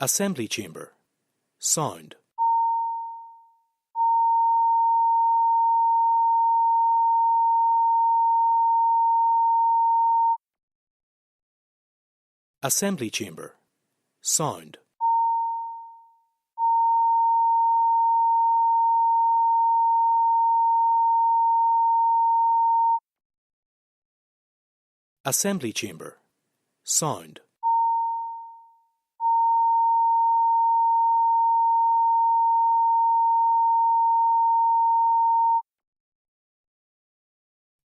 Assembly chamber. Sound. Assembly chamber. Sound. Assembly chamber. Sound.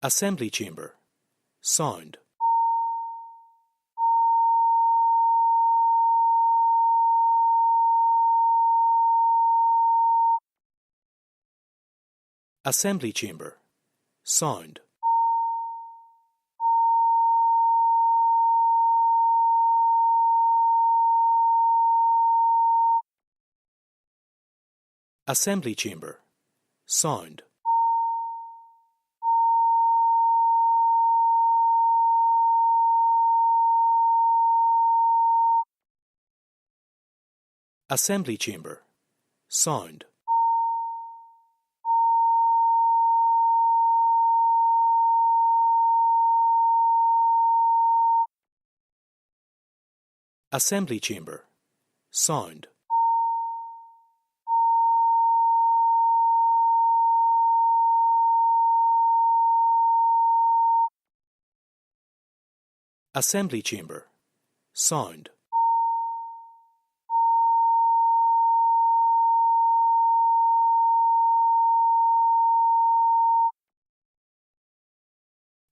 Assembly chamber. Sound. Assembly chamber. Sound. Assembly chamber. Sound. Assembly chamber. Sound. Assembly chamber. Sound. Assembly chamber. Sound.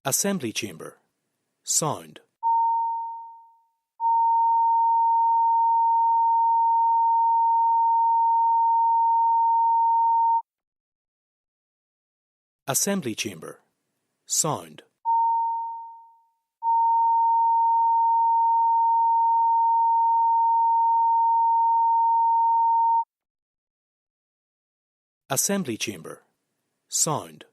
Assembly chamber. Sound. Assembly chamber. Sound. Assembly chamber. Sound.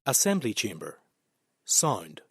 Assembly chamber. Sound.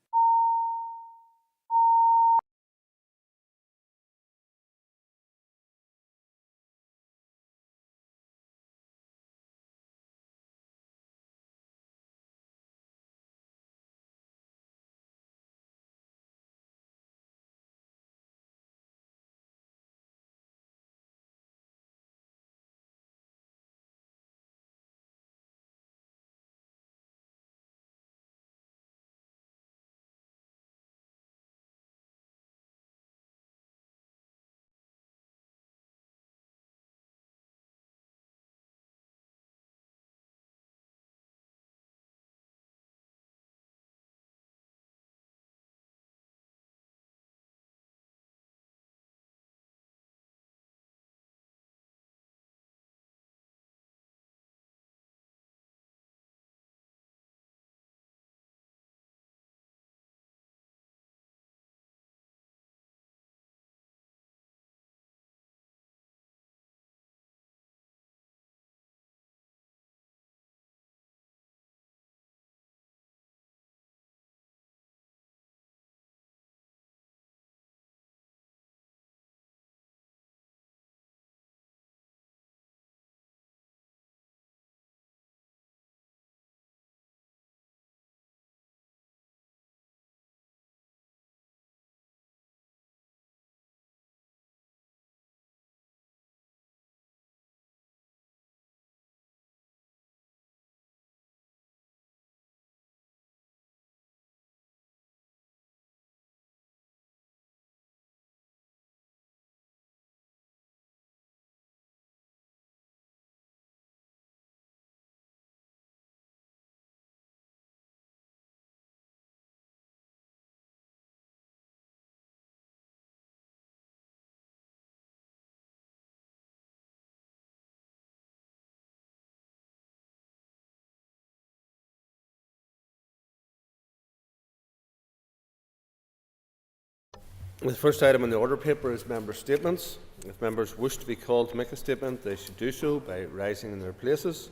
The first item on the order paper is member statements. If members wish to be called to make a statement, they should do so by rising in their places,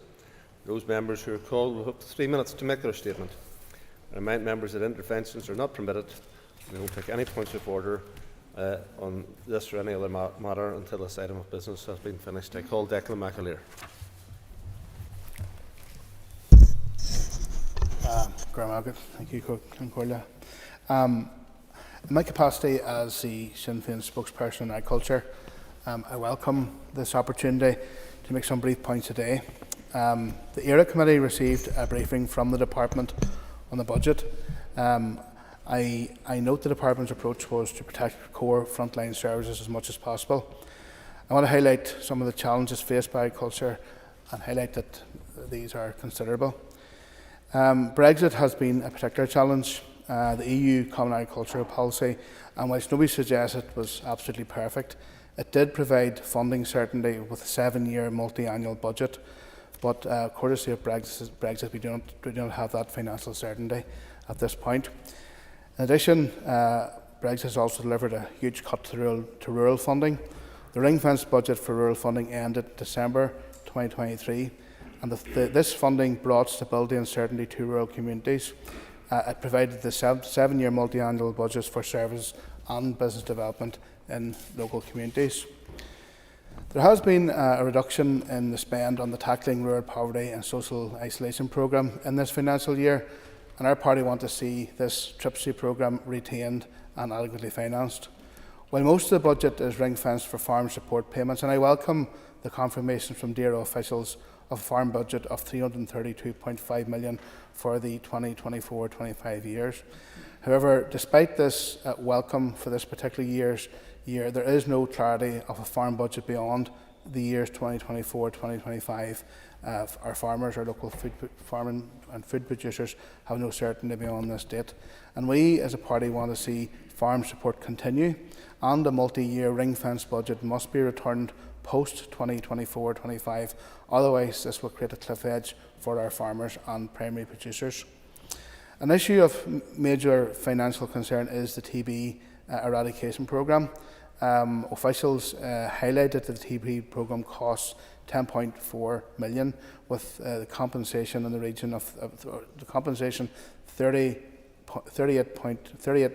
Those members who are called will have 3 minutes to make their statement. I remind members that interventions are not permitted. We won't take any points of order on this or any other matter until this item of business has been finished. I call Declan McAleer. Thank you, Concordia. In my capacity as the Sinn Féin spokesperson on agriculture, I welcome this opportunity to make some brief points today. The ERA Committee received a briefing from the Department on the budget. I note the Department's approach was to protect core frontline services as much as possible. I want to highlight some of the challenges faced by agriculture and highlight that these are considerable. Brexit has been a particular challenge. The EU Common Agricultural Policy, and whilst nobody suggests it was absolutely perfect, it did provide funding certainty with a 7-year multi-annual budget. But courtesy of Brexit, we do not have that financial certainty at this point. In addition, Brexit has also delivered a huge cut to rural funding. The ring-fenced budget for rural funding ended December 2023, and this funding brought stability and certainty to rural communities. It provided the 7-year multi-annual budgets for service and business development in local communities. There has been a reduction in the spend on the Tackling Rural Poverty and Social Isolation programme in this financial year, and our party want to see this TRIPSI programme retained and adequately financed. While most of the budget is ring-fenced for farm support payments, and I welcome the confirmation from DERA officials of a farm budget of $332.5 million for the 2024-25 years. However, despite this welcome for this particular year, there is no clarity of a farm budget beyond the years 2024-2025. Our farmers, our local farming and food producers have no certainty beyond this date. And we as a party want to see farm support continue, and a multi-year ring-fence budget must be returned post 2024-25. Otherwise, this will create a cliff edge for our farmers and primary producers. An issue of major financial concern is the TB eradication programme. Officials highlighted that the TB programme costs $10.4 million, with the compensation in the region of the compensation 38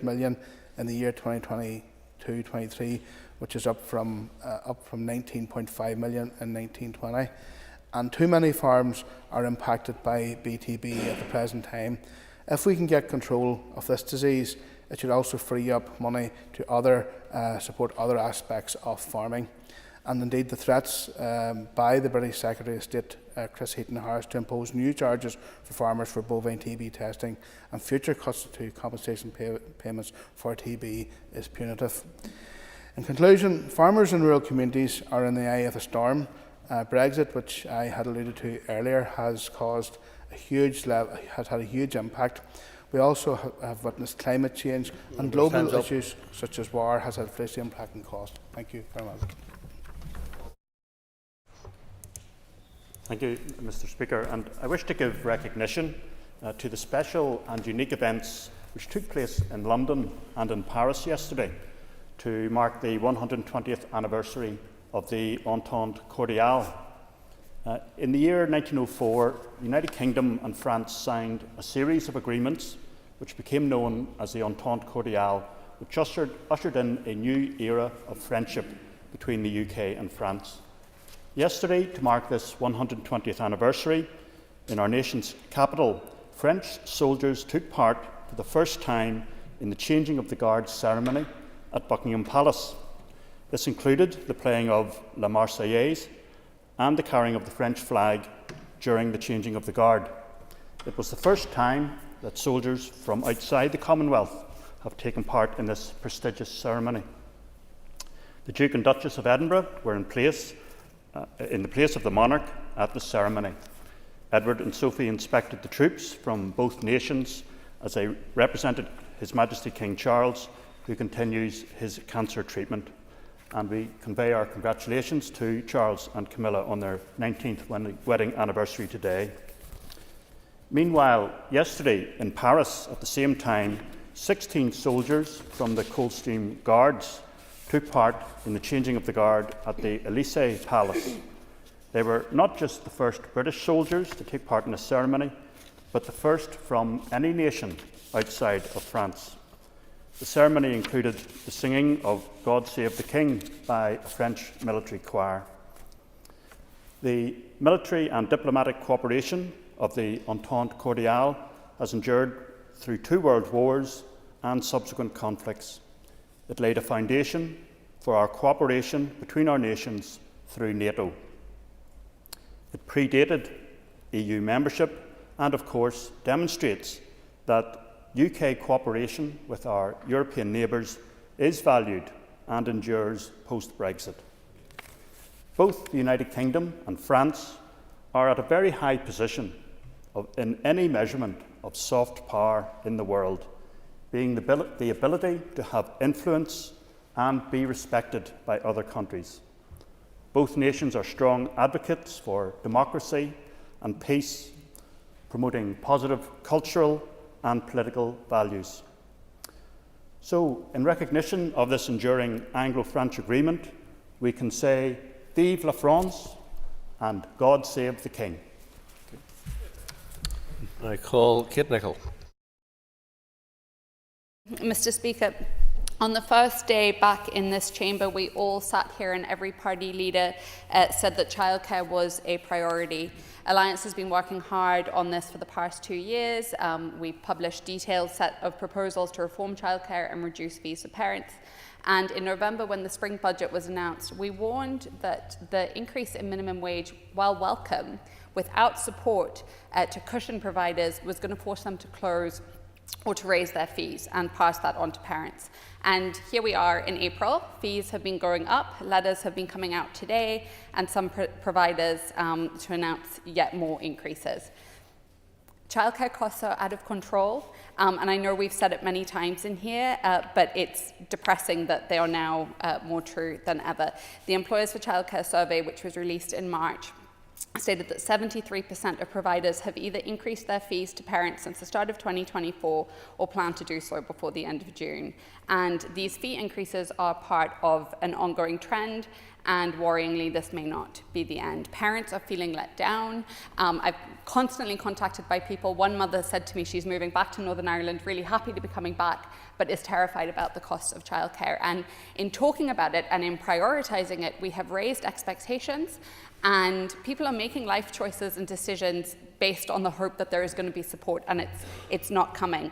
million in the year 2022-23, which is up from 19.5 million in 1920. And too many farms are impacted by BTB at the present time. If we can get control of this disease, it should also free up money to support other aspects of farming. And indeed, the threats by the British Secretary of State, Chris Heaton-Harris, to impose new charges for farmers for bovine TB testing and future cuts to compensation payments for TB is punitive. In conclusion, farmers in rural communities are in the eye of the storm. Brexit, which I had alluded to earlier, has had a huge impact. We also have witnessed climate change, and global issues such as war has had a impact on cost. Thank you very much. Thank you, Mr. Speaker. And I wish to give recognition to the special and unique events which took place in London and in Paris yesterday to mark the 120th anniversary of the Entente Cordiale. In the year 1904, the United Kingdom and France signed a series of agreements which became known as the Entente Cordiale, which ushered in a new era of friendship between the UK and France. Yesterday, to mark this 120th anniversary, in our nation's capital, French soldiers took part for the first time in the changing of the Guard ceremony at Buckingham Palace. This included the playing of La Marseillaise and the carrying of the French flag during the changing of the Guard. It was the first time that soldiers from outside the Commonwealth have taken part in this prestigious ceremony. The Duke and Duchess of Edinburgh were in the place of the monarch at the ceremony. Edward and Sophie inspected the troops from both nations as they represented His Majesty King Charles, who continues his cancer treatment. And we convey our congratulations to Charles and Camilla on their 19th wedding anniversary today. Meanwhile, yesterday in Paris, at the same time, 16 soldiers from the Coldstream Guards took part in the changing of the Guard at the Élysée Palace. They were not just the first British soldiers to take part in the ceremony, but the first from any nation outside of France. The ceremony included the singing of God Save the King by a French military choir. The military and diplomatic cooperation of the Entente Cordiale has endured through 2 world wars and subsequent conflicts. It laid a foundation for our cooperation between our nations through NATO. It predated EU membership and, of course, demonstrates that UK cooperation with our European neighbours is valued and endures post-Brexit. Both the United Kingdom and France are at a very high position in any measurement of soft power in the world, being the ability to have influence and be respected by other countries. Both nations are strong advocates for democracy and peace, promoting positive cultural and political values. So, in recognition of this enduring Anglo-French agreement, we can say, Vive la France and God Save the King. I call Kate Nicholl. Mr. Speaker, on the first day back in this chamber, we all sat here and every party leader said that childcare was a priority. Alliance has been working hard on this for the past 2 years. We've published a detailed set of proposals to reform childcare and reduce fees for parents. And in November, when the spring budget was announced, we warned that the increase in minimum wage, while welcome, without support to cushion providers, was going to force them to close or to raise their fees and pass that on to parents. And here we are in April. Fees have been going up, letters have been coming out today, and some providers to announce yet more increases. Childcare costs are out of control, and I know we've said it many times in here, but it's depressing that they are now more true than ever. The Employers for Childcare survey, which was released in March, stated that 73% of providers have either increased their fees to parents since the start of 2024 or plan to do so before the end of June. And these fee increases are part of an ongoing trend, and worryingly, this may not be the end. Parents are feeling let down. I've constantly contacted by people. One mother said to me she's moving back to Northern Ireland, really happy to be coming back, but is terrified about the costs of childcare. And in talking about it and in prioritising it, we have raised expectations, and people are making life choices and decisions based on the hope that there is going to be support, and it's not coming.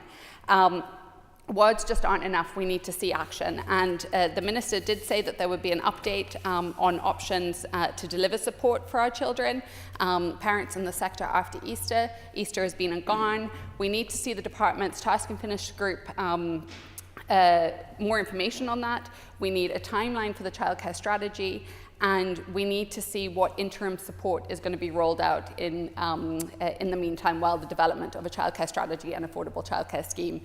Words just aren't enough. We need to see action. And the Minister did say that there would be an update on options to deliver support for our children, parents in the sector after Easter. Easter has been and gone. We need to see the Department's Task and Finish group more information on that. We need a timeline for the childcare strategy, and we need to see what interim support is going to be rolled out in the meantime while the development of a childcare strategy and affordable childcare scheme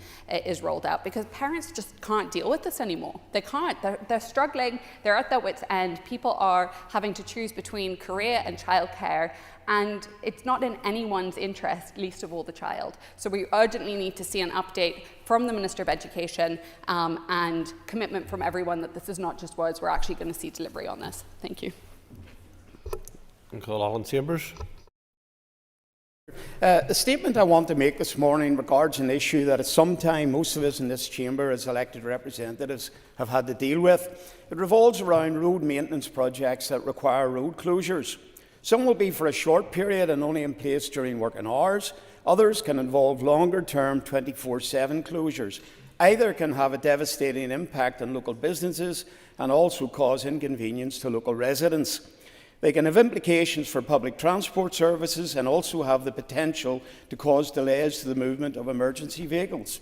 is rolled out, because parents just can't deal with this anymore. They can't. They're struggling. They're at their wits' end. People are having to choose between career and childcare, and it's not in anyone's interest, least of all the child. So we urgently need to see an update from the Minister of Education and commitment from everyone that this is not just words, we're actually going to see delivery on this. Thank you. I call Alan Chambers. The statement I want to make this morning regards an issue that at some time most of us in this chamber as elected representatives have had to deal with. It revolves around road maintenance projects that require road closures. Some will be for a short period and only in place during working hours. Others can involve longer-term 24/7 closures. Either can have a devastating impact on local businesses and also cause inconvenience to local residents. They can have implications for public transport services and also have the potential to cause delays to the movement of emergency vehicles.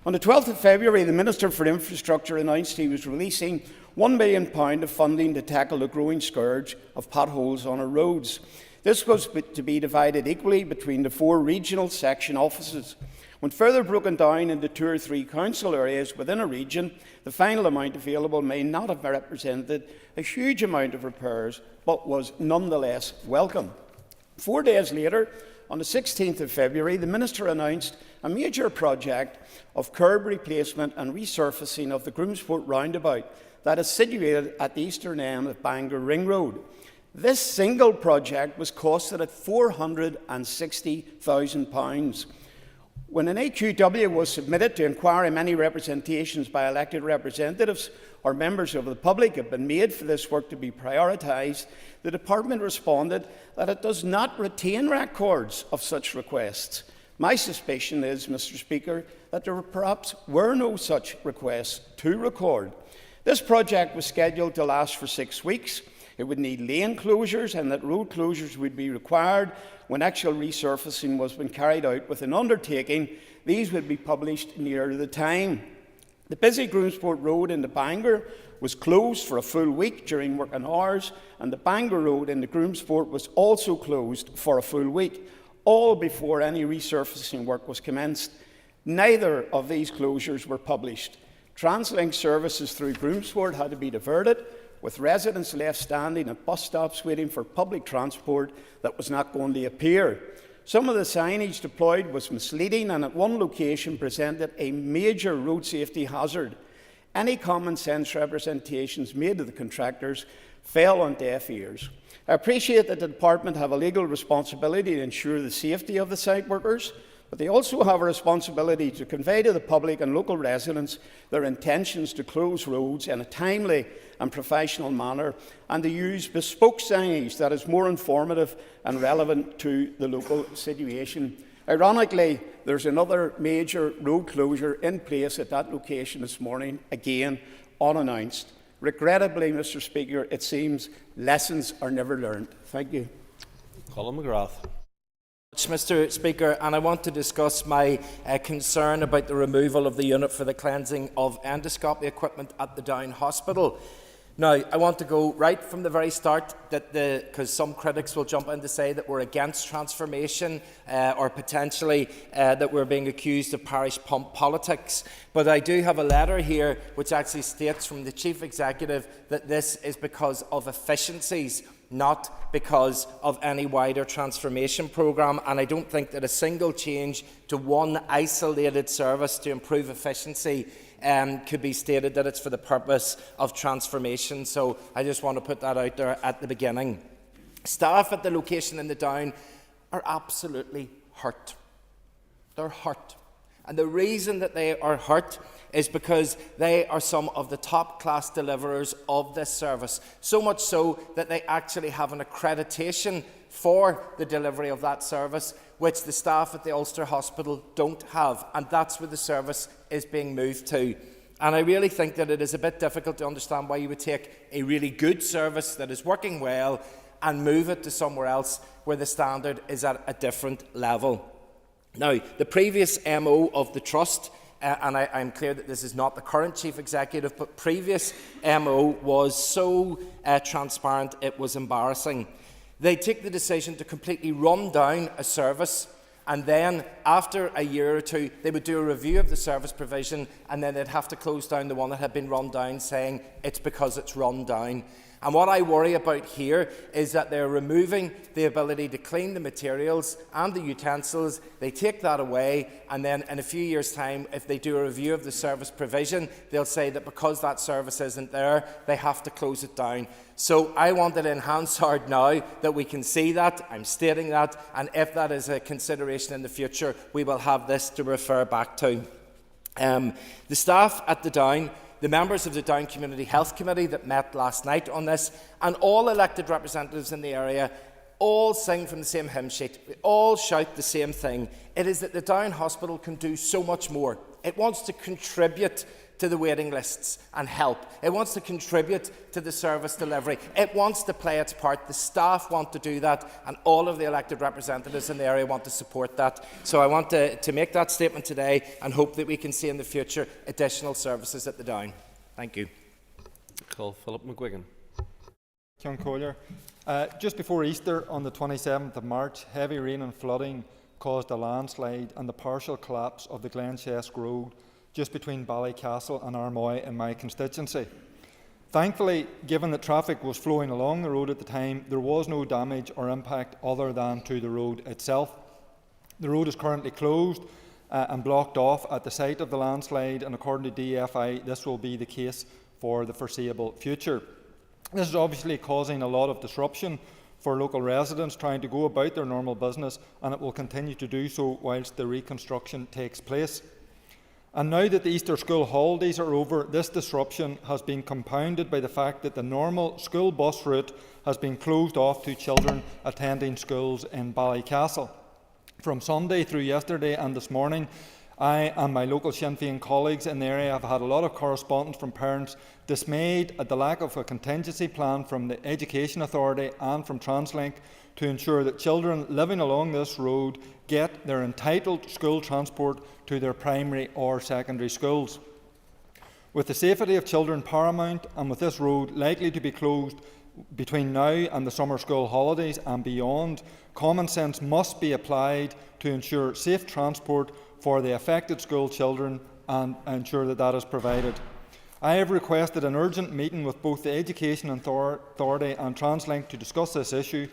On the 12th of February, the Minister for Infrastructure announced he was releasing £1 million of funding to tackle the growing scourge of potholes on our roads. This was to be divided equally between the 4 regional section offices. When further broken down into 2 or 3 council areas within a region, the final amount available may not have represented a huge amount of repairs, but was nonetheless welcome. 4 days later, on the 16th of February, the Minister announced a major project of curb replacement and resurfacing of the Groomsport roundabout that is situated at the eastern end of Bangor Ring Road. This single project was costed at £460,000. When an AQW was submitted to inquire in many representations by elected representatives or members of the public have been made for this work to be prioritised, the Department responded that it does not retain records of such requests. My suspicion is, Mr. Speaker, that there perhaps were no such requests to record. This project was scheduled to last for 6 weeks. It would need lane closures, and that road closures would be required when actual resurfacing was being carried out with an undertaking. These would be published nearer the time. The busy Groomsport Road into Bangor was closed for a full week during working hours, and the Bangor Road into Groomsport was also closed for a full week, all before any resurfacing work was commenced. Neither of these closures were published. Translink services through Groomsport had to be diverted, with residents left standing at bus stops waiting for public transport that was not going to appear. Some of the signage deployed was misleading and at one location presented a major road safety hazard. Any common sense representations made to the contractors fell on deaf ears. I appreciate that the Department have a legal responsibility to ensure the safety of the site workers, but they also have a responsibility to convey to the public and local residents their intentions to close roads in a timely and professional manner, and to use bespoke signage that is more informative and relevant to the local situation. Ironically, there's another major road closure in place at that location this morning, again unannounced. Regrettably, Mr. Speaker, it seems lessons are never learned. Thank you. Colin McGrath. Mr. Speaker, and I want to discuss my concern about the removal of the unit for the cleansing of endoscopy equipment at the Down Hospital. Now, I want to go right from the very start, because some critics will jump in to say that we're against transformation or potentially that we're being accused of parish pump politics. But I do have a letter here which actually states from the Chief Executive that this is because of efficiencies, not because of any wider transformation programme, and I don't think that a single change to one isolated service to improve efficiency could be stated that it's for the purpose of transformation. So I just want to put that out there at the beginning. Staff at the location in the Down are absolutely hurt. They're hurt. And the reason that they are hurt is because they are some of the top-class deliverers of this service, so much so that they actually have an accreditation for the delivery of that service, which the staff at the Ulster Hospital don't have, and that's where the service is being moved to. And I really think that it is a bit difficult to understand why you would take a really good service that is working well and move it to somewhere else where the standard is at a different level. Now, the previous MO of the Trust, and I'm clear that this is not the current Chief Executive, but previous MO was so transparent it was embarrassing. They took the decision to completely run down a service, and then after a year or two they would do a review of the service provision, and then they'd have to close down the one that had been run down, saying it's because it's run down. And what I worry about here is that they're removing the ability to clean the materials and the utensils. They take that away, and then in a few years' time, if they do a review of the service provision, they'll say that because that service isn't there, they have to close it down. So I want it in Hansard now that we can see that. I'm stating that, and if that is a consideration in the future, we will have this to refer back to. The staff at the Down, the members of the Down Community Health Committee that met last night on this, and all elected representatives in the area, all sing from the same hymn sheet. We all shout the same thing. It is that the Down Hospital can do so much more. It wants to contribute to the waiting lists and help. It wants to contribute to the service delivery. It wants to play its part. The staff want to do that, and all of the elected representatives in the area want to support that. So I want to make that statement today and hope that we can see in the future additional services at the Down. Thank you. Call Philip McGuigan. John Collier. Just before Easter, on the 27th of March, heavy rain and flooding caused a landslide and the partial collapse of the Glen Ches road just between Ballycastle and Armoy in my constituency. Thankfully, given that traffic was flowing along the road at the time, there was no damage or impact other than to the road itself. The road is currently closed and blocked off at the site of the landslide, and according to DFI, this will be the case for the foreseeable future. This is obviously causing a lot of disruption for local residents trying to go about their normal business, and it will continue to do so whilst the reconstruction takes place. And now that the Easter school holidays are over, this disruption has been compounded by the fact that the normal school bus route has been closed off to children attending schools in Ballycastle. From Sunday through yesterday and this morning, I and my local Sinn Féin colleagues in the area have had a lot of correspondence from parents dismayed at the lack of a contingency plan from the Education Authority and from TransLink to ensure that children living along this road get their entitled school transport to their primary or secondary schools. With the safety of children paramount, and with this road likely to be closed between now and the summer school holidays and beyond, common sense must be applied to ensure safe transport for the affected school children and ensure that that is provided. I have requested an urgent meeting with both the Education Authority and TransLink to discuss this issue.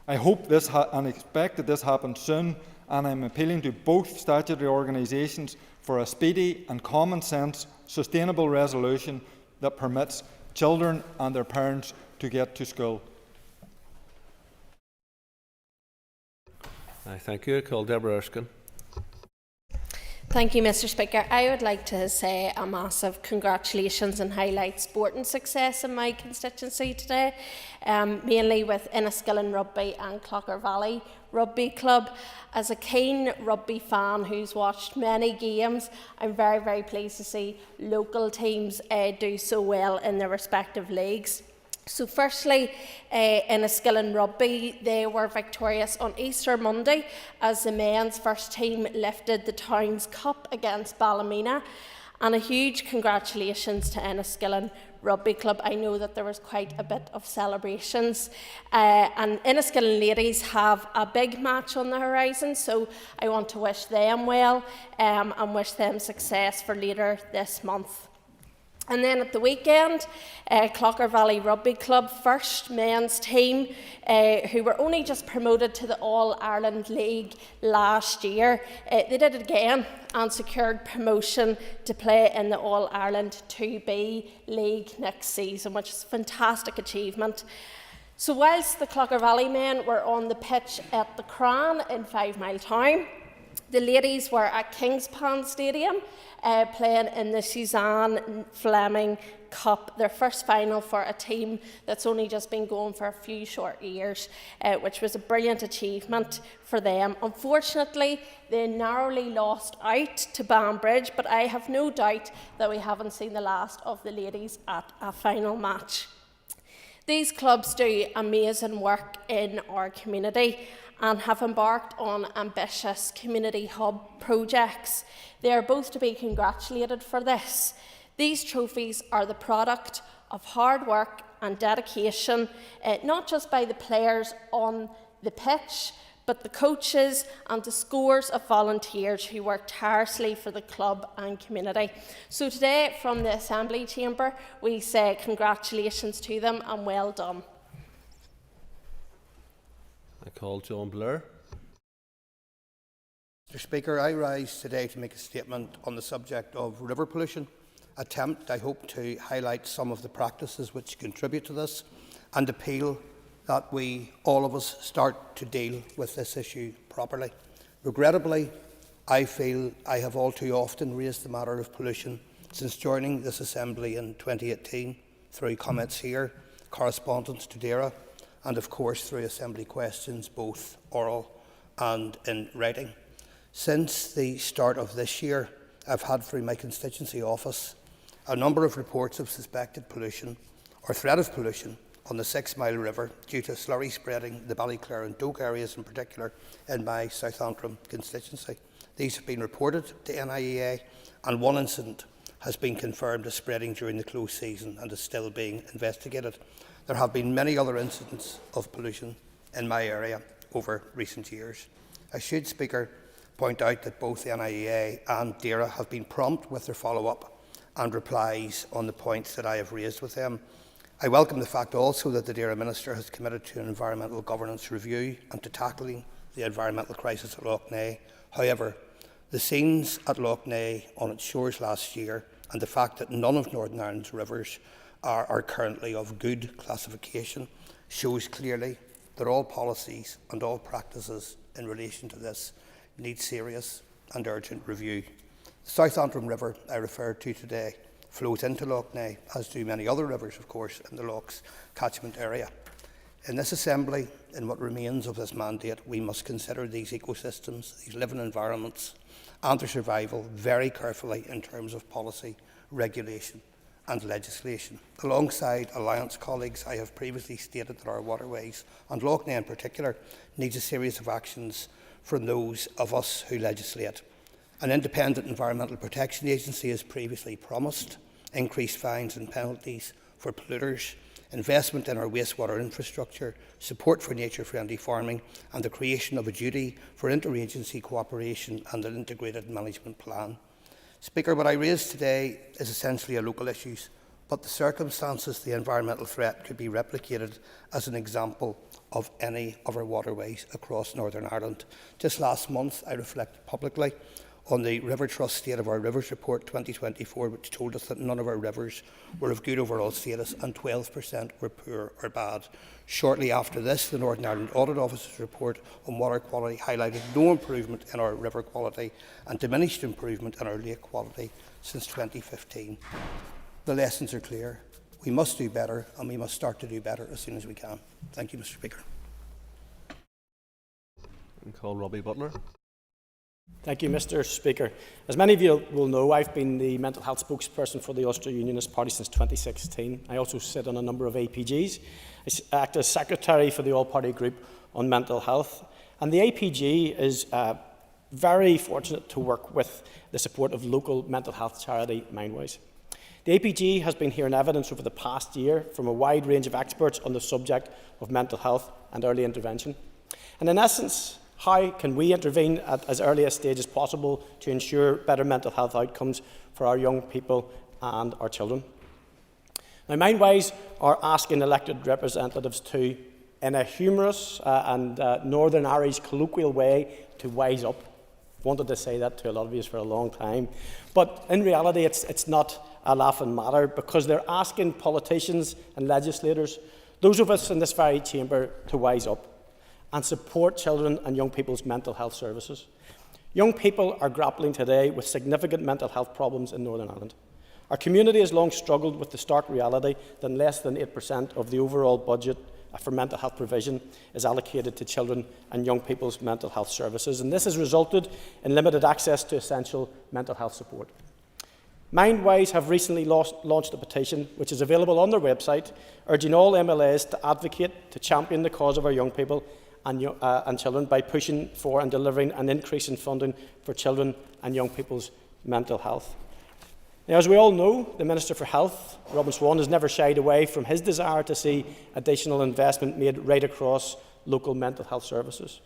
I hope and expect that this happens soon, and I am appealing to both statutory organisations for a speedy and common sense sustainable resolution that permits children and their parents to get to school. Thank you. Call Deborah Erskine. Thank you, Mr. Speaker. I would like to say a massive congratulations and highlight sporting success in my constituency today, mainly with Enniskillen Rugby and Clocker Valley Rugby Club. As a keen rugby fan who's watched many games, I'm very, very pleased to see local teams do so well in their respective leagues. So firstly, Enniskillen Rugby, they were victorious on Easter Monday as the men's first team lifted the Town's Cup against Ballymena. And a huge congratulations to Enniskillen Rugby Club. I know that there was quite a bit of celebrations. And Enniskillen ladies have a big match on the horizon, so I want to wish them well and wish them success for later this month. And then at the weekend, Clocker Valley Rugby Club, first men's team, who were only just promoted to the All-Ireland League last year, they did it again and secured promotion to play in the All-Ireland 2B League next season, which is a fantastic achievement. So whilst the Clocker Valley men were on the pitch at the Cran in 5 Mile Town, the ladies were at Kingspan Stadium playing in the Suzanne Fleming Cup, their first final for a team that's only just been going for a few short years, which was a brilliant achievement for them. Unfortunately, they narrowly lost out to Banbridge, but I have no doubt that we haven't seen the last of the ladies at a final match. These clubs do amazing work in our community and have embarked on ambitious community hub projects. They are both to be congratulated for this. These trophies are the product of hard work and dedication, not just by the players on the pitch, but the coaches and the scores of volunteers who work tirelessly for the club and community. So today, from the Assembly Chamber, we say congratulations to them and well done. I call John Blair. Mr. Speaker, I rise today to make a statement on the subject of river pollution. I hope to highlight some of the practices which contribute to this and appeal that all of us start to deal with this issue properly. Regrettably, I feel I have all too often raised the matter of pollution since joining this Assembly in 2018 through comments here, correspondence to DAERA, and of course through Assembly questions, both oral and in writing. Since the start of this year, I've had through my constituency office a number of reports of suspected pollution or threat of pollution on the 6 Mile River due to slurry spreading the Ballyclare and Doak areas in particular in my South Antrim constituency. These have been reported to NIEA, and one incident has been confirmed as spreading during the close season and is still being investigated. There have been many other incidents of pollution in my area over recent years. I should, Speaker, point out that both NIEA and DAERA have been prompt with their follow-up and replies on the points that I have raised with them. I welcome the fact also that the DAERA Minister has committed to an environmental governance review and to tackling the environmental crisis at Lough Neagh. However, the scenes at Lough Neagh on its shores last year and the fact that none of Northern Ireland's rivers are currently of good classification shows clearly that all policies and all practices in relation to this need serious and urgent review. The South Antrim River I referred to today flows into Lough Neagh, as do many other rivers, of course, in the Lough's catchment area. In this Assembly, in what remains of this mandate, we must consider these ecosystems, these living environments, and their survival very carefully in terms of policy, regulation and legislation. Alongside Alliance colleagues, I have previously stated that our waterways, and Lough Neagh in particular, needs a series of actions from those of us who legislate. An independent environmental protection agency as previously promised, increased fines and penalties for polluters, investment in our wastewater infrastructure, support for nature-friendly farming, and the creation of a duty for interagency cooperation and an integrated management plan. Speaker, what I raise today is essentially a local issue, but the circumstances, the environmental threat could be replicated as an example of any of our waterways across Northern Ireland. Just last month, I reflected publicly on the River Trust State of Our Rivers Report 2024, which told us that none of our rivers were of good overall status and 12% were poor or bad. Shortly after this, the Northern Ireland Audit Office's report on water quality highlighted no improvement in our river quality and diminished improvement in our lake quality since 2015. The lessons are clear. We must do better, and we must start to do better as soon as we can. Thank you, Mr. Speaker. I call Robbie Butler. Thank you, Mr. Speaker. As many of you will know, I've been the mental health spokesperson for the Ulster Unionist Party since 2016. I also sit on a number of APGs. I act as Secretary for the All-Party Group on Mental Health. And the APG is very fortunate to work with the support of local mental health charity Mindwise. The APG has been hearing evidence over the past year from a wide range of experts on the subject of mental health and early intervention. And in essence, how can we intervene at as early a stage as possible to ensure better mental health outcomes for our young people and our children? Now, Mindwise are asking elected representatives to, in a humorous and Northern Irish colloquial way, to wise up. Wanted to say that to a lot of you for a long time. But in reality, it's not a laughing matter, because they're asking politicians and legislators, those of us in this very chamber, to wise up and support children and young people's mental health services. Young people are grappling today with significant mental health problems in Northern Ireland. Our community has long struggled with the stark reality that less than 8% of the overall budget for mental health provision is allocated to children and young people's mental health services, and this has resulted in limited access to essential mental health support. Mindwise have recently launched a petition, which is available on their website, urging all MLAs to advocate, to champion the cause of our young people and children by pushing for and delivering an increase in funding for children and young people's mental health. Now, as we all know, the Minister for Health, Robin Swan, has never shied away from his desire to see additional investment made right across local mental health services.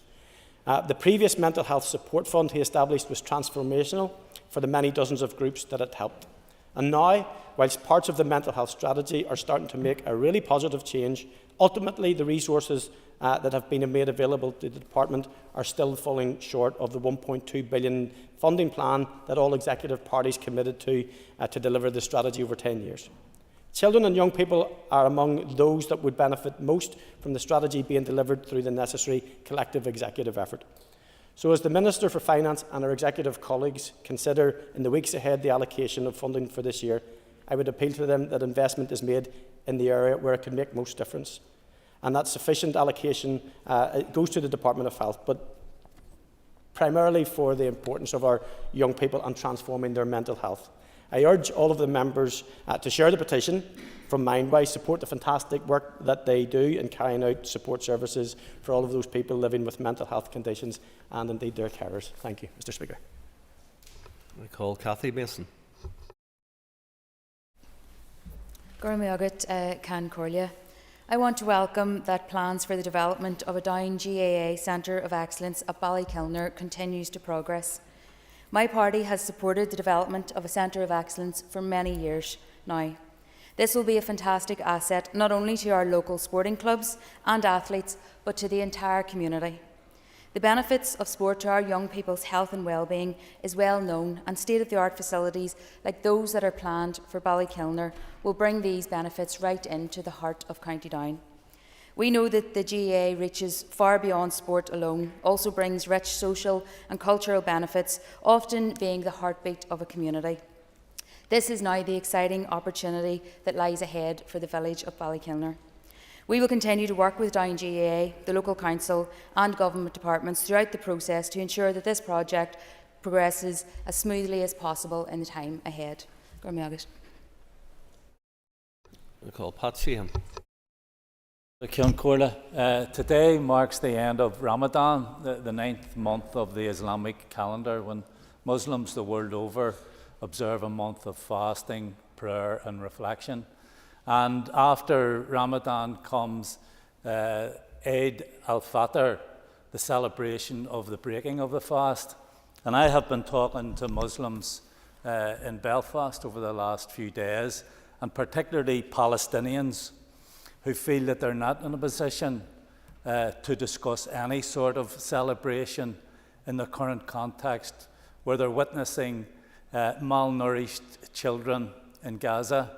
The previous mental health support fund he established was transformational for the many dozens of groups that it helped. And now, whilst parts of the mental health strategy are starting to make a really positive change, ultimately the resources that have been made available to the Department are still falling short of the £1.2 billion funding plan that all executive parties committed to deliver the strategy over 10 years. Children and young people are among those that would benefit most from the strategy being delivered through the necessary collective executive effort. So as the Minister for Finance and our executive colleagues consider in the weeks ahead the allocation of funding for this year, I would appeal to them that investment is made in the area where it can make most difference, and that sufficient allocation goes to the Department of Health, but primarily for the importance of our young people and transforming their mental health. I urge all of the members to share the petition from Mindwise, support the fantastic work that they do in carrying out support services for all of those people living with mental health conditions and indeed their carers. Thank you, Mr. Speaker. I call Cathy Mason. I want to welcome that plans for the development of a Down GAA Centre of Excellence at Ballykilner continues to progress. My party has supported the development of a Centre of Excellence for many years now. This will be a fantastic asset not only to our local sporting clubs and athletes, but to the entire community. The benefits of sport to our young people's health and well-being is well known, and state-of-the-art facilities like those that are planned for Ballykilner will bring these benefits right into the heart of County Down. We know that the GAA reaches far beyond sport alone, also brings rich social and cultural benefits, often being the heartbeat of a community. This is now the exciting opportunity that lies ahead for the village of Ballykilner. We will continue to work with Down GAA, the local council and government departments throughout the process to ensure that this project progresses as smoothly as possible in the time ahead. I call Pat Sheehan. Today marks the end of Ramadan, the 9th month of the Islamic calendar, when Muslims the world over observe a month of fasting, prayer and reflection. And after Ramadan comes Eid al-Fitr, the celebration of the breaking of the fast. And I have been talking to Muslims in Belfast over the last few days, and particularly Palestinians, who feel that they're not in a position to discuss any sort of celebration in the current context, where they're witnessing malnourished children in Gaza,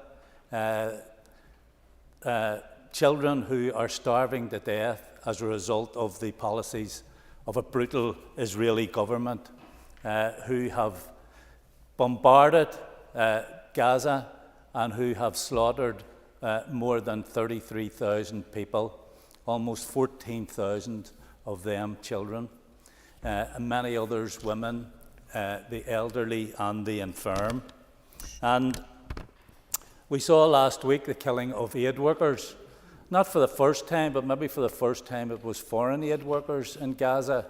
children who are starving to death as a result of the policies of a brutal Israeli government, who have bombarded Gaza and who have slaughtered more than 33,000 people, almost 14,000 of them children, and many others women, the elderly and the infirm. And we saw last week the killing of aid workers. Not for the first time, but maybe for the first time it was foreign aid workers in Gaza.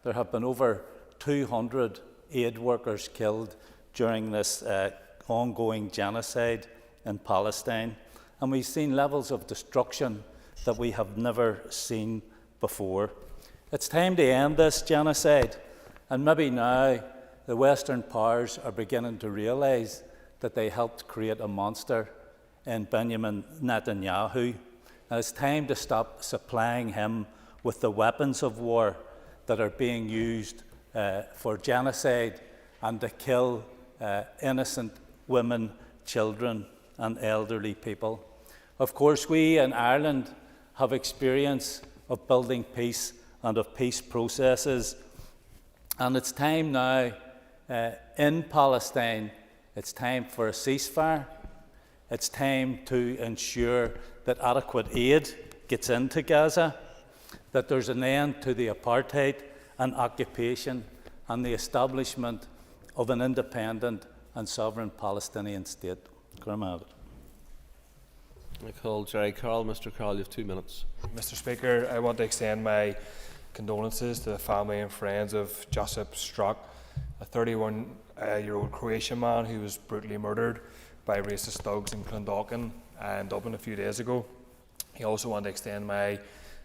There have been over 200 aid workers killed during this ongoing genocide in Palestine. And we've seen levels of destruction that we have never seen before. It's time to end this genocide, and maybe now the Western powers are beginning to realise that they helped create a monster in Benjamin Netanyahu. And it's time to stop supplying him with the weapons of war that are being used for genocide and to kill innocent women, children and elderly people. Of course, we in Ireland have experience of building peace and of peace processes. And it's time now in Palestine, it's time for a ceasefire. It's time to ensure that adequate aid gets into Gaza, that there's an end to the apartheid and occupation and the establishment of an independent and sovereign Palestinian state. I call Jerry Carroll. Mr. Carroll, you have 2 minutes. Mr. Speaker, I want to extend my condolences to the family and friends of Josip Strak, a 31-year-old Croatian man who was brutally murdered by racist thugs in Clondalkin and Dublin a few days ago. I also want to extend my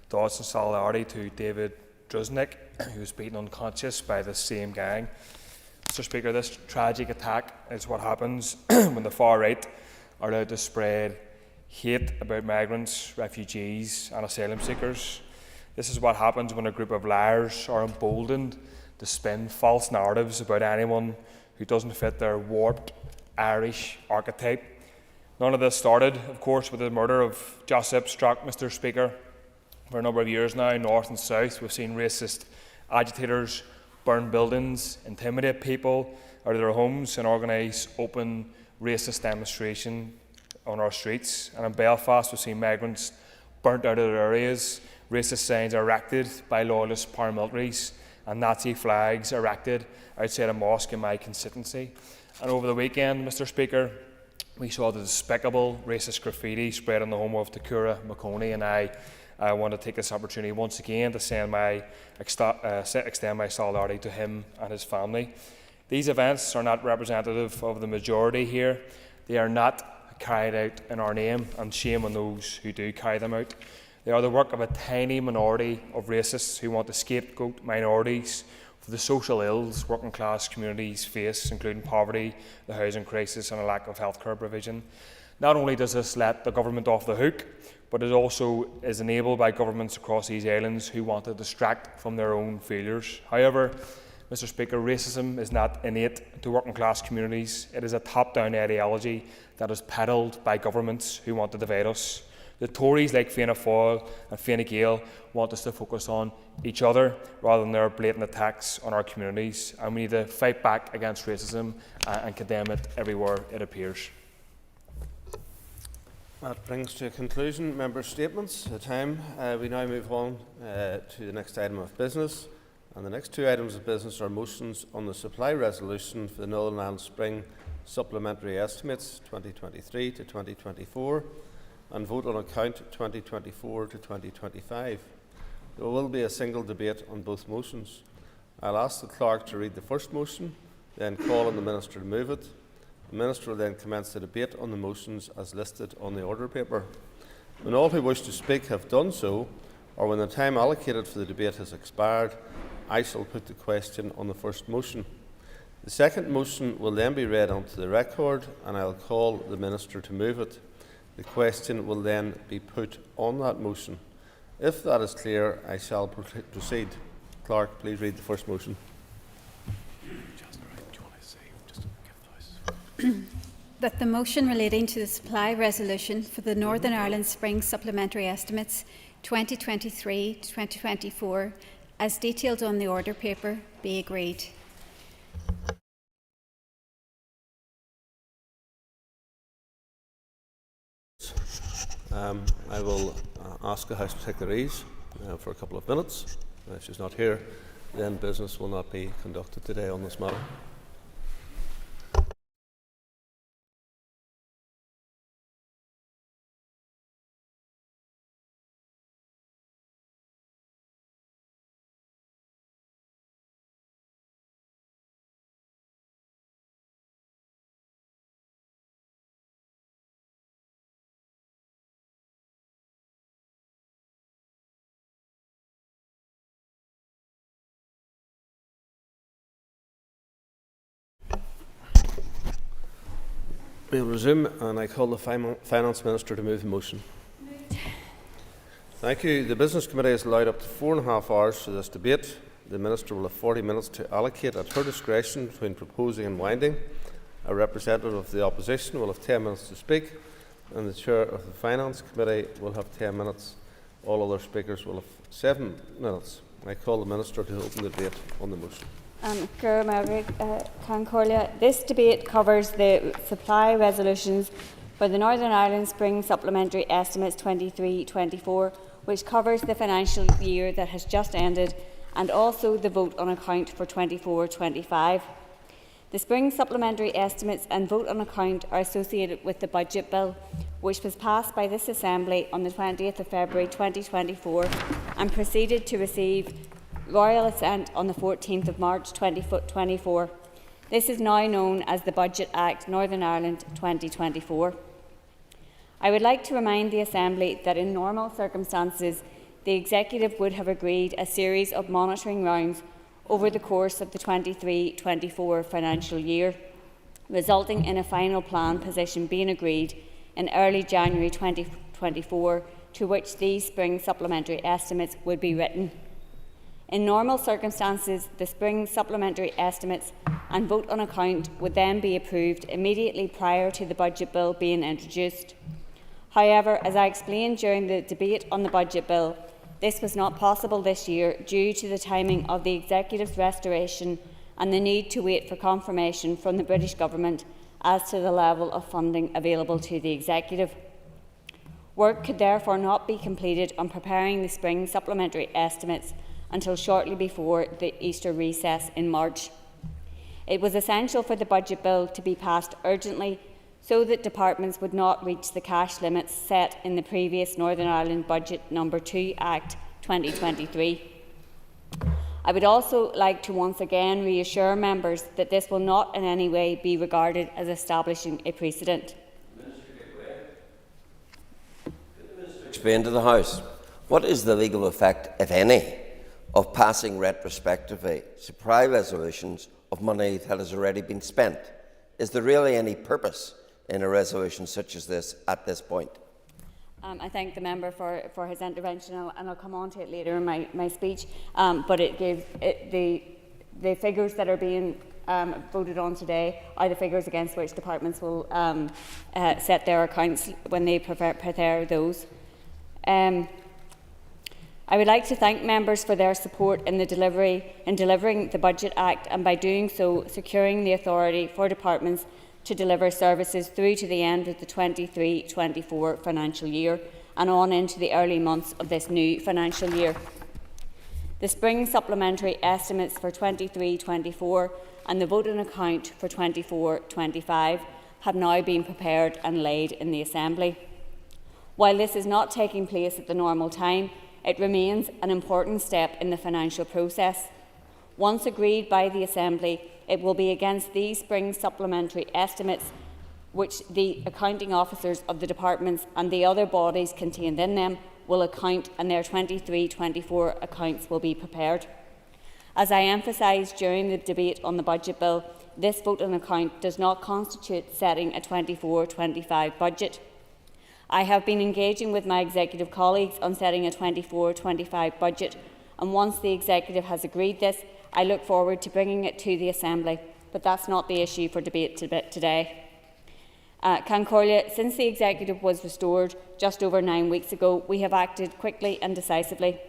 thoughts and solidarity to David Druznik, who was beaten unconscious by the same gang. Mr. Speaker, this tragic attack is what happens when the far right are allowed to spread hate about migrants, refugees and asylum seekers. This is what happens when a group of liars are emboldened to spin false narratives about anyone who doesn't fit their warped Irish archetype. None of this started, of course, with the murder of Josip Strak, Mr. Speaker. For a number of years now, north and south, we've seen racist agitators burn buildings, intimidate people out of their homes and organise open racist demonstration on our streets. And in Belfast, we've seen migrants burnt out of their areas, racist signs erected by loyalist paramilitaries and Nazi flags erected outside a mosque in my constituency. And over the weekend, Mr. Speaker, we saw the despicable racist graffiti spread in the home of Takura McConey, and I want to take this opportunity once again to extend my solidarity to him and his family. These events are not representative of the majority here. They are not carried out in our name, and shame on those who do carry them out. They are the work of a tiny minority of racists who want to scapegoat minorities for the social ills working class communities face, including poverty, the housing crisis and a lack of healthcare provision. Not only does this let the government off the hook, but it also is enabled by governments across these islands who want to distract from their own failures. However, Mr. Speaker, racism is not innate to working class communities. It is a top-down ideology that is peddled by governments who want to divide us. The Tories like Fianna Fáil and Fine Gael want us to focus on each other rather than their blatant attacks on our communities, and we need to fight back against racism and condemn it everywhere it appears. That brings to a conclusion members' statements. The time we now move on to the next item of business, and the next two items of business are motions on the supply resolution for the Northern Ireland Spring Supplementary Estimates 2023 to 2024 and vote on account 2024 to 2025. There will be a single debate on both motions. I'll ask the clerk to read the first motion, then call on the Minister to move it. The Minister will then commence the debate on the motions as listed on the order paper. When all who wish to speak have done so, or when the time allocated for the debate has expired, I shall put the question on the first motion. The second motion will then be read onto the record, and I will call the Minister to move it. The question will then be put on that motion. If that is clear, I shall proceed. Clerk, please read the first motion. That the motion relating to the supply resolution for the Northern Ireland Spring Supplementary Estimates 2023 to 2024, as detailed on the order paper, be agreed. I will ask the House to take their ease for a couple of minutes. If she's not here, then business will not be conducted today on this matter. We'll resume, and I call the Finance Minister to move the motion. Thank you. The Business Committee has allowed up to 4.5 hours for this debate. The Minister will have 40 minutes to allocate at her discretion between proposing and winding. A representative of the Opposition will have 10 minutes to speak, and the Chair of the Finance Committee will have 10 minutes. All other speakers will have 7 minutes. I call the Minister to open the debate on the motion. This debate covers the supply resolutions for the Northern Ireland Spring Supplementary Estimates 23-24, which covers the financial year that has just ended, and also the vote on account for 24-25. The Spring Supplementary Estimates and vote on account are associated with the Budget Bill, which was passed by this Assembly on the 20th of February 2024 and proceeded to receive Royal Assent on the 14th of March 2024. This is now known as the Budget Act Northern Ireland 2024. I would like to remind the Assembly that in normal circumstances, the Executive would have agreed a series of monitoring rounds over the course of the 23-24 financial year, resulting in a final plan position being agreed in early January 2024, to which these spring supplementary estimates would be written. In normal circumstances, the spring supplementary estimates and vote on account would then be approved immediately prior to the Budget Bill being introduced. However, as I explained during the debate on the Budget Bill, this was not possible this year due to the timing of the Executive's restoration and the need to wait for confirmation from the British Government as to the level of funding available to the Executive. Work could therefore not be completed on preparing the spring supplementary estimates until shortly before the Easter recess in March. It was essential for the Budget Bill to be passed urgently so that departments would not reach the cash limits set in the previous Northern Ireland Budget No. 2 Act 2023. I would also like to once again reassure members that this will not in any way be regarded as establishing a precedent. Explain to the House, what is the legal effect, if any, of passing retrospectively supply resolutions of money that has already been spent? Is there really any purpose in a resolution such as this at this point? I thank the member for his intervention, and I'll come on to it later in my speech. But it gives the figures that are being voted on today are the figures against which departments will set their accounts when they prepare those. I would like to thank members for their support in delivering the Budget Act, and by doing so securing the authority for departments to deliver services through to the end of the 23-24 financial year and on into the early months of this new financial year. The spring supplementary estimates for 23-24 and the voting account for 24-25 have now been prepared and laid in the Assembly. While this is not taking place at the normal time, it remains an important step in the financial process. Once agreed by the Assembly, it will be against these spring supplementary estimates which the accounting officers of the departments and the other bodies contained in them will account, and their 23-24 accounts will be prepared. As I emphasised during the debate on the budget bill, this vote on account does not constitute setting a 24-25 budget. I have been engaging with my executive colleagues on setting a 24-25 budget, and once the executive has agreed this, I look forward to bringing it to the Assembly, but that's not the issue for debate today. Concordia, since the executive was restored just over 9 weeks ago, we have acted quickly and decisively.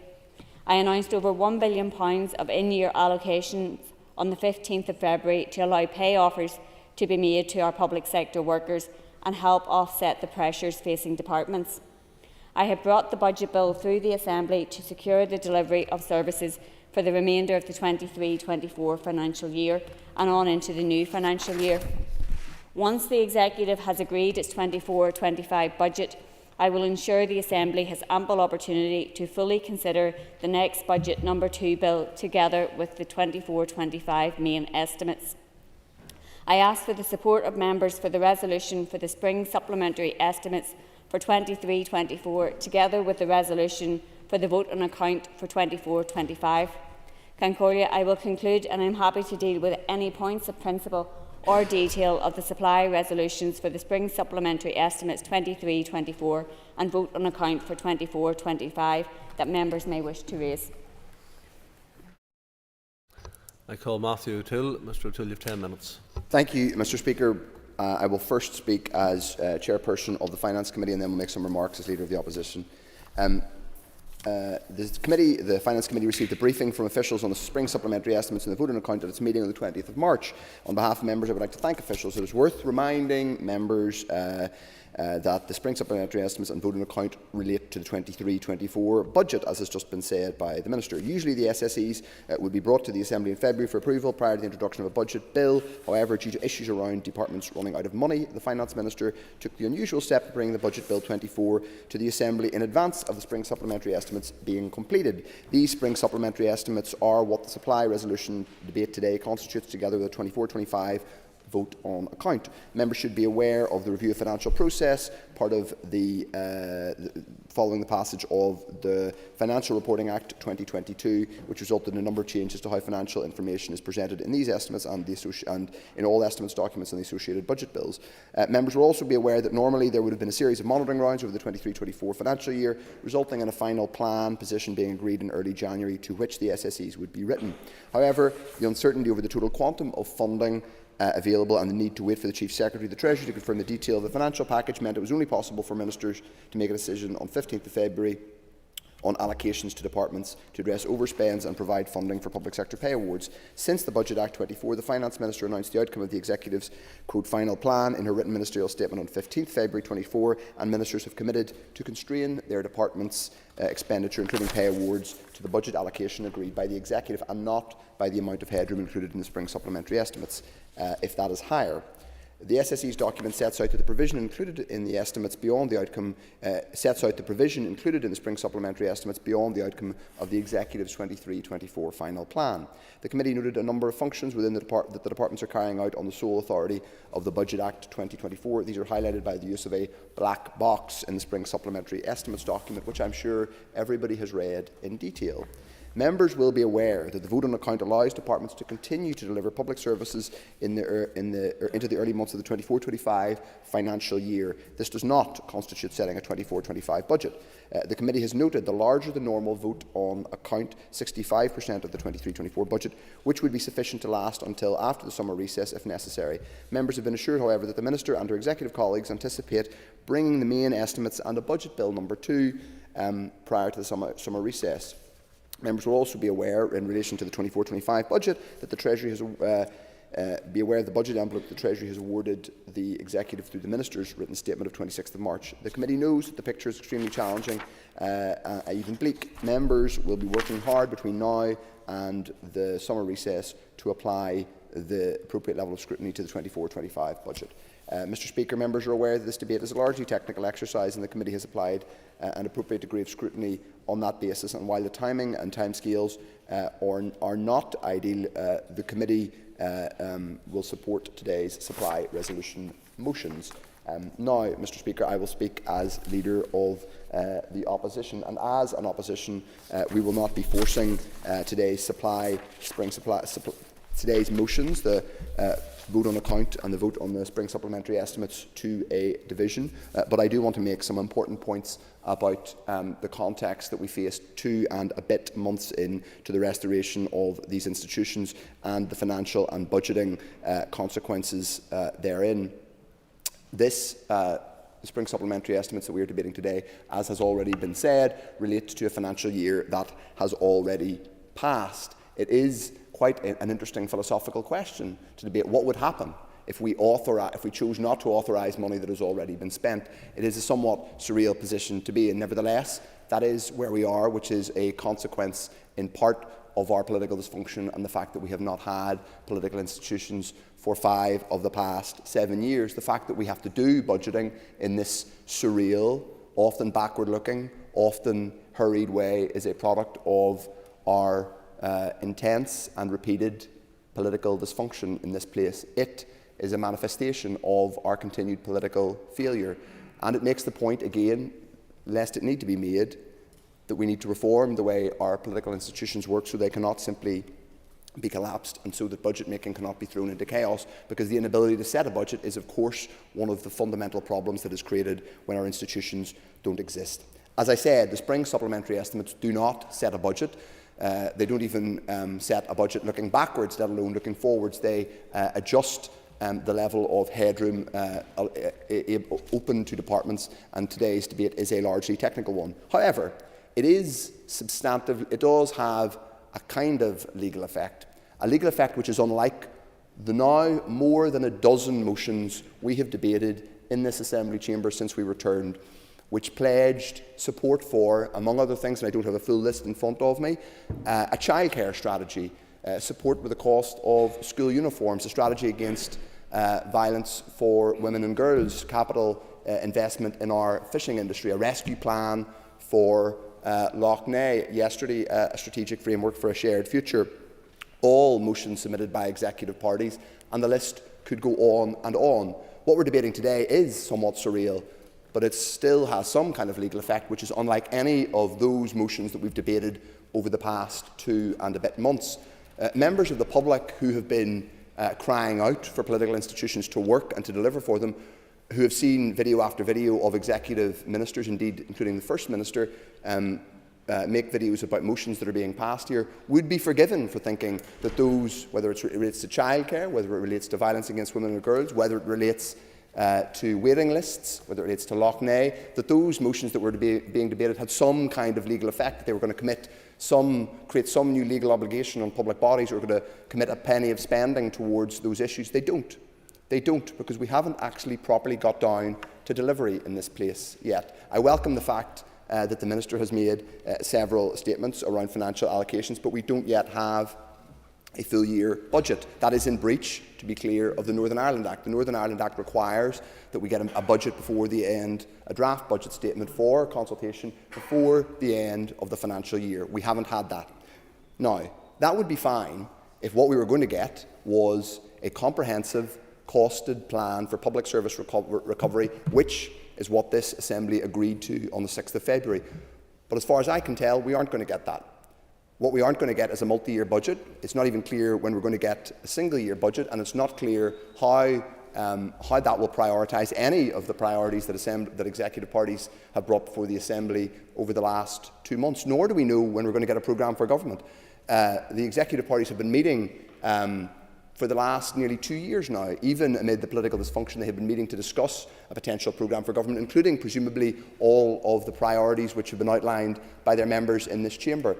I announced over £1 billion of in-year allocations on the 15th of February to allow pay offers to be made to our public sector workers and help offset the pressures facing departments. I have brought the budget bill through the Assembly to secure the delivery of services for the remainder of the 23-24 financial year and on into the new financial year. Once the Executive has agreed its 24-25 budget, I will ensure the Assembly has ample opportunity to fully consider the next Budget No. 2 bill together with the 24-25 main estimates. I ask for the support of members for the resolution for the spring supplementary estimates for 23-24 together with the resolution for the vote on account for 24-25. Concordia, I will conclude, and I am happy to deal with any points of principle or detail of the supply resolutions for the spring supplementary estimates 23-24 and vote on account for 24-25 that members may wish to raise. I call Matthew O'Toole. Mr O'Toole, you have 10 minutes. Thank you, Mr Speaker. I will first speak as Chairperson of the Finance Committee and then will make some remarks as Leader of the Opposition. The Finance Committee received a briefing from officials on the spring supplementary estimates and the voting account at its meeting on the 20th of March. On behalf of members, I would like to thank officials. It is worth reminding members that the spring supplementary estimates and voting account relate to the 23-24 budget, as has just been said by the Minister. Usually the SSEs would be brought to the Assembly in February for approval prior to the introduction of a budget bill. However, due to issues around departments running out of money, the Finance Minister took the unusual step of bringing the Budget Bill 24 to the Assembly in advance of the spring supplementary estimates being completed. These spring supplementary estimates are what the supply resolution debate today constitutes, together with the 24-25 vote on account. Members should be aware of the review of financial process, part of the following the passage of the Financial Reporting Act 2022, which resulted in a number of changes to how financial information is presented in these estimates and in all estimates documents and the associated budget bills. Members will also be aware that normally there would have been a series of monitoring rounds over the 23-24 financial year, resulting in a final plan position being agreed in early January, to which the SSEs would be written. However, the uncertainty over the total quantum of funding available and the need to wait for the Chief Secretary of the Treasury to confirm the detail of the financial package meant it was only possible for ministers to make a decision on 15th of February on allocations to departments to address overspends and provide funding for public sector pay awards. Since the Budget Act 24, the Finance Minister announced the outcome of the Executive's final plan in her written ministerial statement on 15th February 24, and ministers have committed to constrain their department's expenditure, including pay awards, to the budget allocation agreed by the Executive and not by the amount of headroom included in the spring supplementary estimates, if that is higher. The SSE's document sets out that the provision included in the estimates beyond the outcome included in the spring supplementary estimates beyond the outcome of the Executive's 23-24 final plan. The committee noted a number of functions within that the departments are carrying out on the sole authority of the Budget Act 2024. These are highlighted by the use of a black box in the spring supplementary estimates document, which I'm sure everybody has read in detail. Members will be aware that the vote on account allows departments to continue to deliver public services into the early months of the 24-25 financial year. This does not constitute setting a 24-25 budget. The committee has noted the larger than normal vote on account, 65% of the 23-24 budget, which would be sufficient to last until after the summer recess if necessary. Members have been assured, however, that the Minister and her executive colleagues anticipate bringing the main estimates and a budget bill number 2 prior to the summer recess. Members will also be aware, in relation to the 24-25 budget, that the Treasury has be aware of the budget envelope the Treasury has awarded the Executive through the Minister's written statement of 26th of March. The committee knows that the picture is extremely challenging, even bleak. Members will be working hard between now and the summer recess to apply the appropriate level of scrutiny to the 24-25 budget. Mr Speaker, members are aware that this debate is a largely technical exercise and the committee has applied an appropriate degree of scrutiny on that basis. And while the timing and timescales are not ideal, the committee will support today's supply resolution motions. Now, Mr Speaker, I will speak as Leader of the Opposition, and as an opposition we will not be forcing today's motions, the vote on account and the vote on the spring supplementary estimates, to a division. But I do want to make some important points about the context that we faced 2 and a bit months into the restoration of these institutions and the financial and budgeting consequences therein. The spring supplementary estimates that we are debating today, as has already been said, relate to a financial year that has already passed. It is quite an interesting philosophical question to debate what would happen if we chose not to authorise money that has already been spent. It is a somewhat surreal position to be in. Nevertheless, that is where we are, which is a consequence in part of our political dysfunction and the fact that we have not had political institutions for 5 of the past 7 years. The fact that we have to do budgeting in this surreal, often backward-looking, often hurried way is a product of our intense and repeated political dysfunction in this place. It is a manifestation of our continued political failure, and it makes the point again, lest it need to be made, that we need to reform the way our political institutions work so they cannot simply be collapsed and so that budget making cannot be thrown into chaos, because the inability to set a budget is of course one of the fundamental problems that is created when our institutions don't exist. As I said, the spring supplementary estimates do not set a budget. They don't even set a budget looking backwards, let alone looking forwards. They adjust the level of headroom open to departments, and today's debate is a largely technical one. However, it is substantive. It does have a kind of legal effect, which is unlike the now more than a dozen motions we have debated in this Assembly chamber since we returned, which pledged support for, among other things, and I don't have a full list in front of me, a childcare strategy, support with the cost of school uniforms, a strategy against violence for women and girls, capital investment in our fishing industry, a rescue plan for Loch Ness, yesterday a strategic framework for a shared future, all motions submitted by executive parties, and the list could go on and on. What we're debating today is somewhat surreal, but it still has some kind of legal effect, which is unlike any of those motions that we've debated over the past 2 and a bit months. Members of the public who have been crying out for political institutions to work and to deliver for them, who have seen video after video of executive ministers, indeed including the First Minister, make videos about motions that are being passed here, would be forgiven for thinking that those, whether it relates to childcare, whether it relates to violence against women and girls, whether it relates to waiting lists, whether it relates to Loch Ness, that those motions that were being debated had some kind of legal effect, that they were going to create some new legal obligation on public bodies, or going to commit a penny of spending towards those issues. They don't. They don't, because we haven't actually properly got down to delivery in this place yet. I welcome the fact that the Minister has made several statements around financial allocations, but we don't yet have a full-year budget. That is in breach, to be clear, of the Northern Ireland Act. The Northern Ireland Act requires that we get a budget before the end, a draft budget statement for consultation before the end of the financial year. We haven't had that. Now, that would be fine if what we were going to get was a comprehensive, costed plan for public service recovery, which is what this Assembly agreed to on the 6th of February. But as far as I can tell, we aren't going to get that. What we aren't going to get is a multi-year budget. It's not even clear when we're going to get a single-year budget, and it's not clear how that will prioritise any of the priorities that executive parties have brought before the Assembly over the last 2 months. Nor do we know when we're going to get a programme for government. The executive parties have been meeting for the last nearly 2 years now. Even amid the political dysfunction, they have been meeting to discuss a potential programme for government, including presumably all of the priorities which have been outlined by their members in this chamber.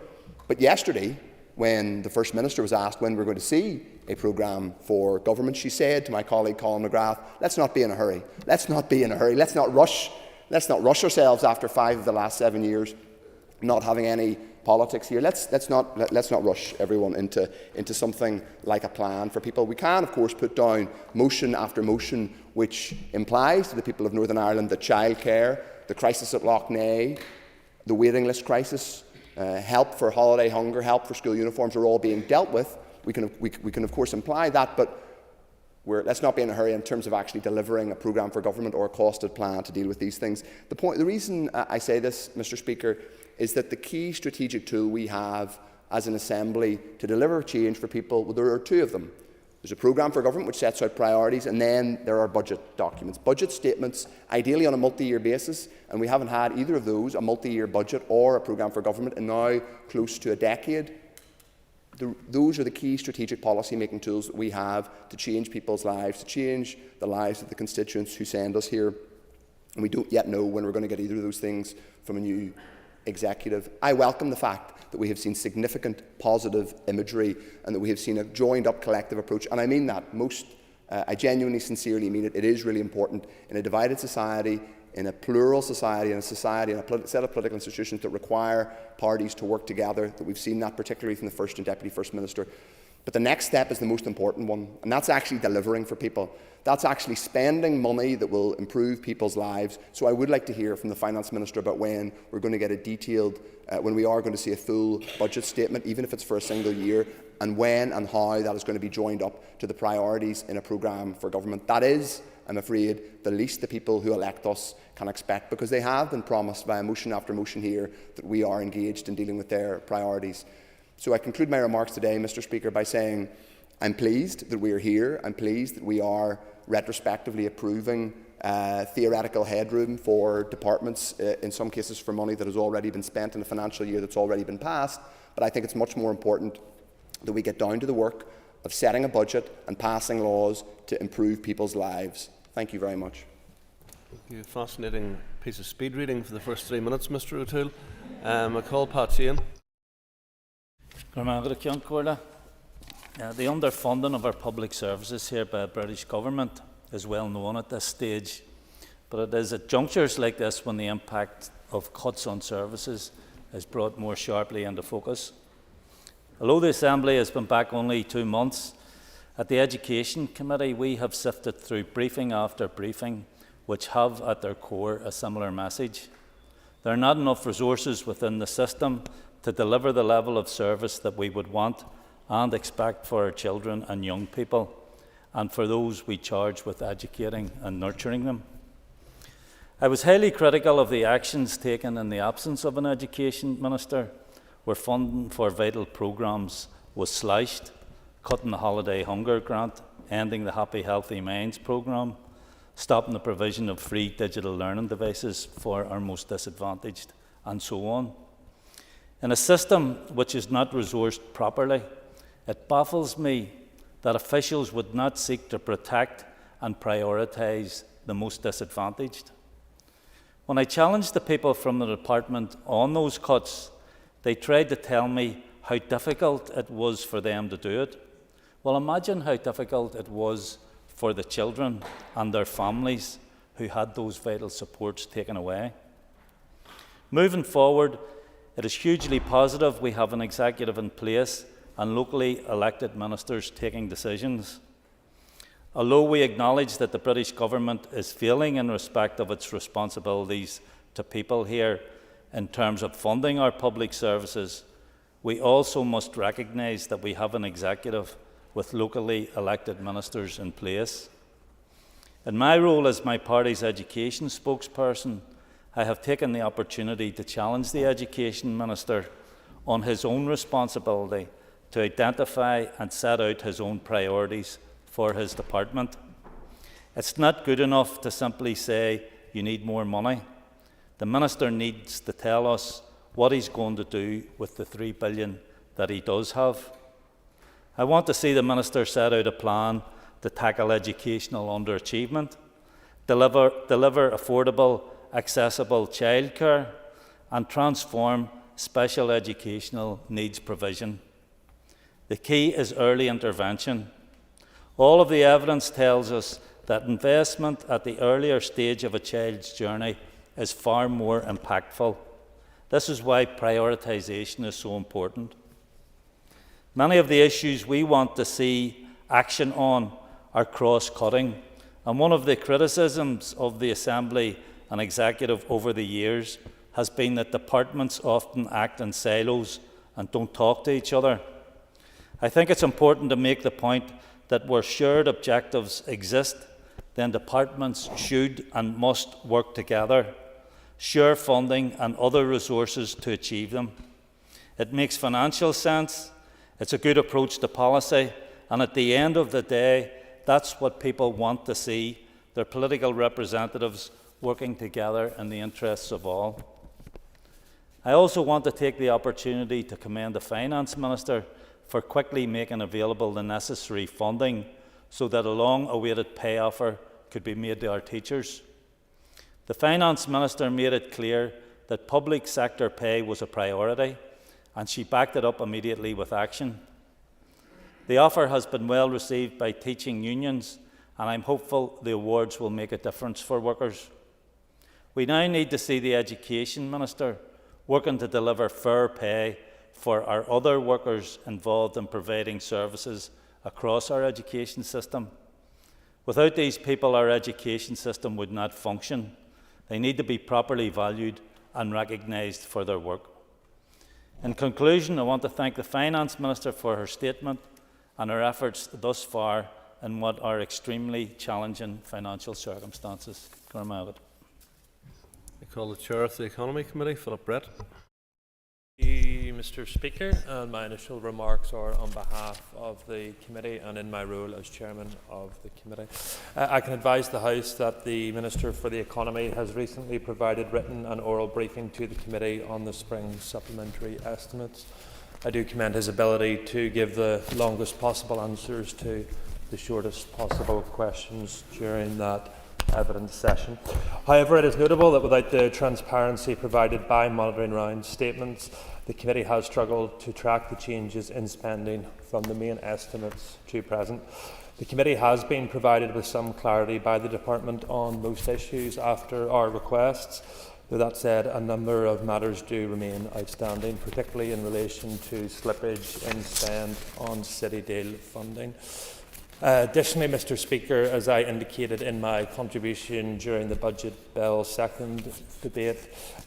But yesterday, when the First Minister was asked when we're going to see a programme for government, she said to my colleague Colin McGrath, let's not be in a hurry. Let's not be in a hurry. Let's not rush ourselves after 5 of the last 7 years not having any politics here. Let's not rush everyone into something like a plan for people. We can, of course, put down motion after motion which implies to the people of Northern Ireland that childcare, the crisis at Lough Neagh, the waiting list crisis, help for holiday hunger, help for school uniforms are all being dealt with. We can of course imply that, but let's not be in a hurry in terms of actually delivering a programme for government or a costed plan to deal with these things. The reason I say this, Mr. Speaker, is that the key strategic tool we have as an Assembly to deliver change for people, well, there are 2 of them. There's a programme for government which sets out priorities, and then there are budget documents, budget statements, ideally on a multi-year basis, and we haven't had either of those, a multi-year budget or a programme for government, in now close to a decade. Those are the key strategic policy-making tools that we have to change people's lives, to change the lives of the constituents who send us here. And we don't yet know when we're going to get either of those things from a new executive. I welcome the fact that we have seen significant positive imagery and that we have seen a joined-up collective approach. And I mean that. I genuinely, sincerely mean it. It is really important in a divided society, in a plural society, in a society, in a set of political institutions that require parties to work together, that we've seen that particularly from the First and Deputy First Minister. But the next step is the most important one, and that's actually delivering for people. That's actually spending money that will improve people's lives. So I would like to hear from the Finance Minister about when we're going to get a detailed, when we are going to see a full budget statement, even if it's for a single year, and when and how that is going to be joined up to the priorities in a programme for government. That is, I'm afraid, the least the people who elect us can expect, because they have been promised by motion after motion here that we are engaged in dealing with their priorities. So I conclude my remarks today, Mr. Speaker, by saying I'm pleased that we are here. I'm pleased that we are retrospectively approving theoretical headroom for departments, in some cases for money that has already been spent in a financial year that's already been passed. But I think it's much more important that we get down to the work of setting a budget and passing laws to improve people's lives. Thank you very much. Thank you. Fascinating piece of speed reading for the first 3 minutes, Mr. O'Toole. I call Pat Sheehan. The underfunding of our public services here by the British Government is well known at this stage, but it is at junctures like this when the impact of cuts on services is brought more sharply into focus. Although the Assembly has been back only 2 months, at the Education Committee we have sifted through briefing after briefing which have at their core a similar message. There are not enough resources within the system to deliver the level of service that we would want and expect for our children and young people, and for those we charge with educating and nurturing them. I was highly critical of the actions taken in the absence of an Education Minister, where funding for vital programmes was slashed, cutting the holiday hunger grant, ending the Happy Healthy Minds programme, stopping the provision of free digital learning devices for our most disadvantaged, and so on. In a system which is not resourced properly, it baffles me that officials would not seek to protect and prioritise the most disadvantaged. When I challenged the people from the department on those cuts, they tried to tell me how difficult it was for them to do it. Well, imagine how difficult it was for the children and their families who had those vital supports taken away. Moving forward, it is hugely positive we have an executive in place and locally elected ministers taking decisions. Although we acknowledge that the British Government is failing in respect of its responsibilities to people here in terms of funding our public services, we also must recognise that we have an executive with locally elected ministers in place. In my role as my party's education spokesperson, I have taken the opportunity to challenge the Education Minister on his own responsibility to identify and set out his own priorities for his department. It's not good enough to simply say you need more money. The Minister needs to tell us what he's going to do with the $3 billion that he does have. I want to see the Minister set out a plan to tackle educational underachievement, deliver affordable, accessible childcare, and transform special educational needs provision. The key is early intervention. All of the evidence tells us that investment at the earlier stage of a child's journey is far more impactful. This is why prioritisation is so important. Many of the issues we want to see action on are cross-cutting, and one of the criticisms of the Assembly and Executive over the years has been that departments often act in silos and don't talk to each other. I think it's important to make the point that where shared objectives exist, then departments should and must work together, share funding and other resources to achieve them. It makes financial sense, it's a good approach to policy, and at the end of the day, that's what people want to see, their political representatives working together in the interests of all. I also want to take the opportunity to commend the Finance Minister for quickly making available the necessary funding so that a long-awaited pay offer could be made to our teachers. The Finance Minister made it clear that public sector pay was a priority, and she backed it up immediately with action. The offer has been well received by teaching unions, and I'm hopeful the awards will make a difference for workers. We now need to see the Education Minister working to deliver fair pay for our other workers involved in providing services across our education system. Without these people, our education system would not function. They need to be properly valued and recognised for their work. In conclusion, I want to thank the Finance Minister for her statement and her efforts thus far in what are extremely challenging financial circumstances. I call the Chair of the Economy Committee, Philip Brett. Thank you, Mr. Speaker, and my initial remarks are on behalf of the committee and in my role as chairman of the committee. I can advise the House that the Minister for the Economy has recently provided written and oral briefing to the committee on the spring supplementary estimates. I do commend his ability to give the longest possible answers to the shortest possible questions during that evidence session. However, it is notable that without the transparency provided by monitoring round statements, the committee has struggled to track the changes in spending from the main estimates to present. The committee has been provided with some clarity by the department on most issues after our requests. With that said, a number of matters do remain outstanding, particularly in relation to slippage in spend on City Deal funding. Additionally, Mr. Speaker, as I indicated in my contribution during the Budget Bill second debate,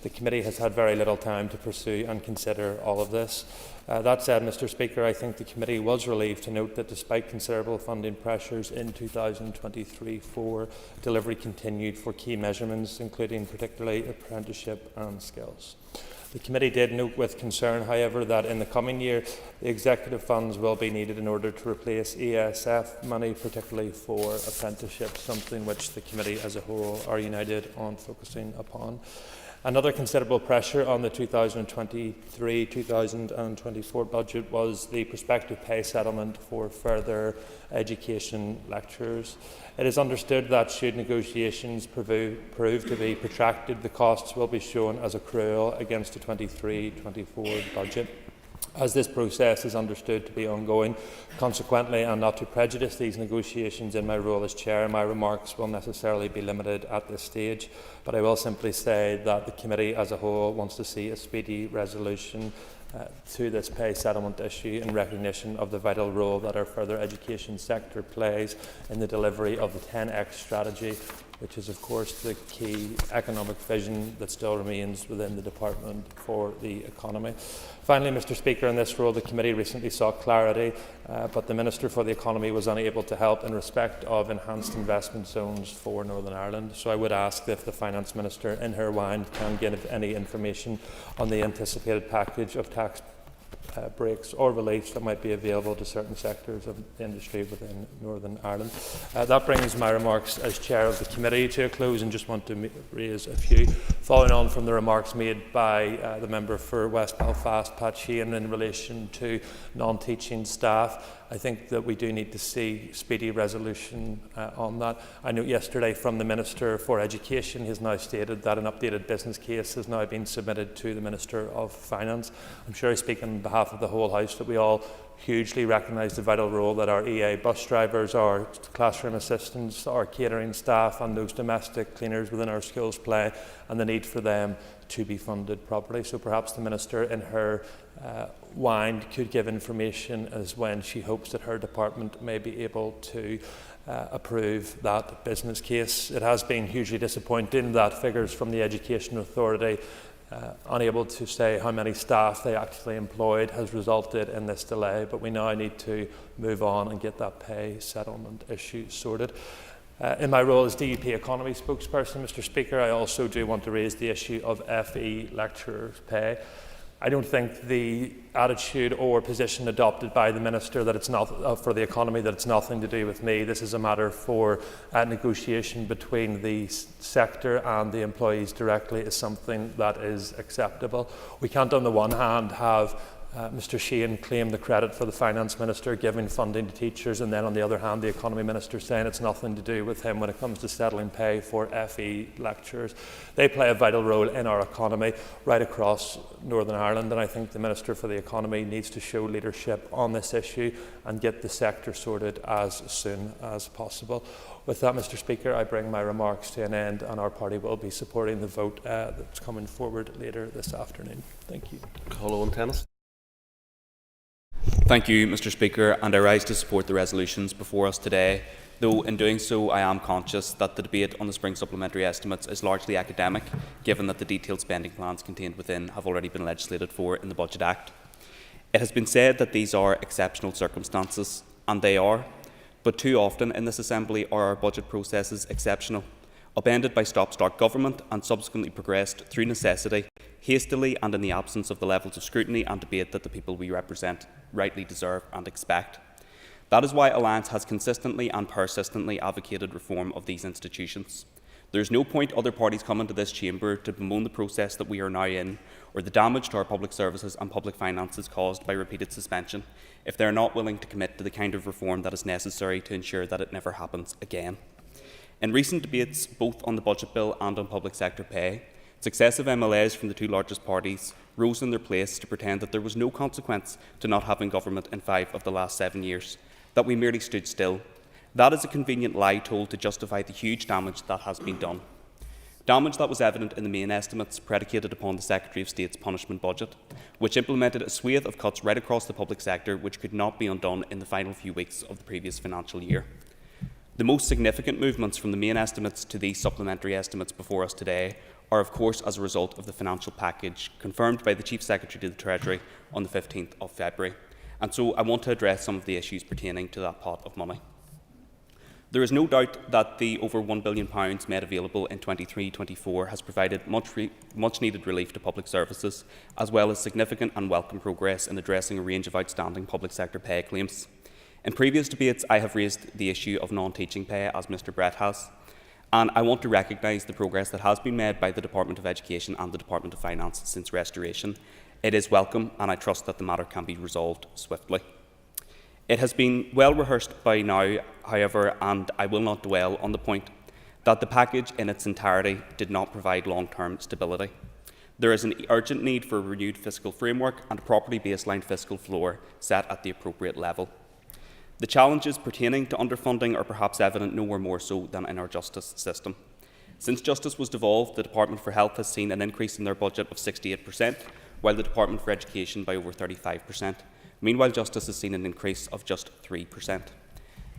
the committee has had very little time to pursue and consider all of this. That said, Mr. Speaker, I think the committee was relieved to note that despite considerable funding pressures in 2023-4, delivery continued for key measurements, including particularly apprenticeship and skills. The committee did note with concern, however, that in the coming year, the executive funds will be needed in order to replace ESF money, particularly for apprenticeships, something which the committee as a whole are united on focusing upon. Another considerable pressure on the 2023-2024 budget was the prospective pay settlement for further education lecturers. It is understood that should negotiations prove to be protracted, the costs will be shown as accrual against the 23-24 budget. As this process is understood to be ongoing, consequently, and not to prejudice these negotiations in my role as Chair, my remarks will necessarily be limited at this stage, but I will simply say that the committee as a whole wants to see a speedy resolution to this pay settlement issue in recognition of the vital role that our further education sector plays in the delivery of the 10X strategy, which is of course the key economic vision that still remains within the Department for the Economy. Finally, Mr. Speaker, in this role the committee recently sought clarity, but the Minister for the Economy was unable to help in respect of enhanced investment zones for Northern Ireland. So I would ask if the Finance Minister in her mind can give any information on the anticipated package of tax breaks or reliefs that might be available to certain sectors of the industry within Northern Ireland. That brings my remarks as Chair of the Committee to a close, and just want to raise a few. Following on from the remarks made by the member for West Belfast, Pat Sheehan, in relation to non-teaching staff, I think that we do need to see speedy resolution on that. I know yesterday from the Minister for Education, he has now stated that an updated business case has now been submitted to the Minister of Finance. I'm sure I speak on behalf of the whole House that we all hugely recognise the vital role that our EA bus drivers, our classroom assistants, our catering staff and those domestic cleaners within our schools play, and the need for them to be funded properly. So perhaps the Minister in her wind could give information as when she hopes that her department may be able to approve that business case. It has been hugely disappointing that figures from the Education Authority unable to say how many staff they actually employed has resulted in this delay, but we now need to move on and get that pay settlement issue sorted. In my role as DUP Economy spokesperson, Mr Speaker, I also do want to raise the issue of FE lecturers' pay. I don't think the attitude or position adopted by the Minister that it's not for the economy, that it's nothing to do with me. This is a matter for negotiation between the sector and the employees directly, is something that is acceptable. We can't on the one hand have Mr Sheehan claim the credit for the Finance Minister giving funding to teachers, and then on the other hand the Economy Minister saying it's nothing to do with him when it comes to settling pay for FE lecturers. They play a vital role in our economy right across Northern Ireland, and I think the Minister for the Economy needs to show leadership on this issue and get the sector sorted as soon as possible. With that, Mr Speaker, I bring my remarks to an end, and our party will be supporting the vote that's coming forward later this afternoon. Thank you. Colin Tennis. Thank you, Mr Speaker, and I rise to support the resolutions before us today, though in doing so I am conscious that the debate on the spring supplementary estimates is largely academic, given that the detailed spending plans contained within have already been legislated for in the Budget Act. It has been said that these are exceptional circumstances, and they are, but too often in this Assembly are our budget processes exceptional, upended by stop-start government and subsequently progressed through necessity, hastily and in the absence of the levels of scrutiny and debate that the people we represent rightly deserve and expect. That is why Alliance has consistently and persistently advocated reform of these institutions. There is no point other parties come into this chamber to bemoan the process that we are now in, or the damage to our public services and public finances caused by repeated suspension, if they are not willing to commit to the kind of reform that is necessary to ensure that it never happens again. In recent debates, both on the budget bill and on public sector pay, successive MLAs from the two largest parties rose in their place to pretend that there was no consequence to not having government in 5 of the last 7 years, that we merely stood still. That is a convenient lie told to justify the huge damage that has been done. Damage that was evident in the main estimates predicated upon the Secretary of State's punishment budget, which implemented a swathe of cuts right across the public sector which could not be undone in the final few weeks of the previous financial year. The most significant movements from the main estimates to these supplementary estimates before us today are of course as a result of the financial package confirmed by the Chief Secretary to the Treasury on the 15th of February, and so I want to address some of the issues pertaining to that pot of money. There is no doubt that the over £1 billion made available in 23-24 has provided much needed relief to public services, as well as significant and welcome progress in addressing a range of outstanding public sector pay claims. In previous debates, I have raised the issue of non-teaching pay, as Mr Brett has, and I want to recognise the progress that has been made by the Department of Education and the Department of Finance since restoration. It is welcome, and I trust that the matter can be resolved swiftly. It has been well rehearsed by now, however, and I will not dwell on the point that the package in its entirety did not provide long-term stability. There is an urgent need for a renewed fiscal framework and a property baseline fiscal floor set at the appropriate level. The challenges pertaining to underfunding are perhaps evident nowhere more so than in our justice system. Since justice was devolved, the Department for Health has seen an increase in their budget of 68%, while the Department for Education by over 35%. Meanwhile, justice has seen an increase of just 3%.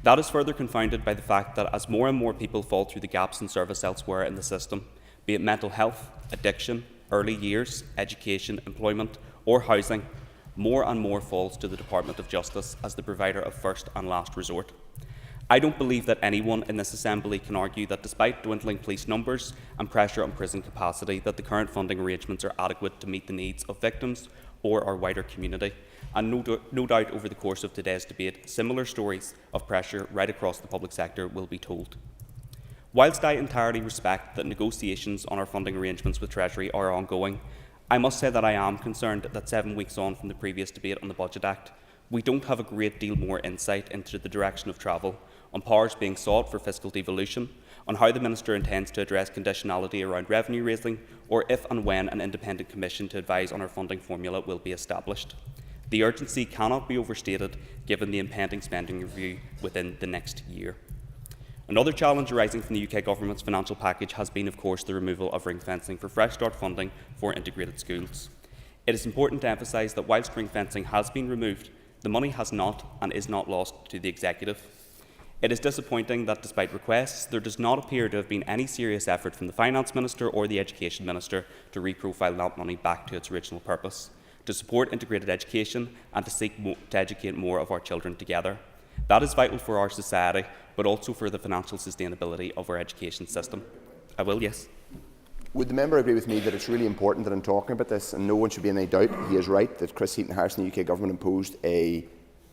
That is further confounded by the fact that as more and more people fall through the gaps in service elsewhere in the system, be it mental health, addiction, early years, education, employment or housing, more and more falls to the Department of Justice as the provider of first and last resort. I don't believe that anyone in this Assembly can argue that despite dwindling police numbers and pressure on prison capacity, that the current funding arrangements are adequate to meet the needs of victims or our wider community. And no doubt over the course of today's debate, similar stories of pressure right across the public sector will be told. Whilst I entirely respect that negotiations on our funding arrangements with Treasury are ongoing, I must say that I am concerned that 7 weeks on from the previous debate on the Budget Act, we don't have a great deal more insight into the direction of travel, on powers being sought for fiscal devolution, on how the Minister intends to address conditionality around revenue raising, or if and when an independent commission to advise on our funding formula will be established. The urgency cannot be overstated given the impending spending review within the next year. Another challenge arising from the UK Government's financial package has been, of course, the removal of ring fencing for Fresh Start funding for integrated schools. It is important to emphasise that whilst ring fencing has been removed, the money has not and is not lost to the Executive. It is disappointing that, despite requests, there does not appear to have been any serious effort from the Finance Minister or the Education Minister to reprofile that money back to its original purpose, to support integrated education and to seek to educate more of our children together. That is vital for our society, but also for the financial sustainability of our education system. I will, yes. Would the member agree with me that it's really important that in talking about this, and no one should be in any doubt, he is right, that Chris Heaton-Harris and the UK Government imposed a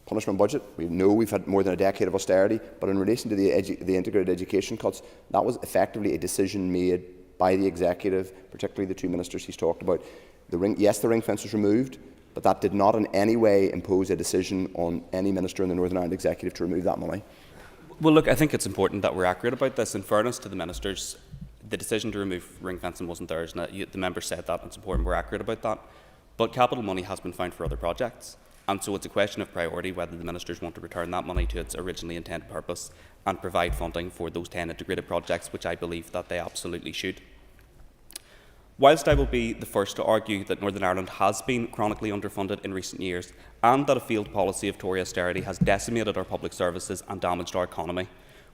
punishment budget? We know we've had more than a decade of austerity, but in relation to the integrated education cuts, that was effectively a decision made by the Executive, particularly the two ministers he's talked about. Yes, the ring fence was removed, but that did not in any way impose a decision on any minister in the Northern Ireland Executive to remove that money. Well, look, I think it's important that we're accurate about this. In fairness to the ministers, the decision to remove ring fencing wasn't theirs, and the member said that, and it's important we're accurate about that. But capital money has been found for other projects, and so it's a question of priority whether the ministers want to return that money to its originally intended purpose and provide funding for those 10 integrated projects, which I believe that they absolutely should. Whilst I will be the first to argue that Northern Ireland has been chronically underfunded in recent years and that a failed policy of Tory austerity has decimated our public services and damaged our economy,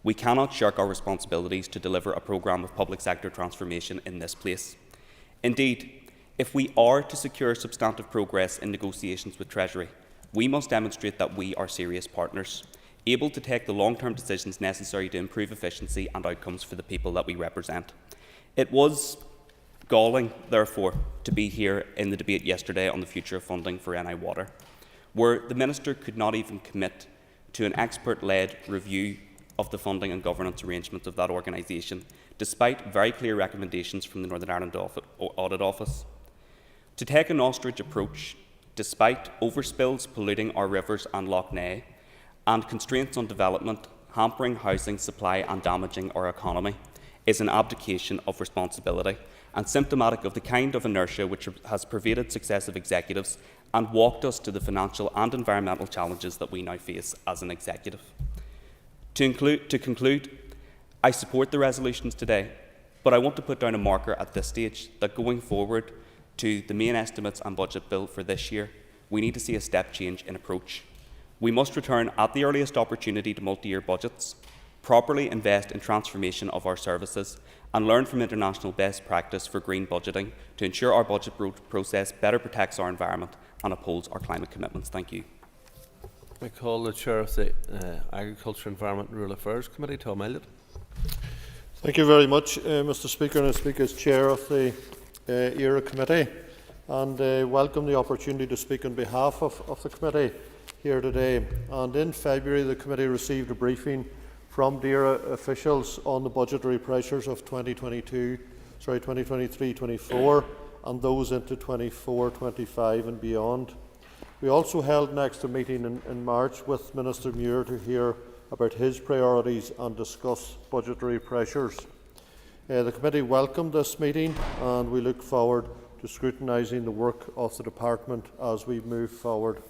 we cannot shirk our responsibilities to deliver a programme of public sector transformation in this place. Indeed, if we are to secure substantive progress in negotiations with Treasury, we must demonstrate that we are serious partners, able to take the long-term decisions necessary to improve efficiency and outcomes for the people that we represent. It was galling, therefore, to be here in the debate yesterday on the future of funding for NI Water, where the Minister could not even commit to an expert-led review of the funding and governance arrangements of that organisation, despite very clear recommendations from the Northern Ireland Audit Office. To take an ostrich approach, despite overspills polluting our rivers and Lough Neagh, and constraints on development hampering housing supply and damaging our economy, is an abdication of responsibility and symptomatic of the kind of inertia which has pervaded successive executives and walked us to the financial and environmental challenges that we now face as an executive. To conclude, I support the resolutions today, but I want to put down a marker at this stage that going forward to the main estimates and budget bill for this year, we need to see a step change in approach. We must return at the earliest opportunity to multi-year budgets, properly invest in transformation of our services, and learn from international best practice for green budgeting to ensure our budget process better protects our environment and upholds our climate commitments. Thank you. I call the Chair of the Agriculture, Environment and Rural Affairs Committee, Tom Elliott. Thank you very much, Mr Speaker, and I speak as Chair of the ERA Committee, and welcome the opportunity to speak on behalf of the committee here today. And in February, the committee received a briefing from DERA officials on the budgetary pressures of 2023-24 and those into 24-25 and beyond. We also held next a meeting in March with Minister Muir to hear about his priorities and discuss budgetary pressures. The committee welcomed this meeting and we look forward to scrutinising the work of the department as we move forward.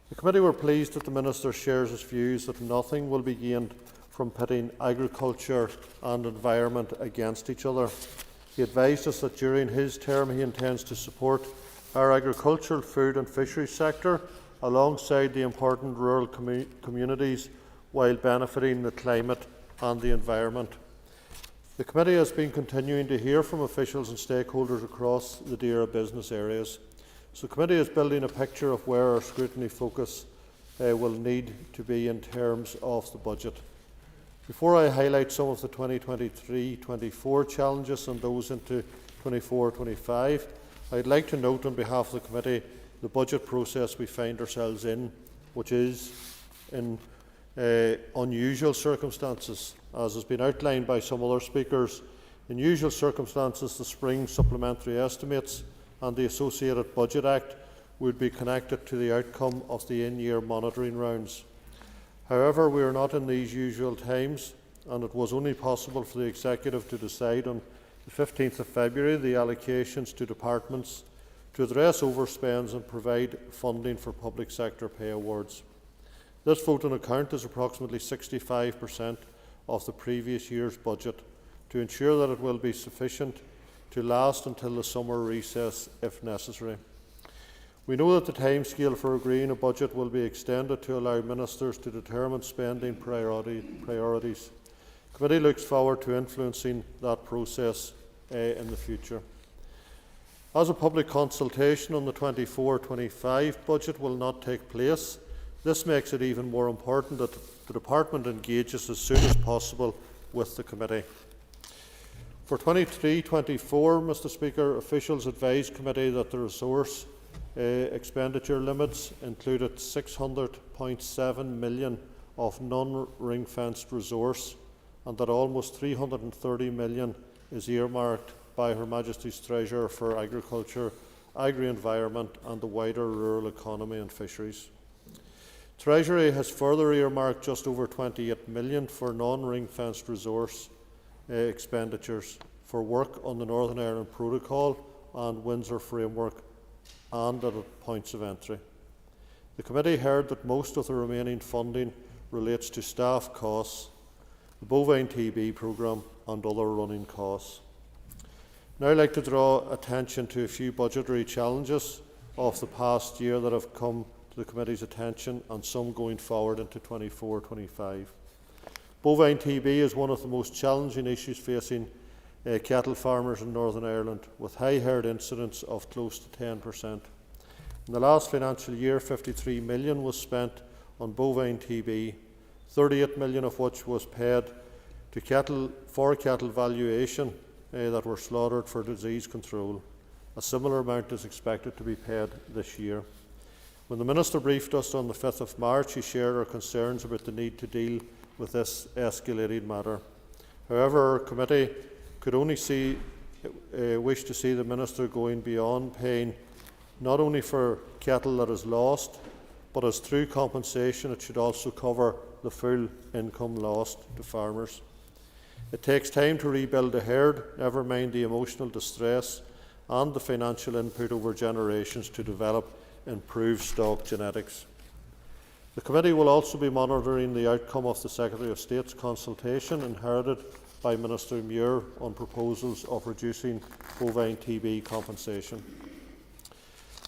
The committee were pleased that the Minister shares his views that nothing will be gained from pitting agriculture and environment against each other. He advised us that during his term he intends to support our agricultural, food and fisheries sector alongside the important rural communities while benefiting the climate and the environment. The committee has been continuing to hear from officials and stakeholders across the DERA business areas. So the committee is building a picture of where our scrutiny focus will need to be in terms of the budget. Before I highlight some of the 2023-24 challenges and those into 24-25, I'd like to note on behalf of the committee the budget process we find ourselves in, which is in unusual circumstances. As has been outlined by some other speakers, in usual circumstances, the spring supplementary estimates and the associated Budget Act would be connected to the outcome of the in-year monitoring rounds. However, we are not in these usual times, and it was only possible for the Executive to decide on the 15th of February the allocations to departments to address overspends and provide funding for public sector pay awards. This vote on account is approximately 65% of the previous year's budget to ensure that it will be sufficient to last until the summer recess if necessary. We know that the timescale for agreeing a budget will be extended to allow ministers to determine spending priorities. The committee looks forward to influencing that process in the future. As a public consultation on the 24-25 budget will not take place, this makes it even more important that the Department engages as soon as possible with the committee. For 23-24, Mr Speaker, officials advised committee that the resource expenditure limits included £600.7 million of non-ring-fenced resource, and that almost £330 million is earmarked by Her Majesty's Treasurer for agriculture, agri-environment and the wider rural economy and fisheries. Treasury has further earmarked just over £28 million for non-ring-fenced resource expenditures for work on the Northern Ireland Protocol and Windsor Framework and at points of entry. The committee heard that most of the remaining funding relates to staff costs, the bovine TB programme and other running costs. Now I'd like to draw attention to a few budgetary challenges of the past year that have come to the committee's attention, and some going forward into 24-25. Bovine TB is one of the most challenging issues facing cattle farmers in Northern Ireland, with high herd incidence of close to 10%. In the last financial year, £53 million was spent on bovine TB, £38 million of which was paid to cattle valuation that were slaughtered for disease control. A similar amount is expected to be paid this year. When the Minister briefed us on the 5th of March, he shared our concerns about the need to deal with this escalated matter. However, our committee could only wish to see the Minister going beyond paying not only for cattle that is lost, but as through compensation it should also cover the full income lost to farmers. It takes time to rebuild a herd, never mind the emotional distress and the financial input over generations to develop improved stock genetics. The committee will also be monitoring the outcome of the Secretary of State's consultation inherited by Minister Muir on proposals of reducing bovine TB compensation.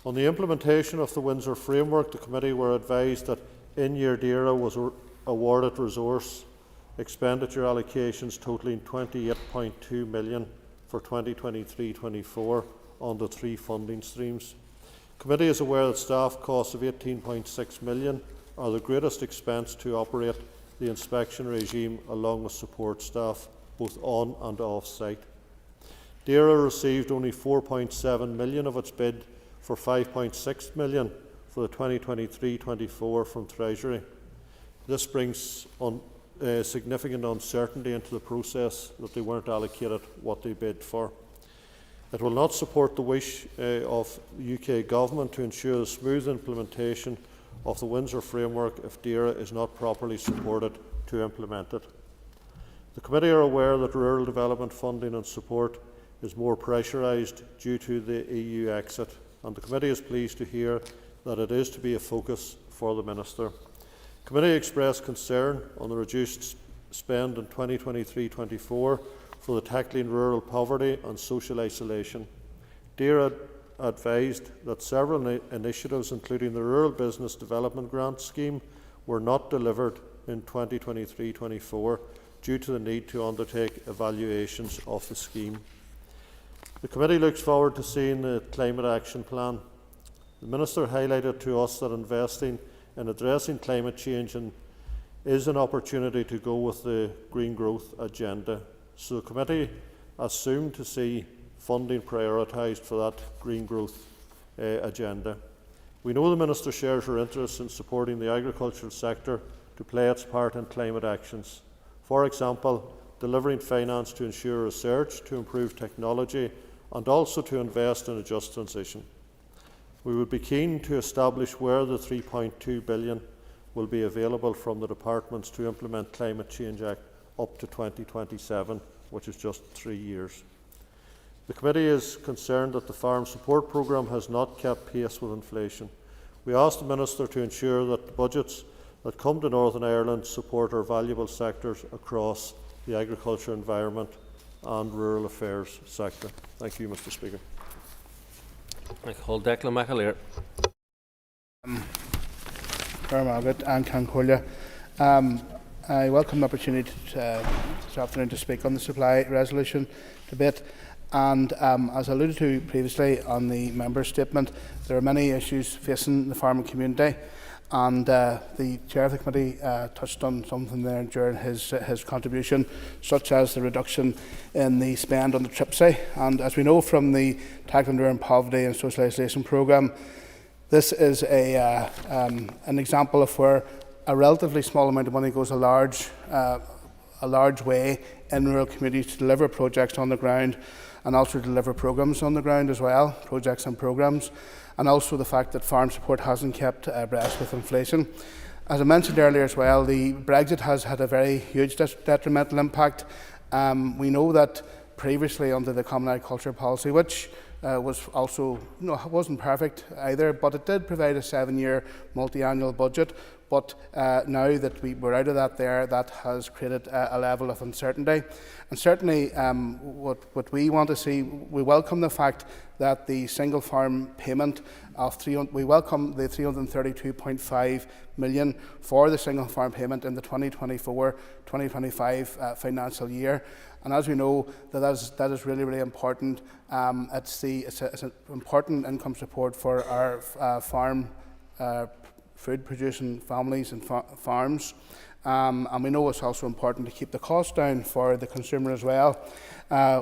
On the implementation of the Windsor Framework, the committee were advised that in-year DAERA was awarded resource expenditure allocations totalling £28.2 million for 2023-24 on the 3 funding streams. The committee is aware that staff costs of £18.6 million are the greatest expense to operate the inspection regime, along with support staff both on and off site. DAERA received only £4.7 million of its bid for £5.6 million for the 2023-24 from Treasury. This brings significant uncertainty into the process that they weren't allocated what they bid for. It will not support the wish of the UK Government to ensure the smooth implementation of the Windsor Framework if DAERA is not properly supported to implement it. The committee are aware that rural development funding and support is more pressurised due to the EU exit, and the committee is pleased to hear that it is to be a focus for the Minister. The committee expressed concern on the reduced spend in 2023-24 for the tackling rural poverty and social isolation. DAERA advised that several initiatives, including the Rural Business Development Grant Scheme, were not delivered in 2023-24 due to the need to undertake evaluations of the scheme. The committee looks forward to seeing the Climate Action Plan. The Minister highlighted to us that investing in addressing climate change is an opportunity to go with the Green Growth Agenda. So the committee assumed to see funding prioritised for that Green Growth Agenda. We know the Minister shares her interest in supporting the agricultural sector to play its part in climate actions. For example, delivering finance to ensure research, to improve technology, and also to invest in a just transition. We would be keen to establish where the €3.2 billion will be available from the departments to implement Climate Change Act up to 2027, which is just 3 years. The committee is concerned that the farm support programme has not kept pace with inflation. We ask the Minister to ensure that the budgets that come to Northern Ireland support our valuable sectors across the agriculture, environment and rural affairs sector. Thank you, Mr. Speaker. I welcome the opportunity this afternoon to speak on the supply resolution debate. And as alluded to previously on the member statement, there are many issues facing the farming community. And the chair of the committee touched on something there during his contribution, such as the reduction in the spend on the TRIPSI. And as we know from the Tackling Rural Poverty and Socialisation programme, this is an example of where a relatively small amount of money goes a large way in rural communities to deliver projects on the ground and also deliver programmes on the ground as well, projects and programmes. And also the fact that farm support hasn't kept abreast with inflation. As I mentioned earlier as well, the Brexit has had a very huge detrimental impact. We know that previously under the Common Agriculture Policy, which was also wasn't perfect either, but it did provide a 7-year multi-annual budget. But now that we're out of that that has created a level of uncertainty. And certainly what we want to see, we welcome the fact that the single farm payment of we welcome the 332.5 million for the single farm payment in the 2024-2025 financial year. And as we know, that is really, really important. It's an important income support for our farm food producing families and farms. And we know it's also important to keep the cost down for the consumer as well,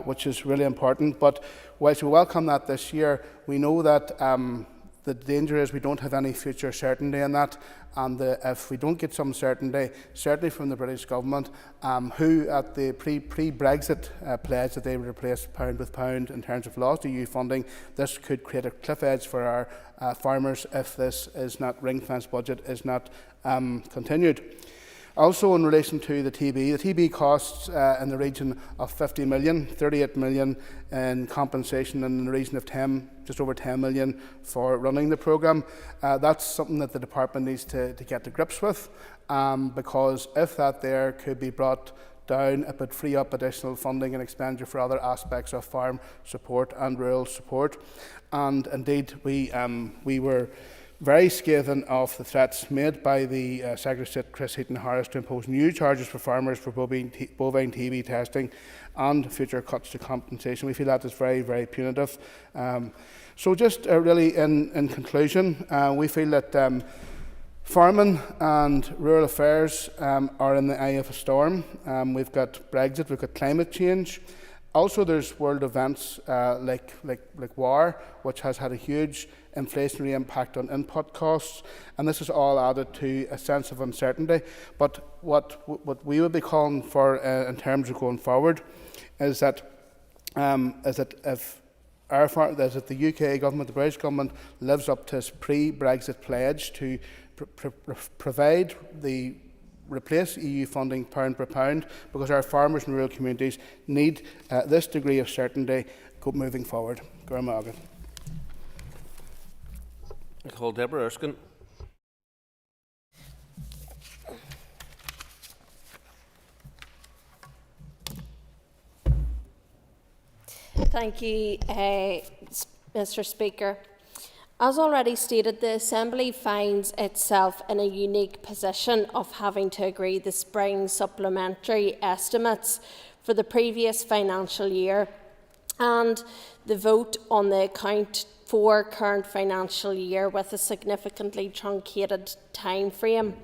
which is really important. But whilst we welcome that this year, we know that the danger is we don't have any future certainty in that. And if we don't get some certainty, certainly from the British government, who at the pre-Brexit pledge that they would replace pound with pound in terms of lost EU funding, this could create a cliff edge for our farmers if this is not ring-fenced budget is not continued. Also in relation to the TB costs in the region of 50 million, 38 million in compensation and in the region of just over 10 million for running the programme. That's something that the department needs to get to grips with, because if that there could be brought down, it would free up additional funding and expenditure for other aspects of farm support and rural support. And indeed, we were very scathing of the threats made by the Secretary of State Chris Heaton-Harris to impose new charges for farmers for bovine TB testing and future cuts to compensation. We feel that is very, very punitive. So just really in conclusion, we feel that farming and rural affairs are in the eye of a storm. We've got Brexit, we've got climate change. Also, there's world events like war, which has had a huge inflationary impact on input costs, and this is all added to a sense of uncertainty. But what we would be calling for in terms of going forward is that if the UK government, the British government, lives up to its pre-Brexit pledge to replace EU funding pound per pound, because our farmers and rural communities need this degree of certainty moving forward. I call Deborah Erskine. Thank you, Mr. Speaker. As already stated, the Assembly finds itself in a unique position of having to agree the spring supplementary estimates for the previous financial year and the vote on the account for current financial year with a significantly truncated time frame.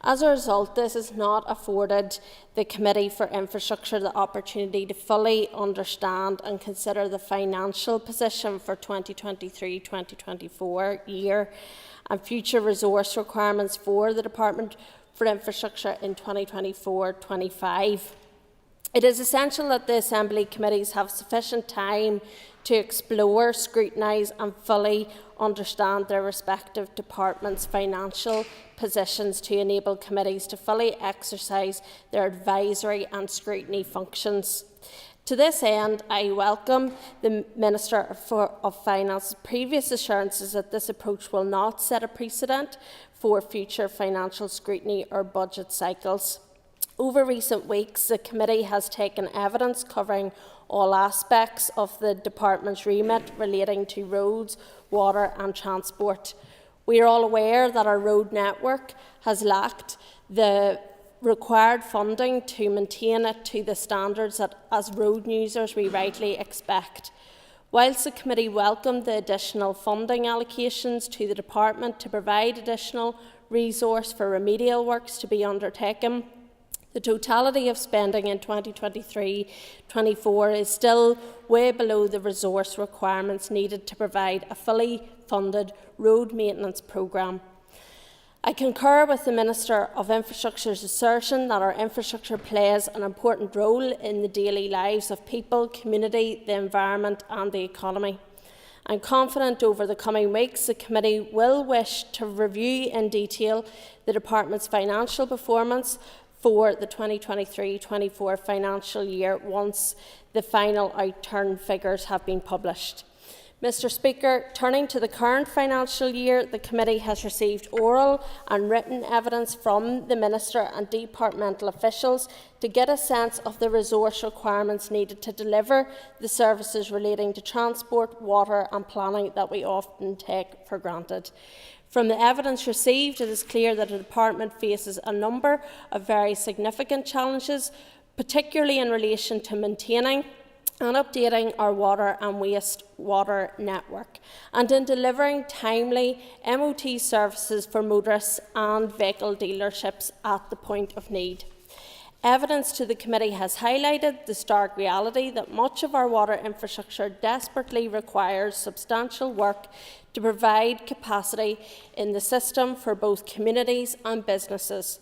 As a result, this has not afforded the Committee for Infrastructure the opportunity to fully understand and consider the financial position for 2023-2024 year and future resource requirements for the Department for Infrastructure in 2024-25. It is essential that the Assembly committees have sufficient time to explore, scrutinise and fully understand their respective departments' financial positions to enable committees to fully exercise their advisory and scrutiny functions. To this end, I welcome the Minister of Finance's previous assurances that this approach will not set a precedent for future financial scrutiny or budget cycles. Over recent weeks, the committee has taken evidence covering all aspects of the department's remit relating to roads, water and transport. We are all aware that our road network has lacked the required funding to maintain it to the standards that, as road users, we rightly expect. Whilst the committee welcomed the additional funding allocations to the department to provide additional resource for remedial works to be undertaken, the totality of spending in 2023-24 is still way below the resource requirements needed to provide a fully funded road maintenance programme. I concur with the Minister of Infrastructure's assertion that our infrastructure plays an important role in the daily lives of people, community, the environment and the economy. I am confident over the coming weeks the committee will wish to review in detail the department's financial performance for the 2023-24 financial year once the final outturn figures have been published. Mr Speaker, turning to the current financial year, the committee has received oral and written evidence from the Minister and departmental officials to get a sense of the resource requirements needed to deliver the services relating to transport, water and planning that we often take for granted. From the evidence received, it is clear that the Department faces a number of very significant challenges, particularly in relation to maintaining and updating our water and wastewater network, and in delivering timely MOT services for motorists and vehicle dealerships at the point of need. Evidence to the committee has highlighted the stark reality that much of our water infrastructure desperately requires substantial work to provide capacity in the system for both communities and businesses.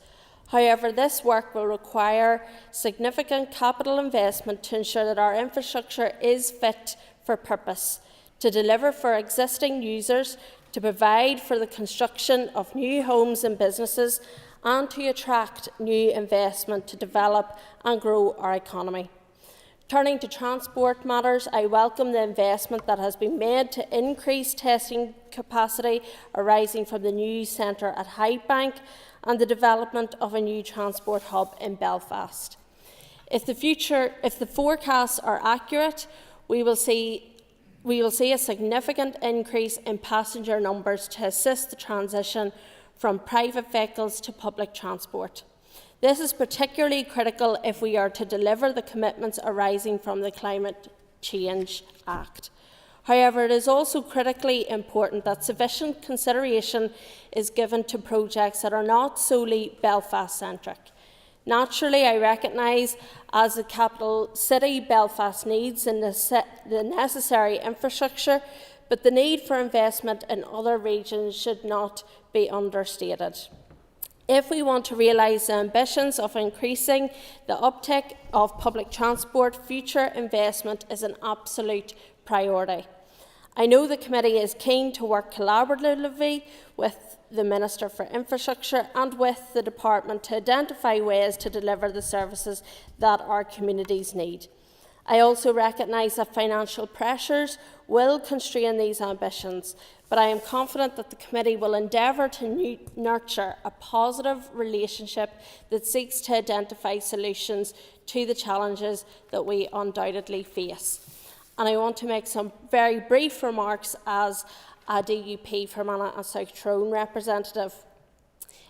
However, this work will require significant capital investment to ensure that our infrastructure is fit for purpose, to deliver for existing users, to provide for the construction of new homes and businesses, and to attract new investment to develop and grow our economy. Turning to transport matters, I welcome the investment that has been made to increase testing capacity arising from the new centre at Highbank and the development of a new transport hub in Belfast. If the forecasts are accurate, we will see a significant increase in passenger numbers to assist the transition from private vehicles to public transport. This is particularly critical if we are to deliver the commitments arising from the Climate Change Act. However, it is also critically important that sufficient consideration is given to projects that are not solely Belfast-centric. Naturally, I recognise, as the capital city, Belfast needs the necessary infrastructure, but the need for investment in other regions should not be understated. If we want to realise the ambitions of increasing the uptake of public transport, future investment is an absolute priority. I know the committee is keen to work collaboratively with the Minister for Infrastructure and with the Department to identify ways to deliver the services that our communities need. I also recognise that financial pressures will constrain these ambitions, but I am confident that the committee will endeavour to nurture a positive relationship that seeks to identify solutions to the challenges that we undoubtedly face. And I want to make some very brief remarks as a DUP Fermanagh and South Tyrone representative.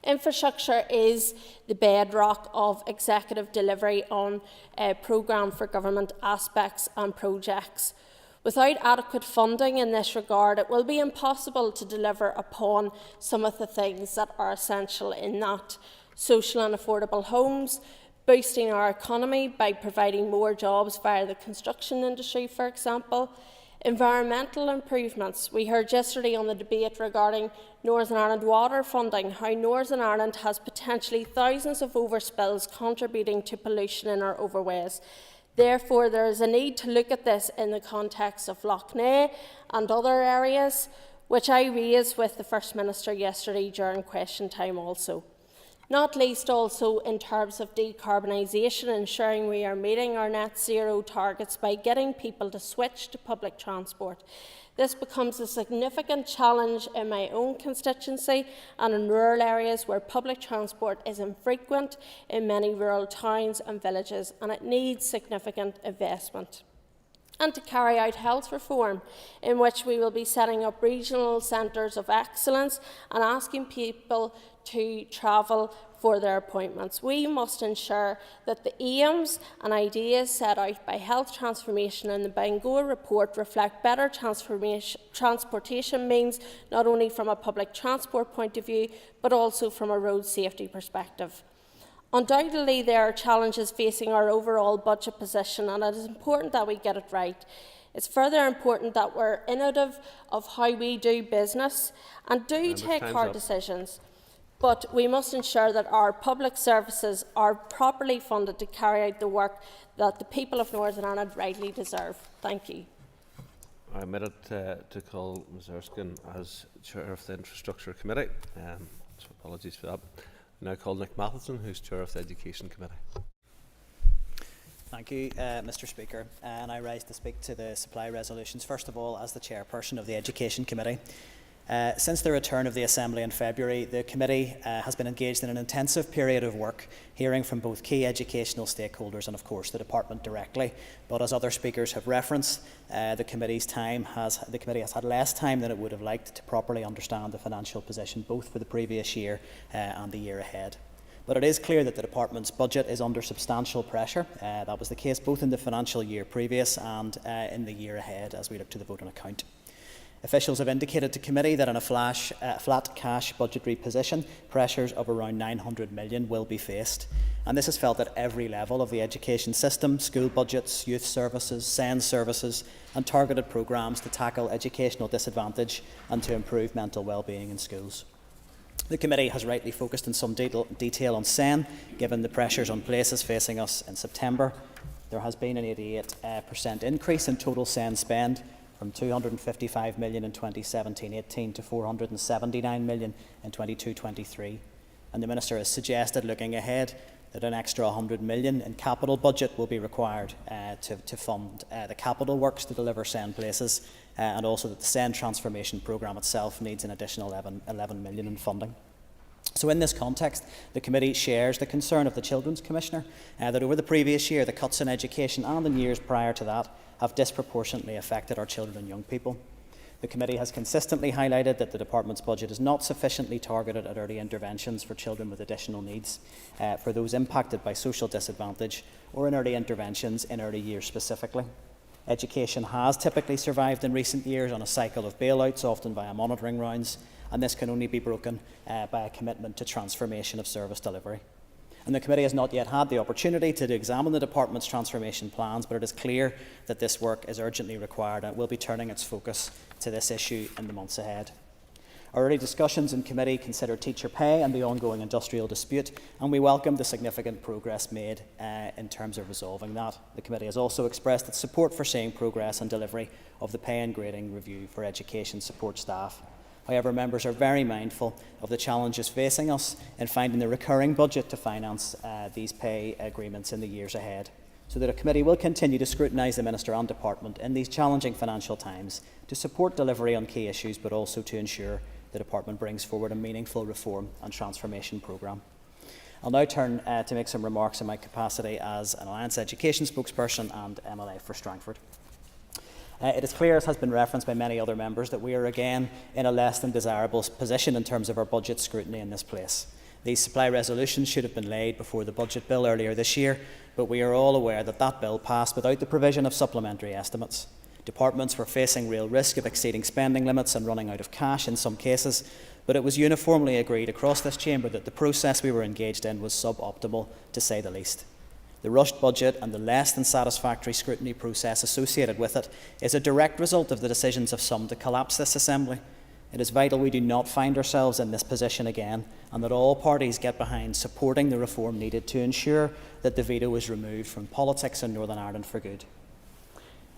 Infrastructure is the bedrock of executive delivery on a programme for government aspects and projects. Without adequate funding in this regard, it will be impossible to deliver upon some of the things that are essential in that. social and affordable homes, boosting our economy by providing more jobs via the construction industry, for example. Environmental improvements. We heard yesterday on the debate regarding Northern Ireland water funding, how Northern Ireland has potentially thousands of overspills contributing to pollution in our overways. Therefore, there is a need to look at this in the context of Lough Neagh and other areas, which I raised with the First Minister yesterday during question time also. Not least also in terms of decarbonisation, ensuring we are meeting our net zero targets by getting people to switch to public transport. This becomes a significant challenge in my own constituency and in rural areas where public transport is infrequent in many rural towns and villages, and it needs significant investment. And to carry out health reform, in which we will be setting up regional centres of excellence and asking people to travel for their appointments. We must ensure that the aims and ideas set out by Health Transformation in the Bangor report reflect better transportation means, not only from a public transport point of view, but also from a road safety perspective. Undoubtedly, there are challenges facing our overall budget position, and it is important that we get it right. It's further important that we're innovative of how we do business and do take hard decisions. But we must ensure that our public services are properly funded to carry out the work that the people of Northern Ireland rightly deserve. Thank you. I admit it to call Ms Erskine as Chair of the Infrastructure Committee, so apologies for that. I now call Nick Matheson, who's Chair of the Education Committee. Thank you, Mr Speaker. And I rise to speak to the supply resolutions, first of all as the Chairperson of the Education Committee. Since the return of the Assembly in February, the Committee has been engaged in an intensive period of work, hearing from both key educational stakeholders and, of course, the Department directly. But as other speakers have referenced, the Committee has had less time than it would have liked to properly understand the financial position, both for the previous year and the year ahead. But it is clear that the Department's budget is under substantial pressure. That was the case both in the financial year previous and in the year ahead as we look to the vote on account. Officials have indicated to Committee that in a flat cash budgetary position, pressures of around $900 million will be faced. And this is felt at every level of the education system: school budgets, youth services, SEND services, and targeted programmes to tackle educational disadvantage and to improve mental well-being in schools. The Committee has rightly focused in some detail on SEN, given the pressures on places facing us in September. There has been an 88% increase in total SEN spend, from $255 million in 2017-18 to $479 million in 22-23. And the Minister has suggested, looking ahead, that an extra $100 million in capital budget will be required to fund the capital works to deliver SEN places, and also that the SEN transformation programme itself needs an additional $11 million in funding. So in this context, the Committee shares the concern of the Children's Commissioner that over the previous year, the cuts in education and in years prior to that have disproportionately affected our children and young people. The Committee has consistently highlighted that the Department's budget is not sufficiently targeted at early interventions for children with additional needs, for those impacted by social disadvantage, or in early interventions in early years specifically. Education has typically survived in recent years on a cycle of bailouts, often via monitoring rounds, and this can only be broken by a commitment to transformation of service delivery. And the Committee has not yet had the opportunity to examine the Department's transformation plans, but it is clear that this work is urgently required and will be turning its focus to this issue in the months ahead. Our early discussions in Committee considered teacher pay and the ongoing industrial dispute, and we welcome the significant progress made in terms of resolving that. The Committee has also expressed its support for seeing progress and delivery of the pay and grading review for education support staff. However, members are very mindful of the challenges facing us in finding the recurring budget to finance these pay agreements in the years ahead, so that a Committee will continue to scrutinise the Minister and Department in these challenging financial times to support delivery on key issues, but also to ensure the Department brings forward a meaningful reform and transformation programme. I'll now turn to make some remarks in my capacity as an Alliance Education spokesperson and MLA for Strangford. It is clear, as has been referenced by many other members, that we are again in a less than desirable position in terms of our budget scrutiny in this place. These supply resolutions should have been laid before the budget bill earlier this year, but we are all aware that that bill passed without the provision of supplementary estimates. Departments were facing real risk of exceeding spending limits and running out of cash in some cases, but it was uniformly agreed across this chamber that the process we were engaged in was suboptimal, to say the least. The rushed budget and the less than satisfactory scrutiny process associated with it is a direct result of the decisions of some to collapse this Assembly. It is vital we do not find ourselves in this position again, and that all parties get behind supporting the reform needed to ensure that the veto is removed from politics in Northern Ireland for good.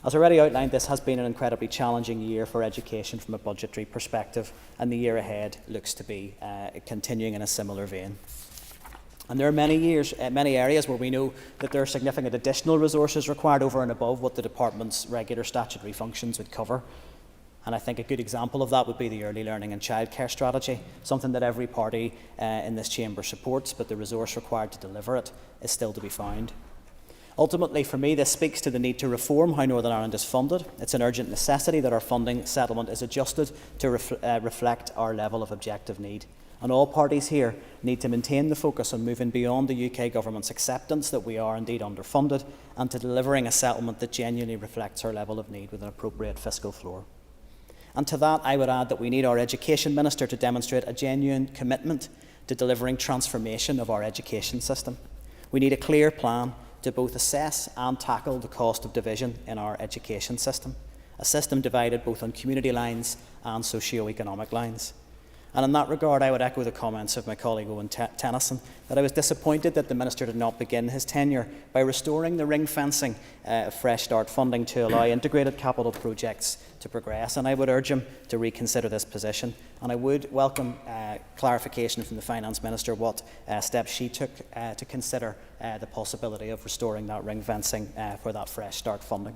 As already outlined, this has been an incredibly challenging year for education from a budgetary perspective, and the year ahead looks to be continuing in a similar vein. And there are many areas where we know that there are significant additional resources required over and above what the Department's regular statutory functions would cover. And I think a good example of that would be the early learning and childcare strategy, something that every party in this chamber supports, but the resource required to deliver it is still to be found. Ultimately, for me, this speaks to the need to reform how Northern Ireland is funded. It's an urgent necessity that our funding settlement is adjusted to reflect our level of objective need. And all parties here need to maintain the focus on moving beyond the UK Government's acceptance that we are indeed underfunded and to delivering a settlement that genuinely reflects our level of need with an appropriate fiscal floor. And to that, I would add that we need our Education Minister to demonstrate a genuine commitment to delivering transformation of our education system. We need a clear plan to both assess and tackle the cost of division in our education system, a system divided both on community lines and socio-economic lines. And in that regard, I would echo the comments of my colleague Owen Tennyson that I was disappointed that the Minister did not begin his tenure by restoring the ring fencing of Fresh Start funding to allow integrated capital projects to progress. And I would urge him to reconsider this position. And I would welcome clarification from the Finance Minister what steps she took to consider the possibility of restoring that ring fencing for that Fresh Start funding.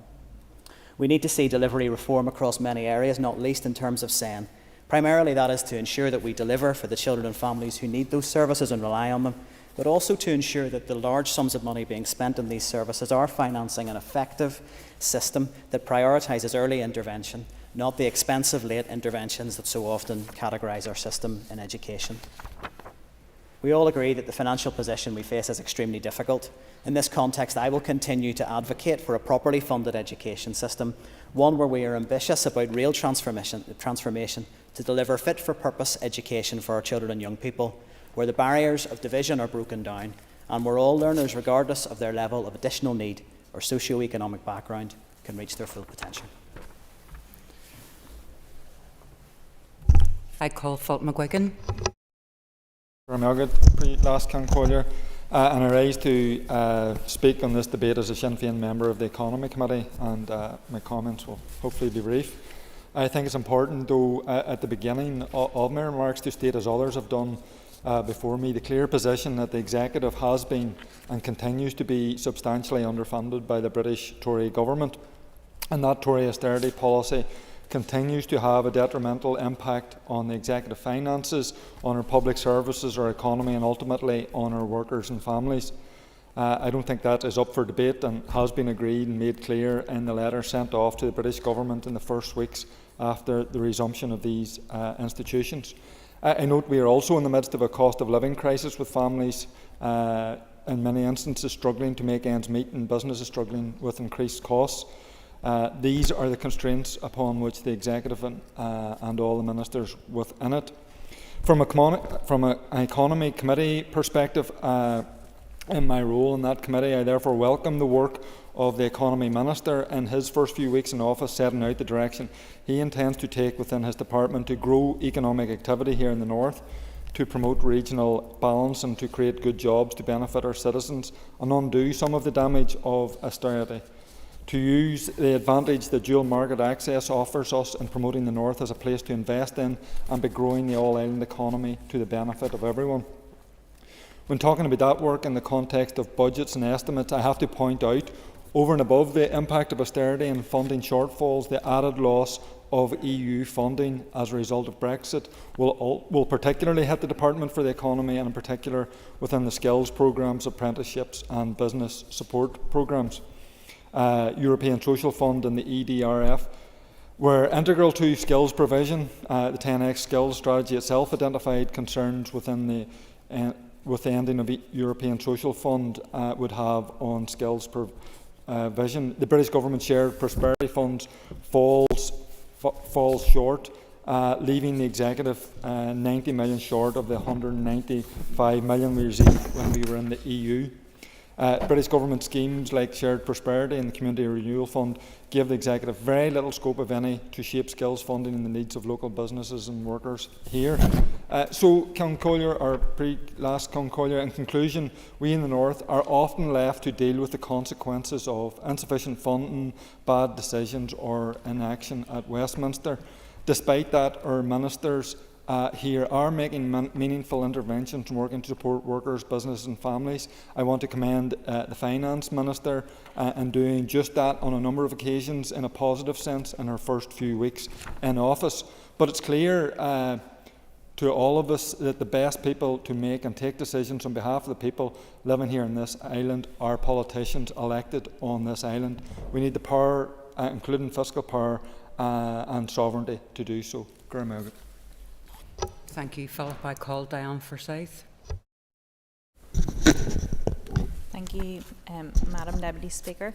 We need to see delivery reform across many areas, not least in terms of SEN. Primarily, that is to ensure that we deliver for the children and families who need those services and rely on them, but also to ensure that the large sums of money being spent on these services are financing an effective system that prioritises early intervention, not the expensive late interventions that so often categorise our system in education. We all agree that the financial position we face is extremely difficult. In this context, I will continue to advocate for a properly funded education system, one where we are ambitious about real transformation to deliver fit-for-purpose education for our children and young people, where the barriers of division are broken down, and where all learners, regardless of their level of additional need or socio-economic background, can reach their full potential. I call Fulton McGuigan. Last Collier, and I rise to speak on this debate as a Sinn Féin member of the Economy Committee, and my comments will hopefully be brief. I think it's important, though, at the beginning of my remarks to state, as others have done before me, the clear position that the Executive has been and continues to be substantially underfunded by the British Tory government, and that Tory austerity policy continues to have a detrimental impact on the executive finances, on our public services, our economy, and ultimately on our workers and families. I don't think that is up for debate and has been agreed and made clear in the letter sent off to the British government in the first weeks after the resumption of these institutions. I note we are also in the midst of a cost of living crisis, with families in many instances struggling to make ends meet and businesses struggling with increased costs. These are the constraints upon which the Executive and all the ministers within it. From an Economy Committee perspective, in my role in that committee, I therefore welcome the work of the Economy Minister in his first few weeks in office, setting out the direction he intends to take within his department to grow economic activity here in the North, to promote regional balance and to create good jobs to benefit our citizens and undo some of the damage of austerity, to use the advantage that dual market access offers us in promoting the North as a place to invest in and be growing the all-island economy to the benefit of everyone. When talking about that work in the context of budgets and estimates, I have to point out, over and above the impact of austerity and funding shortfalls, the added loss of EU funding as a result of Brexit will particularly hit the Department for the Economy, and in particular within the skills programmes, apprenticeships and business support programmes. European Social Fund and the EDRF were integral to skills provision. The 10X skills strategy itself identified concerns within the with the ending of the European Social Fund would have on skills vision. The British Government shared prosperity funds falls short, leaving the executive 90 million short of the 195 million we received when we were in the EU. British Government schemes like Shared Prosperity and the Community Renewal Fund give the executive very little scope, if any, to shape skills funding in the needs of local businesses and workers here. So, last Concollier, in conclusion, we in the North are often left to deal with the consequences of insufficient funding, bad decisions or inaction at Westminster. Despite that, our ministers here are making meaningful interventions and working to support workers, businesses and families. I want to commend the Finance Minister in doing just that on a number of occasions in a positive sense in her first few weeks in office. But it's clear to all of us that the best people to make and take decisions on behalf of the people living here in this island are politicians elected on this island. We need the power, including fiscal power and sovereignty, to do so. Thank you. Philip, I call Diane Forsyth. Thank you, Madam Deputy Speaker.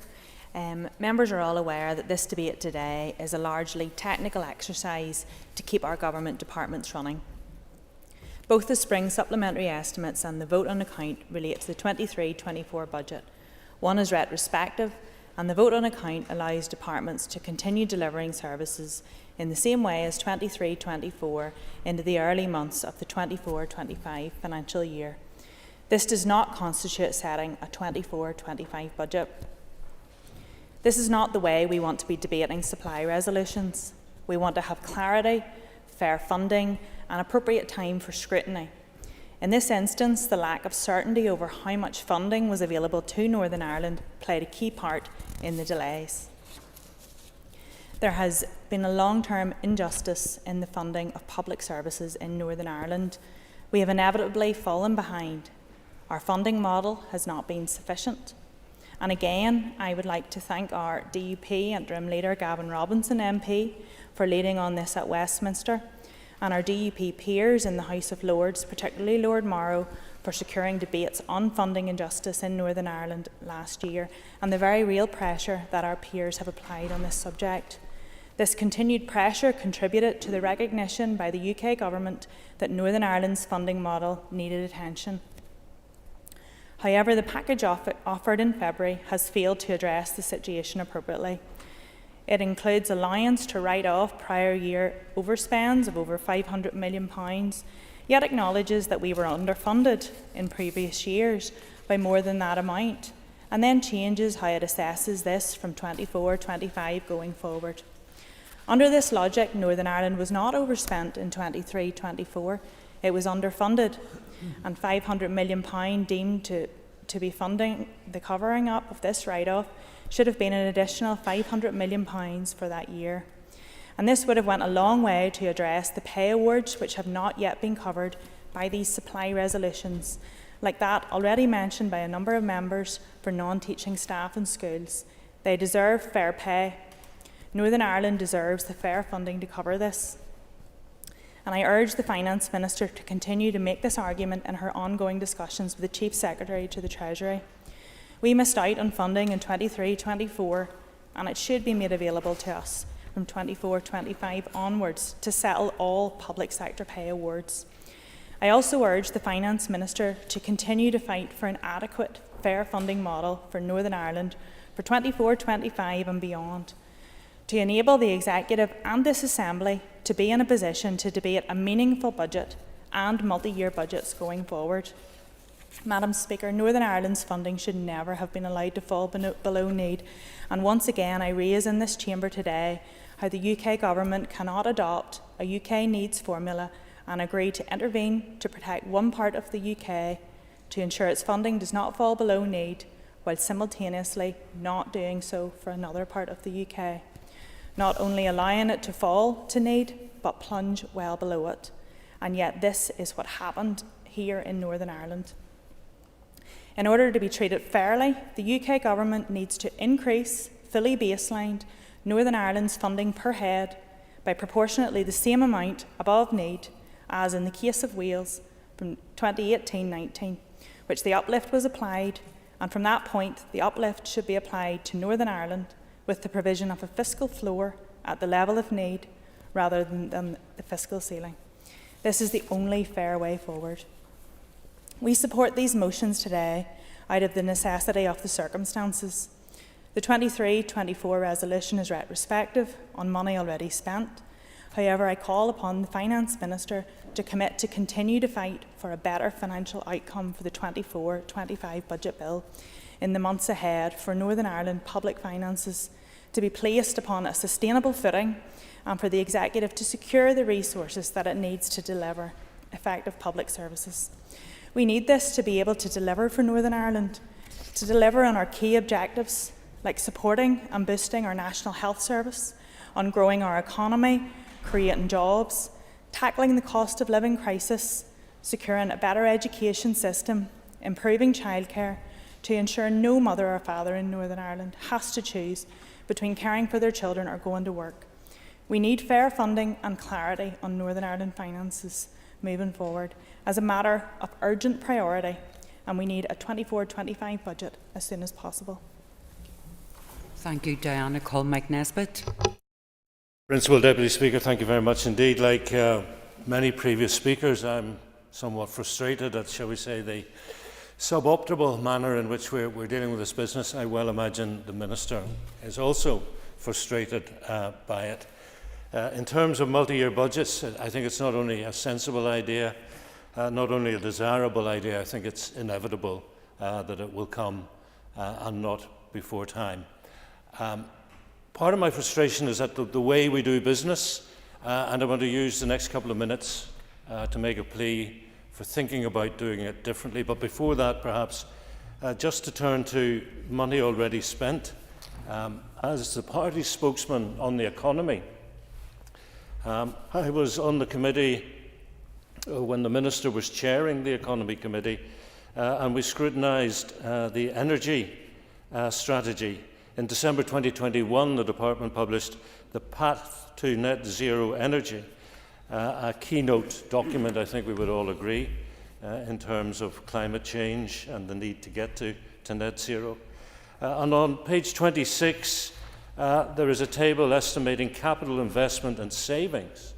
Members are all aware that this debate today is a largely technical exercise to keep our government departments running. Both the spring supplementary estimates and the vote on account relate to the 23-24 budget. One is retrospective, and the vote on account allows departments to continue delivering services in the same way as 23-24 into the early months of the 24-25 financial year. This does not constitute setting a 24-25 budget. This is not the way we want to be debating supply resolutions. We want to have clarity, fair funding and appropriate time for scrutiny. In this instance, the lack of certainty over how much funding was available to Northern Ireland played a key part in the delays. There has been a long-term injustice in the funding of public services in Northern Ireland. We have inevitably fallen behind. Our funding model has not been sufficient. And again, I would like to thank our DUP interim leader, Gavin Robinson MP, for leading on this at Westminster, and our DUP peers in the House of Lords, particularly Lord Morrow, for securing debates on funding injustice in Northern Ireland last year, and the very real pressure that our peers have applied on this subject. This continued pressure contributed to the recognition by the UK Government that Northern Ireland's funding model needed attention. However, the package offered in February has failed to address the situation appropriately. It includes allowance to write off prior year overspends of over £500 million, yet acknowledges that we were underfunded in previous years by more than that amount, and then changes how it assesses this from 24-25 going forward. Under this logic, Northern Ireland was not overspent in 23-24, it was underfunded, and £500 million deemed to be funding the covering up of this write-off should have been an additional £500 million for that year. And this would have went a long way to address the pay awards which have not yet been covered by these supply resolutions, like that already mentioned by a number of members for non-teaching staff in schools. They deserve fair pay. Northern Ireland deserves the fair funding to cover this. And I urge the Finance Minister to continue to make this argument in her ongoing discussions with the Chief Secretary to the Treasury. We missed out on funding in 23-24, and it should be made available to us from 24-25 onwards to settle all public sector pay awards. I also urge the Finance Minister to continue to fight for an adequate, fair funding model for Northern Ireland for 24-25 and beyond, to enable the Executive and this Assembly to be in a position to debate a meaningful budget and multi-year budgets going forward. Madam Speaker, Northern Ireland's funding should never have been allowed to fall below need, and once again I raise in this chamber today how the UK Government cannot adopt a UK needs formula and agree to intervene to protect one part of the UK to ensure its funding does not fall below need, while simultaneously not doing so for another part of the UK. Not only allowing it to fall to need, but plunge well below it. And yet this is what happened here in Northern Ireland. In order to be treated fairly, the UK Government needs to increase, fully baselined, Northern Ireland's funding per head by proportionately the same amount above need as in the case of Wales from 2018-19, which the uplift was applied and from that point the uplift should be applied to Northern Ireland with the provision of a fiscal floor at the level of need rather than the fiscal ceiling. This is the only fair way forward. We support these motions today out of the necessity of the circumstances. The 23-24 resolution is retrospective on money already spent. However, I call upon the Finance Minister to commit to continue to fight for a better financial outcome for the 24-25 budget bill in the months ahead for Northern Ireland public finances to be placed upon a sustainable footing and for the Executive to secure the resources that it needs to deliver effective public services. We need this to be able to deliver for Northern Ireland, to deliver on our key objectives like supporting and boosting our National Health Service, on growing our economy, creating jobs, tackling the cost of living crisis, securing a better education system, improving childcare, to ensure no mother or father in Northern Ireland has to choose between caring for their children or going to work. We need fair funding and clarity on Northern Ireland finances moving forward as a matter of urgent priority, and we need a 24-25 budget as soon as possible. Thank you, Diana Cole-McNesbitt. Principal Deputy Speaker, thank you very much indeed. Like many previous speakers, I'm somewhat frustrated at, shall we say, the suboptimal manner in which we're dealing with this business. I well imagine the Minister is also frustrated by it. In terms of multi-year budgets, I think it's not only a sensible idea, not only a desirable idea, I think it's inevitable that it will come and not before time. Part of my frustration is that the way we do business, and I want to use the next couple of minutes to make a plea for thinking about doing it differently. But before that, perhaps, just to turn to money already spent. As the party spokesman on the economy, I was on the committee when the Minister was chairing the Economy Committee, and we scrutinised the energy strategy. In December 2021, the Department published the Path to Net Zero Energy, a keynote document, I think we would all agree, in terms of climate change and the need to get to net zero. And on page 26, there is a table estimating capital investment and savings.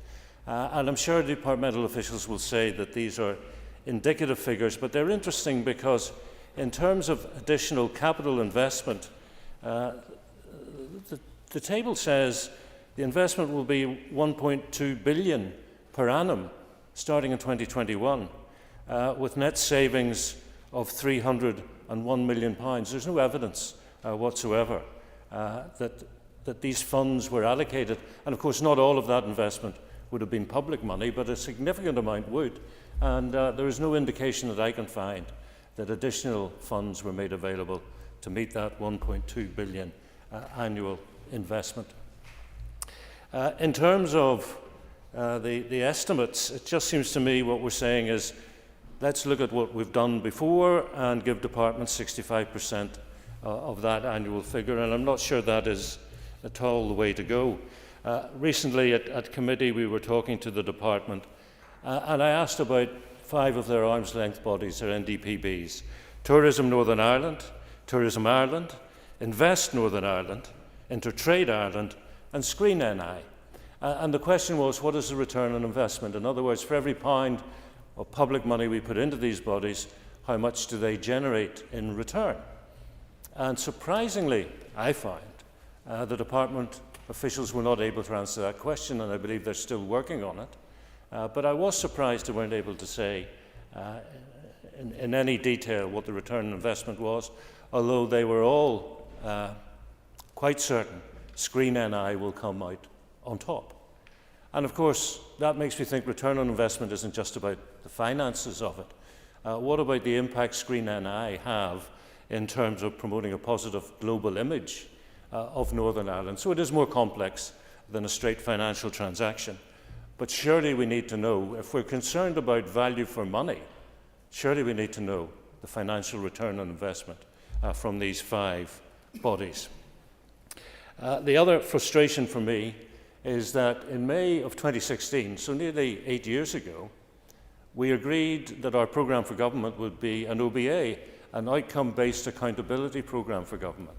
And I'm sure departmental officials will say that these are indicative figures, but they're interesting because in terms of additional capital investment, the table says the investment will be 1.2 billion per annum starting in 2021, with net savings of £301 million. There's no evidence whatsoever that these funds were allocated, and of course not all of that investment would have been public money, but a significant amount would, and there is no indication that I can find that additional funds were made available to meet that 1.2 billion annual investment. In terms of the estimates, it just seems to me what we're saying is let's look at what we've done before and give departments 65% of that annual figure, and I'm not sure that is at all the way to go. Recently at committee we were talking to the department and I asked about 5 of their arm's length bodies, their NDPBs: Tourism Northern Ireland, Tourism Ireland, Invest Northern Ireland, Intertrade Ireland and Screen NI. And the question was, what is the return on investment? In other words, for every pound of public money we put into these bodies, how much do they generate in return? And surprisingly, I find the department officials were not able to answer that question, and I believe they're still working on it. But I was surprised they weren't able to say in any detail what the return on investment was, although they were all quite certain Screen NI will come out on top. And of course, that makes me think return on investment isn't just about the finances of it. What about the impact Screen NI have in terms of promoting a positive global image of Northern Ireland? So it is more complex than a straight financial transaction. But surely we need to know, if we're concerned about value for money, surely we need to know the financial return on investment from these 5 bodies. The other frustration for me is that in May of 2016, so nearly 8 years ago, we agreed that our programme for government would be an OBA, an outcome-based accountability programme for government.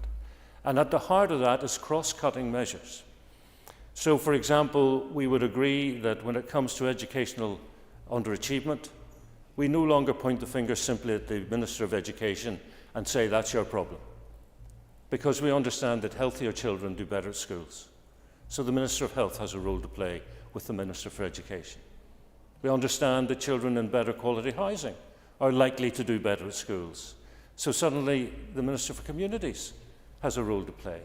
And at the heart of that is cross-cutting measures. So, for example, we would agree that when it comes to educational underachievement, we no longer point the finger simply at the Minister of Education and say that's your problem, because we understand that healthier children do better at schools. So the Minister of Health has a role to play with the Minister for Education. We understand that children in better quality housing are likely to do better at schools. So suddenly the Minister for Communities has a role to play.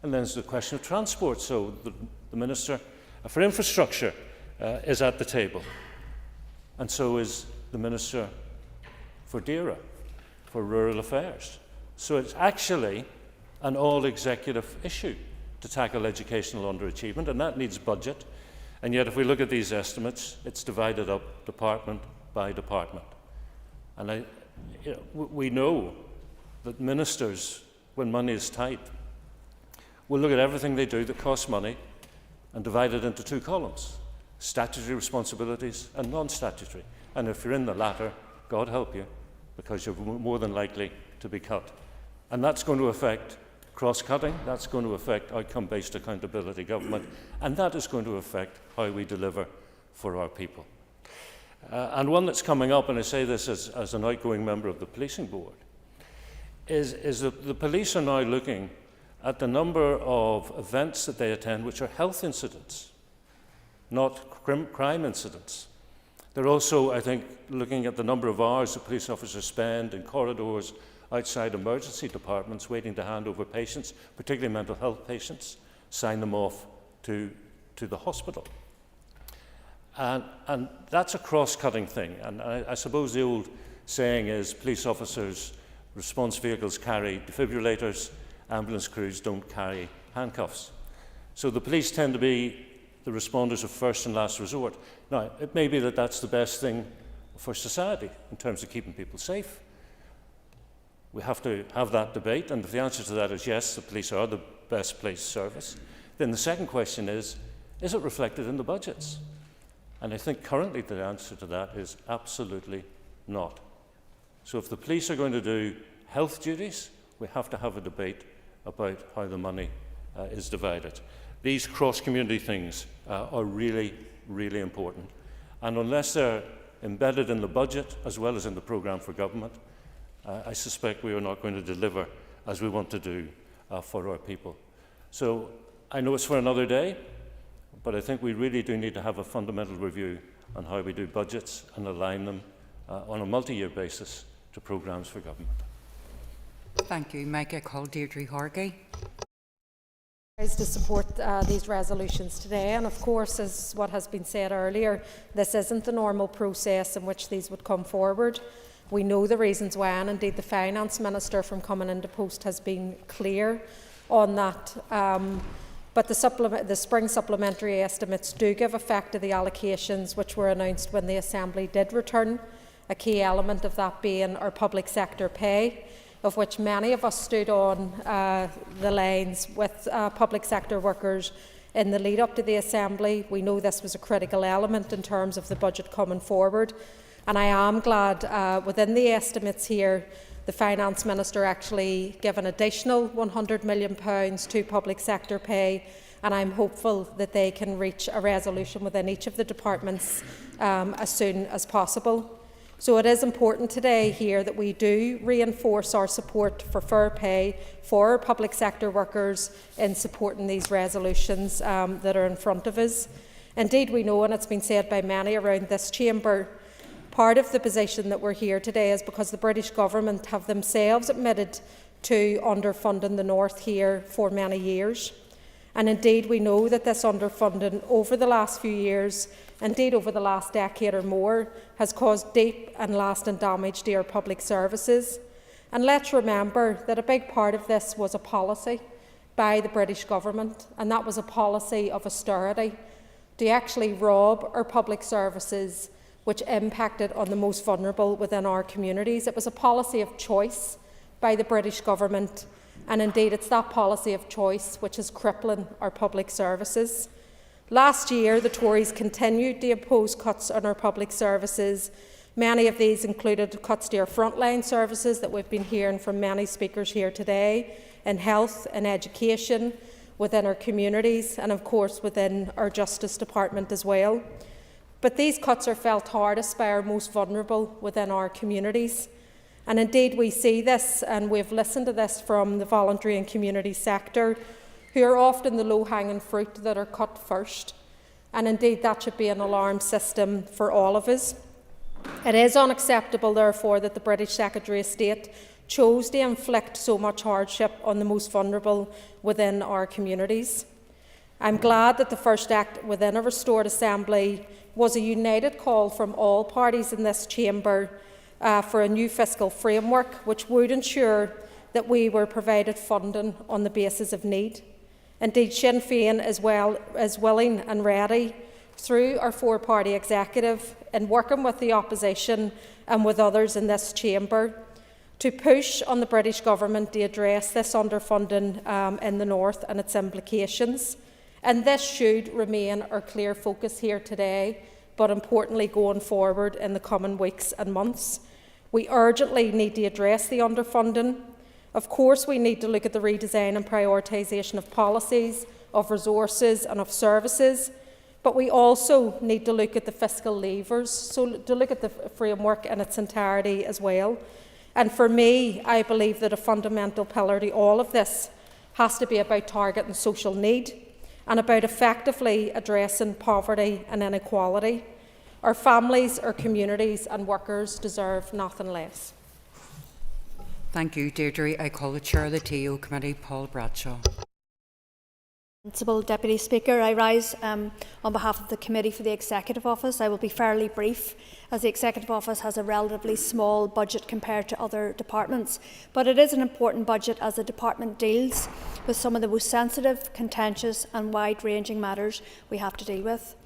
And then there's the question of transport. So the Minister for Infrastructure is at the table. And so is the Minister for DERA, for Rural Affairs. So it's actually an all-executive issue to tackle educational underachievement, and that needs budget. And yet if we look at these estimates, it's divided up department by department. And we know that ministers, when money is tight, will look at everything they do that costs money and divide it into two columns: statutory responsibilities and non-statutory. And if you're in the latter, God help you, because you're more than likely to be cut. And that's going to affect cross-cutting, that's going to affect outcome-based accountability government, and that is going to affect how we deliver for our people. And one that's coming up, and I say this as an outgoing member of the policing board, is that the police are now looking at the number of events that they attend which are health incidents, not crime incidents. They're also, I think, looking at the number of hours that police officers spend in corridors outside emergency departments waiting to hand over patients, particularly mental health patients, sign them off to the hospital. And that's a cross-cutting thing. And I suppose the old saying is police officers' response vehicles carry defibrillators, ambulance crews don't carry handcuffs. So the police tend to be the responders of first and last resort. Now, it may be that that's the best thing for society in terms of keeping people safe. We have to have that debate, and if the answer to that is yes, the police are the best placed service, then the second question is it reflected in the budgets? And I think currently the answer to that is absolutely not. So if the police are going to do health duties, we have to have a debate about how the money is divided. These cross-community things are really, really important. And unless they're embedded in the budget as well as in the programme for government, I suspect we are not going to deliver as we want to do for our people. So I know it's for another day, but I think we really do need to have a fundamental review on how we do budgets and align them on a multi-year basis to programmes for government. Thank you. Make a call, Deirdre Hargey. To support these resolutions today, and of course, as what has been said earlier, this isn't the normal process in which these would come forward. We know the reasons why, and indeed the Finance Minister from coming into post has been clear on that. But the spring supplementary estimates do give effect to the allocations which were announced when the Assembly did return, a key element of that being our public sector pay, of which many of us stood on the lines with public sector workers in the lead up to the Assembly. We know this was a critical element in terms of the budget coming forward. And I am glad within the estimates here, the Finance Minister actually gave an additional £100 million to public sector pay, and I'm hopeful that they can reach a resolution within each of the departments as soon as possible. So it is important today here that we do reinforce our support for fair pay for our public sector workers in supporting these resolutions that are in front of us. Indeed, we know, and it's been said by many around this chamber, part of the position that we're here today is because the British Government have themselves admitted to underfunding the North here for many years. And indeed, we know that this underfunding over the last few years, indeed over the last decade or more, has caused deep and lasting damage to our public services. And let's remember that a big part of this was a policy by the British Government, and that was a policy of austerity to actually rob our public services, which impacted on the most vulnerable within our communities. It was a policy of choice by the British Government, and indeed it's that policy of choice which is crippling our public services. Last year, the Tories continued to impose cuts on our public services Many of these included cuts to our frontline services that we've been hearing from many speakers here today, in health and education, within our communities, and of course within our Justice Department as well. But these cuts are felt hardest by our most vulnerable within our communities. And indeed we see this, and we've listened to this from the voluntary and community sector, who are often the low-hanging fruit that are cut first. And indeed that should be an alarm system for all of us. It is unacceptable, therefore, that the British Secretary of State chose to inflict so much hardship on the most vulnerable within our communities. I'm glad that the first act within a restored Assembly was a united call from all parties in this chamber for a new fiscal framework which would ensure that we were provided funding on the basis of need. Indeed, Sinn Féin is willing and ready, through our four-party executive, in working with the opposition and with others in this chamber, to push on the British Government to address this underfunding in the North and its implications. And this should remain our clear focus here today, but importantly going forward in the coming weeks and months. We urgently need to address the underfunding. Of course, we need to look at the redesign and prioritisation of policies, of resources and of services, but we also need to look at the fiscal levers, so to look at the framework in its entirety as well. And for me, I believe that a fundamental pillar to all of this has to be about targeting social need and about effectively addressing poverty and inequality. Our families, our communities and workers deserve nothing less. Thank you, Deirdre. I call the Chair of the TO Committee, Paul Bradshaw. Principal Deputy Speaker, I rise on behalf of the Committee for the Executive Office. I will be fairly brief, as the Executive Office has a relatively small budget compared to other departments, but it is an important budget as the department deals with some of the most sensitive, contentious and wide-ranging matters we have to deal with.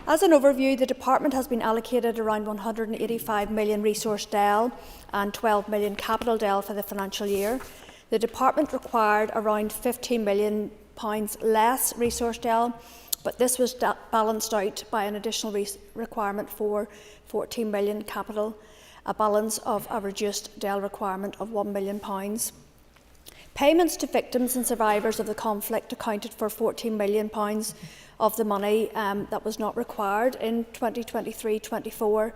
As an overview, the department has been allocated around 185 million resource DEL and 12 million capital DEL for the financial year. The department required around £15 million less resource DEL, but this was balanced out by an additional requirement for 14 million capital, a balance of a reduced DEL requirement of £1 million. Payments to victims and survivors of the conflict accounted for £14 million of the money that was not required in 2023-24.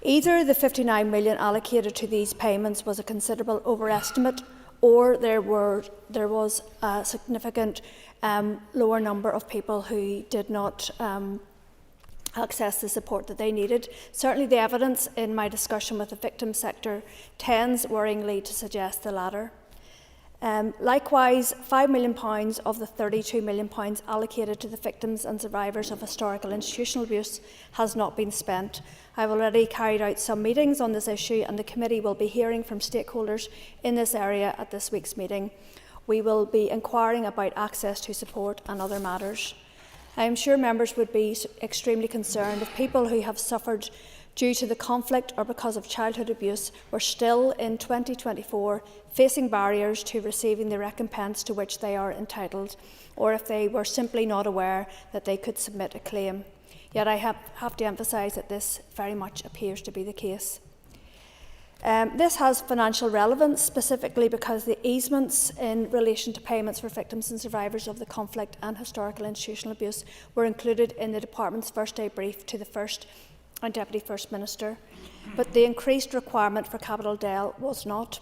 Either the £59 million allocated to these payments was a considerable overestimate, or there was a significant lower number of people who did not access the support that they needed. Certainly the evidence in my discussion with the victim sector tends worryingly to suggest the latter. Likewise, £5 million of the £32 million allocated to the victims and survivors of historical institutional abuse has not been spent. I have already carried out some meetings on this issue, and the committee will be hearing from stakeholders in this area at this week's meeting. We will be inquiring about access to support and other matters. I am sure members would be extremely concerned if people who have suffered due to the conflict or because of childhood abuse were still in 2024 facing barriers to receiving the recompense to which they are entitled, or if they were simply not aware that they could submit a claim. Yet I have to emphasise that this very much appears to be the case. This has financial relevance, specifically because the easements in relation to payments for victims and survivors of the conflict and historical institutional abuse were included in the Department's first day brief to the First and Deputy First Minister, but the increased requirement for capital DEL was not.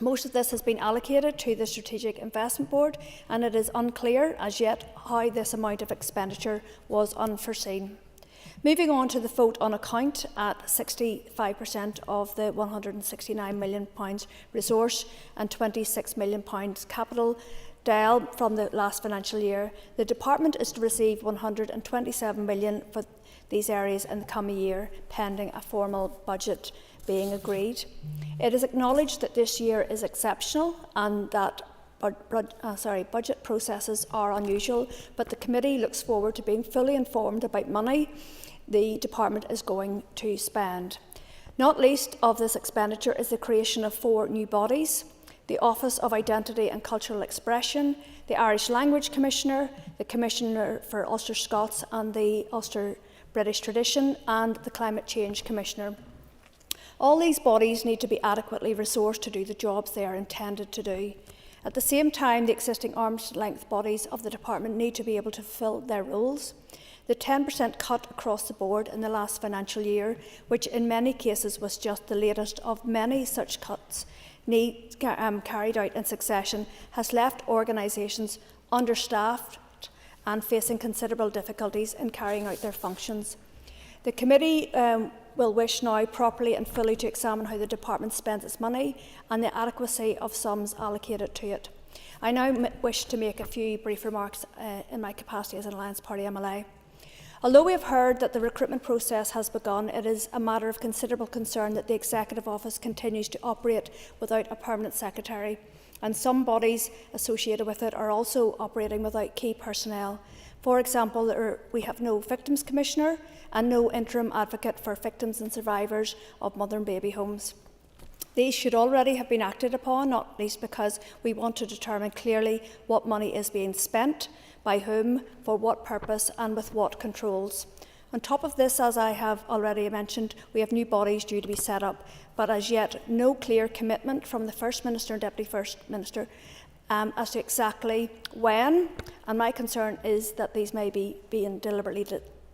Most of this has been allocated to the Strategic Investment Board, and it is unclear as yet how this amount of expenditure was unforeseen. Moving on to the vote on account at 65% of the £169 million resource and £26 million capital DEL from the last financial year, the Department is to receive £127 million for these areas in the coming year, pending a formal budget being agreed. It is acknowledged that this year is exceptional and that budget processes are unusual, but the committee looks forward to being fully informed about money the department is going to spend. Not least of this expenditure is the creation of 4 new bodies: the Office of Identity and Cultural Expression, the Irish Language Commissioner, the Commissioner for Ulster Scots and the Ulster British Tradition, and the Climate Change Commissioner. All these bodies need to be adequately resourced to do the jobs they are intended to do. At the same time, the existing arm's length bodies of the department need to be able to fulfil their roles. The 10% cut across the board in the last financial year, which in many cases was just the latest of many such cuts carried out in succession, has left organisations understaffed and facing considerable difficulties in carrying out their functions. The committee will wish now properly and fully to examine how the department spends its money and the adequacy of sums allocated to it. I now wish to make a few brief remarks in my capacity as an Alliance Party MLA. Although we have heard that the recruitment process has begun, it is a matter of considerable concern that the Executive Office continues to operate without a permanent secretary, and some bodies associated with it are also operating without key personnel. For example, we have no Victims Commissioner and no interim advocate for victims and survivors of mother and baby homes. These should already have been acted upon, not least because we want to determine clearly what money is being spent, by whom, for what purpose and with what controls. On top of this, as I have already mentioned, we have new bodies due to be set up, but as yet no clear commitment from the First Minister and Deputy First Minister as to exactly when, and my concern is that these may be being deliberately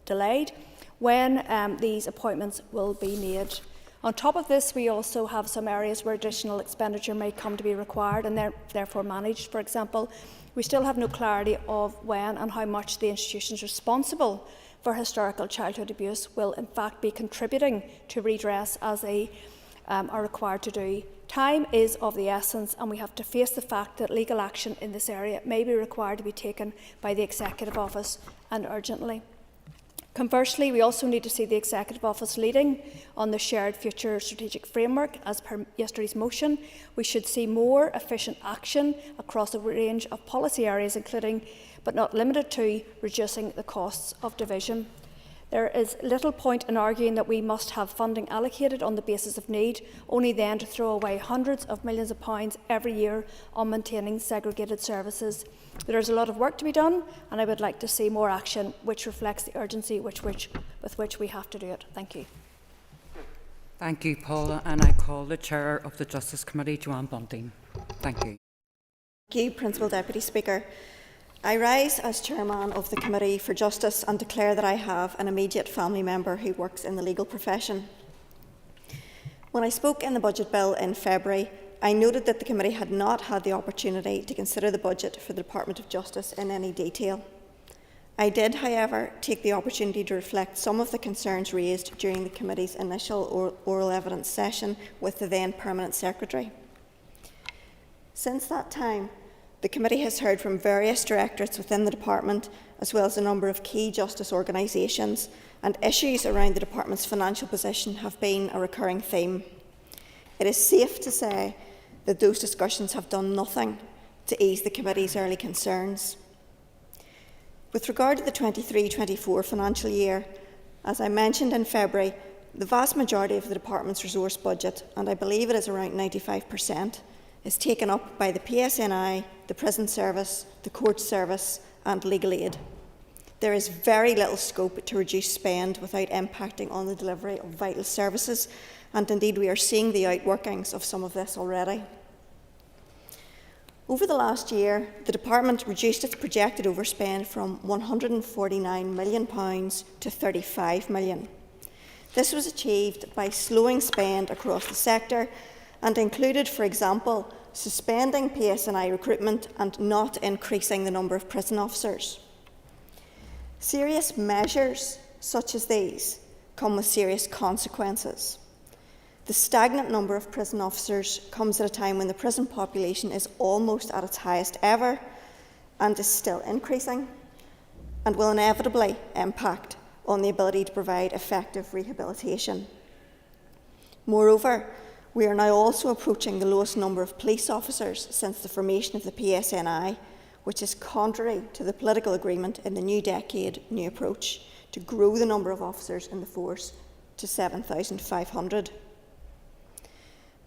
delayed, when these appointments will be made. On top of this, we also have some areas where additional expenditure may come to be required and therefore managed. For example, we still have no clarity of when and how much the institutions responsible for historical childhood abuse will in fact be contributing to redress as they are required to do. Time is of the essence, and we have to face the fact that legal action in this area may be required to be taken by the Executive Office, and urgently. Conversely, we also need to see the Executive Office leading on the Shared Future Strategic Framework. As per yesterday's motion, we should see more efficient action across a range of policy areas, including, but not limited to, reducing the costs of division. There is little point in arguing that we must have funding allocated on the basis of need, only then to throw away hundreds of millions of pounds every year on maintaining segregated services. There is a lot of work to be done, and I would like to see more action which reflects the urgency with which we have to do it. Thank you. Thank you, Paula, and I call the Chair of the Justice Committee, Joanne Bunting. Thank you. Thank you, Principal Deputy Speaker. I rise as Chairman of the Committee for Justice and declare that I have an immediate family member who works in the legal profession. When I spoke in the Budget Bill in February, I noted that the Committee had not had the opportunity to consider the budget for the Department of Justice in any detail. I did, however, take the opportunity to reflect some of the concerns raised during the Committee's initial oral evidence session with the then Permanent Secretary. Since that time, the Committee has heard from various directorates within the Department, as well as a number of key justice organisations, and issues around the Department's financial position have been a recurring theme. It is safe to say that those discussions have done nothing to ease the Committee's early concerns. With regard to the 23-24 financial year, as I mentioned in February, the vast majority of the Department's resource budget, and I believe it is around 95%, is taken up by the PSNI, the Prison Service, the Court Service and Legal Aid. There is very little scope to reduce spend without impacting on the delivery of vital services, and indeed we are seeing the outworkings of some of this already. Over the last year, the Department reduced its projected overspend from £149 million to £35 million. This was achieved by slowing spend across the sector and included, for example, suspending PSNI recruitment and not increasing the number of prison officers. Serious measures such as these come with serious consequences. The stagnant number of prison officers comes at a time when the prison population is almost at its highest ever and is still increasing, and will inevitably impact on the ability to provide effective rehabilitation. Moreover, we are now also approaching the lowest number of police officers since the formation of the PSNI, which is contrary to the political agreement in the new decade, new approach, to grow the number of officers in the force to 7,500.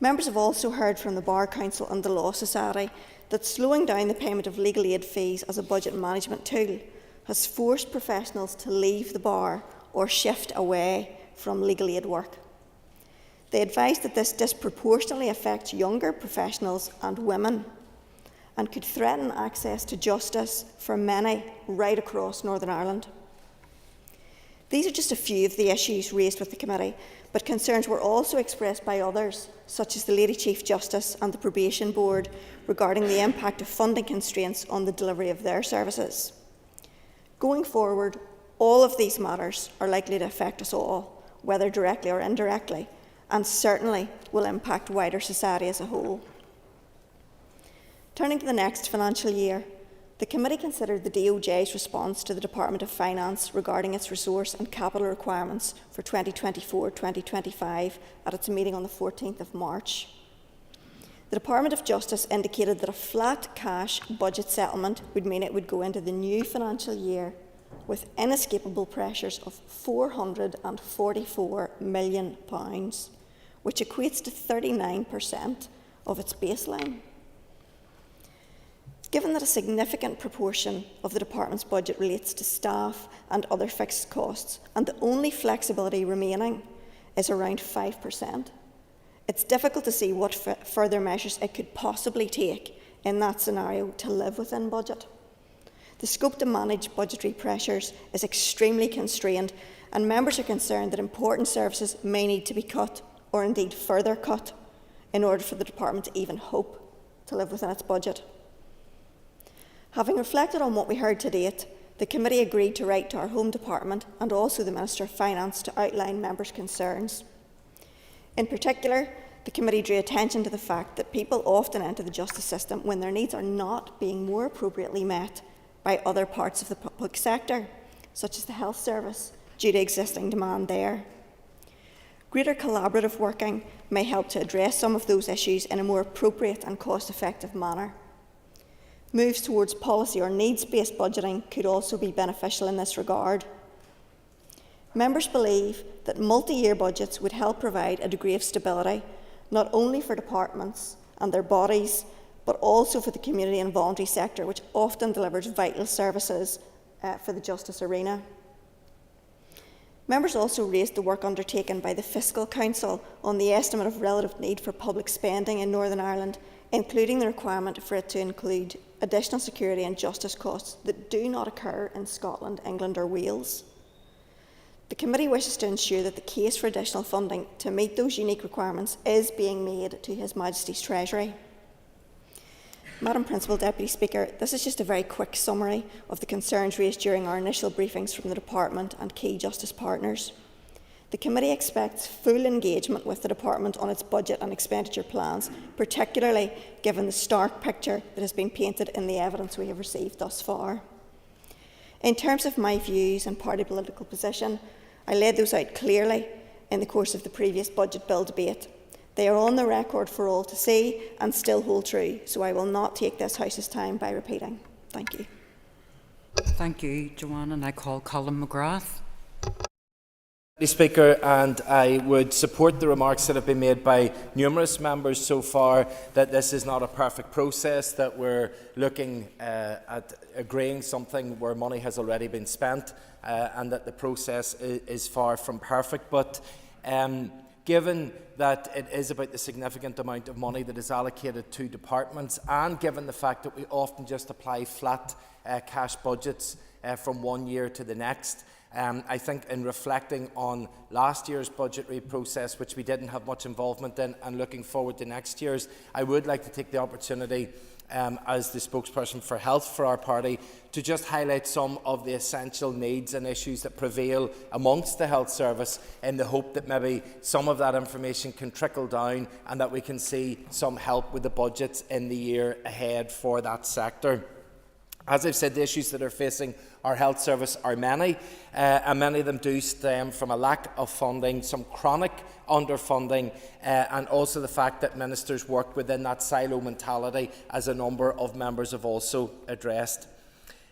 Members have also heard from the Bar Council and the Law Society that slowing down the payment of legal aid fees as a budget management tool has forced professionals to leave the bar or shift away from legal aid work. They advised that this disproportionately affects younger professionals and women and could threaten access to justice for many right across Northern Ireland. These are just a few of the issues raised with the committee, but concerns were also expressed by others, such as the Lady Chief Justice and the Probation Board, regarding the impact of funding constraints on the delivery of their services. Going forward, all of these matters are likely to affect us all, whether directly or indirectly, and certainly will impact wider society as a whole. Turning to the next financial year, the committee considered the DOJ's response to the Department of Finance regarding its resource and capital requirements for 2024-2025 at its meeting on the 14th of March. The Department of Justice indicated that a flat cash budget settlement would mean it would go into the new financial year with inescapable pressures of £444 million, which equates to 39% of its baseline. Given that a significant proportion of the department's budget relates to staff and other fixed costs, and the only flexibility remaining is around 5%, it's difficult to see what further measures it could possibly take in that scenario to live within budget. The scope to manage budgetary pressures is extremely constrained, and members are concerned that important services may need to be cut, or indeed further cut, in order for the department to even hope to live within its budget. Having reflected on what we heard to date, the committee agreed to write to our Home Department and also the Minister of Finance to outline members' concerns. In particular, the committee drew attention to the fact that people often enter the justice system when their needs are not being more appropriately met by other parts of the public sector, such as the health service, due to existing demand there. Greater collaborative working may help to address some of those issues in a more appropriate and cost-effective manner. Moves towards policy or needs-based budgeting could also be beneficial in this regard. Members believe that multi-year budgets would help provide a degree of stability, not only for departments and their bodies, but also for the community and voluntary sector, which often delivers vital services for the justice arena. Members also raised the work undertaken by the Fiscal Council on the estimate of relative need for public spending in Northern Ireland, including the requirement for it to include additional security and justice costs that do not occur in Scotland, England or Wales. The committee wishes to ensure that the case for additional funding to meet those unique requirements is being made to His Majesty's Treasury. Madam Principal Deputy Speaker, this is just a very quick summary of the concerns raised during our initial briefings from the Department and key justice partners. The committee expects full engagement with the Department on its budget and expenditure plans, particularly given the stark picture that has been painted in the evidence we have received thus far. In terms of my views and party political position, I laid those out clearly in the course of the previous budget bill debate. They are on the record for all to see and still hold true, so I will not take this House's time by repeating. Thank you. Thank you, Joanne, and I call Colin McGrath. Speaker, and I would support the remarks that have been made by numerous members so far that this is not a perfect process, that we're looking at agreeing something where money has already been spent, and that the process is far from perfect. But given that it is about the significant amount of money that is allocated to departments, and given the fact that we often just apply flat cash budgets from one year to the next, I think in reflecting on last year's budgetary process, which we didn't have much involvement in, and looking forward to next year's, I would like to take the opportunity as the spokesperson for health for our party to just highlight some of the essential needs and issues that prevail amongst the health service, in the hope that maybe some of that information can trickle down and that we can see some help with the budgets in the year ahead for that sector. As I've said, the issues that are facing our health service are many, and many of them do stem from a lack of funding, some chronic underfunding, and also the fact that ministers work within that silo mentality, as a number of members have also addressed.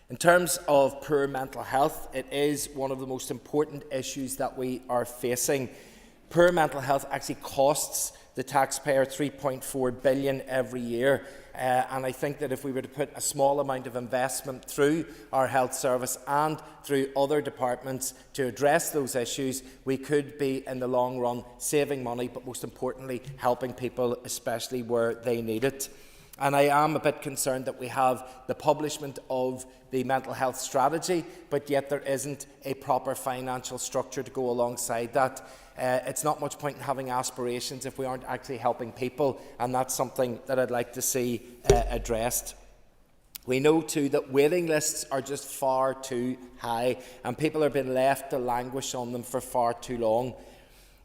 In terms of poor mental health, it is one of the most important issues that we are facing. Poor mental health actually costs the taxpayer £3.4 billion every year. And I think that if we were to put a small amount of investment through our health service and through other departments to address those issues, we could be, in the long run, saving money, but most importantly, helping people, especially where they need it. And I am a bit concerned that we have the publishment of the mental health strategy, but yet there isn't a proper financial structure to go alongside that. It's not much point in having aspirations if we aren't actually helping people, and that's something that I'd like to see addressed. We know too that waiting lists are just far too high, and people are being left to languish on them for far too long.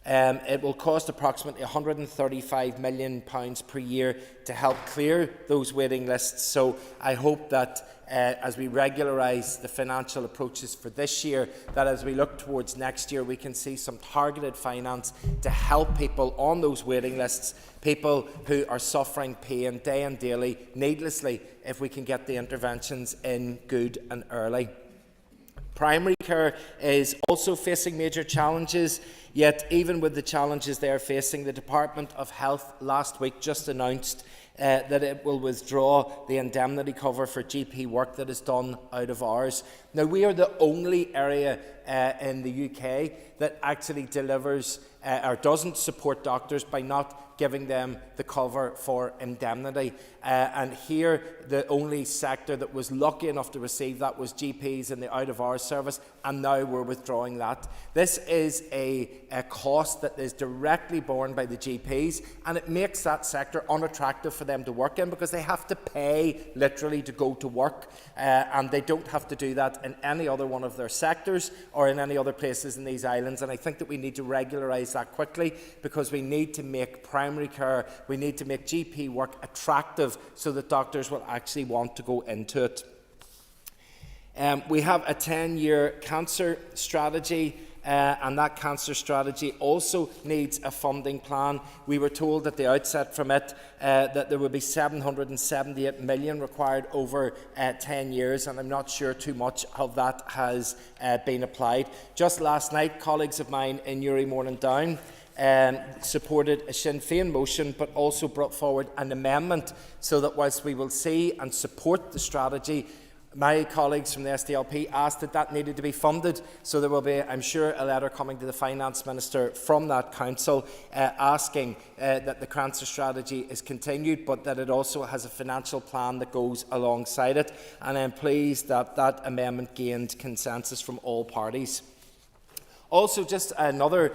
It will cost approximately £135 million per year to help clear those waiting lists. So I hope that as we regularise the financial approaches for this year, that as we look towards next year, we can see some targeted finance to help people on those waiting lists, people who are suffering pain day and daily, needlessly, if we can get the interventions in good and early. Primary care is also facing major challenges, yet even with the challenges they are facing, the Department of Health last week just announced that it will withdraw the indemnity cover for GP work that is done out of hours. Now, we are the only area in the UK that actually delivers or doesn't support doctors by not giving them the cover for indemnity. And here, the only sector that was lucky enough to receive that was GPs in the out-of-hours service, and now we're withdrawing that. This is a cost that is directly borne by the GPs, and it makes that sector unattractive for them to work in because they have to pay, literally, to go to work, and they don't have to do that in any other one of their sectors or in any other places in these islands. And I think that we need to regularise that quickly, because we need to make primary care, we need to make GP work attractive so that doctors will actually want to go into it. We have a 10-year cancer strategy, and that cancer strategy also needs a funding plan. We were told at the outset from it that there would be £778 million required over 10 years, and I'm not sure too much of that has been applied. Just last night, colleagues of mine in Newry Morning supported a Sinn Féin motion, but also brought forward an amendment so that whilst we will see and support the strategy, my colleagues from the SDLP asked that that needed to be funded. So there will be, I'm sure, a letter coming to the Finance Minister from that council asking that the cancer strategy is continued, but that it also has a financial plan that goes alongside it. And I'm pleased that that amendment gained consensus from all parties. Also, just another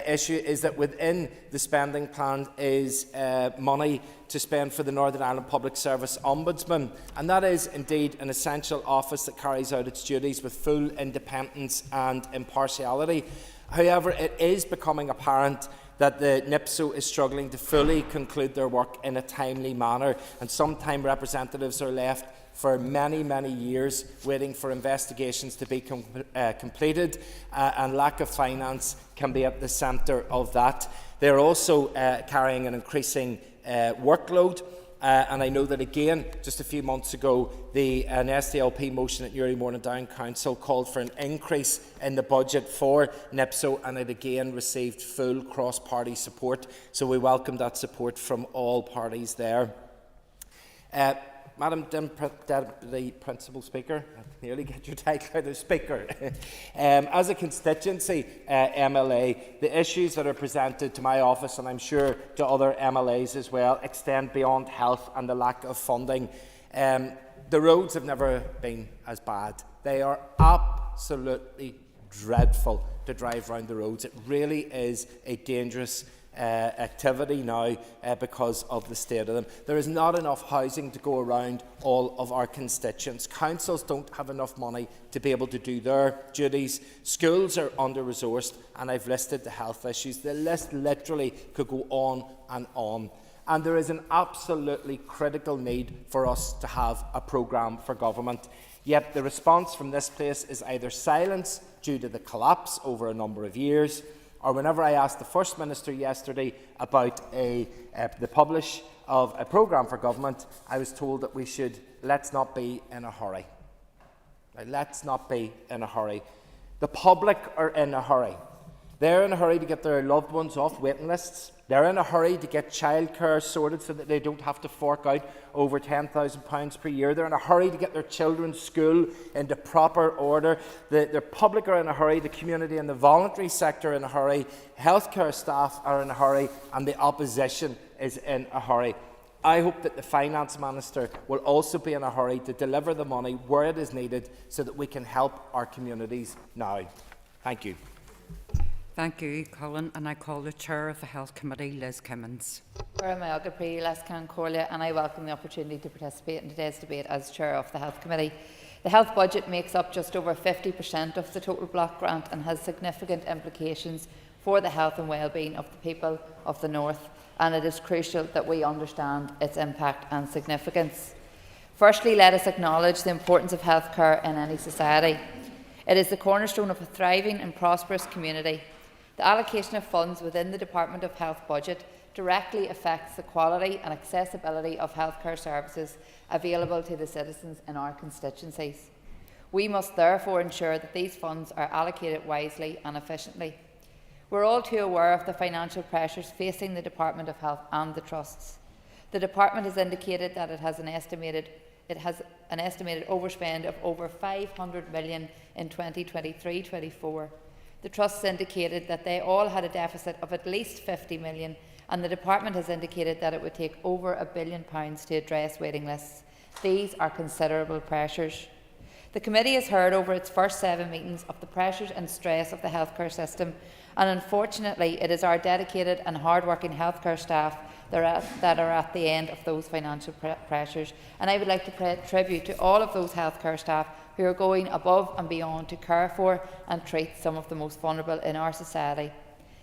issue is that within the spending plan is money to spend for the Northern Ireland Public Service Ombudsman, and that is indeed an essential office that carries out its duties with full independence and impartiality. However, it is becoming apparent that the NIPSO is struggling to fully conclude their work in a timely manner, and sometimes representatives are left for many, many years waiting for investigations to be completed, and lack of finance can be at the centre of that. They are also carrying an increasing workload, and I know that again, just a few months ago, an SDLP motion at Newry Morning Council called for an increase in the budget for NIPSO, and it again received full cross-party support, so we welcome that support from all parties there. Madam Deputy Principal Speaker, I nearly get your title out of Speaker. As a constituency MLA, the issues that are presented to my office, and I'm sure to other MLAs as well, extend beyond health and the lack of funding. The roads have never been as bad. They are absolutely dreadful to drive around the roads. It really is a dangerous activity now because of the state of them. There is not enough housing to go around all of our constituents. Councils don't have enough money to be able to do their duties. Schools are under-resourced, and I've listed the health issues. The list literally could go on and on. And there is an absolutely critical need for us to have a programme for government. Yet the response from this place is either silence due to the collapse over a number of years, or whenever I asked the First Minister yesterday about the publish of a programme for government, I was told that let's not be in a hurry. Now, let's not be in a hurry. The public are in a hurry. They're in a hurry to get their loved ones off waiting lists. They're in a hurry to get childcare sorted so that they don't have to fork out over £10,000 per year. They're in a hurry to get their children's school into proper order. The public are in a hurry, the community and the voluntary sector are in a hurry, healthcare staff are in a hurry, and the opposition is in a hurry. I hope that the Finance Minister will also be in a hurry to deliver the money where it is needed so that we can help our communities now. Thank you. Thank you, Colin, and I call the Chair of the Health Committee, Liz Kimmins. And I welcome the opportunity to participate in today's debate as Chair of the Health Committee. The health budget makes up just over 50% of the total block grant and has significant implications for the health and well-being of the people of the North, and it is crucial that we understand its impact and significance. Firstly, let us acknowledge the importance of healthcare in any society. It is the cornerstone of a thriving and prosperous community. The allocation of funds within the Department of Health budget directly affects the quality and accessibility of healthcare services available to the citizens in our constituencies. We must therefore ensure that these funds are allocated wisely and efficiently. We're all too aware of the financial pressures facing the Department of Health and the trusts. The Department has indicated that it has an estimated overspend of over $500 million in 2023-24. The trusts indicated that they all had a deficit of at least $50 million, and the Department has indicated that it would take over £1 billion to address waiting lists. These are considerable pressures. The committee has heard over its first 7 meetings of the pressures and stress of the healthcare system, and unfortunately it is our dedicated and hard-working healthcare staff that are at the end of those financial pressures, and I would like to pay tribute to all of those healthcare staff who are going above and beyond to care for and treat some of the most vulnerable in our society.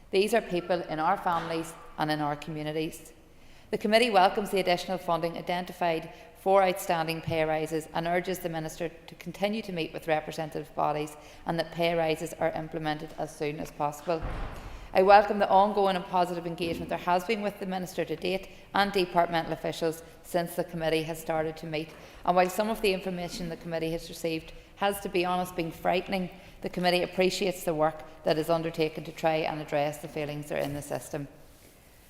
These are people in our families and in our communities. The committee welcomes the additional funding identified for outstanding pay rises and urges the Minister to continue to meet with representative bodies and that pay rises are implemented as soon as possible. I welcome the ongoing and positive engagement there has been with the Minister to date and departmental officials since the committee has started to meet. And while some of the information the committee has received has, to be honest, been frightening, the committee appreciates the work that is undertaken to try and address the failings that are in the system.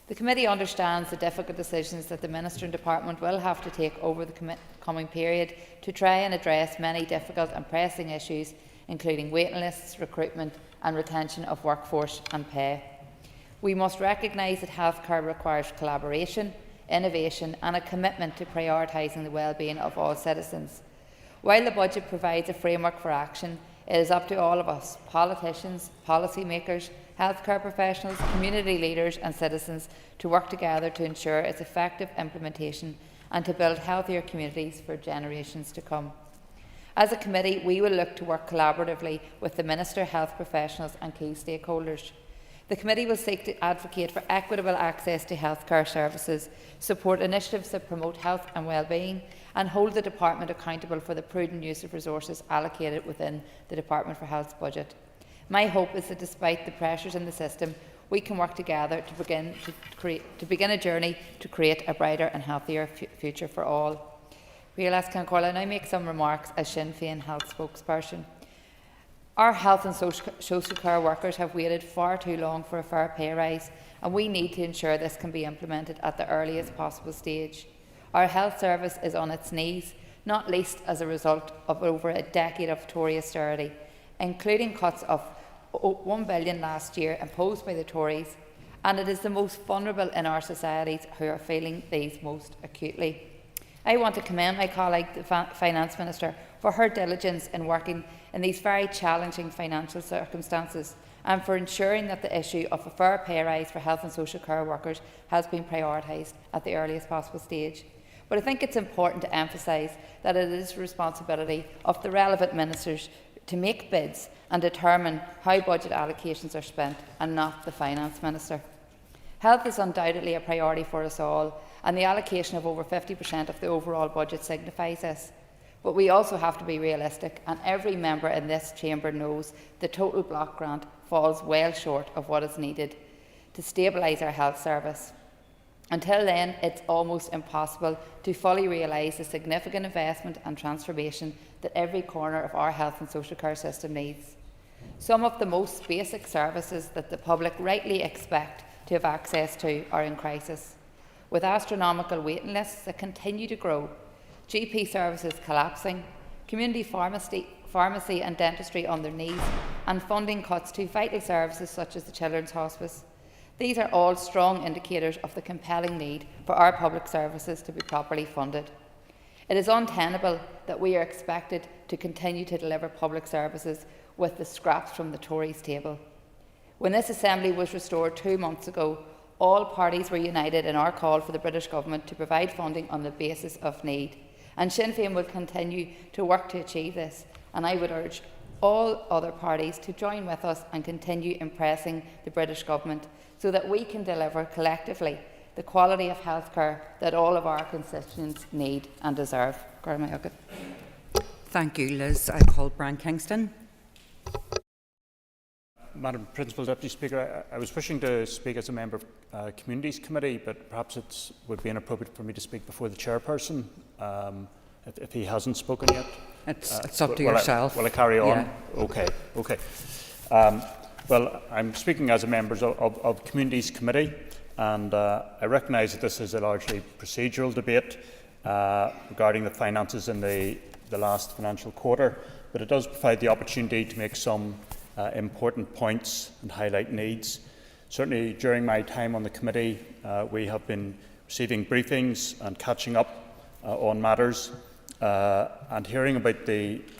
The committee understands the difficult decisions that the Minister and Department will have to take over the coming period to try and address many difficult and pressing issues, including waiting lists, recruitment and retention of workforce and pay. We must recognise that healthcare requires collaboration, innovation and a commitment to prioritising the well-being of all citizens. While the budget provides a framework for action, it is up to all of us, politicians, policy makers, healthcare professionals, community leaders and citizens, to work together to ensure its effective implementation and to build healthier communities for generations to come. As a committee, we will look to work collaboratively with the Minister, health professionals and key stakeholders. The committee will seek to advocate for equitable access to healthcare services, support initiatives that promote health and well-being, and hold the Department accountable for the prudent use of resources allocated within the Department for Health's budget. My hope is that despite the pressures in the system, we can work together to begin a journey to create a brighter and healthier future for all. I now make some remarks as Sinn Féin Health spokesperson. Our health and social care workers have waited far too long for a fair pay rise, and we need to ensure this can be implemented at the earliest possible stage. Our health service is on its knees, not least as a result of over a decade of Tory austerity, including cuts of £1 billion last year imposed by the Tories, and it is the most vulnerable in our societies who are feeling these most acutely. I want to commend my colleague, the Finance Minister, for her diligence in working in these very challenging financial circumstances and for ensuring that the issue of a fair pay rise for health and social care workers has been prioritised at the earliest possible stage. But I think it's important to emphasise that it is the responsibility of the relevant ministers to make bids and determine how budget allocations are spent, and not the Finance Minister. Health is undoubtedly a priority for us all, and the allocation of over 50% of the overall budget signifies this. But we also have to be realistic, and every member in this chamber knows the total block grant falls well short of what is needed to stabilise our health service. Until then, it's almost impossible to fully realise the significant investment and transformation that every corner of our health and social care system needs. Some of the most basic services that the public rightly expect to have access to are in crisis, with astronomical waiting lists that continue to grow, GP services collapsing, community pharmacy and dentistry on their knees, and funding cuts to vital services such as the Children's Hospice. These are all strong indicators of the compelling need for our public services to be properly funded. It is untenable that we are expected to continue to deliver public services with the scraps from the Tories' table. When this Assembly was restored 2 months ago, all parties were united in our call for the British Government to provide funding on the basis of need. And Sinn Féin will continue to work to achieve this, and I would urge all other parties to join with us and continue impressing the British Government so that we can deliver collectively the quality of healthcare that all of our constituents need and deserve. Thank you, Liz. I call Brian Kingston. Madam Principal Deputy Speaker, I was wishing to speak as a member of Communities Committee, but perhaps it would be inappropriate for me to speak before the chairperson if he hasn't spoken yet. It's up to yourself. Will I carry on? Yeah. Okay. Well, I'm speaking as a member of Communities Committee, and I recognise that this is a largely procedural debate regarding the finances in the last financial quarter, but it does provide the opportunity to make some important points and highlight needs. Certainly during my time on the committee, we have been receiving briefings and catching up on matters and hearing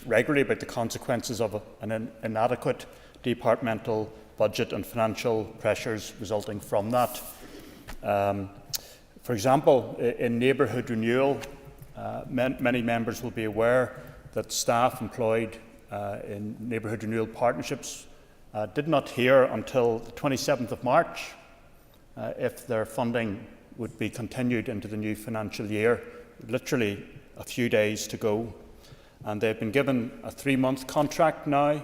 regularly about the consequences of an inadequate departmental budget and financial pressures resulting from that. For example, in neighbourhood renewal, many members will be aware that staff employed in neighbourhood renewal partnerships did not hear until the 27th of March if their funding would be continued into the new financial year, literally a few days to go. And they've been given a 3-month contract now,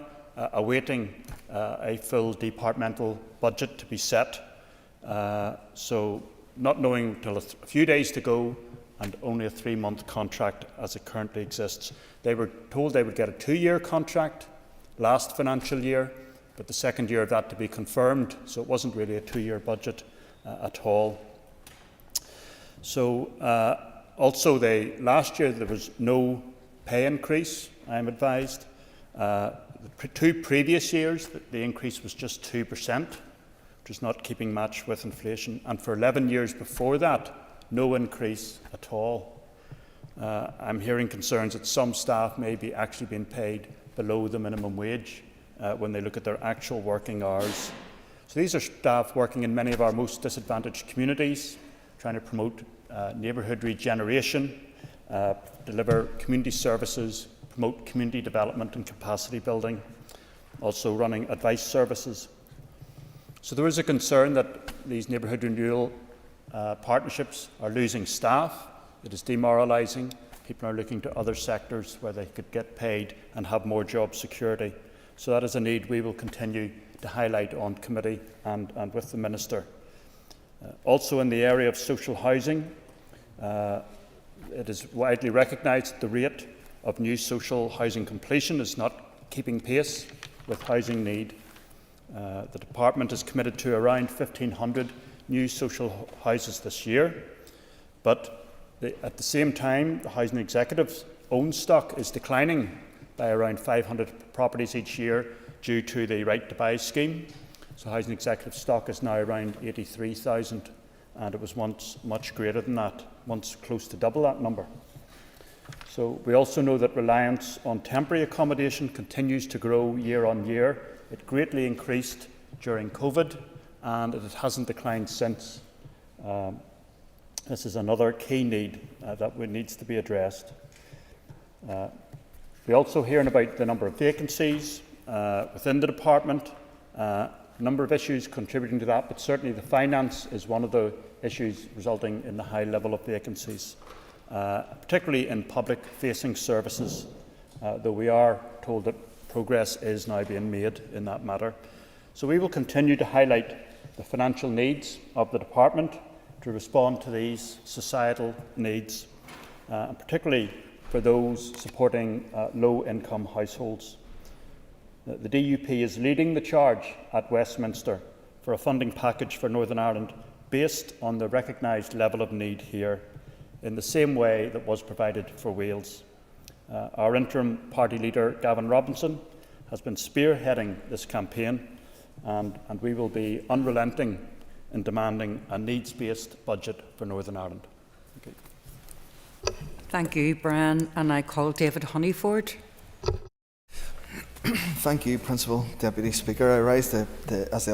awaiting a full departmental budget to be set. So not knowing until a few days to go and only a 3-month contract as it currently exists. They were told they would get a 2-year contract last financial year, but the second year of that to be confirmed, so it wasn't really a 2-year budget at all. So also last year there was no pay increase, I'm advised. The 2 previous years the increase was just 2%, which is not keeping match with inflation, and for 11 years before that, no increase at all. I'm hearing concerns that some staff may be actually being paid below the minimum wage when they look at their actual working hours. So these are staff working in many of our most disadvantaged communities, trying to promote neighbourhood regeneration, deliver community services, promote community development and capacity building, also running advice services. So there is a concern that these neighbourhood renewal partnerships are losing staff. It is demoralising. People are looking to other sectors where they could get paid and have more job security. So that is a need we will continue to highlight on committee and with the Minister. Also in the area of social housing, it is widely recognised that the rate of new social housing completion is not keeping pace with housing need. The Department is committed to around 1,500 new social houses this year, but at the same time, the Housing Executive's own stock is declining by around 500 properties each year due to the Right to Buy scheme. So Housing Executive stock is now around 83,000, and it was once much greater than that, once close to double that number. So we also know that reliance on temporary accommodation continues to grow year on year. It greatly increased during COVID, and it hasn't declined since. This is another key need that needs to be addressed. We also hear about the number of vacancies within the department, a number of issues contributing to that, but certainly the finance is one of the issues resulting in the high level of vacancies, particularly in public-facing services, though we are told that progress is now being made in that matter. So we will continue to highlight the financial needs of the department to respond to these societal needs, and particularly for those supporting low-income households. The DUP is leading the charge at Westminster for a funding package for Northern Ireland based on the recognised level of need here, in the same way that was provided for Wales. Our interim party leader, Gavin Robinson, has been spearheading this campaign, and we will be unrelenting in demanding a needs-based budget for Northern Ireland. Thank you. Thank you, Brian. And I call David Honeyford. Thank you, Principal Deputy Speaker. I rise as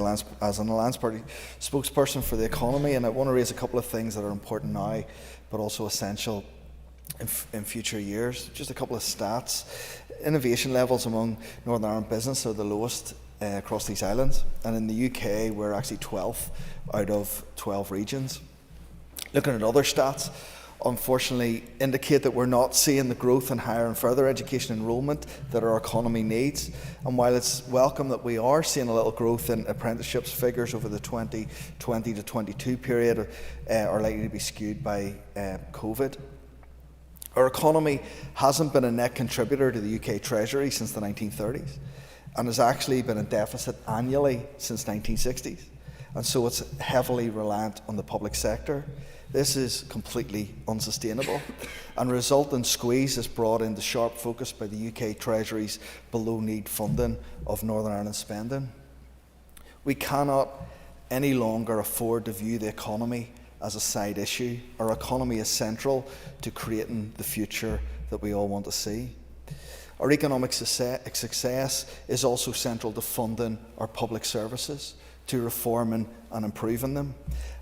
an Alliance Party spokesperson for the economy, and I want to raise a couple of things that are important now, but also essential in future years. Just a couple of stats. Innovation levels among Northern Ireland business are the lowest across these islands, and in the UK we're actually 12th out of 12 regions. Looking at other stats, unfortunately indicate that we're not seeing the growth in higher and further education enrolment that our economy needs. And while it's welcome that we are seeing a little growth in apprenticeships, figures over the 2020 to 22 period are likely to be skewed by COVID. Our economy hasn't been a net contributor to the UK Treasury since the 1930s, and has actually been in deficit annually since 1960s. And so it's heavily reliant on the public sector. This is completely unsustainable, and resultant squeeze is brought into sharp focus by the UK Treasury's below-need funding of Northern Ireland spending. We cannot any longer afford to view the economy as a side issue. Our economy is central to creating the future that we all want to see. Our economic success is also central to funding our public services, to reforming and improving them.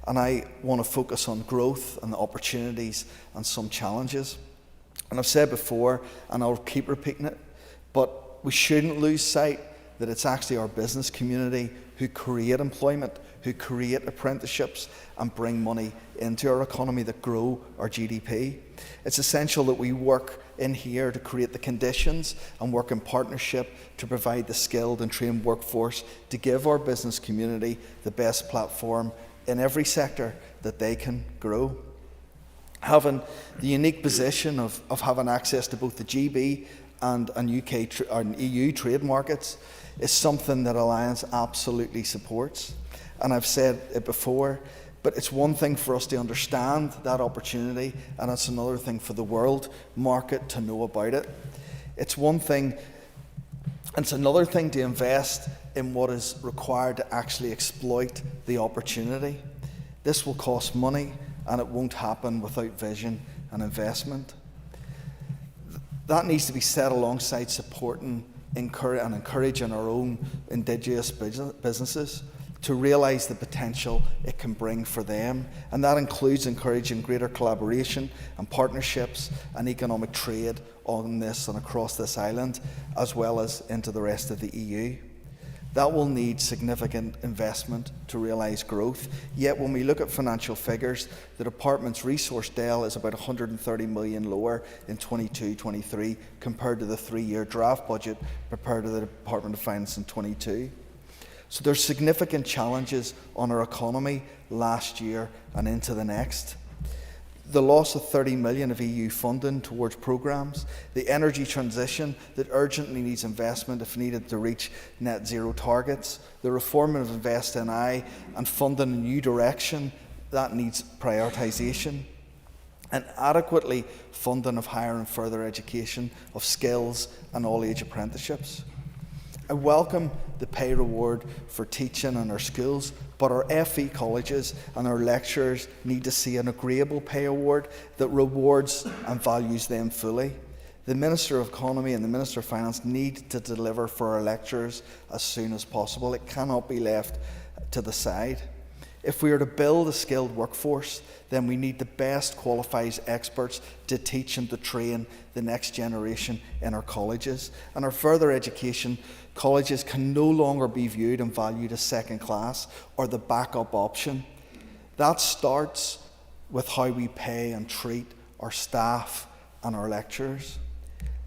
And I want to focus on growth and the opportunities and some challenges. And I've said before, and I'll keep repeating it, but we shouldn't lose sight that it's actually our business community who create employment, who create apprenticeships and bring money into our economy that grow our GDP. It's essential that we work in here to create the conditions and work in partnership to provide the skilled and trained workforce to give our business community the best platform in every sector that they can grow. Having the unique position of having access to both the GB and EU trade markets is something that Alliance absolutely supports. And I've said it before, but it's one thing for us to understand that opportunity, and it's another thing for the world market to know about it. It's one thing, and it's another thing to invest in what is required to actually exploit the opportunity. This will cost money, and it won't happen without vision and investment. That needs to be set alongside supporting and encouraging our own Indigenous businesses to realise the potential it can bring for them. And that includes encouraging greater collaboration and partnerships and economic trade on this and across this island, as well as into the rest of the EU. That will need significant investment to realise growth. Yet when we look at financial figures, the Department's resource del is about 130 million lower in 22-23 compared to the 3-year draft budget prepared to the Department of Finance in 22. So there's significant challenges on our economy last year and into the next. The loss of 30 million of EU funding towards programmes, the energy transition that urgently needs investment if needed to reach net zero targets, the reform of Invest NI and funding a new direction that needs prioritisation, and adequately funding of higher and further education of skills and all-age apprenticeships. I welcome the pay reward for teaching in our schools, but our FE colleges and our lecturers need to see an agreeable pay award that rewards and values them fully. The Minister of Economy and the Minister of Finance need to deliver for our lecturers as soon as possible. It cannot be left to the side. If we are to build a skilled workforce, then we need the best qualified experts to teach and to train the next generation in our colleges. And our further education colleges can no longer be viewed and valued as second class or the backup option. That starts with how we pay and treat our staff and our lecturers.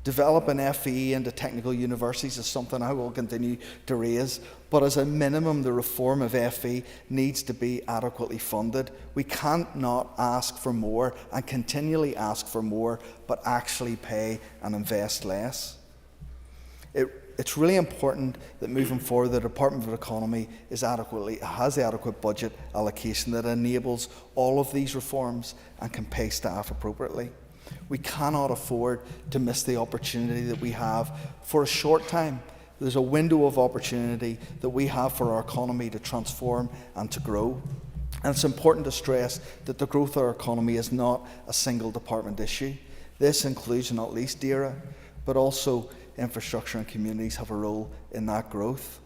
Developing FE into technical universities is something I will continue to raise, but as a minimum, the reform of FE needs to be adequately funded. We can't not ask for more and continually ask for more, but actually pay and invest less. it's really important that moving forward the Department of Economy has the adequate budget allocation that enables all of these reforms and can pay staff appropriately. We cannot afford to miss the opportunity that we have for a short time. There's a window of opportunity that we have for our economy to transform and to grow. And it's important to stress that the growth of our economy is not a single department issue. This includes not least DAERA, but also infrastructure and communities have a role in that growth.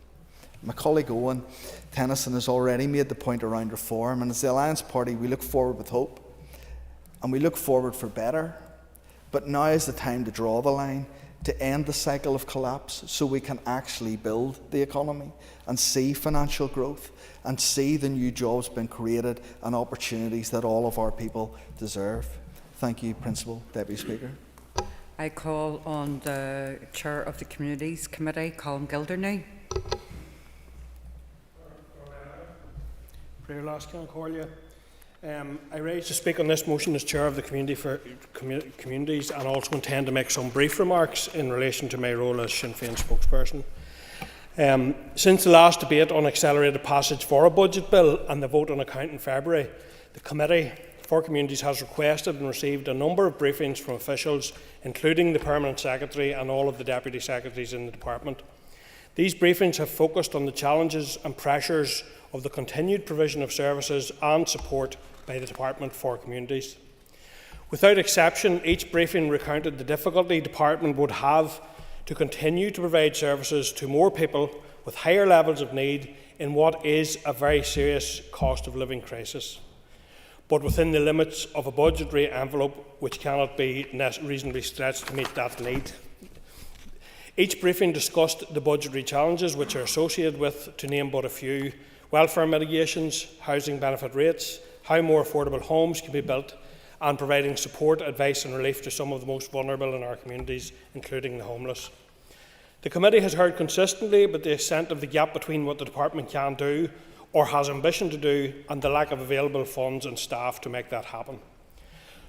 My colleague Owen Tennyson has already made the point around reform, and as the Alliance Party we look forward with hope and we look forward for better. But now is the time to draw the line, to end the cycle of collapse so we can actually build the economy and see financial growth and see the new jobs being created and opportunities that all of our people deserve. Thank you, Principal Deputy Speaker. I call on the Chair of the Communities Committee, Colin Gilderney. I raise to speak on this motion as Chair of the Community for Communities, and also intend to make some brief remarks in relation to my role as Sinn Féin spokesperson. Since the last debate on accelerated passage for a budget bill and the vote on account in February, the Committee for Communities has requested and received a number of briefings from officials, including the Permanent Secretary and all of the Deputy Secretaries in the Department. These briefings have focused on the challenges and pressures of the continued provision of services and support by the Department for Communities. Without exception, each briefing recounted the difficulty the Department would have to continue to provide services to more people with higher levels of need in what is a very serious cost of living crisis, but within the limits of a budgetary envelope which cannot be reasonably stretched to meet that need. Each briefing discussed the budgetary challenges which are associated with, to name but a few, welfare mitigations, housing benefit rates, how more affordable homes can be built, and providing support, advice and relief to some of the most vulnerable in our communities, including the homeless. The Committee has heard consistently about the extent of the gap between what the Department can do or has ambition to do and the lack of available funds and staff to make that happen.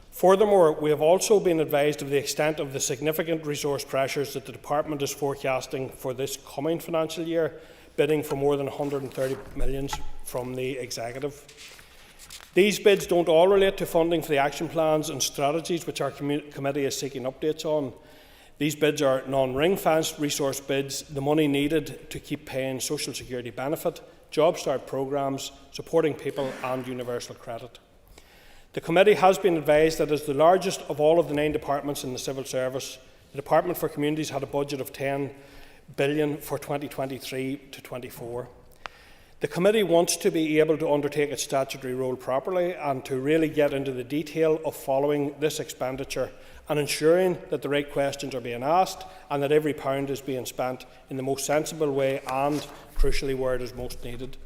Furthermore, we have also been advised of the extent of the significant resource pressures that the Department is forecasting for this coming financial year, bidding for more than 130 million from the Executive. These bids don't all relate to funding for the action plans and strategies which our committee is seeking updates on. These bids are non-ring-fenced resource bids, the money needed to keep paying social security benefit, job start programmes, supporting people and universal credit. The committee has been advised that as the largest of all of the 9 departments in the civil service, the Department for Communities had a budget of 10 billion for 2023 to 24. The committee wants to be able to undertake its statutory role properly and to really get into the detail of following this expenditure and ensuring that the right questions are being asked and that every pound is being spent in the most sensible way and, crucially, where it is most needed.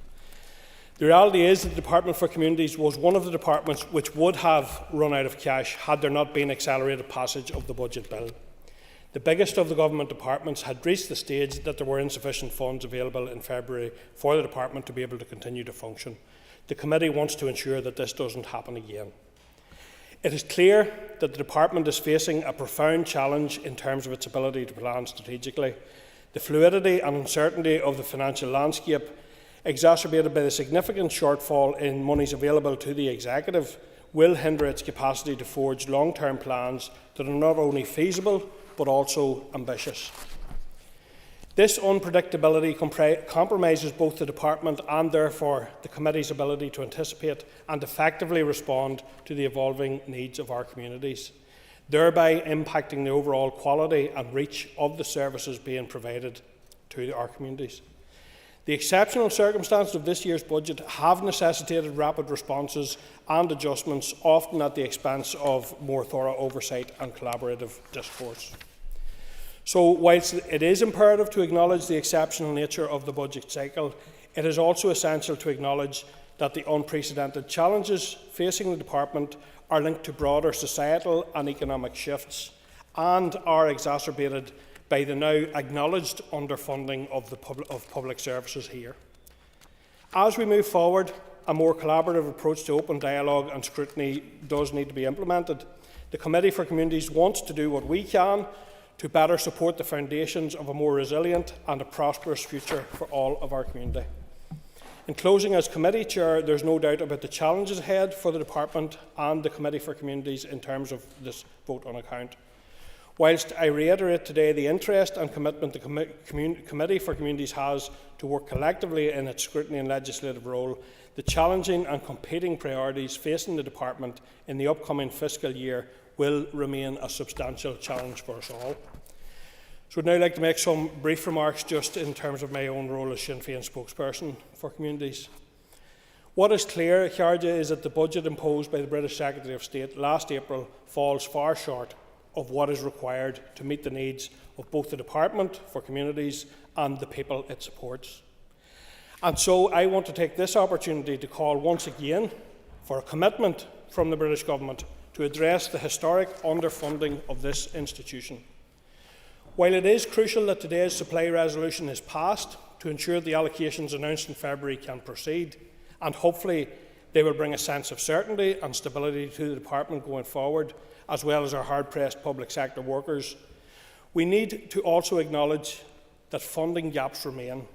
The reality is that the Department for Communities was one of the departments which would have run out of cash had there not been accelerated passage of the budget bill. The biggest of the government departments had reached the stage that there were insufficient funds available in February for the department to be able to continue to function. The committee wants to ensure that this doesn't happen again. It is clear that the department is facing a profound challenge in terms of its ability to plan strategically. The fluidity and uncertainty of the financial landscape, exacerbated by the significant shortfall in monies available to the Executive, will hinder its capacity to forge long-term plans that are not only feasible but also ambitious. This unpredictability compromises both the Department and therefore the Committee's ability to anticipate and effectively respond to the evolving needs of our communities, thereby impacting the overall quality and reach of the services being provided to our communities. The exceptional circumstances of this year's budget have necessitated rapid responses and adjustments, often at the expense of more thorough oversight and collaborative discourse. So, whilst it is imperative to acknowledge the exceptional nature of the budget cycle, it is also essential to acknowledge that the unprecedented challenges facing the Department are linked to broader societal and economic shifts and are exacerbated by the now acknowledged underfunding of public services here. As we move forward, a more collaborative approach to open dialogue and scrutiny does need to be implemented. The Committee for Communities wants to do what we can to better support the foundations of a more resilient and a prosperous future for all of our community. In closing, as Committee Chair, there is no doubt about the challenges ahead for the Department and the Committee for Communities in terms of this vote on account. Whilst I reiterate today the interest and commitment the Committee for Communities has to work collectively in its scrutiny and legislative role, the challenging and competing priorities facing the Department in the upcoming fiscal year will remain a substantial challenge for us all. So I would now like to make some brief remarks just in terms of my own role as Sinn Féin spokesperson for communities. What is clear, Cearda, is that the budget imposed by the British Secretary of State last April falls far short of what is required to meet the needs of both the Department for Communities and the people it supports. And so I want to take this opportunity to call once again for a commitment from the British Government to address the historic underfunding of this institution. While it is crucial that today's supply resolution is passed to ensure the allocations announced in February can proceed, and hopefully they will bring a sense of certainty and stability to the Department going forward, as well as our hard-pressed public sector workers, we need to also acknowledge that funding gaps remain,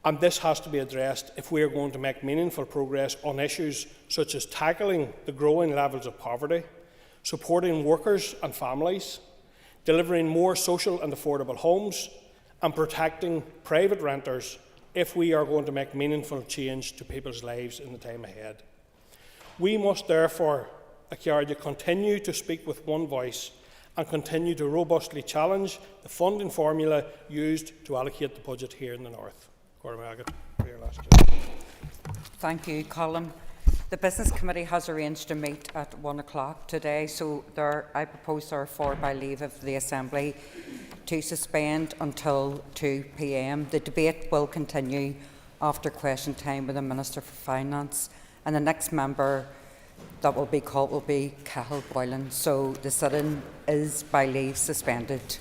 and this has to be addressed if we are going to make meaningful progress on issues such as tackling the growing levels of poverty, supporting workers and families, delivering more social and affordable homes, and protecting private renters if we are going to make meaningful change to people's lives in the time ahead. We must therefore, Cearda, continue to speak with one voice and continue to robustly challenge the funding formula used to allocate the budget here in the North. Thank you, Colin. The Business Committee has arranged to meet at 1 o'clock today, so I propose therefore by leave of the Assembly to suspend until 2 p.m. The debate will continue after question time with the Minister for Finance, and the next member that will be called will be Cahill Boylan. So the sit-in is by leave suspended.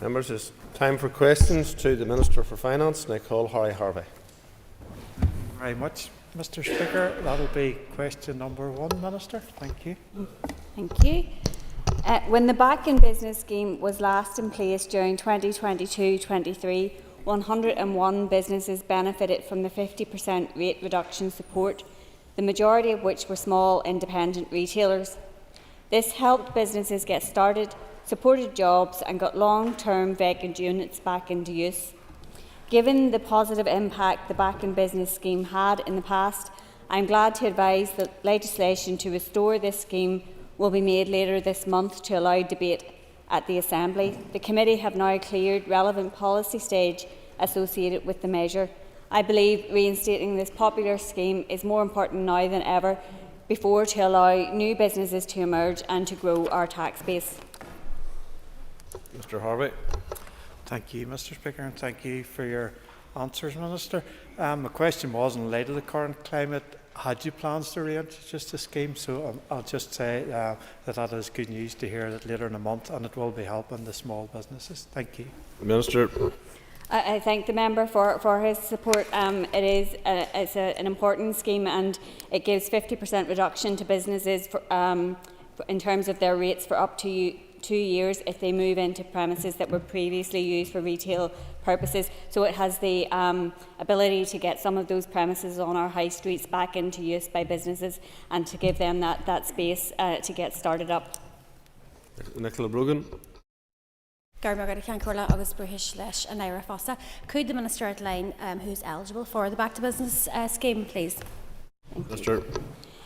Members, it's time for questions to the Minister for Finance, and I call Harry Harvey. Very much, Mr. Speaker. That'll be question number 1, Minister. Thank you. Thank you. When the Back in Business scheme was last in place during 2022-23, 101 businesses benefited from the 50% rate reduction support, the majority of which were small independent retailers. This helped businesses get started, supported jobs and got long-term vacant units back into use. Given the positive impact the Back in Business scheme had in the past, I am glad to advise that legislation to restore this scheme will be made later this month to allow debate at the Assembly. The committee have now cleared relevant policy stage associated with the measure. I believe reinstating this popular scheme is more important now than ever before to allow new businesses to emerge and to grow our tax base. Mr. Harvey. Thank you, Mr. Speaker, and thank you for your answers, Minister. My question was, in light of the current climate, had you plans to reintroduce the scheme? So I'll just say that is good news to hear that later in the month, and it will be helping the small businesses. Thank you. Minister. I thank the member for his support. It's an important scheme, and it gives 50% reduction to businesses in terms of their rates for up to 2 years if they move into premises that were previously used for retail purposes. So it has the ability to get some of those premises on our high streets back into use by businesses and to give them that space to get started up. Nicola Brogan. Could the Minister outline who's eligible for the Back to Business scheme, please? Minister.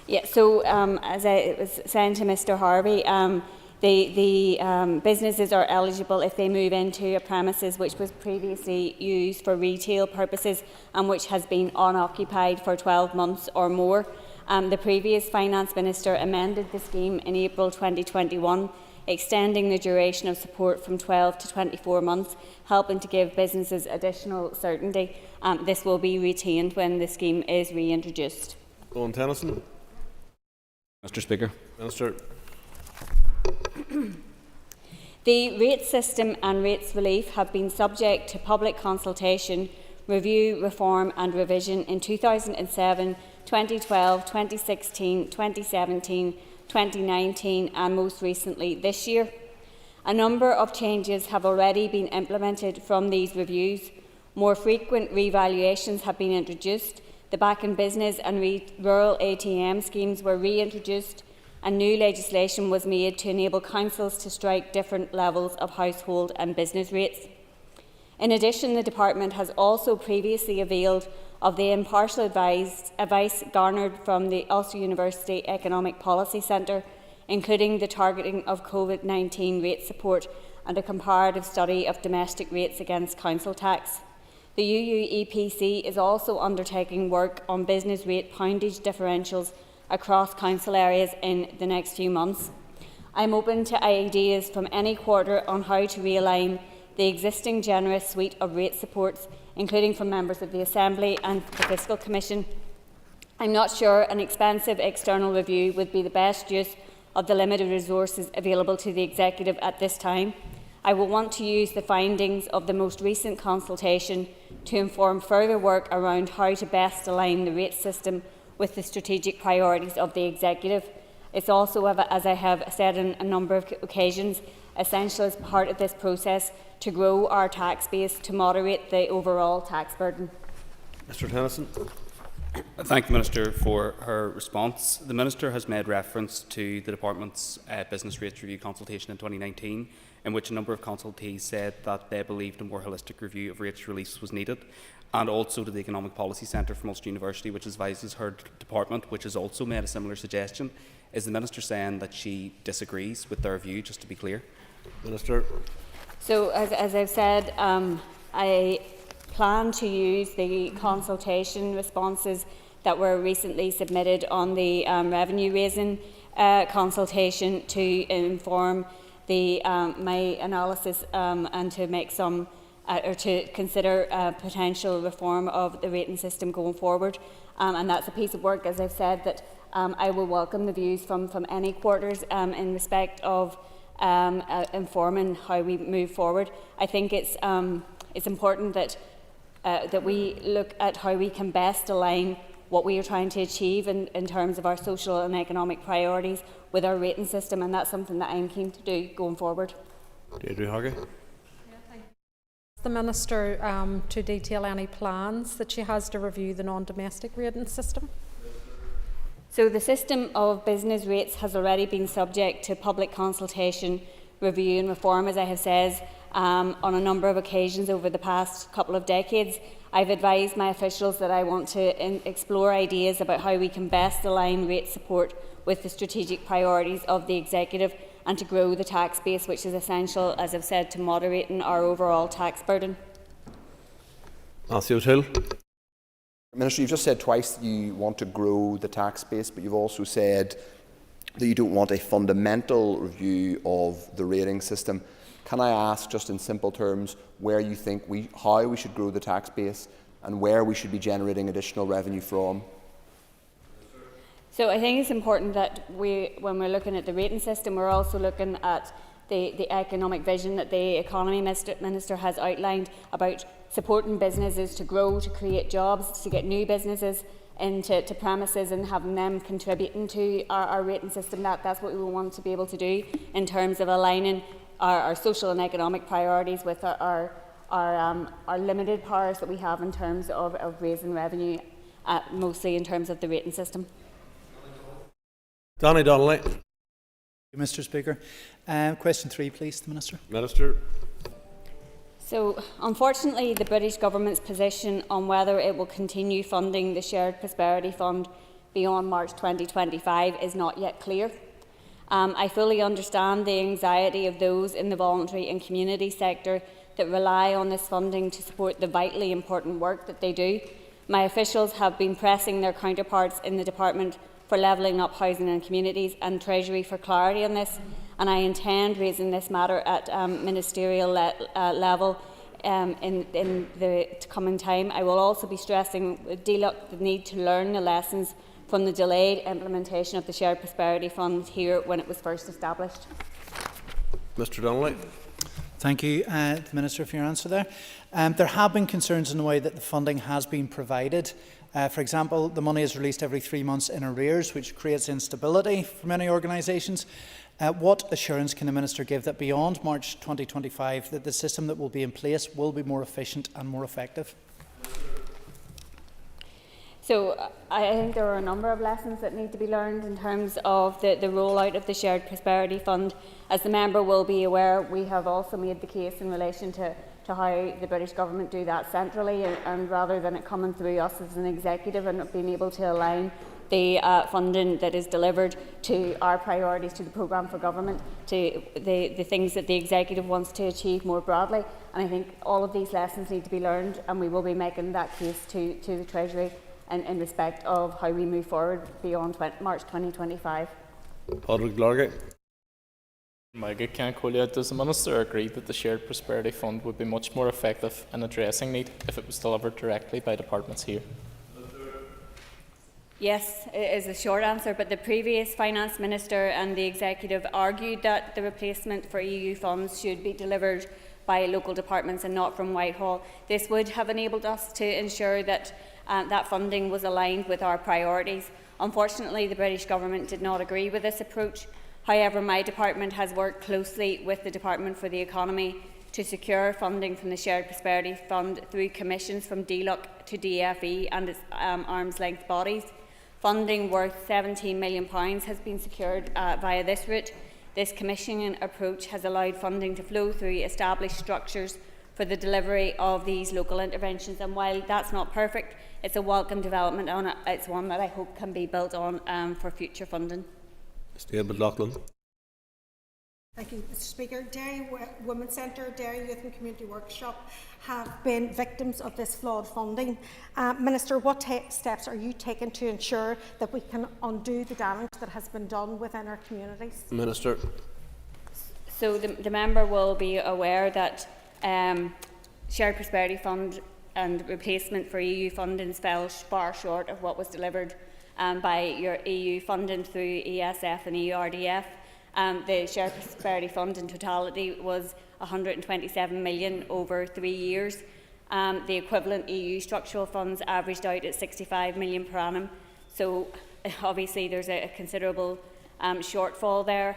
Yeah, so as I was saying to Mr. Harvey, the businesses are eligible if they move into a premises which was previously used for retail purposes and which has been unoccupied for 12 months or more. The previous Finance Minister amended the scheme in April 2021, extending the duration of support from 12 to 24 months, helping to give businesses additional certainty. This will be retained when the scheme is reintroduced. Owen Tennyson. Mr. Speaker. Minister. The rates system and rates relief have been subject to public consultation, review, reform and revision in 2007, 2012, 2016, 2017, 2019 and most recently this year. A number of changes have already been implemented from these reviews. More frequent revaluations have been introduced. The Back in Business and rural ATM schemes were reintroduced, and new legislation was made to enable councils to strike different levels of household and business rates. In addition, the Department has also previously availed of the impartial advice garnered from the Ulster University Economic Policy Centre, including the targeting of COVID-19 rate support and a comparative study of domestic rates against council tax. The UUEPC is also undertaking work on business rate poundage differentials across council areas in the next few months. I am open to ideas from any quarter on how to realign the existing generous suite of rate supports, including from members of the Assembly and the Fiscal Commission. I am not sure an expensive external review would be the best use of the limited resources available to the Executive at this time. I will want to use the findings of the most recent consultation to inform further work around how to best align the rate system with the strategic priorities of the Executive. It is also, as I have said on a number of occasions, essential as part of this process to grow our tax base to moderate the overall tax burden. Mr. Tennyson. Thank the Minister for her response. The Minister has made reference to the Department's Business Rates Review consultation in 2019, in which a number of consultees said that they believed a more holistic review of rates relief was needed, and also to the Economic Policy Centre from Ulster University, which advises her department, which has also made a similar suggestion. Is the Minister saying that she disagrees with their view, just to be clear? Minister. So, as I've said, I plan to use the consultation responses that were recently submitted on the revenue raising consultation to inform my analysis and to make some or to consider potential reform of the rating system going forward. And that's a piece of work, as I've said, that I will welcome the views from any quarters in respect of informing how we move forward. I think it's important that that we look at how we can best align what we are trying to achieve in terms of our social and economic priorities with our rating system, and that's something that I'm keen to do going forward. The Minister to detail any plans that she has to review the non-domestic rating system. So the system of business rates has already been subject to public consultation, review and reform, as I have said, on a number of occasions over the past couple of decades. I've advised my officials that I want to explore ideas about how we can best align rate support with the strategic priorities of the Executive and to grow the tax base, which is essential, as I've said, to moderating our overall tax burden. Matthew Hill. Minister, you've just said twice that you want to grow the tax base, but you've also said that you don't want a fundamental review of the rating system. Can I ask, just in simple terms, where you think how we should grow the tax base and where we should be generating additional revenue from? So I think it's important that when we're looking at the rating system, we're also looking at the economic vision that the Economy Minister has outlined about supporting businesses to grow, to create jobs, to get new businesses into premises and having them contributing to our rating system. That's what we want to be able to do in terms of aligning our social and economic priorities with our limited powers that we have in terms of raising revenue, mostly in terms of the rating system. Donny Donnelly. Mr. Speaker. Question 3, please, the Minister. Minister. So, unfortunately, the British Government's position on whether it will continue funding the Shared Prosperity Fund beyond March 2025 is not yet clear. I fully understand the anxiety of those in the voluntary and community sector that rely on this funding to support the vitally important work that they do. My officials have been pressing their counterparts in the Department for Levelling Up Housing and Communities and Treasury for clarity on this, and I intend raising this matter at ministerial level in the coming time. I will also be stressing with DLUC the need to learn the lessons from the delayed implementation of the Shared Prosperity Fund here when it was first established. Mr. Donnelly. Thank you, the Minister, for your answer there. There have been concerns in the way that the funding has been provided. For example, the money is released every 3 months in arrears, which creates instability for many organisations. What assurance can the Minister give that beyond March 2025 that the system that will be in place will be more efficient and more effective? So I think there are a number of lessons that need to be learned in terms of the rollout of the Shared Prosperity Fund. As the member will be aware, we have also made the case in relation to how the British Government do that centrally, and rather than it coming through us as an executive and being able to align the funding that is delivered to our priorities, to the programme for government, to the things that the executive wants to achieve more broadly. And I think all of these lessons need to be learned, and we will be making that case to the Treasury in respect of how we move forward beyond March 2025. Padraig Largate. Does the Minister agree that the Shared Prosperity Fund would be much more effective in addressing need if it was delivered directly by departments here? Yes, is the short answer, but the previous Finance Minister and the Executive argued that the replacement for EU funds should be delivered by local departments and not from Whitehall. This would have enabled us to ensure that that funding was aligned with our priorities. Unfortunately, the British Government did not agree with this approach. However, my department has worked closely with the Department for the Economy to secure funding from the Shared Prosperity Fund through commissions from DLUC to DFE and its arm's length bodies. Funding worth £17 million has been secured via this route. This commissioning approach has allowed funding to flow through established structures for the delivery of these local interventions, and while that's not perfect, it's a welcome development and it's one that I hope can be built on for future funding. Mr. McLaughlin. Thank you, Mr. Speaker. Derry Women's Centre, Derry Youth and Community Workshop have been victims of this flawed funding. Minister, what steps are you taking to ensure that we can undo the damage that has been done within our communities? Minister. So the member will be aware that Shared Prosperity Fund and replacement for EU funding fell far short of what was delivered by your EU funding through ESF and ERDF. The Shared Prosperity Fund in totality was 127 million over 3 years. The equivalent EU structural funds averaged out at 65 million per annum. So obviously there's a considerable shortfall there.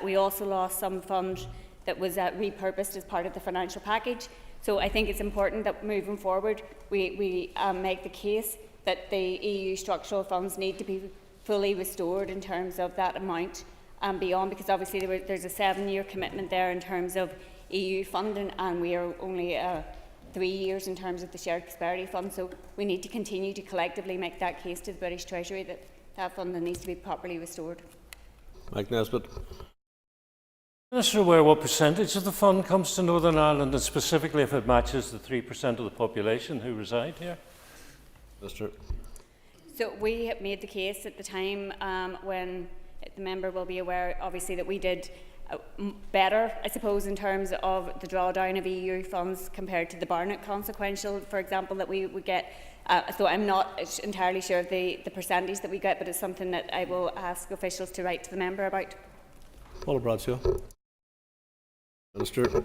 We also lost some funds that was repurposed as part of the financial package. So I think it's important that moving forward we make the case that the EU structural funds need to be fully restored in terms of that amount and beyond, because obviously there's a 7-year commitment there in terms of EU funding, and we are only 3 years in terms of the Shared Prosperity Fund. So we need to continue to collectively make that case to the British Treasury that that funding needs to be properly restored. Mike Nesbitt. Minister, aware what percentage of the fund comes to Northern Ireland, and specifically if it matches the 3% of the population who reside here? Mr. So we have made the case at the time when the member will be aware, obviously, that we did better, I suppose, in terms of the drawdown of EU funds compared to the Barnett consequential, for example, that we would get. So I'm not entirely sure of the percentage that we get, but it's something that I will ask officials to write to the member about. Paula Bradshaw. Minister.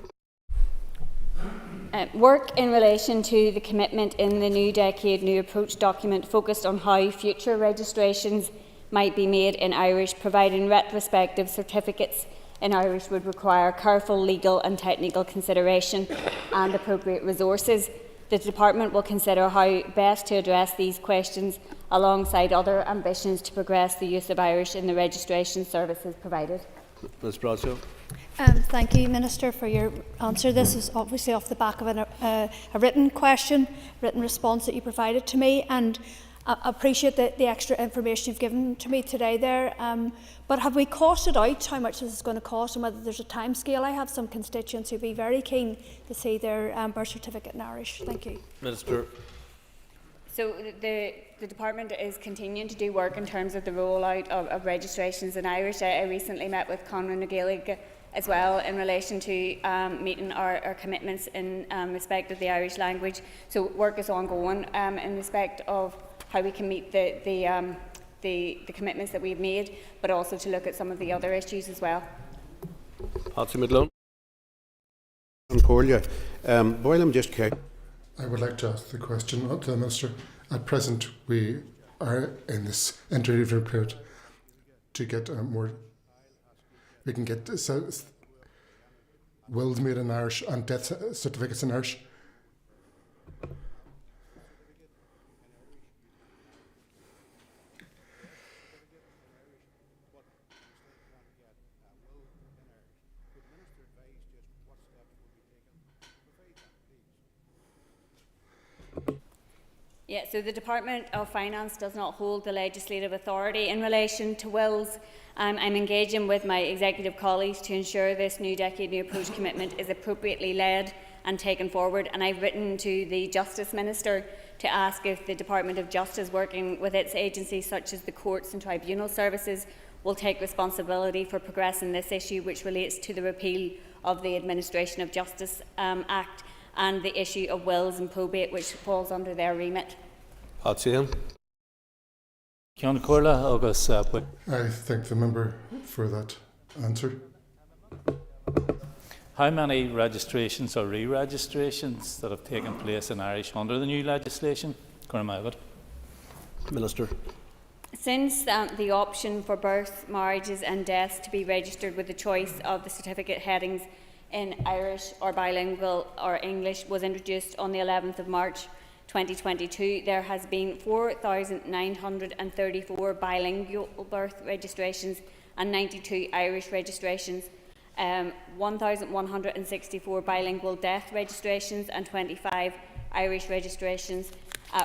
Work in relation to the commitment in the New Decade New Approach document focused on how future registrations might be made in Irish, providing retrospective certificates in Irish would require careful legal and technical consideration and appropriate resources. The Department will consider how best to address these questions alongside other ambitions to progress the use of Irish in the registration services provided. Ms. Bradshaw. Thank you, Minister, for your answer. This is obviously off the back of a written question, written response that you provided to me, and I appreciate the extra information you've given to me today there. But have we costed out how much this is going to cost and whether there's a time scale? I have some constituents who'd be very keen to see their birth certificate in Irish. Thank you. Minister. So the Department is continuing to do work in terms of the rollout of registrations in Irish. I recently met with Conran Gaelic as well in relation to meeting our commitments in respect of the Irish language. So work is ongoing in respect of how we can meet the commitments that we've made, but also to look at some of the other issues as well. Patsy Midlone. While I'm just I would like to ask the question to the Minister. At present, we are in this interlude period to get more. We can get wills made in Irish and death certificates in Irish. Yeah, so the Department of Finance does not hold the legislative authority in relation to wills. I'm engaging with my executive colleagues to ensure this New Decade New Approach commitment is appropriately led and taken forward, and I've written to the Justice Minister to ask if the Department of Justice, working with its agencies such as the courts and tribunal services, will take responsibility for progressing this issue, which relates to the repeal of the Administration of Justice Act and the issue of wills and probate, which falls under their remit. Patsy Hill. I thank the member for that answer. How many registrations or re-registrations that have taken place in Irish under the new legislation? Minister. Since the option for birth, marriages and deaths to be registered with the choice of the certificate headings in Irish or bilingual or English was introduced on the 11th of March 2022, there has been 4,934 bilingual birth registrations and 92 Irish registrations, 1,164 bilingual death registrations and 25 Irish registrations,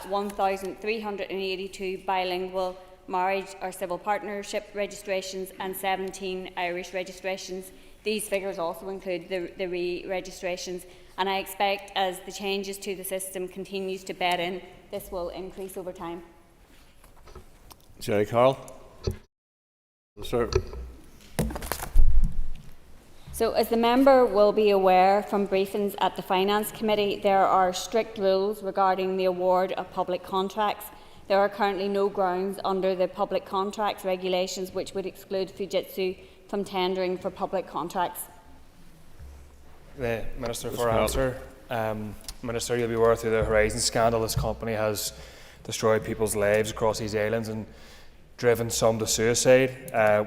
1,382 bilingual marriage or civil partnership registrations and 17 Irish registrations. These figures also include the re-registrations, and I expect as the changes to the system continues to bed in, this will increase over time. Jerry Carroll. Sir. So, as the member will be aware from briefings at the Finance Committee, there are strict rules regarding the award of public contracts. There are currently no grounds under the public contracts regulations which would exclude Fujitsu from tendering for public contracts? The Minister for answer. Minister, you'll be aware through the Horizon scandal, this company has destroyed people's lives across these islands and driven some to suicide.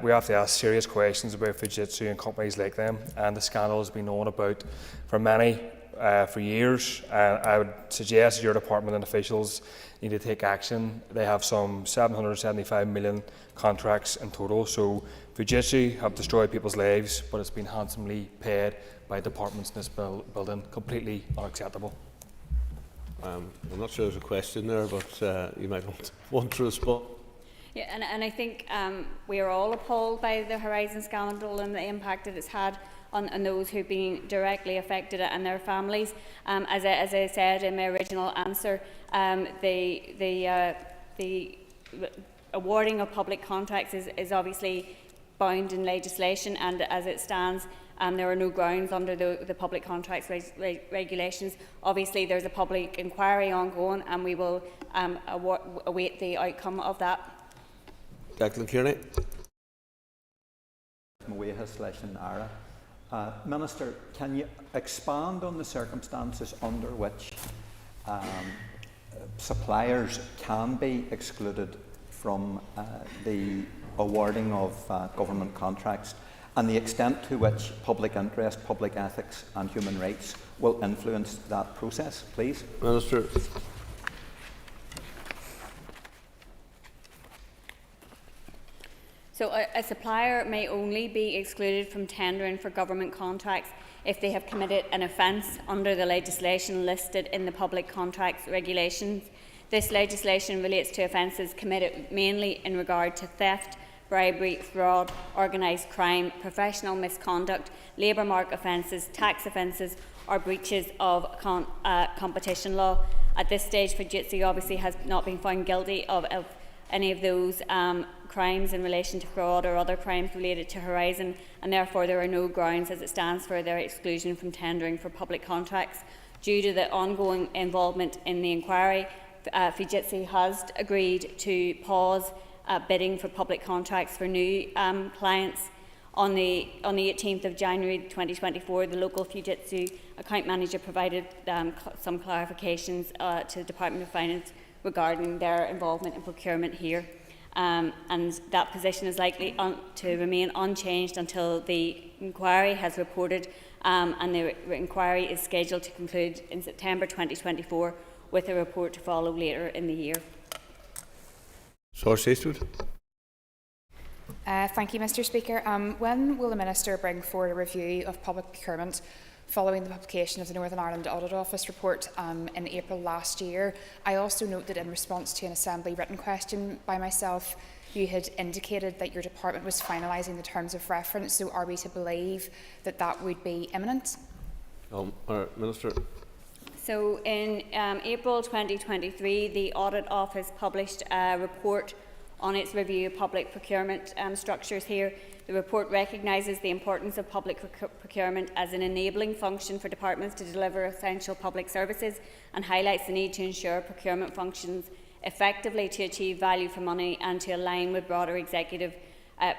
We have to ask serious questions about Fujitsu and companies like them, and the scandal has been known about for many for years. I would suggest your department and officials need to take action. They have some 775 million contracts in total, so Fujitsu have destroyed people's lives, but it's been handsomely paid by departments in this building. Completely unacceptable. I'm not sure there's a question there, but you might want to respond. Yeah, and I think we are all appalled by the Horizon scandal and the impact that it's had on those who've been directly affected and their families. As I said in my original answer, the awarding of public contracts is obviously bound in legislation, and as it stands, there are no grounds under the public contracts regulations. Obviously, there's a public inquiry ongoing, and we will await the outcome of that. Declan Kearney. Minister, can you expand on the circumstances under which suppliers can be excluded from the awarding of government contracts, and the extent to which public interest, public ethics and human rights will influence that process, please? Minister. So a supplier may only be excluded from tendering for government contracts if they have committed an offence under the legislation listed in the public contracts regulations. This legislation relates to offences committed mainly in regard to theft, bribery, fraud, organised crime, professional misconduct, labour market offences, tax offences or breaches of competition law. At this stage, Fujitsu obviously has not been found guilty of any of those crimes in relation to fraud or other crimes related to Horizon, and therefore there are no grounds as it stands for their exclusion from tendering for public contracts. Due to the ongoing involvement in the inquiry, Fujitsu has agreed to pause bidding for public contracts for new clients. On the 18th of January 2024, the local Fujitsu account manager provided some clarifications to the Department of Finance regarding their involvement in procurement here. And that position is likely to remain unchanged until the inquiry has reported, and the inquiry is scheduled to conclude in September 2024, with a report to follow later in the year. Thank you, Mr. Speaker. When will the Minister bring forward a review of public procurement following the publication of the Northern Ireland Audit Office report in April last year? I also note that in response to an Assembly written question by myself, you had indicated that your department was finalising the terms of reference, so are we to believe that that would be imminent? Minister. So in April 2023, the Audit Office published a report on its review of public procurement structures here. The report recognises the importance of public procurement as an enabling function for departments to deliver essential public services, and highlights the need to ensure procurement functions effectively to achieve value for money and to align with broader executive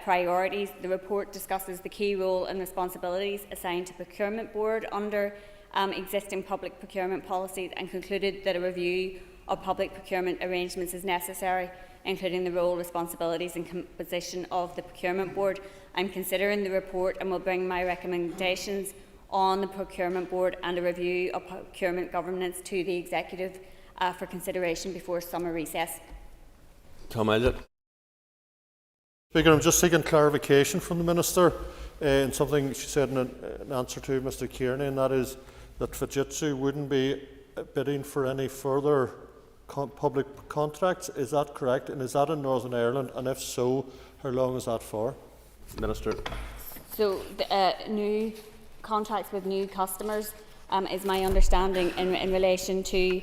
priorities. The report discusses the key role and responsibilities assigned to Procurement Board under existing public procurement policies, and concluded that a review of public procurement arrangements is necessary, including the role, responsibilities and composition of the Procurement Board. I'm considering the report and will bring my recommendations on the Procurement Board and a review of procurement governance to the Executive for consideration before summer recess. Tom Elliott. Speaker, I'm just seeking clarification from the Minister in something she said in answer to Mr. Kearney, and that is that Fujitsu wouldn't be bidding for any further public contracts. Is that correct? And is that in Northern Ireland? And if so, how long is that for? Minister. So new contracts with new customers is my understanding in relation to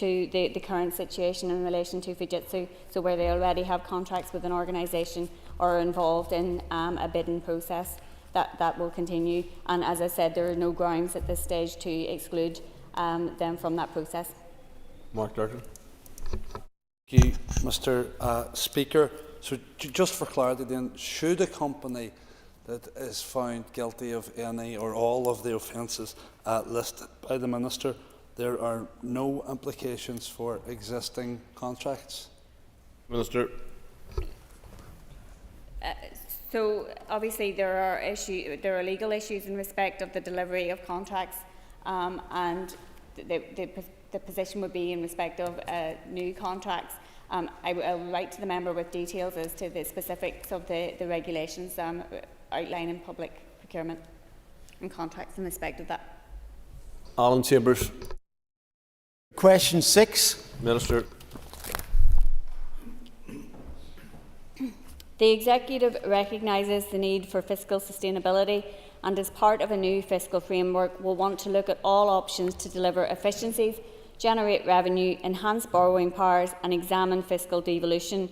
the current situation in relation to Fujitsu, so where they already have contracts with an organisation or are involved in a bidding process, that will continue. And as I said, there are no grounds at this stage to exclude them from that process. Mark Durkin. Thank you, Mr. Speaker. So just for clarity then, should a company that is found guilty of any or all of the offences listed by the Minister, there are no implications for existing contracts? Minister. So obviously there are legal issues in respect of the delivery of contracts, and the position would be in respect of new contracts. I will write to the member with details as to the specifics of the regulations outlining public procurement and contracts in respect of that. Alan Chambers. Question 6. Minister. The Executive recognises the need for fiscal sustainability, and as part of a new fiscal framework will want to look at all options to deliver efficiencies, generate revenue, enhance borrowing powers and examine fiscal devolution.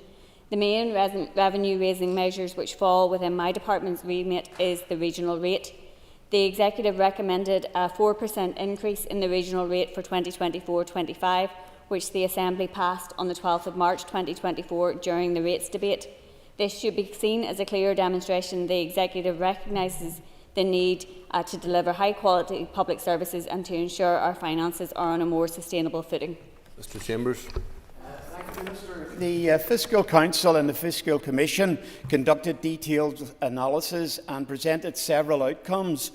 The main revenue-raising measures which fall within my department's remit is the regional rate. The Executive recommended a 4% increase in the regional rate for 2024-25, which the Assembly passed on the 12th of March 2024 during the rates debate. This should be seen as a clear demonstration the Executive recognises the need to deliver high-quality public services and to ensure our finances are on a more sustainable footing. Mr. Chambers. The Fiscal Council and the Fiscal Commission conducted detailed analysis and presented several outcomes.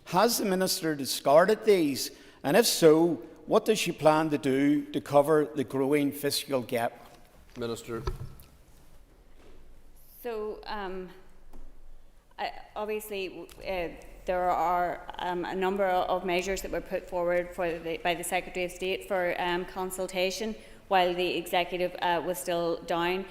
Has the Minister discarded these? And if so, what does she plan to do to cover the growing fiscal gap? Minister. So, obviously, there are a number of measures that were put forward by the Secretary of State for consultation while the Executive was still down.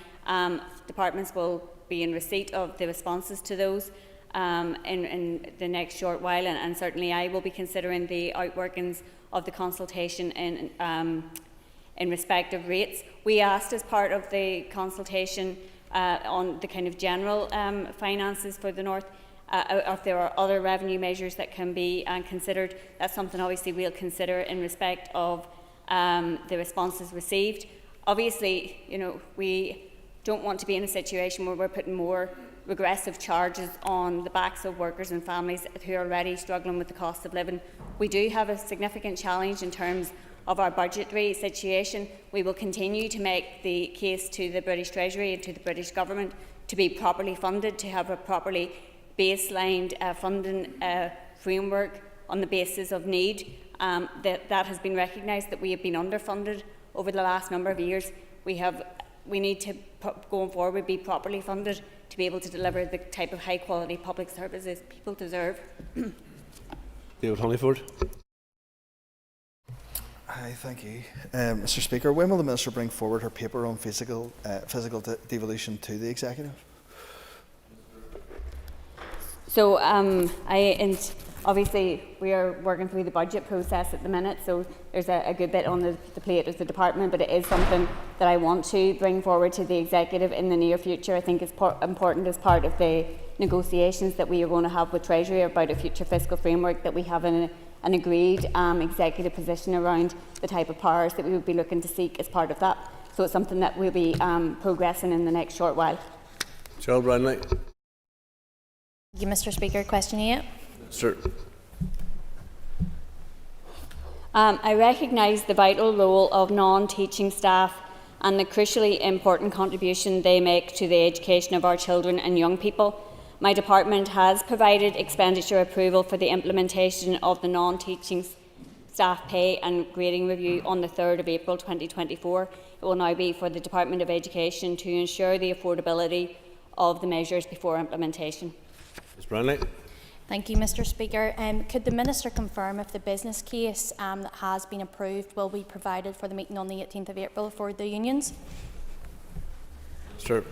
Departments will be in receipt of the responses to those in the next short while, and certainly I will be considering the outworkings of the consultation in respect of rates. We asked as part of the consultation on the kind of general finances for the North, if there are other revenue measures that can be considered. That's something obviously we'll consider in respect of the responses received. Obviously, we don't want to be in a situation where we're putting more regressive charges on the backs of workers and families who are already struggling with the cost of living. We do have a significant challenge in terms of our budgetary situation. We will continue to make the case to the British Treasury and to the British Government to be properly funded, to have a properly baselined funding framework on the basis of need. That has been recognised that we have been underfunded over the last number of years. We need to, going forward, be properly funded to be able to deliver the type of high quality public services people deserve. David Honeyford. Hi, thank you. Mr. Speaker, when will the Minister bring forward her paper on physical devolution to the Executive? So obviously we are working through the budget process at the minute, so there's a good bit on the plate as the department, but it is something that I want to bring forward to the Executive in the near future. I think it's important as part of the negotiations that we are going to have with Treasury about a future fiscal framework that we have an agreed Executive position around the type of powers that we would be looking to seek as part of that. So it's something that we'll be progressing in the next short while. Gerald Brownlee. Thank you, Mr. Speaker. Question 8. Sir. I recognise the vital role of non-teaching staff and the crucially important contribution they make to the education of our children and young people. My department has provided expenditure approval for the implementation of the non-teaching staff pay and grading review on the 3rd of April 2024. It will now be for the Department of Education to ensure the affordability of the measures before implementation. Ms. Brownlee. Thank you, Mr. Speaker. Could the Minister confirm if the business case that has been approved will be provided for the meeting on the 18th of April for the unions? Sir.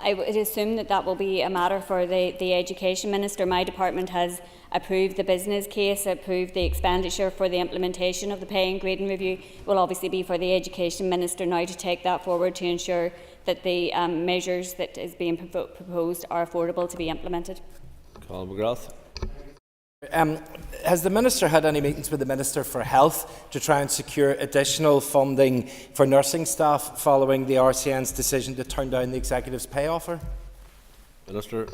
I would assume that will be a matter for the Education Minister. My department has approved the business case, approved the expenditure for the implementation of the pay and grading review. It will obviously be for the Education Minister now to take that forward to ensure that the measures that is being proposed are affordable to be implemented. Colin McGrath. Has the Minister had any meetings with the Minister for Health to try and secure additional funding for nursing staff following the RCN's decision to turn down the Executive's pay offer? Minister.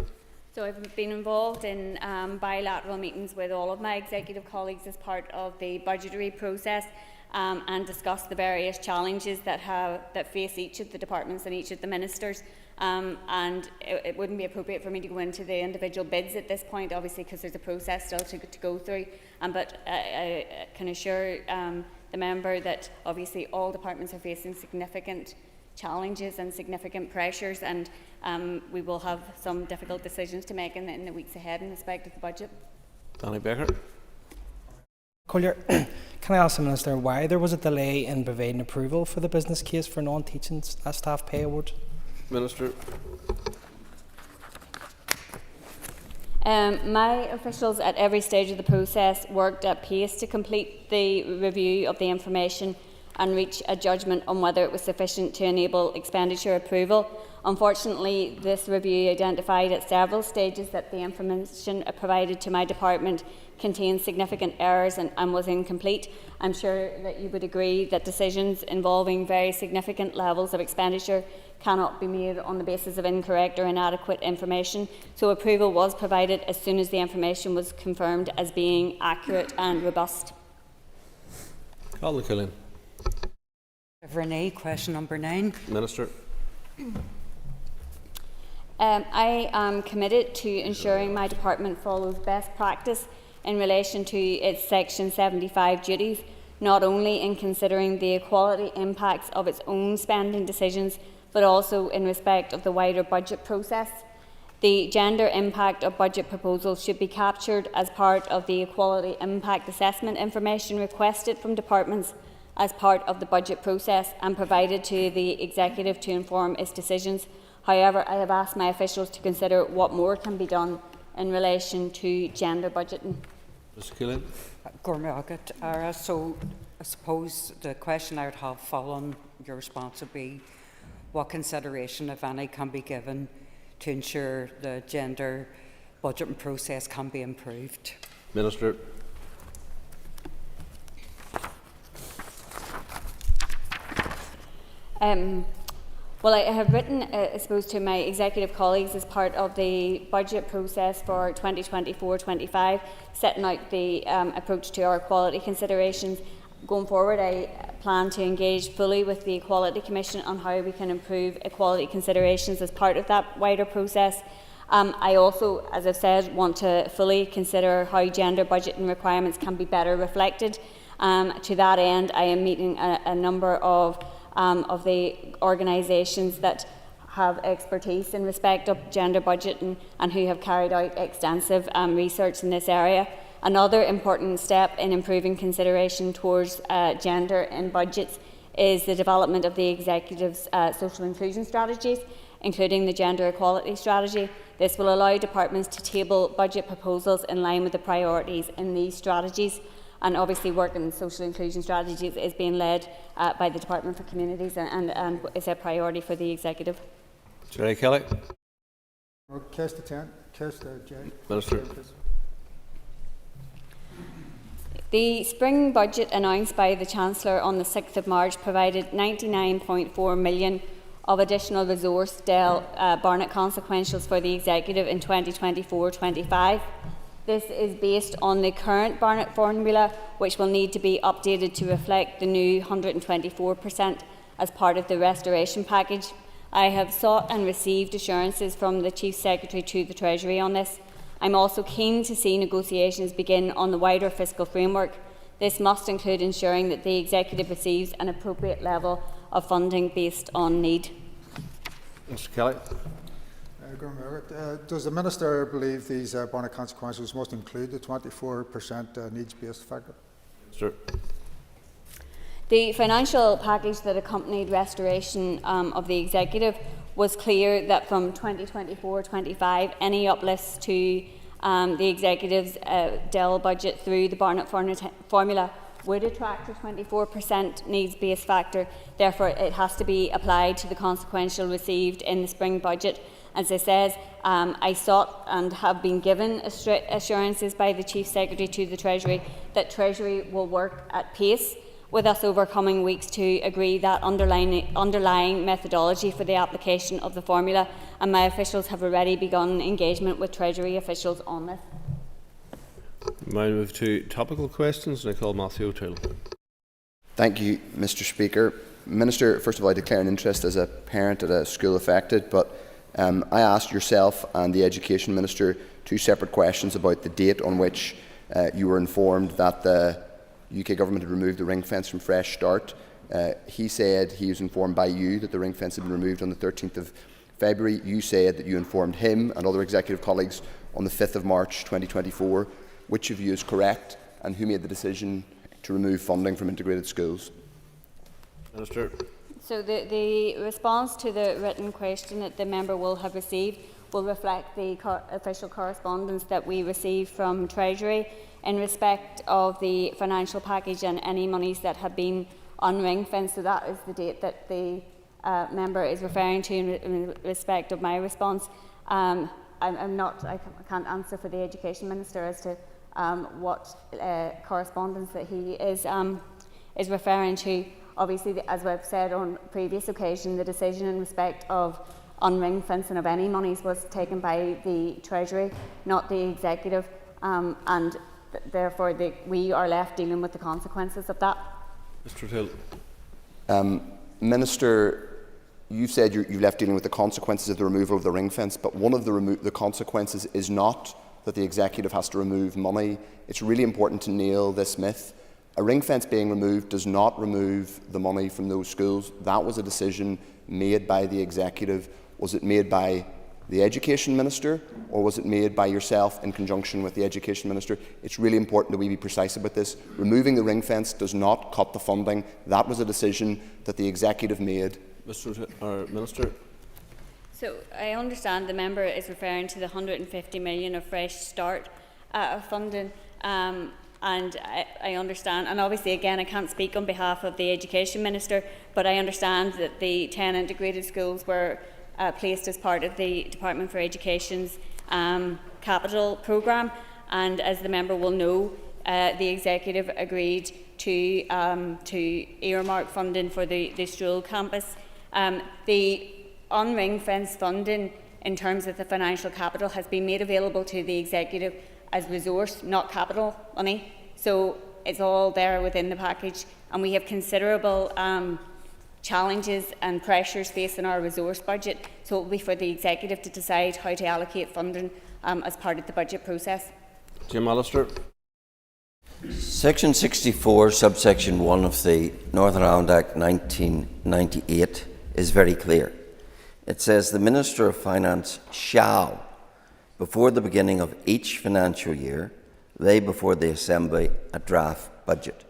So I've been involved in bilateral meetings with all of my executive colleagues as part of the budgetary process and discussed the various challenges that face each of the departments and each of the ministers. And it wouldn't be appropriate for me to go into the individual bids at this point, obviously, because there's a process still to go through. But I can assure the member that obviously all departments are facing significant challenges and significant pressures, and we will have some difficult decisions to make in the weeks ahead in respect of the budget. Danny Baker. Collier, can I ask the Minister why there was a delay in providing approval for the business case for non-teaching staff pay award? Minister. My officials at every stage of the process worked at pace to complete the review of the information and reach a judgment on whether it was sufficient to enable expenditure approval. Unfortunately, this review identified at several stages that the information provided to my department contained significant errors and was incomplete. I'm sure that you would agree that decisions involving very significant levels of expenditure cannot be made on the basis of incorrect or inadequate information. So approval was provided as soon as the information was confirmed as being accurate and robust. Colin Killian. Renee, question number 9. Minister. I am committed to ensuring my department follows best practice in relation to its Section 75 duties, not only in considering the equality impacts of its own spending decisions, but also in respect of the wider budget process. The gender impact of budget proposals should be captured as part of the equality impact assessment information requested from departments as part of the budget process and provided to the Executive to inform its decisions. However, I have asked my officials to consider what more can be done in relation to gender budgeting. Mr. Killian. So I suppose the question I would have following your response would be what consideration, if any, can be given to ensure the gender budgeting process can be improved? Minister. Well, I have written, I suppose, to my executive colleagues as part of the budget process for 2024-25, setting out the approach to our equality considerations. Going forward, I plan to engage fully with the Equality Commission on how we can improve equality considerations as part of that wider process. I also, as I've said, want to fully consider how gender budgeting requirements can be better reflected. To that end, I am meeting a number of the organisations that have expertise in respect of gender budgeting and who have carried out extensive research in this area. Another important step in improving consideration towards gender in budgets is the development of the Executive's social inclusion strategies, including the gender equality strategy. This will allow departments to table budget proposals in line with the priorities in these strategies. And obviously work in social inclusion strategies is being led by the Department for Communities and is a priority for the Executive. Jerry Kelly. Minister. The spring budget announced by the Chancellor on the 6th of March provided £99.4 million of additional resource Barnett consequentials for the Executive in 2024-25. This is based on the current Barnett formula, which will need to be updated to reflect the new 124% as part of the restoration package. I have sought and received assurances from the Chief Secretary to the Treasury on this. I'm also keen to see negotiations begin on the wider fiscal framework. This must include ensuring that the Executive receives an appropriate level of funding based on need. Mr. Kelly. Does the Minister believe these Barnett consequences must include the 24% needs-based factor? Sure. The financial package that accompanied restoration of the Executive was clear that from 2024-25, any uplifts to the Executive's DEL budget through the Barnett formula would attract a 24% needs-based factor. Therefore, it has to be applied to the consequential received in the spring budget. As I said, I sought and have been given assurances by the Chief Secretary to the Treasury that Treasury will work at pace with us over coming weeks to agree that underlying methodology for the application of the formula, and my officials have already begun engagement with Treasury officials on this. May I move to topical questions, and I call Matthew O'Toole. Thank you, Mr. Speaker. Minister, first of all, I declare an interest as a parent at a school affected, but I asked yourself and the Education Minister two separate questions about the date on which you were informed that the UK Government had removed the ring fence from Fresh Start. He said he was informed by you that the ring fence had been removed on the 13th of February. You said that you informed him and other executive colleagues on the 5th of March 2024. Which of you is correct, and who made the decision to remove funding from integrated schools? Minister. So the response to the written question that the member will have received will reflect the official correspondence that we received from Treasury in respect of the financial package and any monies that have been unring-fenced. So that is the date that the member is referring to in respect of my response. I can't answer for the Education Minister as to what correspondence that he is referring to. Obviously, as I've said on previous occasion, the decision in respect of unring fencing of any monies was taken by the Treasury, not the Executive, and therefore we are left dealing with the consequences of that. Mr. O'Toole. Minister, you said you've left dealing with the consequences of the removal of the ring fence, but one of the consequences is not that the Executive has to remove money. It's really important to nail this myth. A ring fence being removed does not remove the money from those schools. That was a decision made by the Executive. Was it made by the Education Minister, or was it made by yourself in conjunction with the Education Minister? It's really important that we be precise about this. Removing the ring fence does not cut the funding. That was a decision that the Executive made. Minister. So I understand the member is referring to the 150 million of Fresh Start funding. And I understand, and obviously again I can't speak on behalf of the Education Minister, but I understand that the 10 integrated schools were placed as part of the Department for Education's capital programme, and as the member will know, the Executive agreed to earmark funding for the Stroll campus. The on-ring fence funding in terms of the financial capital has been made available to the Executive as resource, not capital money. So it's all there within the package, and we have considerable challenges and pressures facing our resource budget. So it will be for the Executive to decide how to allocate funding as part of the budget process. Jim Allister. Section 64, subsection 1 of the Northern Ireland Act 1998 is very clear. It says the Minister of Finance shall, before the beginning of each financial year, lay before the Assembly a draft budget.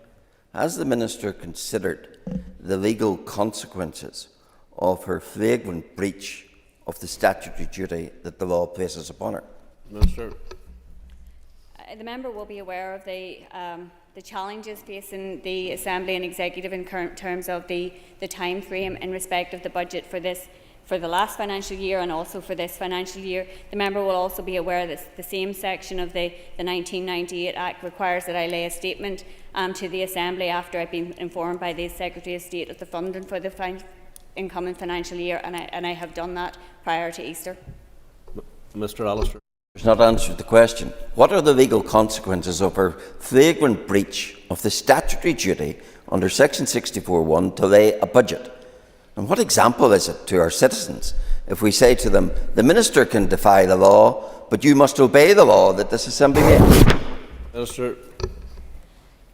Has the Minister considered the legal consequences of her flagrant breach of the statutory duty that the law places upon her? Minister. The member will be aware of the challenges facing the Assembly and Executive in terms of the time frame in respect of the budget for the last financial year and also for this financial year. The member will also be aware that the same section of the 1998 Act requires that I lay a statement to the Assembly after I've been informed by the Secretary of State of the funding for the incoming financial year, and I have done that prior to Easter. Mr. Allister. Has not answered the question. What are the legal consequences of her flagrant breach of the statutory duty under Section 64(1) to lay a budget? And what example is it to our citizens if we say to them, the Minister can defy the law, but you must obey the law that this Assembly makes? Minister.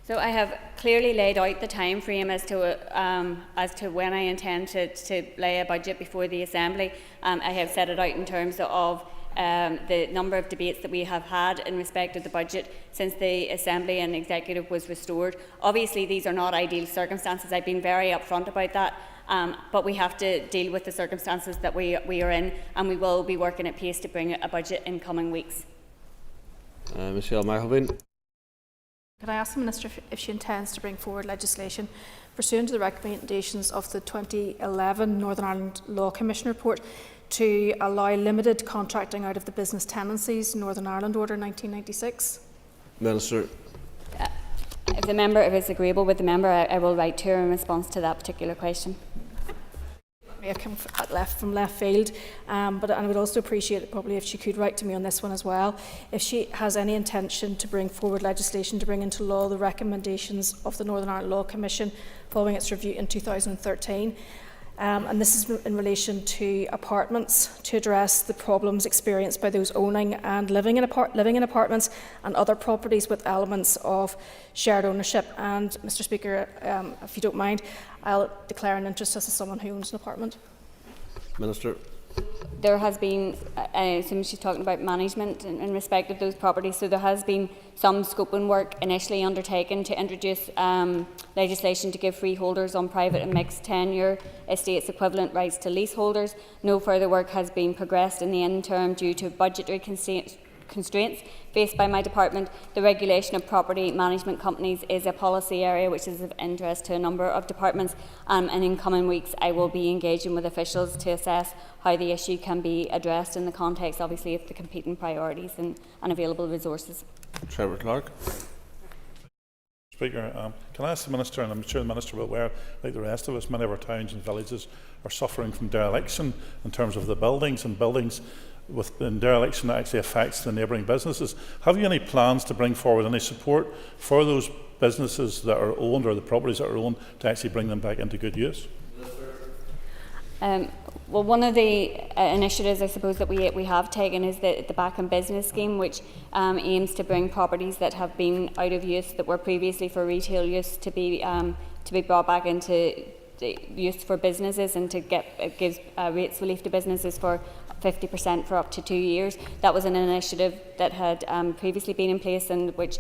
So I have clearly laid out the time frame as to when I intend to lay a budget before the Assembly. I have set it out in terms of the number of debates that we have had in respect of the budget since the Assembly and Executive was restored. Obviously, these are not ideal circumstances. I've been very upfront about that. But we have to deal with the circumstances that we are in, and we will be working at pace to bring a budget in coming weeks. Michelle Mahelveen. Can I ask the Minister if she intends to bring forward legislation pursuant to the recommendations of the 2011 Northern Ireland Law Commission report to allow limited contracting out of the business tenancies, Northern Ireland Order 1996? Minister. If the member is agreeable with the member, I will write to her in response to that particular question. I come from left field, but I would also appreciate it probably if she could write to me on this one as well. If she has any intention to bring forward legislation to bring into law the recommendations of the Northern Ireland Law Commission following its review in 2013. And this is in relation to apartments, to address the problems experienced by those owning and living in apartments and other properties with elements of shared ownership. And Mr. Speaker, if you don't mind, I'll declare an interest as someone who owns an apartment. Minister. There has been, I assume she's talking about management in respect of those properties, so there has been some scoping work initially undertaken to introduce legislation to give freeholders on private and mixed tenure estates equivalent rights to leaseholders. No further work has been progressed in the interim due to budgetary constraints faced by my department. The regulation of property management companies is a policy area which is of interest to a number of departments, and in coming weeks I will be engaging with officials to assess how the issue can be addressed in the context, obviously, of the competing priorities and available resources. Trevor Clark. Speaker, can I ask the Minister, and I'm sure the Minister will be aware, like the rest of us, many of our towns and villages are suffering from dereliction in terms of the buildings, and buildings within dereliction that actually affects the neighbouring businesses. Have you any plans to bring forward any support for those businesses that are owned, or the properties that are owned, to actually bring them back into good use? Well, one of the initiatives, I suppose, that we have taken is the Back in Business scheme, which aims to bring properties that have been out of use, that were previously for retail use, to be brought back into use for businesses, and to gives rates relief to businesses for 50% for up to 2 years. That was an initiative that had previously been in place, and which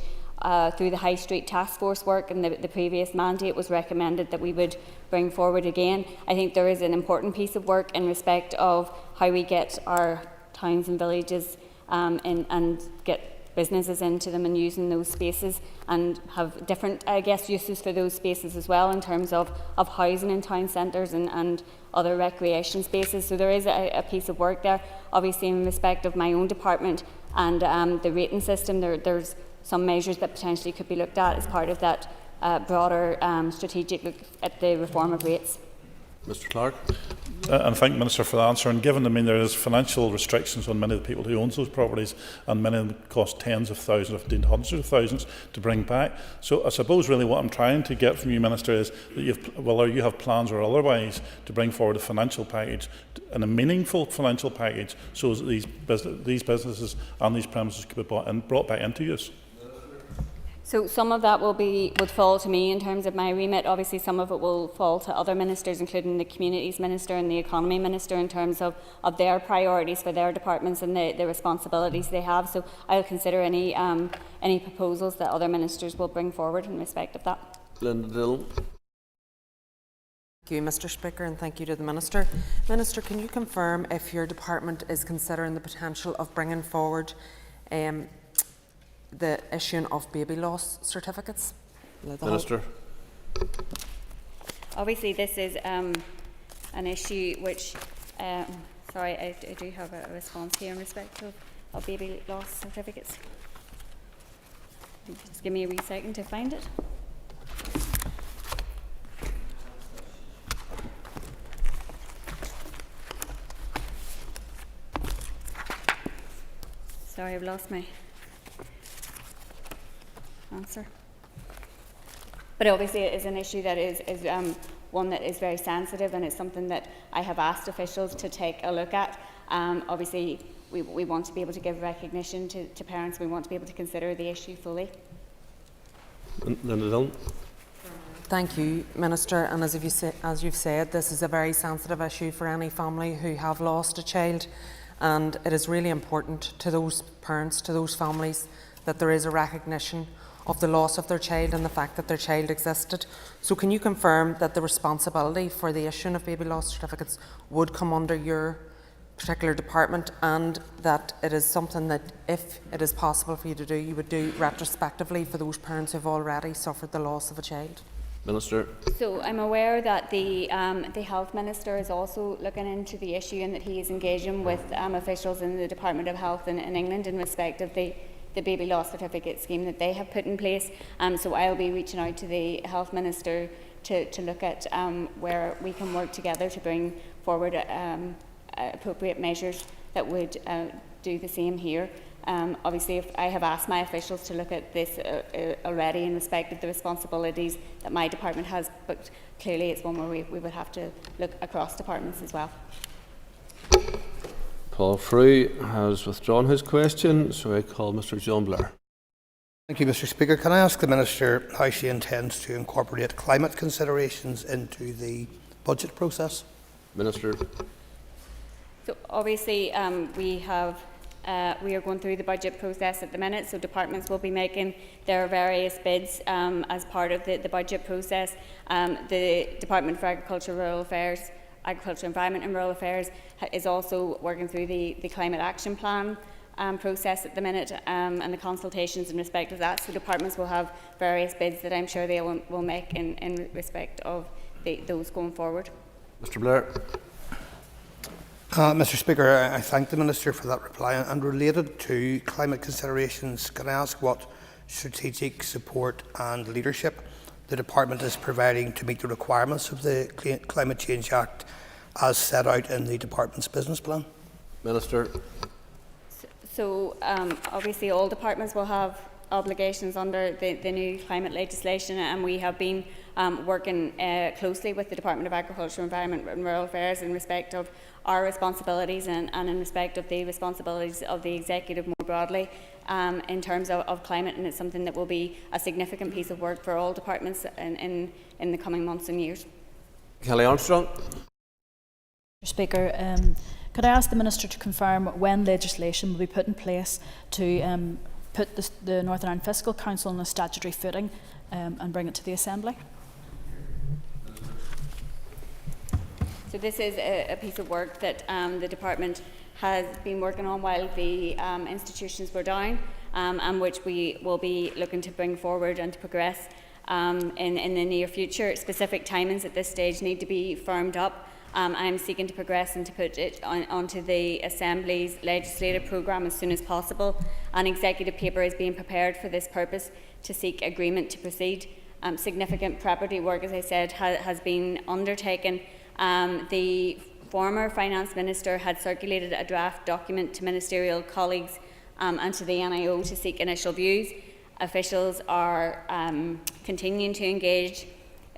through the High Street Task Force work and the previous mandate was recommended that we would bring forward again. I think there is an important piece of work in respect of how we get our towns and villages and get businesses into them and using those spaces, and have different, I guess, uses for those spaces as well, in terms of housing in town centres and other recreation spaces. So there is a piece of work there. Obviously, in respect of my own department and the rating system, there's some measures that potentially could be looked at as part of that broader strategic look at the reform of rates. Mr. Clark. And thank the Minister for the answer. And given, there is financial restrictions on many of the people who own those properties, and many of them cost tens of thousands, indeed hundreds of thousands, to bring back. So I suppose really what I'm trying to get from you, Minister, is that whether you have plans or otherwise to bring forward a financial package, and a meaningful financial package, so that these businesses and these premises could be brought back into use. So some of that would fall to me in terms of my remit. Obviously, some of it will fall to other ministers, including the Communities Minister and the Economy Minister, in terms of their priorities for their departments and the responsibilities they have. So I'll consider any proposals that other ministers will bring forward in respect of that. Linda Dillon. Thank you, Mr. Speaker, and thank you to the Minister. Minister, can you confirm if your department is considering the potential of bringing forward the issuing of baby loss certificates? Minister. Obviously, this is an issue which, sorry, I do have a response here in respect of baby loss certificates. Just give me a wee second to find it. Sorry, I've lost my answer. But obviously it is an issue that is one that is very sensitive, and it's something that I have asked officials to take a look at. Obviously we want to be able to give recognition to parents. We want to be able to consider the issue fully. Linda Dillon. Thank you, Minister. And as you've said, this is a very sensitive issue for any family who have lost a child, and it is really important to those parents, to those families, that there is a recognition of the loss of their child and the fact that their child existed. So can you confirm that the responsibility for the issuing of baby loss certificates would come under your particular department, and that it is something that, if it is possible for you to do, you would do retrospectively for those parents who have already suffered the loss of a child? Minister. So I'm aware that the Health Minister is also looking into the issue and that he is engaging with officials in the Department of Health in England in respect of the baby loss certificate scheme that they have put in place. So I'll be reaching out to the Health Minister to look at where we can work together to bring forward appropriate measures that would do the same here. Obviously, if I have asked my officials to look at this already in respect of the responsibilities that my department has, but clearly it's one where we would have to look across departments as well. Paul Frew has withdrawn his question, so I call Mr. John Blair. Thank you, Mr. Speaker. Can I ask the Minister how she intends to incorporate climate considerations into the budget process? Minister. So obviously we are going through the budget process at the minute, so departments will be making their various bids as part of the budget process. The Department for Agriculture, Rural Affairs, Agriculture, Environment and Rural Affairs is also working through the Climate Action Plan process at the minute and the consultations in respect of that. So departments will have various bids that I'm sure they will make in respect of those going forward. Mr. Blair. Mr. Speaker, I thank the Minister for that reply. And related to climate considerations, can I ask what strategic support and leadership the Department is providing to meet the requirements of the Climate Change Act as set out in the Department's business plan? Minister. So obviously all departments will have obligations under the new climate legislation, and we have been working closely with the Department of Agriculture, Environment and Rural Affairs in respect of our responsibilities and in respect of the responsibilities of the Executive more broadly in terms of climate, and it's something that will be a significant piece of work for all departments in the coming months and years. Kelly Armstrong. Mr. Speaker, could I ask the Minister to confirm when legislation will be put in place to put the Northern Ireland Fiscal Council on a statutory footing and bring it to the Assembly? So this is a piece of work that the Department has been working on while the institutions were down, and which we will be looking to bring forward and to progress in the near future. Specific timings at this stage need to be firmed up. I'm seeking to progress and to put it onto the Assembly's legislative programme as soon as possible. An executive paper is being prepared for this purpose to seek agreement to proceed. Significant preparatory work, as I said, has been undertaken. The former Finance Minister had circulated a draft document to ministerial colleagues and to the NIO to seek initial views. Officials are continuing to engage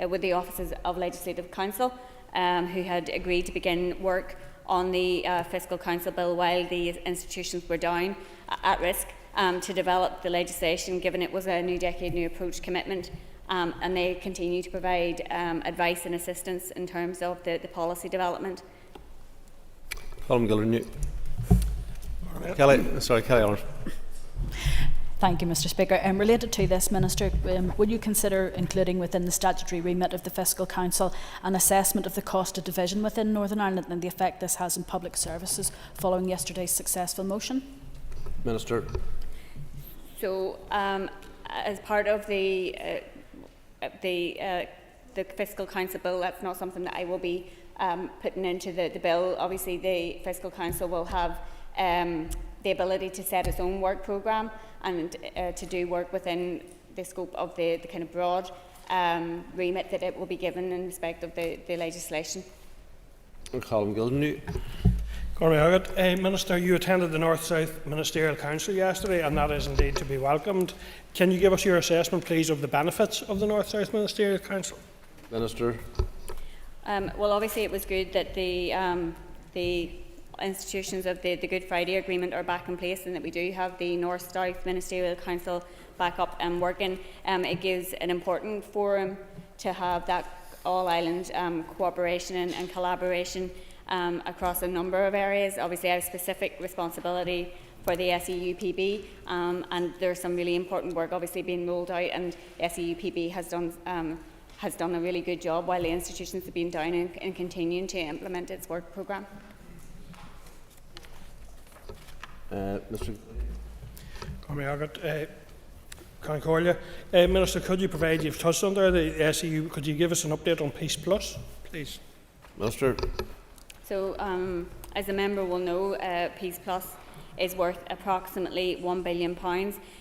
with the Offices of Legislative Counsel, who had agreed to begin work on the Fiscal Council Bill while the institutions were down at risk to develop the legislation, given it was a New Decade, New Approach commitment. And they continue to provide advice and assistance in terms of the policy development. Colm Gildernew. Kelly Armstrong. Thank you, Mr. Speaker. Related to this, Minister, would you consider including within the statutory remit of the Fiscal Council an assessment of the cost of division within Northern Ireland and the effect this has on public services following yesterday's successful motion? Minister. So, as part of the Fiscal Council Bill, that's not something that I will be putting into the bill. Obviously, the Fiscal Council will have the ability to set its own work programme and to do work within the scope of the kind of broad remit that it will be given in respect of the legislation. Colm Gildernew. Minister, you attended the North-South Ministerial Council yesterday, and that is indeed to be welcomed. Can you give us your assessment, please, of the benefits of the North-South Ministerial Council? Minister. Well, obviously it was good that the institutions of the Good Friday Agreement are back in place, and that we do have the North-South Ministerial Council back up and working. It gives an important forum to have that all-island cooperation and collaboration across a number of areas. Obviously, I have specific responsibility for the SEUPB, and there's some really important work obviously being rolled out, and SEUPB has done a really good job while the institutions have been down and continuing to implement its work programme. Mr. Can I call you? Minister, could you provide, you've touched on there, the SEU, could you give us an update on Peace Plus, please? Minister. So, as the member will know, Peace Plus is worth approximately £1 billion.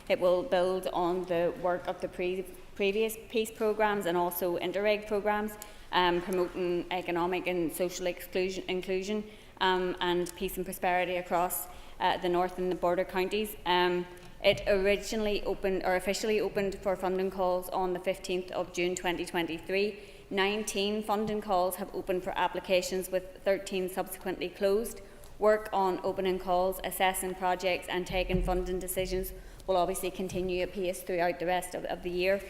It will build on the work of the previous peace programmes and also interreg programmes, promoting economic and social inclusion and peace and prosperity across the north and the border counties. It originally opened, or officially opened, for funding calls on the 15th of June 2023. 19 funding calls have opened for applications, with 13 subsequently closed. Work on opening calls, assessing projects and taking funding decisions will obviously continue apace throughout the rest of the year.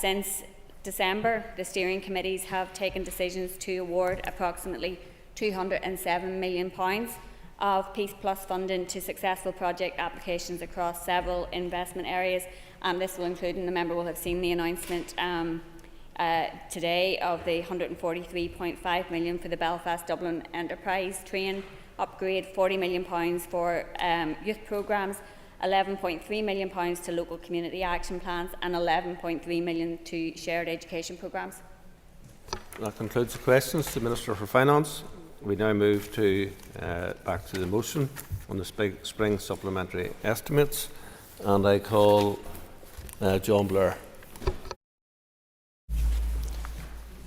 Since December, the steering committees have taken decisions to award approximately £207 million of Peace Plus funding to successful project applications across several investment areas, and this will include, and the member will have seen the announcement today, of the £143.5 million for the Belfast-Dublin Enterprise train upgrade, £40 million for youth programmes, £11.3 million to local community action plans, and £11.3 million to shared education programmes. That concludes the questions to the Minister for Finance. We now move to back to the motion on the spring supplementary estimates, and I call John Blair.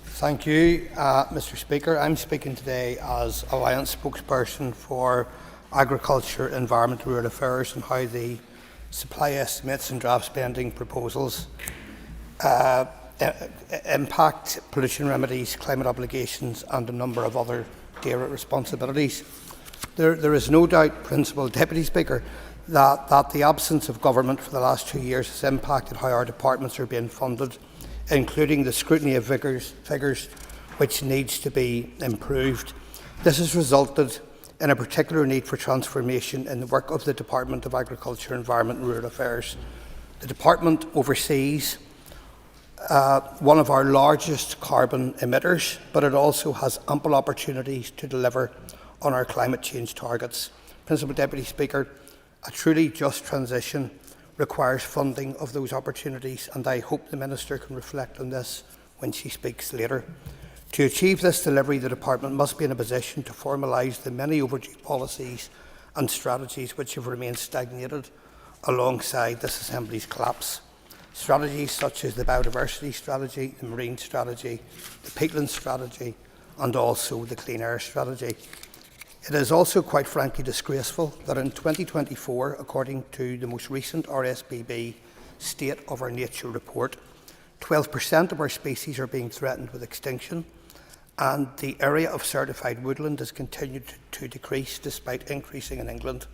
Thank you, Mr. Speaker. I'm speaking today as Alliance spokesperson for Agriculture, Environment, Rural Affairs, and how the supply estimates and draft spending proposals impact pollution remedies, climate obligations, and a number of other DAERA responsibilities. There is no doubt, Principal Deputy Speaker, that the absence of government for the last 2 years has impacted how our departments are being funded, including the scrutiny of figures which needs to be improved. This has resulted in a particular need for transformation in the work of the Department of Agriculture, Environment and Rural Affairs. The department oversees one of our largest carbon emitters, but it also has ample opportunities to deliver on our climate change targets. Principal Deputy Speaker, a truly just transition requires funding of those opportunities, and I hope the Minister can reflect on this when she speaks later. To achieve this delivery, the Department must be in a position to formalise the many overdue policies and strategies which have remained stagnated alongside this Assembly's collapse. Strategies such as the biodiversity strategy, the marine strategy, the peatland strategy, and also the clean air strategy. It is also quite frankly disgraceful that in 2024, according to the most recent RSPB State of Our Nature report, 12% of our species are being threatened with extinction, and the area of certified woodland has continued to decrease despite increasing in England.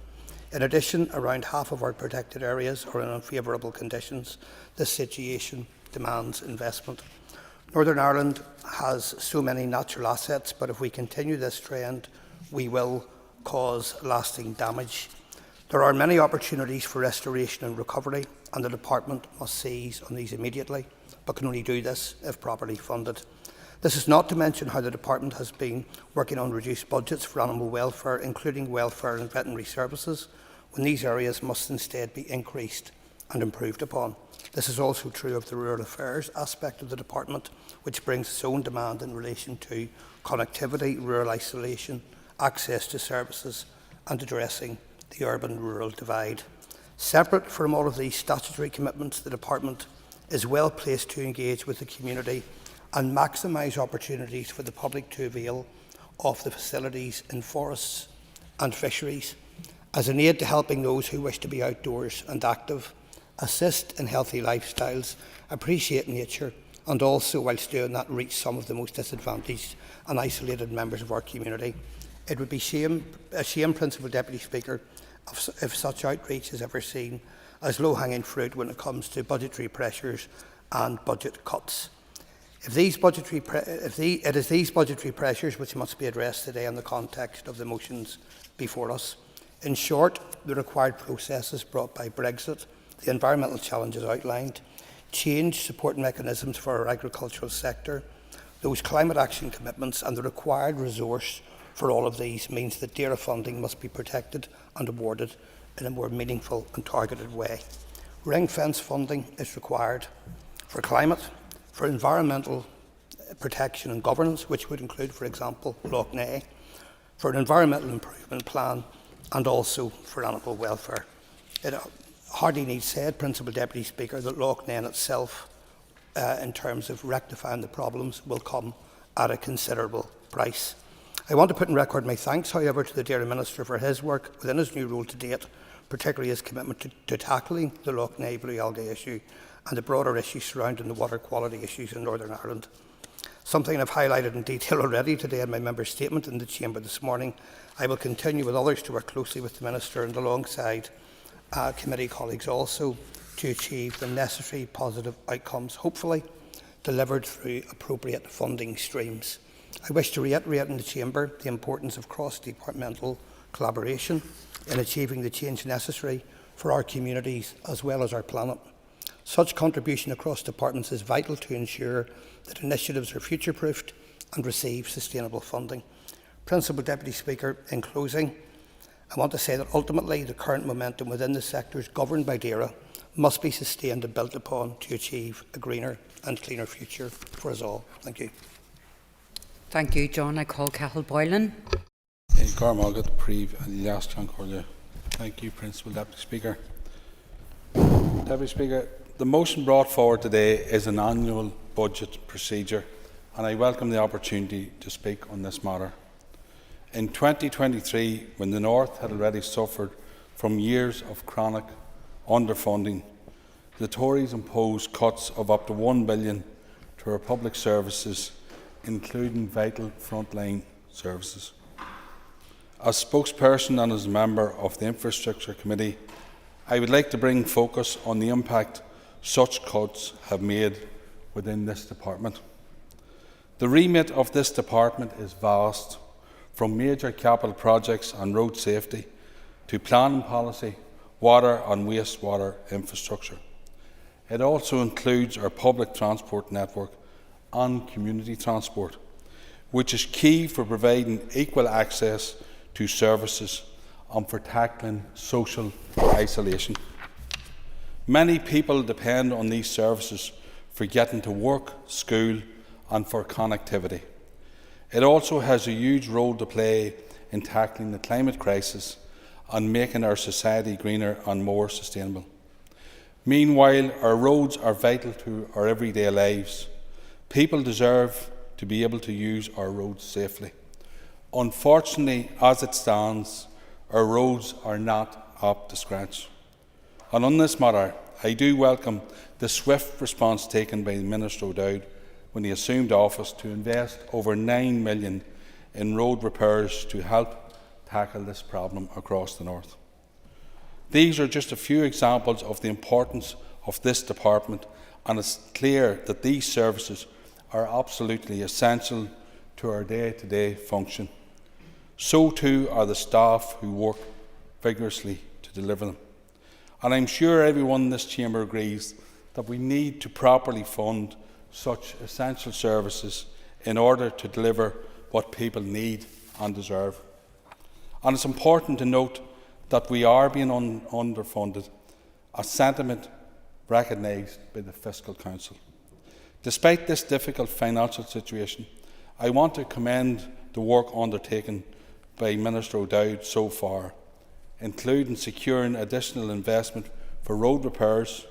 In addition, around half of our protected areas are in unfavourable conditions. This situation demands investment. Northern Ireland has so many natural assets, but if we continue this trend, we will cause lasting damage. There are many opportunities for restoration and recovery, and the Department must seize on these immediately, but can only do this if properly funded. This is not to mention how the Department has been working on reduced budgets for animal welfare, including welfare and veterinary services, when these areas must instead be increased and improved upon. This is also true of the rural affairs aspect of the Department, which brings its own demand in relation to connectivity, rural isolation, access to services, and addressing the urban-rural divide. Separate from all of these statutory commitments, the Department is well placed to engage with the community and maximise opportunities for the public to avail of the facilities in forests and fisheries as an aid to helping those who wish to be outdoors and active, assist in healthy lifestyles, appreciate nature, and also, whilst doing that, reach some of the most disadvantaged and isolated members of our community. It would be a shame, Principal Deputy Speaker, if such outreach is ever seen as low-hanging fruit when it comes to budgetary pressures and budget cuts. It is these budgetary pressures which must be addressed today in the context of the motions before us. In short, the required processes brought by Brexit, the environmental challenges outlined, change support mechanisms for our agricultural sector, those climate action commitments and the required resource for all of these means that DAERA funding must be protected and awarded in a more meaningful and targeted way. Ring-fence funding is required for climate, for environmental protection and governance, which would include, for example, Loch Ness, for an environmental improvement plan, and also for animal welfare. It hardly needs said, Principal Deputy Speaker, that Loch Ness itself, in terms of rectifying the problems, will come at a considerable price. I want to put on record my thanks, however, to the Dairy Minister for his work within his new role to date, particularly his commitment to tackling the Loch Ness blue algae issue and the broader issues surrounding the water quality issues in Northern Ireland. Something I've highlighted in detail already today in my member's statement in the Chamber this morning. I will continue with others to work closely with the Minister and alongside committee colleagues also to achieve the necessary positive outcomes, hopefully delivered through appropriate funding streams. I wish to reiterate in the Chamber the importance of cross-departmental collaboration in achieving the change necessary for our communities as well as our planet. Such contribution across departments is vital to ensure that initiatives are future-proofed and receive sustainable funding. Principal Deputy Speaker, in closing, I want to say that ultimately the current momentum within the sectors governed by DAERA must be sustained and built upon to achieve a greener and cleaner future for us all. Thank you. Thank you, John. I call Cathal Boylan. Thank you, Principal Deputy Speaker. Deputy Speaker, the motion brought forward today is an annual budget procedure, and I welcome the opportunity to speak on this matter. In 2023, when the North had already suffered from years of chronic underfunding, the Tories imposed cuts of up to £1 billion to our public services, including vital frontline services. As spokesperson and as a member of the Infrastructure Committee, I would like to bring focus on the impact such cuts have made within this department. The remit of this department is vast, from major capital projects and road safety to planning policy, water and wastewater infrastructure. It also includes our public transport network and community transport, which is key for providing equal access to services and for tackling social isolation. Many people depend on these services for getting to work, school and for connectivity. It also has a huge role to play in tackling the climate crisis and making our society greener and more sustainable. Meanwhile, our roads are vital to our everyday lives. People deserve to be able to use our roads safely. Unfortunately, as it stands, our roads are not up to scratch. And on this matter, I do welcome the swift response taken by Minister O'Dowd when he assumed office to invest over £9 million in road repairs to help tackle this problem across the North. These are just a few examples of the importance of this department, and it's clear that these services are absolutely essential to our day-to-day function. So too are the staff who work vigorously to deliver them. And I'm sure everyone in this chamber agrees that we need to properly fund such essential services in order to deliver what people need and deserve. And it's important to note that we are being underfunded, a sentiment recognised by the Fiscal Council. Despite this difficult financial situation, I want to commend the work undertaken by Minister O'Dowd so far, including securing additional investment for road repairs,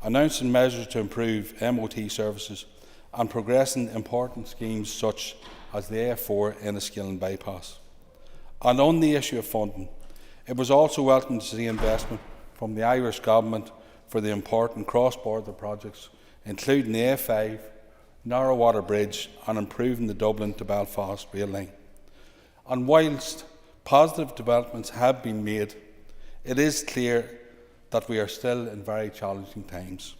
announcing measures to improve MOT services and progressing important schemes such as the A4 Enniskillen bypass. And on the issue of funding, it was also welcome to see investment from the Irish Government for the important cross-border projects, including the A5, Narrow-Water Bridge and improving the Dublin to Belfast rail line. And whilst positive developments have been made, it is clear that we are still in very challenging times.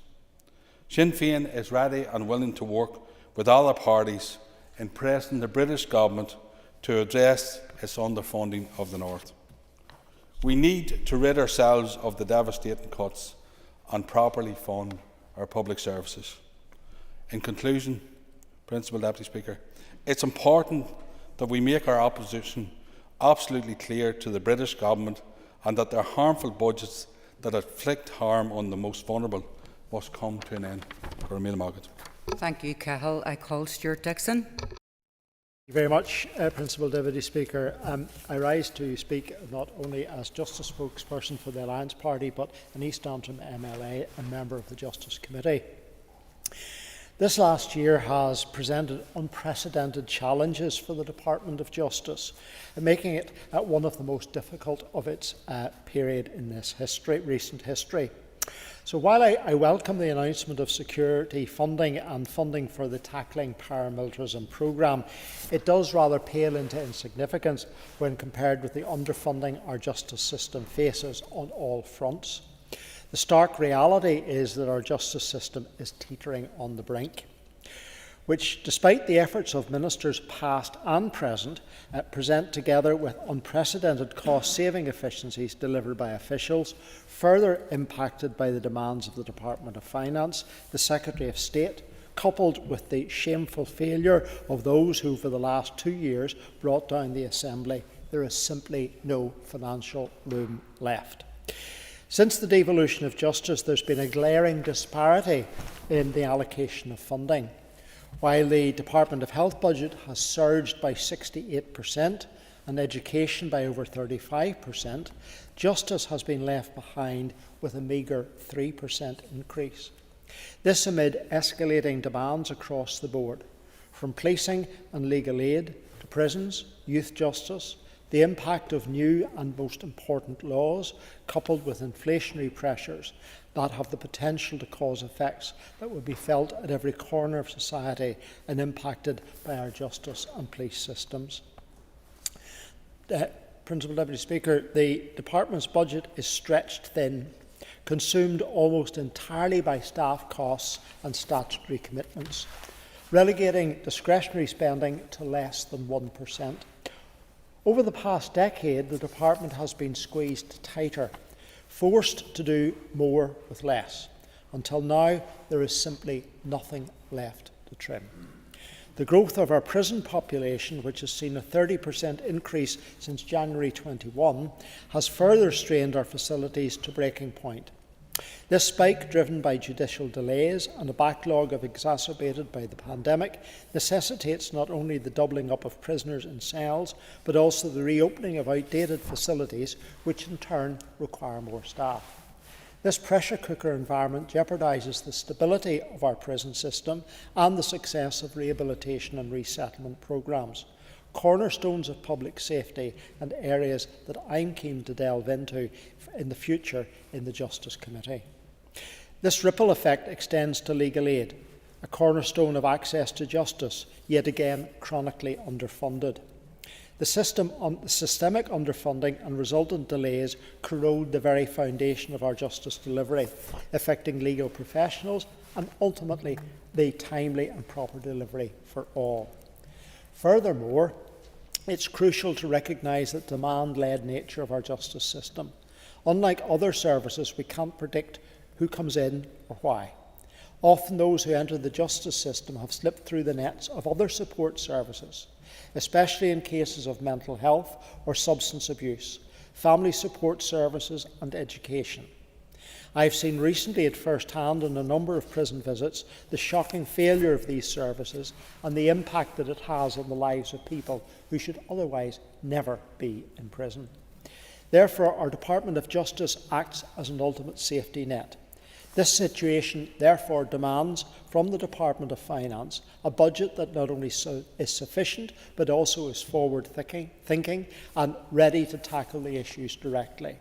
Sinn Féin is ready and willing to work with other parties in pressing the British Government to address its underfunding of the North. We need to rid ourselves of the devastating cuts and properly fund our public services. In conclusion, Principal Deputy Speaker, it's important that we make our opposition absolutely clear to the British Government and that their harmful budgets that inflict harm on the most vulnerable must come to an end. Thank you, Cahill. I call Stuart Dixon. Thank you very much, Principal Deputy Speaker. I rise to speak not only as Justice spokesperson for the Alliance Party, but an East Antrim MLA and member of the Justice Committee. This last year has presented unprecedented challenges for the Department of Justice, making it one of the most difficult of its period in this recent history. So while I welcome the announcement of security funding and funding for the Tackling Paramilitarism programme, it does rather pale into insignificance when compared with the underfunding our justice system faces on all fronts. The stark reality is that our justice system is teetering on the brink, which, despite the efforts of ministers past and present, present together with unprecedented cost-saving efficiencies delivered by officials, further impacted by the demands of the Department of Finance, the Secretary of State, coupled with the shameful failure of those who for the last 2 years brought down the Assembly. There is simply no financial room left. Since the devolution of justice, there's been a glaring disparity in the allocation of funding. While the Department of Health budget has surged by 68% and education by over 35%, justice has been left behind with a meagre 3% increase. This amid escalating demands across the board, from policing and legal aid to prisons, youth justice, the impact of new and most important laws, coupled with inflationary pressures that have the potential to cause effects that will be felt at every corner of society and impacted by our justice and police systems. Principal Deputy Speaker, the Department's budget is stretched thin, consumed almost entirely by staff costs and statutory commitments, relegating discretionary spending to less than 1%. Over the past decade, the Department has been squeezed tighter, forced to do more with less. Until now, there is simply nothing left to trim. The growth of our prison population, which has seen a 30% increase since January 21, has further strained our facilities to breaking point. This spike, driven by judicial delays and a backlog exacerbated by the pandemic, necessitates not only the doubling up of prisoners in cells, but also the reopening of outdated facilities, which in turn require more staff. This pressure cooker environment jeopardises the stability of our prison system and the success of rehabilitation and resettlement programmes, cornerstones of public safety and areas that I'm keen to delve into in the future in the Justice Committee. This ripple effect extends to legal aid, a cornerstone of access to justice, yet again chronically underfunded. The systemic underfunding and resultant delays corrode the very foundation of our justice delivery, affecting legal professionals and ultimately the timely and proper delivery for all. Furthermore, it's crucial to recognise the demand-led nature of our justice system. Unlike other services, we can't predict who comes in or why. Often those who enter the justice system have slipped through the nets of other support services, especially in cases of mental health or substance abuse, family support services and education. I've seen recently at first hand in a number of prison visits the shocking failure of these services and the impact that it has on the lives of people who should otherwise never be in prison. Therefore, our Department of Justice acts as an ultimate safety net. This situation therefore demands from the Department of Finance a budget that not only is sufficient but also is forward-thinking and ready to tackle the issues directly.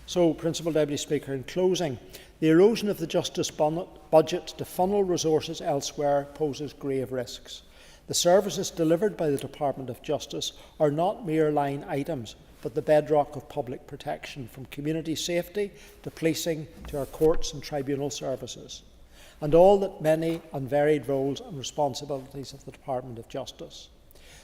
So, Principal Deputy Speaker, in closing, the erosion of the justice budget to funnel resources elsewhere poses grave risks. The services delivered by the Department of Justice are not mere line items, but the bedrock of public protection, from community safety to policing to our courts and tribunal services, and all that many and varied roles and responsibilities of the Department of Justice.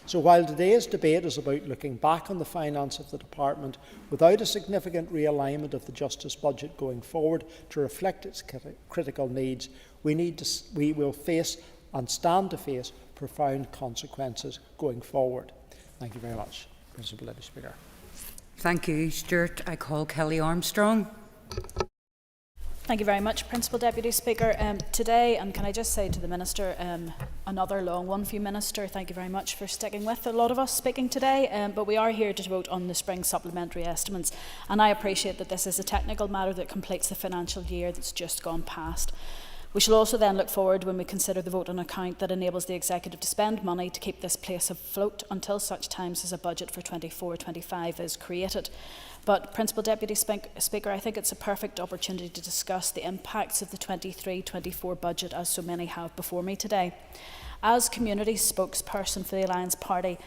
So while today's debate is about looking back on the finance of the Department without a significant realignment of the justice budget going forward to reflect its critical needs, we will face and stand to face profound consequences going forward. Thank you very much, Principal Deputy Speaker. Thank you, Stuart. I call Kelly Armstrong. Thank you very much, Principal Deputy Speaker. Today, and can I just say to the Minister, another long one for you, Minister. Thank you very much for sticking with a lot of us speaking today, but we are here to vote on the spring supplementary estimates, and I appreciate that this is a technical matter that completes the financial year that's just gone past. We shall also then look forward when we consider the vote on account that enables the Executive to spend money to keep this place afloat until such times as a budget for 24-25 is created. But, Principal Deputy Speaker, I think it's a perfect opportunity to discuss the impacts of the 23-24 budget, as so many have before me today. As community spokesperson for the Alliance Party,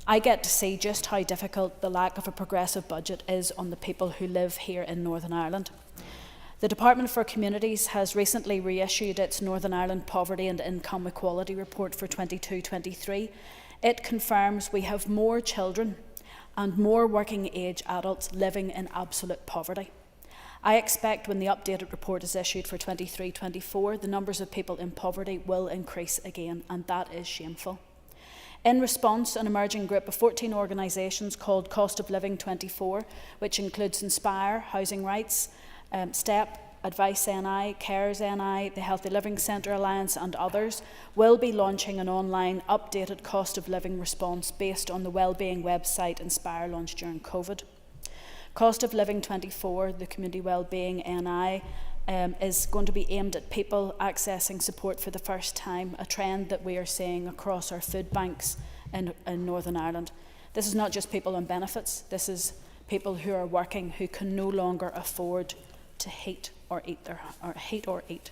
I get to see just how difficult the lack of a progressive budget is on the people who live here in Northern Ireland. The Department for Communities has recently reissued its Northern Ireland Poverty and Income Equality Report for 22-23. It confirms we have more children and more working age adults living in absolute poverty. I expect when the updated report is issued for 23-24, the numbers of people in poverty will increase again, and that is shameful. In response, an emerging group of 14 organisations called Cost of Living 24, which includes Inspire, Housing Rights, STEP, Advice NI, Cares NI, the Healthy Living Centre Alliance and others, will be launching an online updated cost of living response based on the wellbeing website Inspire launched during COVID. Cost of Living 24, the Community Wellbeing NI, is going to be aimed at people accessing support for the first time, a trend that we are seeing across our food banks in Northern Ireland. This is not just people on benefits, this is people who are working who can no longer afford to heat or eat.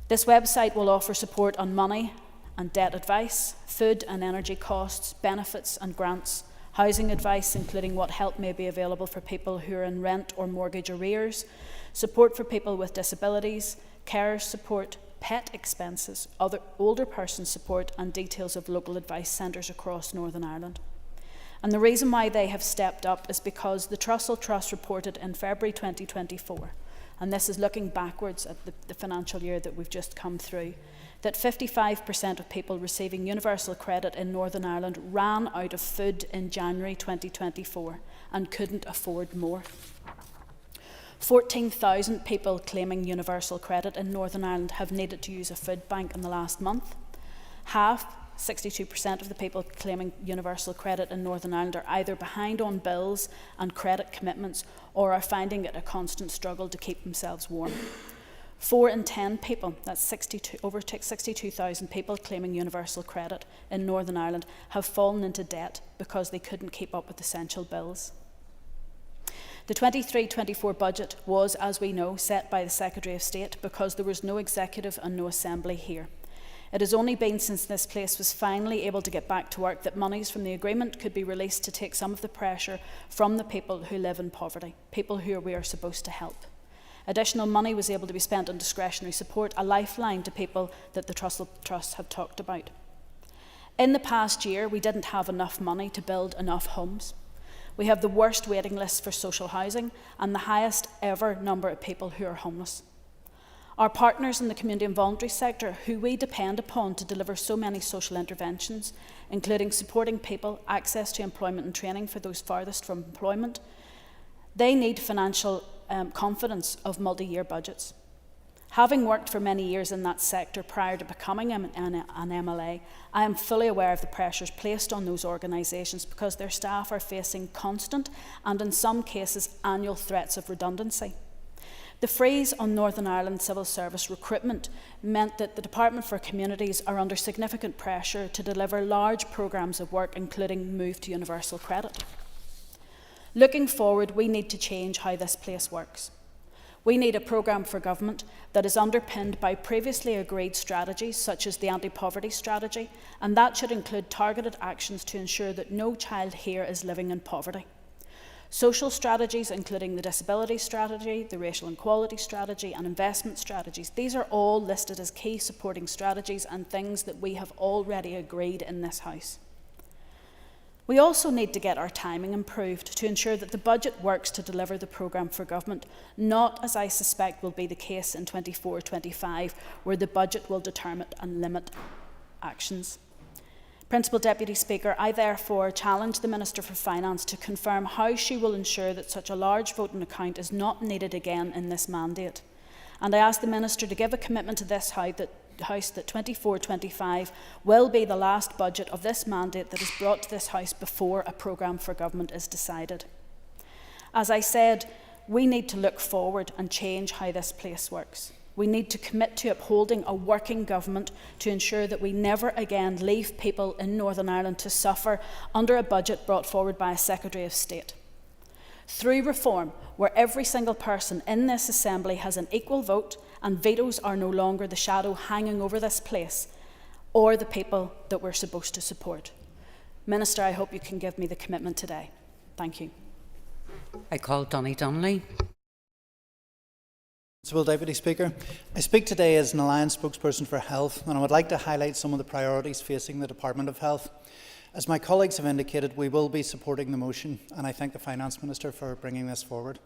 This website will offer support on money and debt advice, food and energy costs, benefits and grants, housing advice including what help may be available for people who are in rent or mortgage arrears, support for people with disabilities, carers support, pet expenses, other older person support and details of local advice centres across Northern Ireland. And the reason why they have stepped up is because the Trussell Trust reported in February 2024, and this is looking backwards at the financial year that we've just come through, that 55% of people receiving universal credit in Northern Ireland ran out of food in January 2024 and couldn't afford more. 14,000 people claiming universal credit in Northern Ireland have needed to use a food bank in the last month. Half, 62% of the people claiming universal credit in Northern Ireland are either behind on bills and credit commitments or are finding it a constant struggle to keep themselves warm. 4 in 10 people, that's over 62,000 people claiming universal credit in Northern Ireland, have fallen into debt because they couldn't keep up with essential bills. The 23-24 budget was, as we know, set by the Secretary of State because there was no Executive and no Assembly here. It has only been since this place was finally able to get back to work that monies from the agreement could be released to take some of the pressure from the people who live in poverty, people who we are supposed to help. Additional money was able to be spent on discretionary support, a lifeline to people that the Trussell Trust have talked about. In the past year, we didn't have enough money to build enough homes. We have the worst waiting lists for social housing and the highest ever number of people who are homeless. Our partners in the community and voluntary sector, who we depend upon to deliver so many social interventions, including supporting people, access to employment and training for those farthest from employment, they need financial confidence of multi-year budgets. Having worked for many years in that sector prior to becoming an MLA, I am fully aware of the pressures placed on those organisations because their staff are facing constant and in some cases annual threats of redundancy. The freeze on Northern Ireland civil service recruitment meant that the Department for Communities are under significant pressure to deliver large programmes of work, including move to universal credit. Looking forward, we need to change how this place works. We need a programme for government that is underpinned by previously agreed strategies, such as the anti-poverty strategy, and that should include targeted actions to ensure that no child here is living in poverty. Social strategies, including the disability strategy, the racial equality strategy and investment strategies, these are all listed as key supporting strategies and things that we have already agreed in this House. We also need to get our timing improved to ensure that the budget works to deliver the programme for government, not as I suspect will be the case in 24-25, where the budget will determine and limit actions. Principal Deputy Speaker, I therefore challenge the Minister for Finance to confirm how she will ensure that such a large voting account is not needed again in this mandate. And I ask the Minister to give a commitment to this House that 24-25 will be the last budget of this mandate that is brought to this House before a programme for government is decided. As I said, we need to look forward and change how this place works. We need to commit to upholding a working government to ensure that we never again leave people in Northern Ireland to suffer under a budget brought forward by a Secretary of State. Through reform, where every single person in this Assembly has an equal vote and vetoes are no longer the shadow hanging over this place or the people that we're supposed to support. Minister, I hope you can give me the commitment today. Thank you. I call Donny Donnelly. Deputy Speaker, I speak today as an Alliance spokesperson for health, and I would like to highlight some of the priorities facing the Department of Health. As my colleagues have indicated, we will be supporting the motion, and I thank the Finance Minister for bringing this forward.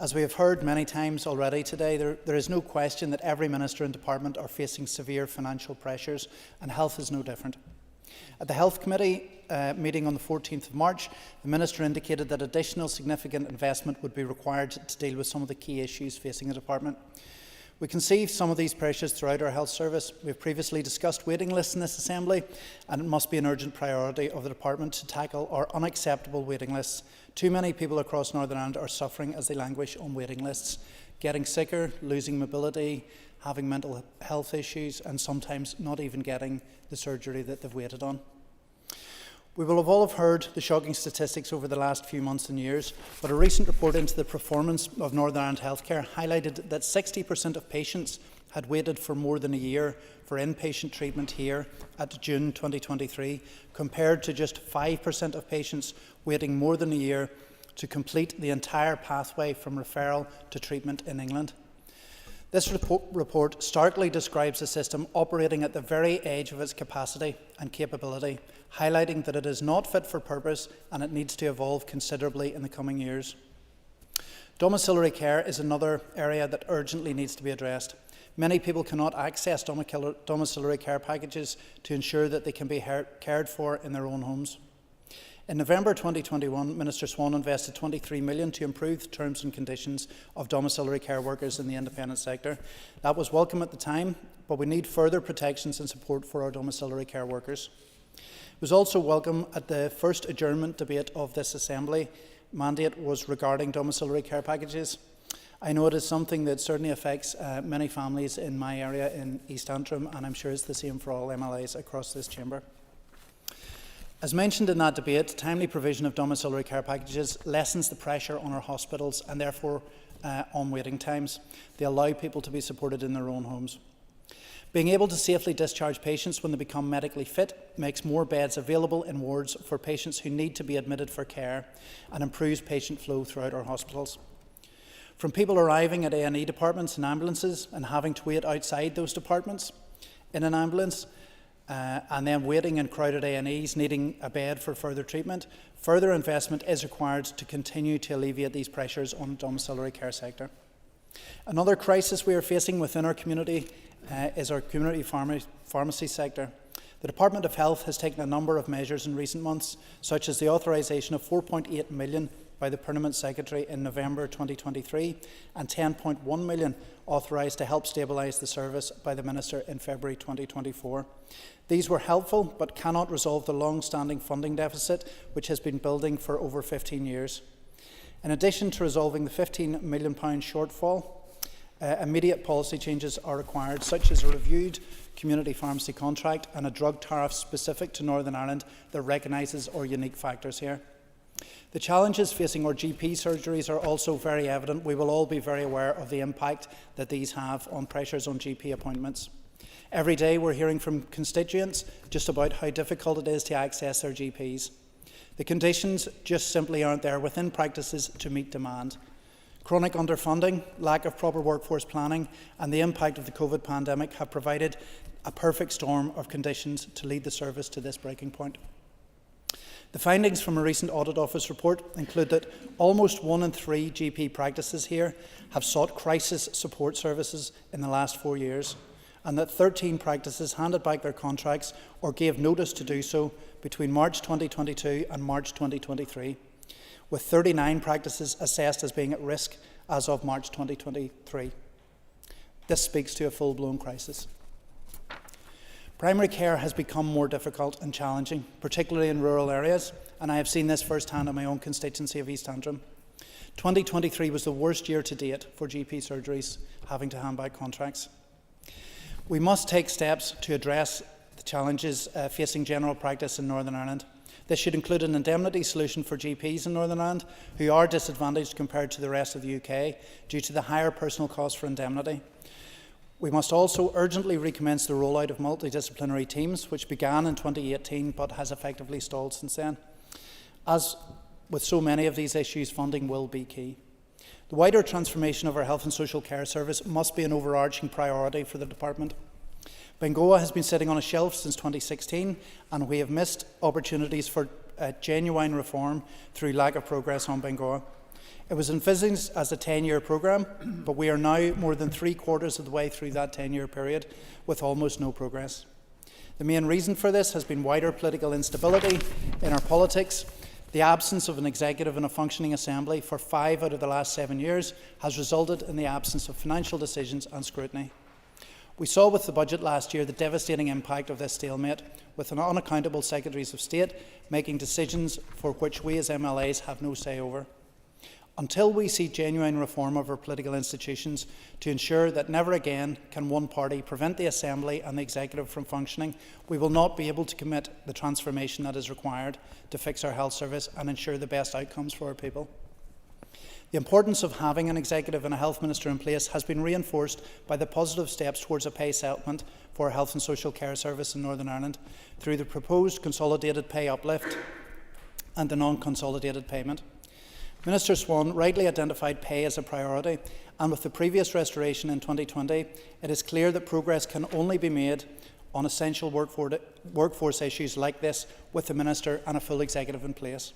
As we have heard many times already today, there is no question that every Minister and Department are facing severe financial pressures, and health is no different. At the Health Committee meeting on the 14th of March, the Minister indicated that additional significant investment would be required to deal with some of the key issues facing the Department. We can see some of these pressures throughout our health service. We have previously discussed waiting lists in this Assembly, and it must be an urgent priority of the Department to tackle our unacceptable waiting lists. Too many people across Northern Ireland are suffering as they languish on waiting lists, getting sicker, losing mobility, having mental health issues, and sometimes not even getting the surgery that they've waited on. We will have all heard the shocking statistics over the last few months and years, but a recent report into the performance of Northern Ireland healthcare highlighted that 60% of patients had waited for more than a year for inpatient treatment here at June 2023, compared to just 5% of patients waiting more than a year to complete the entire pathway from referral to treatment in England. This report starkly describes a system operating at the very edge of its capacity and capability, highlighting that it is not fit for purpose and it needs to evolve considerably in the coming years. Domiciliary care is another area that urgently needs to be addressed. Many people cannot access domiciliary care packages to ensure that they can be cared for in their own homes. In November 2021, Minister Swan invested £23 million to improve the terms and conditions of domiciliary care workers in the independent sector. That was welcome at the time, but we need further protections and support for our domiciliary care workers. It was also welcome at the first adjournment debate of this Assembly. Mandate was regarding domiciliary care packages. I know it is something that certainly affects many families in my area in East Antrim, and I'm sure it's the same for all MLAs across this chamber. As mentioned in that debate, timely provision of domiciliary care packages lessens the pressure on our hospitals and therefore on waiting times. They allow people to be supported in their own homes. Being able to safely discharge patients when they become medically fit makes more beds available in wards for patients who need to be admitted for care and improves patient flow throughout our hospitals. From people arriving at A&E departments and ambulances and having to wait outside those departments in an ambulance, and then waiting in crowded A&Es needing a bed for further treatment, further investment is required to continue to alleviate these pressures on the domiciliary care sector. Another crisis we are facing within our community is our community pharmacy sector. The Department of Health has taken a number of measures in recent months, such as the authorisation of £4.8 million by the Permanent Secretary in November 2023 and £10.1 million authorised to help stabilise the service by the Minister in February 2024. These were helpful but cannot resolve the long-standing funding deficit which has been building for over 15 years. In addition to resolving the £15 million shortfall, immediate policy changes are required, such as a reviewed community pharmacy contract and a drug tariff specific to Northern Ireland that recognises our unique factors here. The challenges facing our GP surgeries are also very evident. We will all be very aware of the impact that these have on pressures on GP appointments. Every day we're hearing from constituents just about how difficult it is to access their GPs. The conditions just simply aren't there within practices to meet demand. Chronic underfunding, lack of proper workforce planning and the impact of the COVID pandemic have provided a perfect storm of conditions to lead the service to this breaking point. The findings from a recent Audit Office report include that almost 1 in 3 GP practices here have sought crisis support services in the last 4 years, and that 13 practices handed back their contracts or gave notice to do so between March 2022 and March 2023, with 39 practices assessed as being at risk as of March 2023. This speaks to a full-blown crisis. Primary care has become more difficult and challenging, particularly in rural areas, and I have seen this firsthand in my own constituency of East Antrim. 2023 was the worst year to date for GP surgeries having to hand back contracts. We must take steps to address the challenges facing general practice in Northern Ireland. This should include an indemnity solution for GPs in Northern Ireland who are disadvantaged compared to the rest of the UK due to the higher personal cost for indemnity. We must also urgently recommence the rollout of multidisciplinary teams, which began in 2018 but has effectively stalled since then. As with so many of these issues, funding will be key. The wider transformation of our health and social care service must be an overarching priority for the department. Bengoa has been sitting on a shelf since 2016, and we have missed opportunities for genuine reform through lack of progress on Bengoa. It was envisaged as a 10-year programme, but we are now more than 3/4 of the way through that 10-year period with almost no progress. The main reason for this has been wider political instability in our politics. The absence of an executive and a functioning assembly for 5 out of the last 7 years has resulted in the absence of financial decisions and scrutiny. We saw with the budget last year the devastating impact of this stalemate, with an unaccountable Secretaries of State making decisions for which we as MLAs have no say over. Until we see genuine reform of our political institutions to ensure that never again can one party prevent the Assembly and the Executive from functioning, we will not be able to commit the transformation that is required to fix our health service and ensure the best outcomes for our people. The importance of having an Executive and a Health Minister in place has been reinforced by the positive steps towards a pay settlement for our health and social care service in Northern Ireland through the proposed consolidated pay uplift and the non-consolidated payment. Minister Swan rightly identified pay as a priority, and with the previous restoration in 2020, it is clear that progress can only be made on essential workforce issues like this with the Minister and a full Executive in place.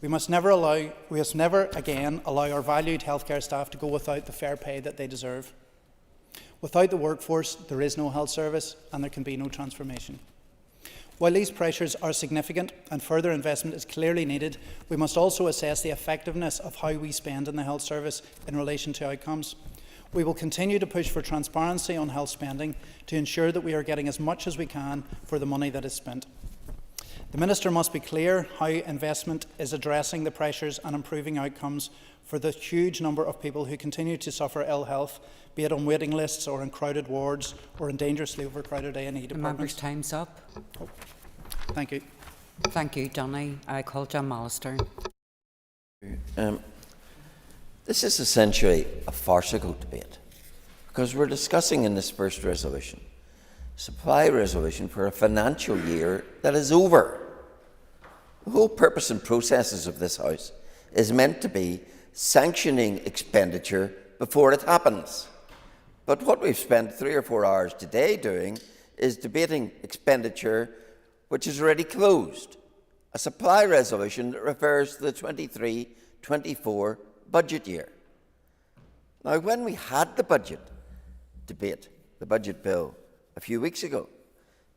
We must never again allow our valued healthcare staff to go without the fair pay that they deserve. Without the workforce, there is no health service and there can be no transformation. While these pressures are significant and further investment is clearly needed, we must also assess the effectiveness of how we spend in the health service in relation to outcomes. We will continue to push for transparency on health spending to ensure that we are getting as much as we can for the money that is spent. The Minister must be clear how investment is addressing the pressures and improving outcomes for the huge number of people who continue to suffer ill health, be it on waiting lists or in crowded wards or in dangerously overcrowded A&E departments. The member's time's up. Thank you. Thank you, Donny. I call John Mallister. This is essentially a farcical debate because we're discussing in this first resolution supply resolution for a financial year that is over. The whole purpose and processes of this House is meant to be sanctioning expenditure before it happens. But what we've spent 3 or 4 hours today doing is debating expenditure which is already closed, a supply resolution that refers to the 23-24 budget year. Now, when we had the budget debate, the budget bill, a few weeks ago,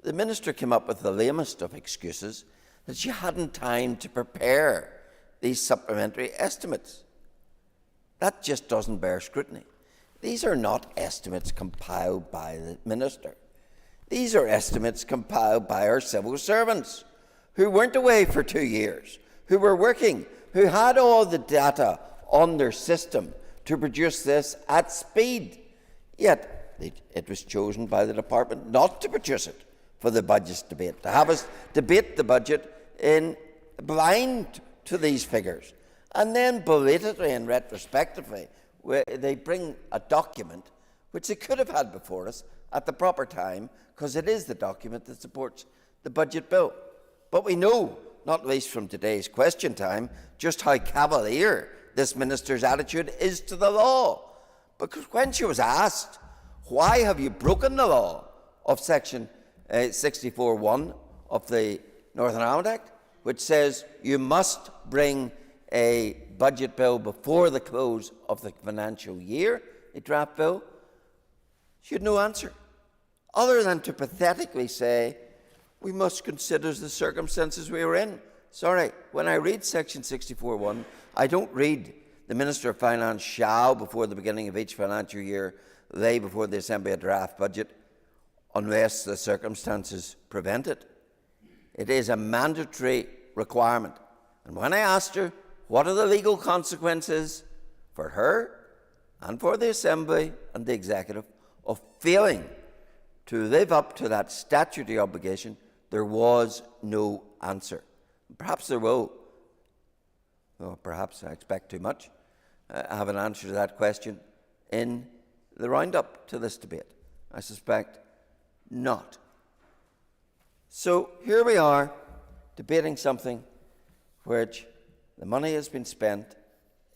the Minister came up with the lamest of excuses that she hadn't time to prepare these supplementary estimates. That just doesn't bear scrutiny. These are not estimates compiled by the Minister. These are estimates compiled by our civil servants who weren't away for 2 years, who were working, who had all the data on their system to produce this at speed. Yet it was chosen by the department not to produce it for the budget debate, to have us debate the budget in blind to these figures. And then belatedly and retrospectively, they bring a document which they could have had before us at the proper time, because it is the document that supports the budget bill. But we know, not least from today's question time, just how cavalier this Minister's attitude is to the law. Because when she was asked, why have you broken the law of Section 64(1) of the Northern Ireland Act, which says you must bring a budget bill before the close of the financial year, a draft bill, she had no answer. other than to pathetically say, we must consider the circumstances we are in. Sorry, when I read section 64(1), I don't read the Minister of Finance shall, before the beginning of each financial year, lay before the Assembly a draft budget unless the circumstances prevent it. It is a mandatory requirement. And when I asked her what are the legal consequences for her and for the Assembly and the Executive of failing to live up to that statutory obligation, there was no answer. Perhaps there will, or perhaps I expect too much, have an answer to that question in the roundup to this debate. I suspect not. So here we are debating something which the money has been spent,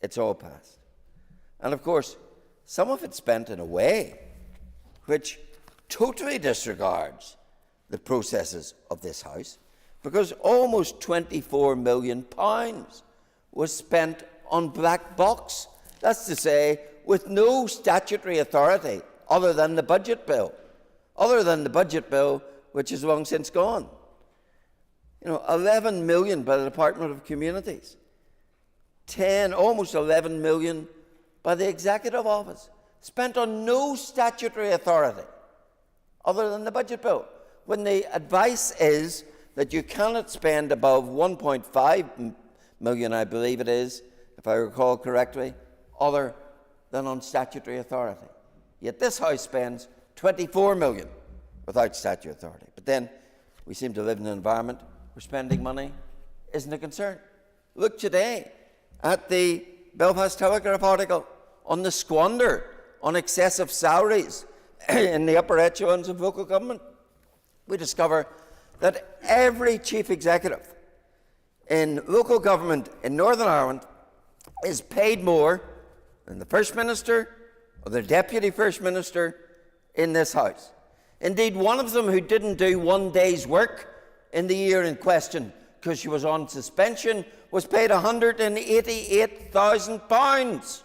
it's all passed. And of course, some of it's spent in a way which totally disregards the processes of this House, because almost £24 million was spent on black box. That's to say, with no statutory authority other than the budget bill, which is long since gone. 11 million by the Department of Communities, almost 11 million by the Executive Office, spent on no statutory authority other than the budget bill, when the advice is that you cannot spend above 1.5 million, I believe it is, if I recall correctly, other than on statutory authority. Yet this House spends 24 million without statutory authority. But then we seem to live in an environment where spending money isn't a concern. Look today at the Belfast Telegraph article on the squander on excessive salaries in the upper echelons of local government. We discover that every chief executive in local government in Northern Ireland is paid more than the First Minister or the Deputy First Minister in this House. Indeed, one of them, who didn't do one day's work in the year in question because she was on suspension, was paid £188,000.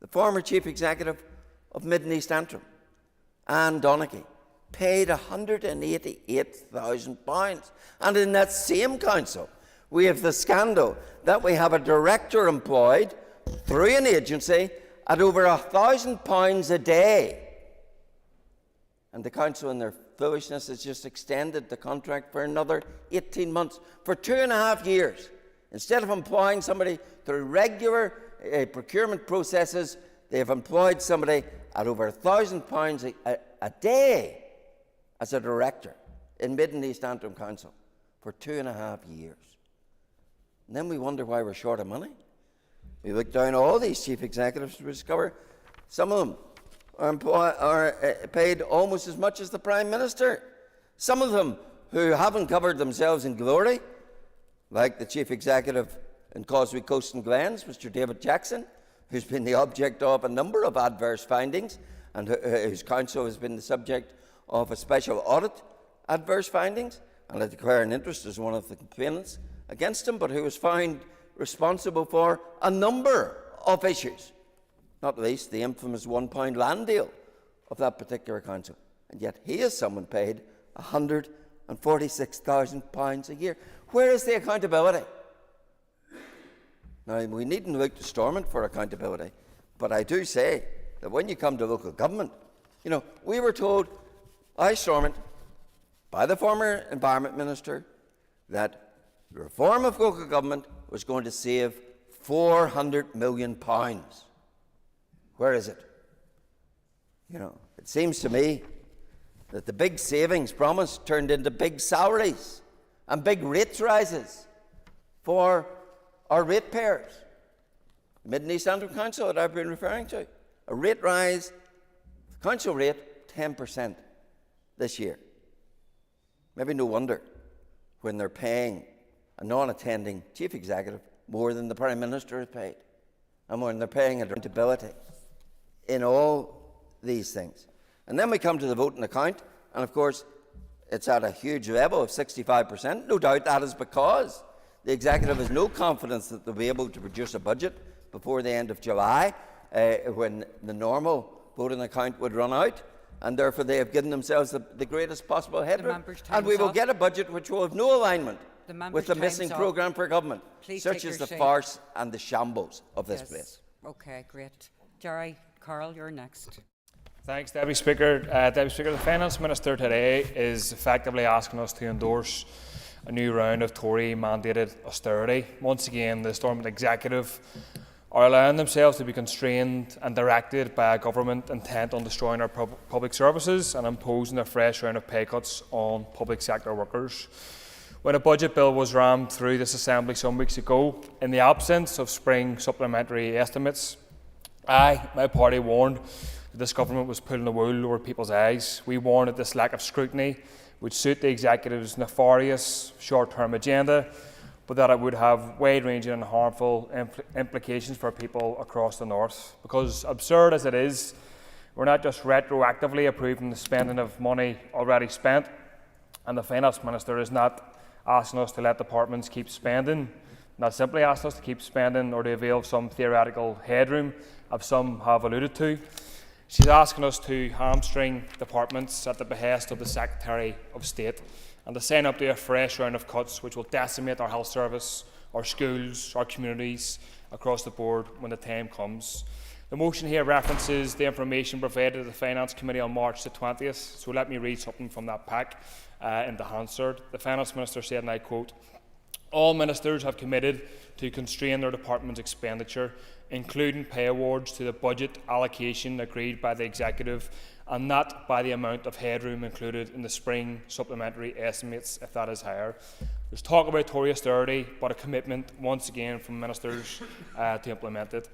The former Chief Executive of Mid and East Antrim, Anne Donaghy, paid £188,000. And in that same council, we have the scandal that we have a director employed through an agency at over £1,000 a day. And the council, in their foolishness, has just extended the contract for another 18 months, for 2.5 years. Instead of employing somebody through regular procurement processes, they have employed somebody at over £1,000 a day as a director in Mid and East Antrim Council for 2.5 years. And then we wonder why we're short of money. We look down all these chief executives, we discover some of them are paid almost as much as the Prime Minister. Some of them who haven't covered themselves in glory, like the Chief Executive in Causeway Coast and Glens, Mr. David Jackson, who's been the object of a number of adverse findings and whose council has been the subject of a special audit adverse findings, and I declare an interest as one of the complainants against him, but who was found responsible for a number of issues, not least the infamous £1 land deal of that particular council. And yet he is someone paid £146,000 a year. Where is the accountability? Now, we needn't look to Stormont for accountability, but I do say that when you come to local government, we were told, Stormont, by the former Environment Minister, that the reform of local government was going to save £400 million. Where is it? It seems to me that the big savings promised turned into big salaries and big rates rises for our ratepayers. Mid and East Antrim Council that I've been referring to, a rate rise, council rate 10% this year. Maybe no wonder when they're paying a non-attending chief executive more than the Prime Minister is paid, and when they're paying accountability in all these things. And then we come to the vote and account, and of course it's at a huge level of 65%. No doubt that is because the executive has no confidence that they'll be able to produce a budget before the end of July, when the normal vote and account would run out. and therefore they have given themselves the greatest possible headroom. And we will get a budget which will have no alignment with the missing programme for government. Such is the farce and the shambles of this place. Okay, great. Jerry, Carl, you're next. Thanks, Deputy Speaker. Deputy Speaker, the Finance Minister today is effectively asking us to endorse a new round of Tory-mandated austerity. Once again, the Stormont Executive are allowing themselves to be constrained and directed by a government intent on destroying our public services and imposing a fresh round of pay cuts on public sector workers. When a budget bill was rammed through this Assembly some weeks ago, in the absence of spring supplementary estimates, my party warned that this government was pulling the wool over people's eyes. We warned that this lack of scrutiny would suit the Executive's nefarious short-term agenda, but that it would have wide-ranging and harmful implications for people across the North. Because absurd as it is, we're not just retroactively approving the spending of money already spent, and the Finance Minister is not asking us to let departments keep spending, not simply asking us to keep spending or to avail of some theoretical headroom, as some have alluded to. She's asking us to hamstring departments at the behest of the Secretary of State and to sign up to a fresh round of cuts which will decimate our health service, our schools, our communities across the board when the time comes. The motion here references the information provided to the Finance Committee on March the 20th, so let me read something from that pack in the Hansard. The Finance Minister said, and I quote, "All ministers have committed to constrain their department's expenditure, including pay awards to the budget allocation agreed by the Executive and not by the amount of headroom included in the spring supplementary estimates, if that is higher." There's talk about Tory austerity, but a commitment once again from ministers to implement it.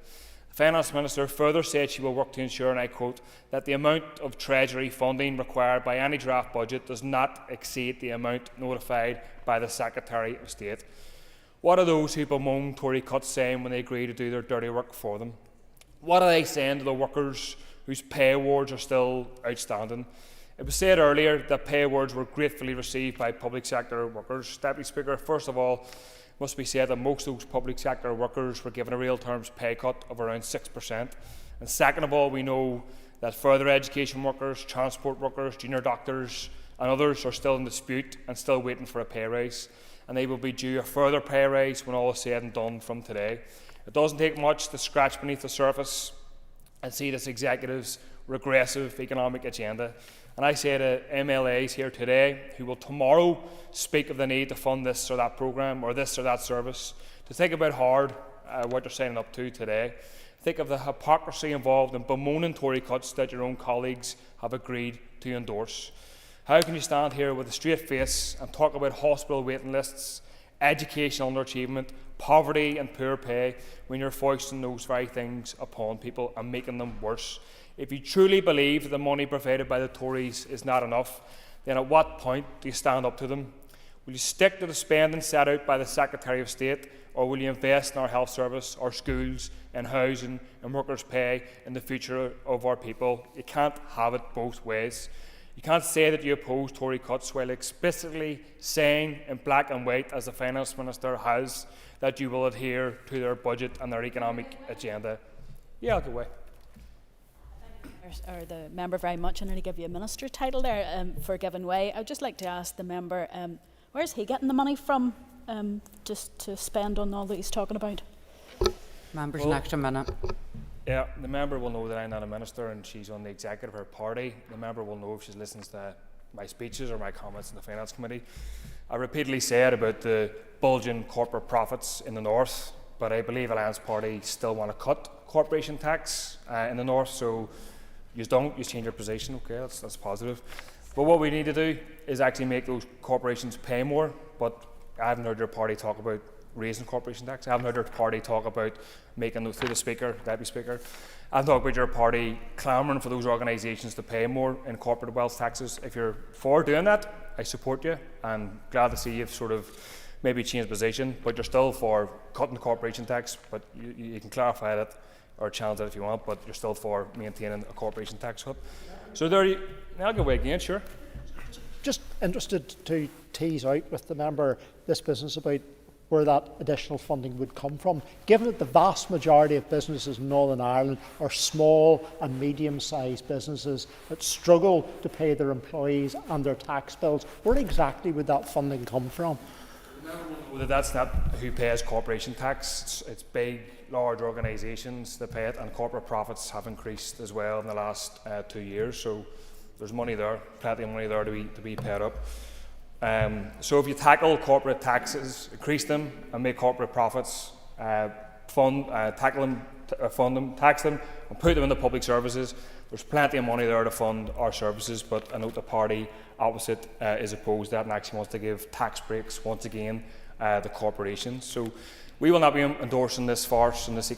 The Finance Minister further said she will work to ensure, and I quote, "that the amount of Treasury funding required by any draft budget does not exceed the amount notified by the Secretary of State." What are those who bemoan Tory cuts saying when they agree to do their dirty work for them? What are they saying to the workers whose pay awards are still outstanding? It was said earlier that pay awards were gratefully received by public sector workers. Deputy Speaker, first of all, it must be said that most of those public sector workers were given a real terms pay cut of around 6%. And second of all, we know that further education workers, transport workers, junior doctors and others are still in dispute and still waiting for a pay rise. And they will be due a further pay rise when all is said and done from today. It doesn't take much to scratch beneath the surface and see this Executive's regressive economic agenda. And I say to MLAs here today who will tomorrow speak of the need to fund this or that programme or this or that service, to think about hard what you're signing up to today. Think of the hypocrisy involved in bemoaning Tory cuts that your own colleagues have agreed to endorse. How can you stand here with a straight face and talk about hospital waiting lists, educational underachievement, poverty and poor pay when you're foisting those very things upon people and making them worse? If you truly believe that the money provided by the Tories is not enough, then at what point do you stand up to them? Will you stick to the spending set out by the Secretary of State, or will you invest in our health service, our schools, in housing and workers' pay in the future of our people? You can't have it both ways. You can't say that you oppose Tory cuts while explicitly saying in black and white, as the Finance Minister has, that you will adhere to their budget and their economic agenda. Yeah, I'll go away. Or the member very much. I'm going to give you a minister title there for giving way. I'd just like to ask the member, where's he getting the money from just to spend on all that he's talking about? Members, next a minute. Yeah, the member will know that I'm not a minister and she's on the executive of her party. The member will know if she listens to my speeches or my comments in the Finance Committee. I repeatedly said about the bulging corporate profits in the North, but I believe Alliance Party still want to cut corporation tax in the North, so you change your position, okay, that's positive. But what we need to do is actually make those corporations pay more, but I haven't heard your party talk about raising corporation tax. I haven't heard your party talk about making those, through the Speaker, Deputy Speaker, I haven't talked about your party clamouring for those organisations to pay more in corporate wealth taxes. If you're for doing that, I support you, and glad to see you've sort of maybe changed position, but you're still for cutting the corporation tax, but you can clarify that or challenge that if you want, but you're still for maintaining a corporation tax cut. So there I'll go away again, Just interested to tease out with the member this business about where that additional funding would come from, given that the vast majority of businesses in Northern Ireland are small and medium-sized businesses that struggle to pay their employees and their tax bills. Where exactly would that funding come from? Well, that's not who pays corporation tax. It's big, large organisations that pay it, and corporate profits have increased as well in the last 2 years. So there's money there, plenty of money there to be paid up. So if you tackle corporate taxes, increase them, and make corporate profits, fund them, tax them, and put them into public services, there's plenty of money there to fund our services. But I note the party opposite is opposed to that and actually wants to give tax breaks once again the corporations. So we will not be endorsing this farce and this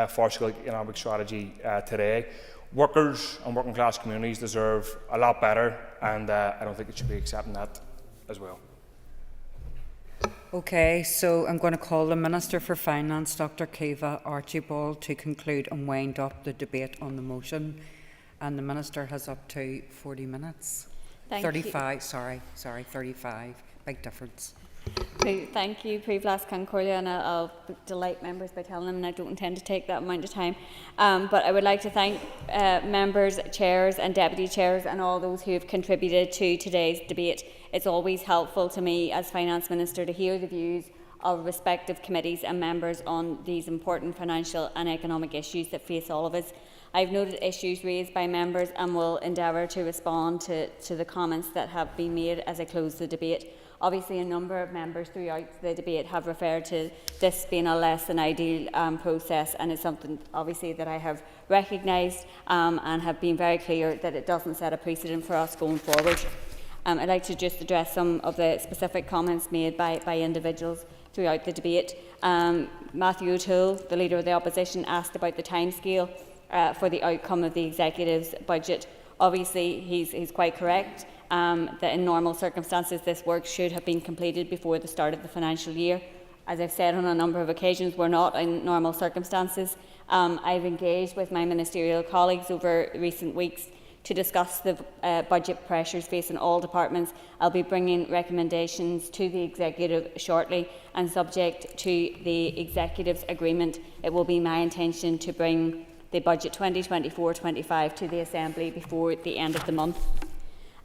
farcical economic strategy today. Workers and working class communities deserve a lot better, and I don't think it should be accepting that as well. Okay, so I'm going to call the Minister for Finance, Dr. Kiva Archibald, to conclude and wind up the debate on the motion. And the Minister has up to 40 minutes. Thank 35, you. sorry, 35. Big difference. Thank you, Príomh Concordia, and I'll delight members by telling them I don't intend to take that amount of time. But I would like to thank members, chairs and deputy chairs and all those who have contributed to today's debate. It's always helpful to me as Finance Minister to hear the views of respective committees and members on these important financial and economic issues that face all of us. I've noted issues raised by members and will endeavour to respond to the comments that have been made as I close the debate. Obviously, a number of members throughout the debate have referred to this being a less than ideal process, and it's something obviously that I have recognised and have been very clear that it doesn't set a precedent for us going forward. I'd like to just address some of the specific comments made by individuals throughout the debate. Matthew O'Toole, the Leader of the Opposition, asked about the timescale for the outcome of the Executive's budget. Obviously, he's quite correct that in normal circumstances this work should have been completed before the start of the financial year. As I've said on a number of occasions, we're not in normal circumstances. I've engaged with my ministerial colleagues over recent weeks to discuss the budget pressures facing all departments. I'll be bringing recommendations to the Executive shortly, and subject to the Executive's agreement, it will be my intention to bring the budget 2024-25 to the Assembly before the end of the month.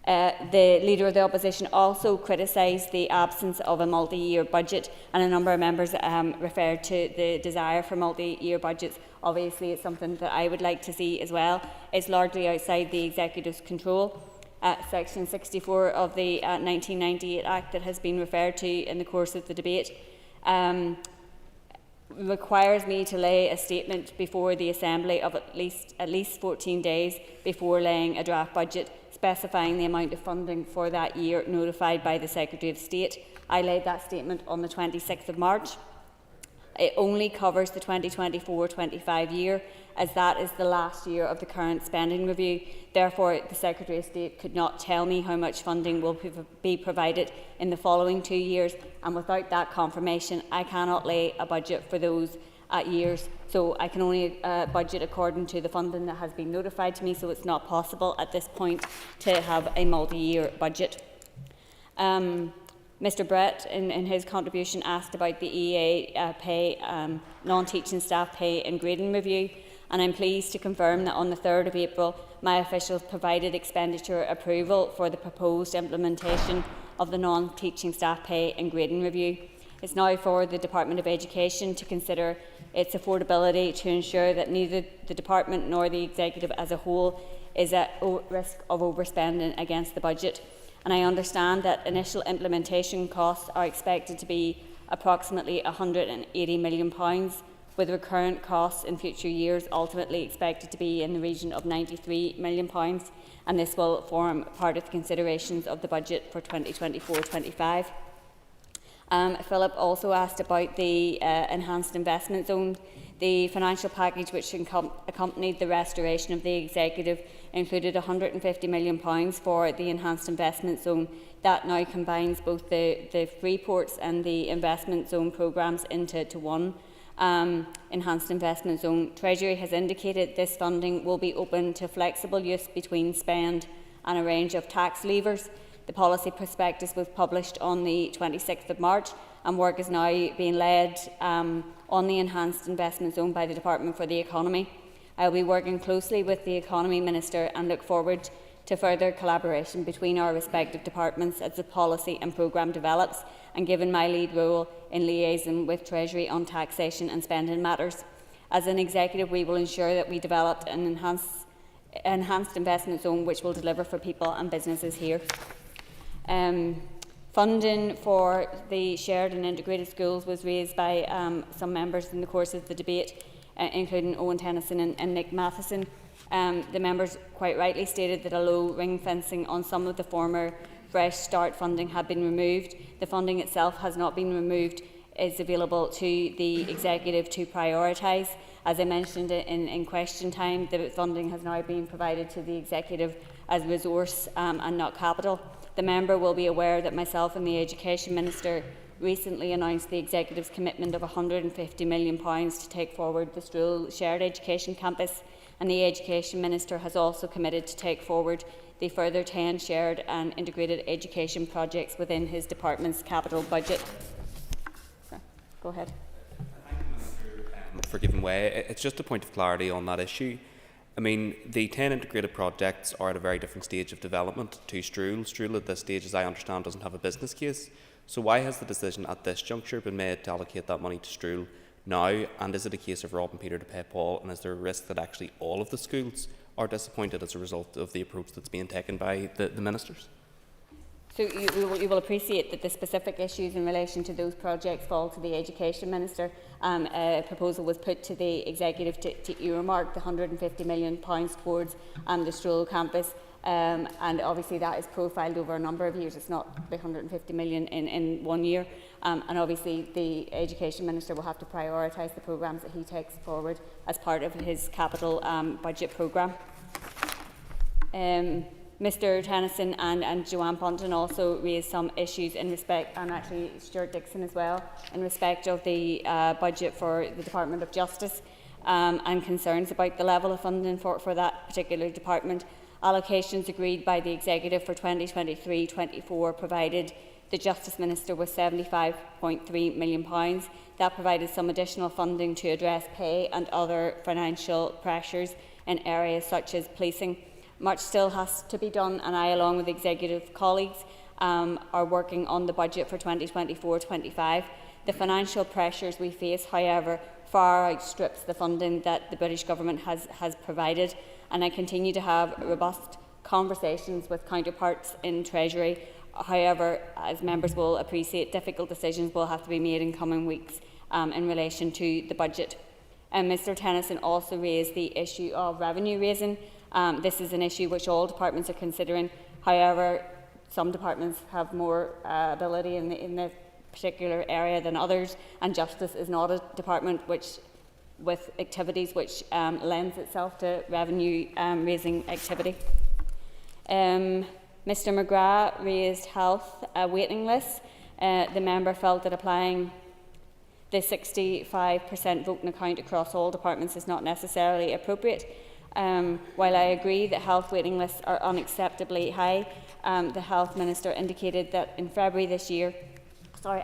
The Leader of the Opposition also criticised the absence of a multi-year budget, and a number of members referred to the desire for multi-year budgets. Obviously, it's something that I would like to see as well. It's largely outside the Executive's control. Section 64 of the 1998 Act that has been referred to in the course of the debate requires me to lay a statement before the Assembly of at least 14 days before laying a draft budget, specifying the amount of funding for that year notified by the Secretary of State. I laid that statement on the 26th of March. It only covers the 2024-25 year, as that is the last year of the current spending review. Therefore, the Secretary of State could not tell me how much funding will be provided in the following 2 years, and without that confirmation, I cannot lay a budget for those years. So I can only budget according to the funding that has been notified to me, so it's not possible at this point to have a multi-year budget. Mr Brett, in his contribution, asked about the EA pay, non-teaching staff pay and grading review, and I'm pleased to confirm that on the 3rd of April, my officials provided expenditure approval for the proposed implementation of the non-teaching staff pay and grading review. It's now for the Department of Education to consider its affordability to ensure that neither the Department nor the Executive as a whole is at risk of overspending against the budget. And I understand that initial implementation costs are expected to be approximately £180 million, with recurrent costs in future years ultimately expected to be in the region of £93 million, and this will form part of the considerations of the budget for 2024-25. Philip also asked about the enhanced investment zone. The financial package which accompanied the restoration of the Executive included £150 million for the enhanced investment zone. That now combines both the free ports and the investment zone programmes into one enhanced investment zone. Treasury has indicated this funding will be open to flexible use between spend and a range of tax levers. The policy prospectus was published on the 26th of March, and work is now being led on the enhanced investment zone by the Department for the Economy. I will be working closely with the Economy Minister and look forward to further collaboration between our respective departments as the policy and programme develops, and given my lead role in liaison with Treasury on taxation and spending matters. As an executive, we will ensure that we develop an enhanced investment zone which will deliver for people and businesses here. Funding for the shared and integrated schools was raised by some members in the course of the debate, including Owen Tennyson and Nick Matheson. The members quite rightly stated that although ring fencing on some of the former Fresh Start funding had been removed, the funding itself has not been removed. It is available to the Executive to prioritise. As I mentioned in question time, the funding has now been provided to the Executive as resource and not capital. The member will be aware that myself and the Education Minister recently announced the Executive's commitment of £150 million to take forward the Stroll Shared Education Campus, and the Education Minister has also committed to take forward the further 10 shared and integrated education projects within his department's capital budget. Go ahead. Thank you, Minister, for giving way. It's just a point of clarity on that issue. I mean, the 10 integrated projects are at a very different stage of development to Stroll. Stroll at this stage, as I understand, doesn't have a business case. So why has the decision at this juncture been made to allocate that money to Stroll now? And is it a case of robbing Peter to pay Paul? And is there a risk that actually all of the schools are disappointed as a result of the approach that's being taken by the ministers? So you will appreciate that the specific issues in relation to those projects fall to the Education Minister. A proposal was put to the Executive to earmark the £150 million towards the Stroll campus, and obviously that is profiled over a number of years. It's not the £150 million in 1 year, and obviously the Education Minister will have to prioritise the programmes that he takes forward as part of his capital budget programme. Mr Tennyson and Joanne Ponton also raised some issues in respect, and actually Stuart Dixon as well, in respect of the budget for the Department of Justice and concerns about the level of funding for that particular department. Allocations agreed by the Executive for 2023-24 provided the Justice Minister with £75.3 million. That provided some additional funding to address pay and other financial pressures in areas such as policing. Much still has to be done, and I, along with Executive colleagues, are working on the budget for 2024-25. The financial pressures we face, however, far outstrips the funding that the British Government has provided, and I continue to have robust conversations with counterparts in Treasury. However, as members will appreciate, difficult decisions will have to be made in coming weeks in relation to the budget. Mr Tennyson also raised the issue of revenue raising. This is an issue which all departments are considering. However, some departments have more ability in the particular area than others, and Justice is not a department which, with activities which lends itself to revenue raising activity. Mr McGrath raised health waiting lists. The member felt that applying the 65% voting account across all departments is not necessarily appropriate. While I agree that health waiting lists are unacceptably high, the Health Minister indicated that in February this year,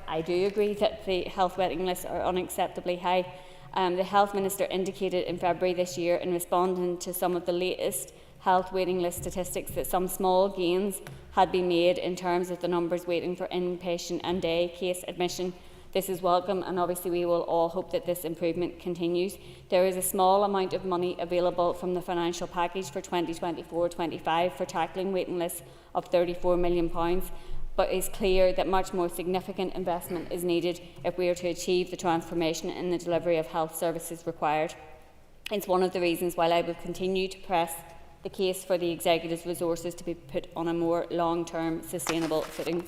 I do agree that the health waiting lists are unacceptably high. The Health Minister indicated in February this year, in responding to some of the latest health waiting list statistics, that some small gains had been made in terms of the numbers waiting for inpatient and day case admission. This is welcome, and obviously we will all hope that this improvement continues. There is a small amount of money available from the financial package for 2024-25 for tackling waiting lists of £34 million, but it is clear that much more significant investment is needed if we are to achieve the transformation in the delivery of health services required. It's one of the reasons why I will continue to press the case for the Executive's resources to be put on a more long-term sustainable footing.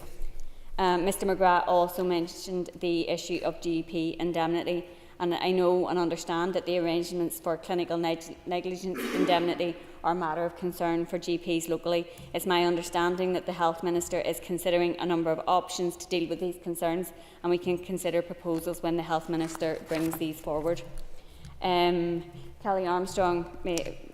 Mr McGrath also mentioned the issue of GP indemnity, and I know and understand that the arrangements for clinical negligence indemnity are a matter of concern for GPs locally. It's my understanding that the Health Minister is considering a number of options to deal with these concerns, and we can consider proposals when the Health Minister brings these forward. Kelly Armstrong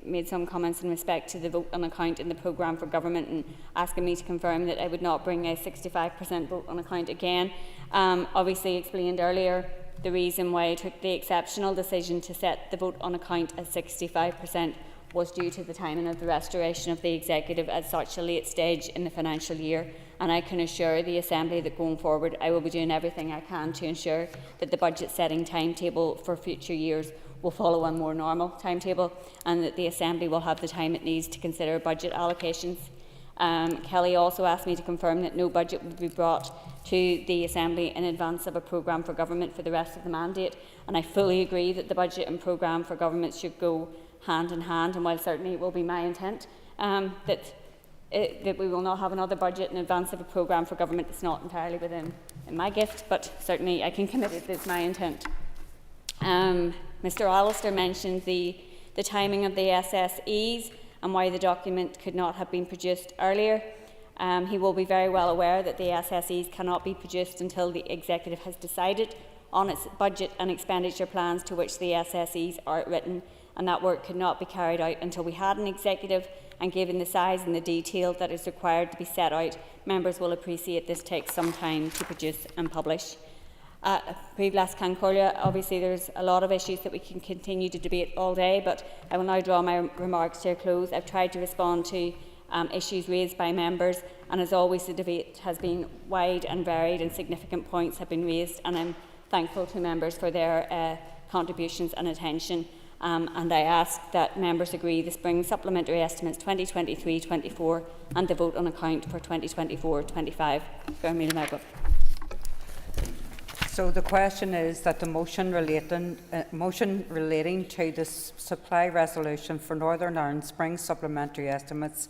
made some comments in respect to the vote on account in the programme for government and asking me to confirm that I would not bring a 65% vote on account again. Obviously explained earlier the reason why I took the exceptional decision to set the vote on account at 65% was due to the timing of the restoration of the Executive at such a late stage in the financial year, and I can assure the Assembly that going forward I will be doing everything I can to ensure that the budget setting timetable for future years will follow a more normal timetable and that the Assembly will have the time it needs to consider budget allocations. Kelly also asked me to confirm that no budget would be brought to the Assembly in advance of a programme for government for the rest of the mandate, and I fully agree that the budget and programme for government should go hand in hand, and while certainly it will be my intent that we will not have another budget in advance of a programme for government, it's not entirely within my gift, but certainly I can commit it is my intent. Mr Alistair mentioned the timing of the SSEs and why the document could not have been produced earlier. He will be very well aware that the SSEs cannot be produced until the Executive has decided on its budget and expenditure plans to which the SSEs are written, and that work could not be carried out until we had an Executive, and given the size and the detail that is required to be set out, members will appreciate this takes some time to produce and publish. Obviously there's a lot of issues that we can continue to debate all day, but I will now draw my remarks to a close. I've tried to respond to issues raised by members, and as always the debate has been wide and varied and significant points have been raised, and I'm thankful to members for their contributions and attention. And I ask that members agree the spring supplementary estimates 2023-24 and the vote on account for 2024-25. So the question is that the motion relating to the supply resolution for Northern Ireland spring supplementary estimates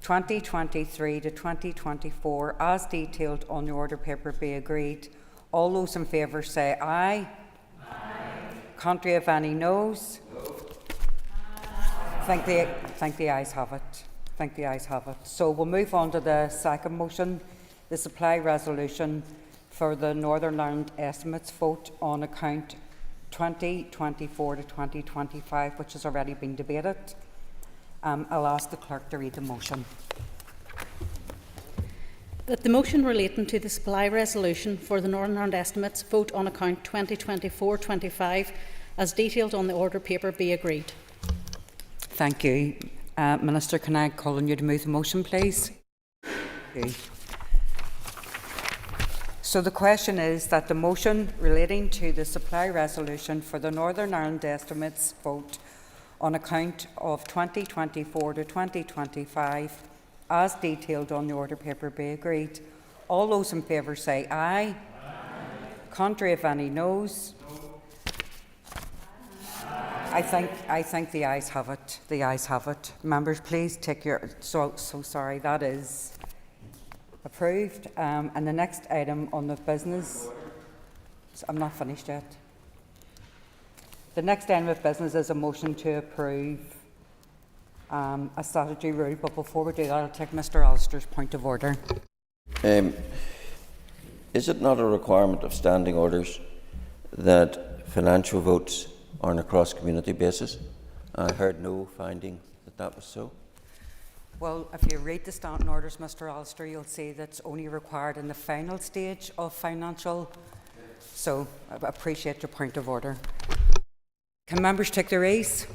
2023 to 2024 as detailed on the order paper be agreed. All those in favour say aye. Contrary of any noes? No. Thank the ayes have it. Thank the ayes have it. So we'll move on to the second motion, the supply resolution for the Northern Ireland estimates vote on account 2024 to 2025, which has already been debated. I'll ask the clerk to read the motion. That the motion relating to the supply resolution for the Northern Ireland estimates vote on account 2024-25 as detailed on the order paper be agreed. Thank you. Minister, can I call on you to move the motion, please? Okay. So the question is that the motion relating to the supply resolution for the Northern Ireland estimates vote on account of 2024 to 2025 as detailed on the order paper be agreed. All those in favour say aye. Contrary of any noes? No. I think the ayes have it. The ayes have it. Members, please take your. So sorry. That is approved. And the next item on the business. I'm not finished yet. The next item of business is a motion to approve a statutory rule, but before we do that, I'll take Mr Alistair's point of order. Is it not a requirement of standing orders that financial votes are on a cross-community basis? I heard no finding that that was so. Well, if you read the standing orders, Mr Alistair, you'll see that's only required in the final stage of financial. So I appreciate your point of order. Can members take their ease?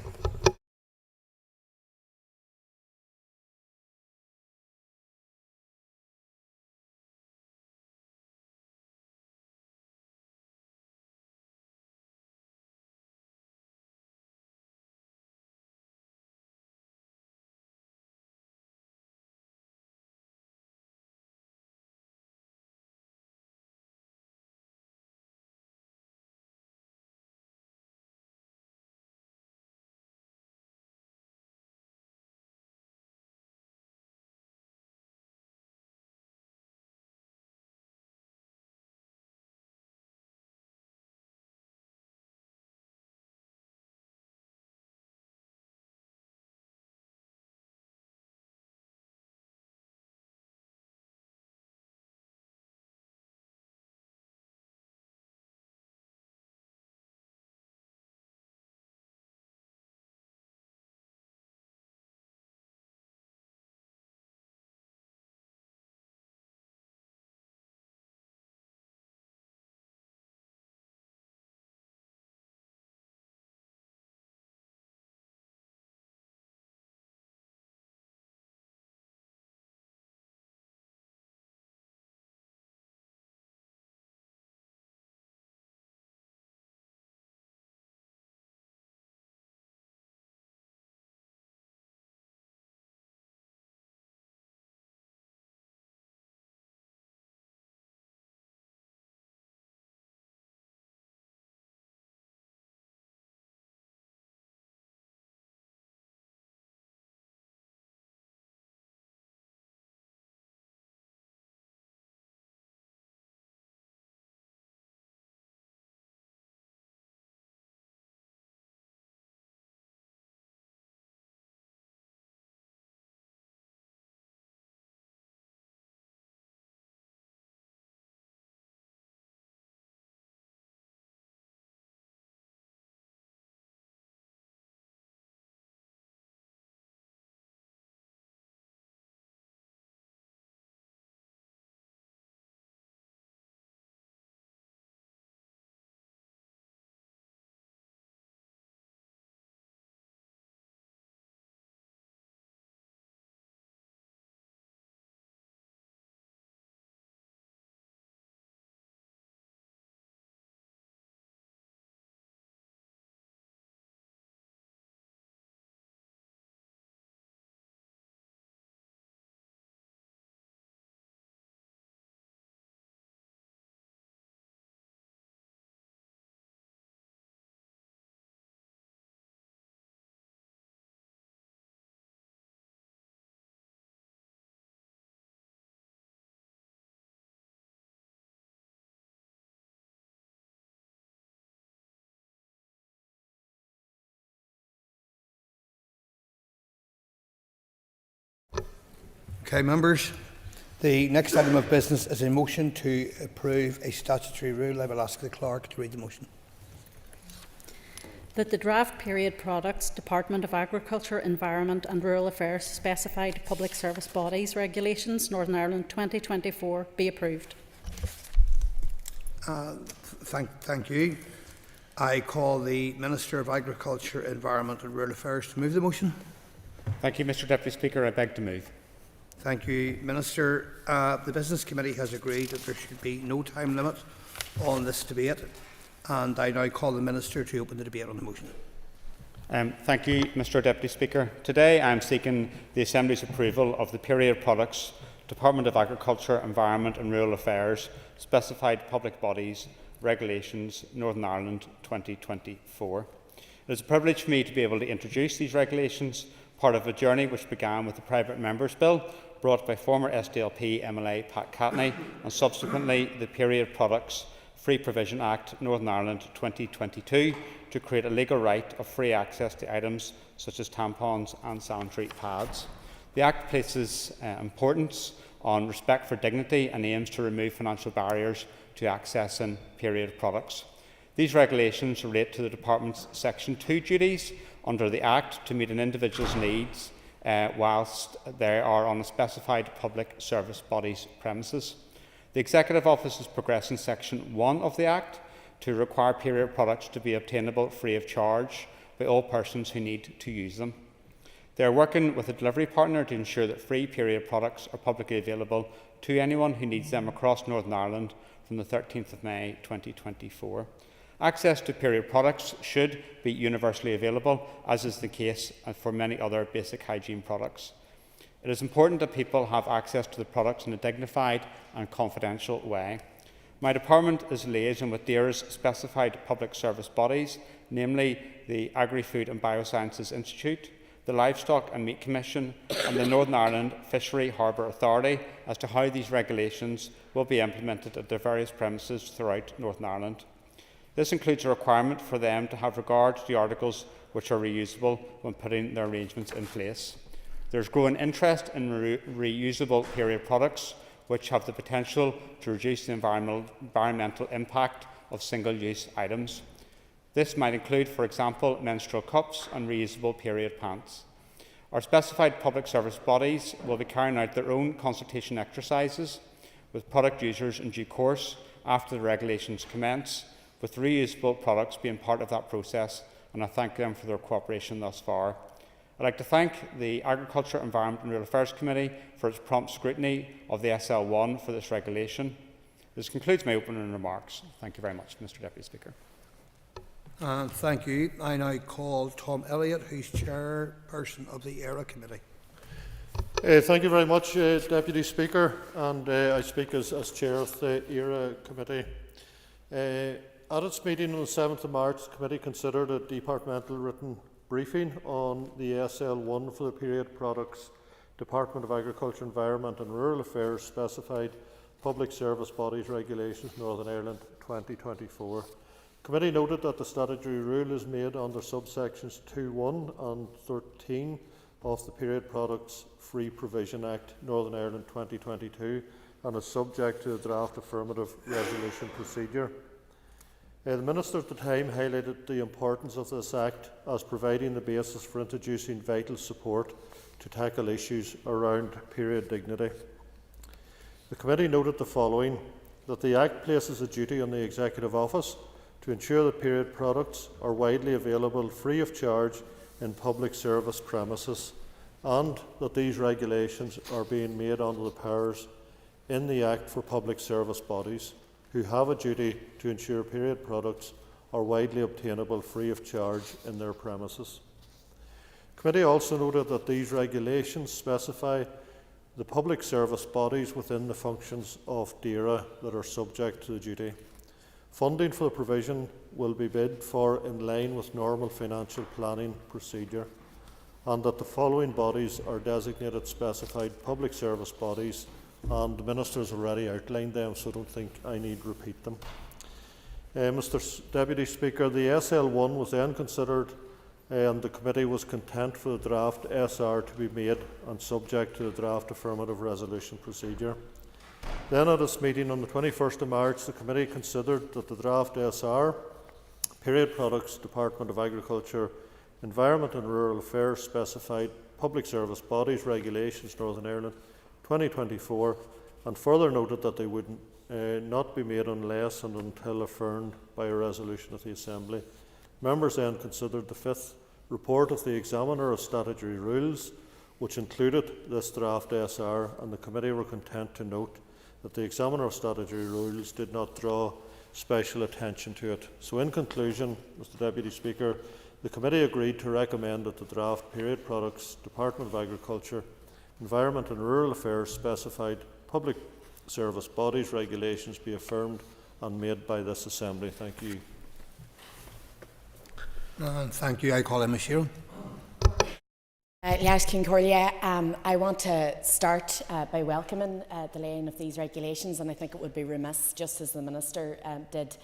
Okay, members. The next item of business is a motion to approve a statutory rule. I will ask the clerk to read the motion. That the draft period products Department of Agriculture, Environment and Rural Affairs Specified Public Service Bodies Regulations Northern Ireland 2024 be approved. Thank you. I call the Minister of Agriculture, Environment and Rural Affairs to move the motion. Thank you, Mr Deputy Speaker. I beg to move. Thank you, Minister. The Business Committee has agreed that there should be no time limit on this debate, and I now call the Minister to open the debate on the motion. Thank you, Mr Deputy Speaker. Today I am seeking the Assembly's approval of the period products Department of Agriculture, Environment and Rural Affairs Specified Public Bodies Regulations Northern Ireland 2024. It is a privilege for me to be able to introduce these regulations, part of a journey which began with the Private Members Bill brought by former SDLP MLA Pat Catney and subsequently the Period Products Free Provision Act Northern Ireland 2022 to create a legal right of free access to items such as tampons and sanitary pads. The Act places importance on respect for dignity and aims to remove financial barriers to accessing period products. These regulations relate to the Department's Section 2 duties under the Act to meet an individual's needs whilst they are on a specified public service body's premises. The Executive Office is progressing Section 1 of the Act to require period products to be obtainable free of charge by all persons who need to use them. They are working with a delivery partner to ensure that free period products are publicly available to anyone who needs them across Northern Ireland from the 13th of May 2024. Access to period products should be universally available, as is the case for many other basic hygiene products. It is important that people have access to the products in a dignified and confidential way. My department is liaising with DAERA's specified public service bodies, namely the Agri-Food and Biosciences Institute, the Livestock and Meat Commission and the Northern Ireland Fishery Harbour Authority as to how these regulations will be implemented at their various premises throughout Northern Ireland. This includes a requirement for them to have regard to the articles which are reusable when putting their arrangements in place. There is growing interest in reusable period products which have the potential to reduce the environmental impact of single-use items. This might include, for example, menstrual cups and reusable period pants. Our specified public service bodies will be carrying out their own consultation exercises with product users in due course after the regulations commence, with reusable products being part of that process, and I thank them for their cooperation thus far. I'd like to thank the Agriculture, Environment and Rural Affairs Committee for its prompt scrutiny of the SL1 for this regulation. This concludes my opening remarks. Thank you very much, Mr Deputy Speaker. Thank you. I now call Tom Elliott, who's chairperson of the ERA Committee. Thank you very much, Deputy Speaker, and I speak as chair of the ERA Committee. At its meeting on the 7th of March, the committee considered a departmental written briefing on the SL1 for the period products Department of Agriculture, Environment and Rural Affairs Specified Public Service Bodies Regulations Northern Ireland 2024. The committee noted that the statutory rule is made under subsections 2.1 and 13 of the Period Products Free Provision Act Northern Ireland 2022 and is subject to the draft affirmative resolution procedure. The Minister at the time highlighted the importance of this Act as providing the basis for introducing vital support to tackle issues around period dignity. The committee noted the following: that the Act places a duty on the Executive Office to ensure that period products are widely available free of charge in public service premises, and that these regulations are being made under the powers in the Act for public service bodies, who have a duty to ensure period products are widely obtainable free of charge in their premises. The committee also noted that these regulations specify the public service bodies within the functions of DAERA that are subject to the duty. Funding for the provision will be bid for in line with normal financial planning procedure, and that the following bodies are designated specified public service bodies, and the Minister has already outlined them, so I don't think I need to repeat them. Mr Deputy Speaker, the SL1 was then considered and the committee was content for the draft SR to be made and subject to the draft affirmative resolution procedure. Then at its meeting on the 21st of March, the committee considered that the draft SR, Period Products, Department of Agriculture, Environment and Rural Affairs Specified Public Service Bodies Regulations Northern Ireland 2024, and further noted that they would not be made unless and until affirmed by a resolution of the Assembly. Members then considered the fifth report of the Examiner of Statutory Rules, which included this draft SR, and the committee were content to note that the Examiner of Statutory Rules did not draw special attention to it. So in conclusion, Mr Deputy Speaker, the committee agreed to recommend that the draft Period Products, Department of Agriculture, Environment and Rural Affairs Specified Public Service Bodies Regulations be affirmed and made by this Assembly. Thank you. Thank you. I call in Michelle. Yes, King Corlia, I want to start by welcoming the laying of these regulations, and I think it would be remiss, just as the Minister did,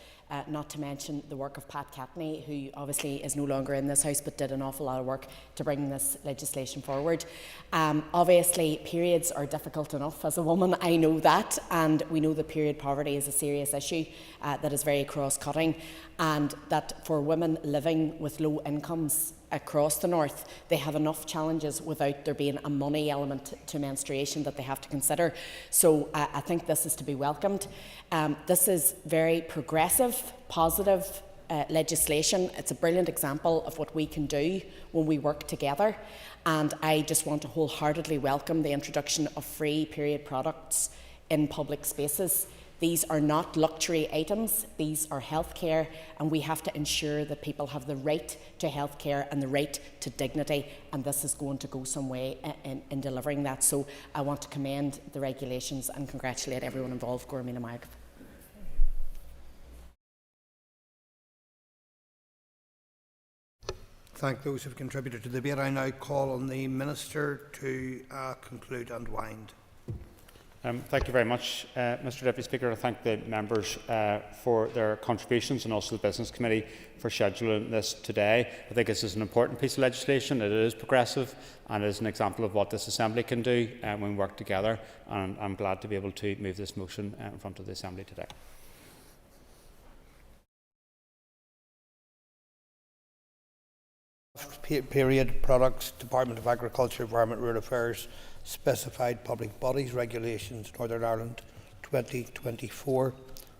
not to mention the work of Pat Catney, who obviously is no longer in this House but did an awful lot of work to bring this legislation forward. Obviously, periods are difficult enough. As a woman, I know that, and we know that period poverty is a serious issue that is very cross-cutting, and that for women living with low incomes across the north, they have enough challenges without there being a money element to menstruation that they have to consider. So I think this is to be welcomed. This is very progressive, positive legislation. It's a brilliant example of what we can do when we work together. And I just want to wholeheartedly welcome the introduction of free period products in public spaces. These are not luxury items, these are healthcare, and we have to ensure that people have the right to healthcare and the right to dignity, and this is going to go some way in delivering that. So I want to commend the regulations and congratulate everyone involved. Gormina Mag. Thank those who have contributed to the debate. I now call on the Minister to conclude and wind. Thank you very much, Mr Deputy Speaker. I thank the members for their contributions and also the Business Committee for scheduling this today. I think this is an important piece of legislation. It is progressive and it is an example of what this Assembly can do when we work together, and I'm glad to be able to move this motion in front of the Assembly today. Period Products, Department of Agriculture, Environment, Rural Affairs, Specified Public Bodies Regulations, Northern Ireland 2024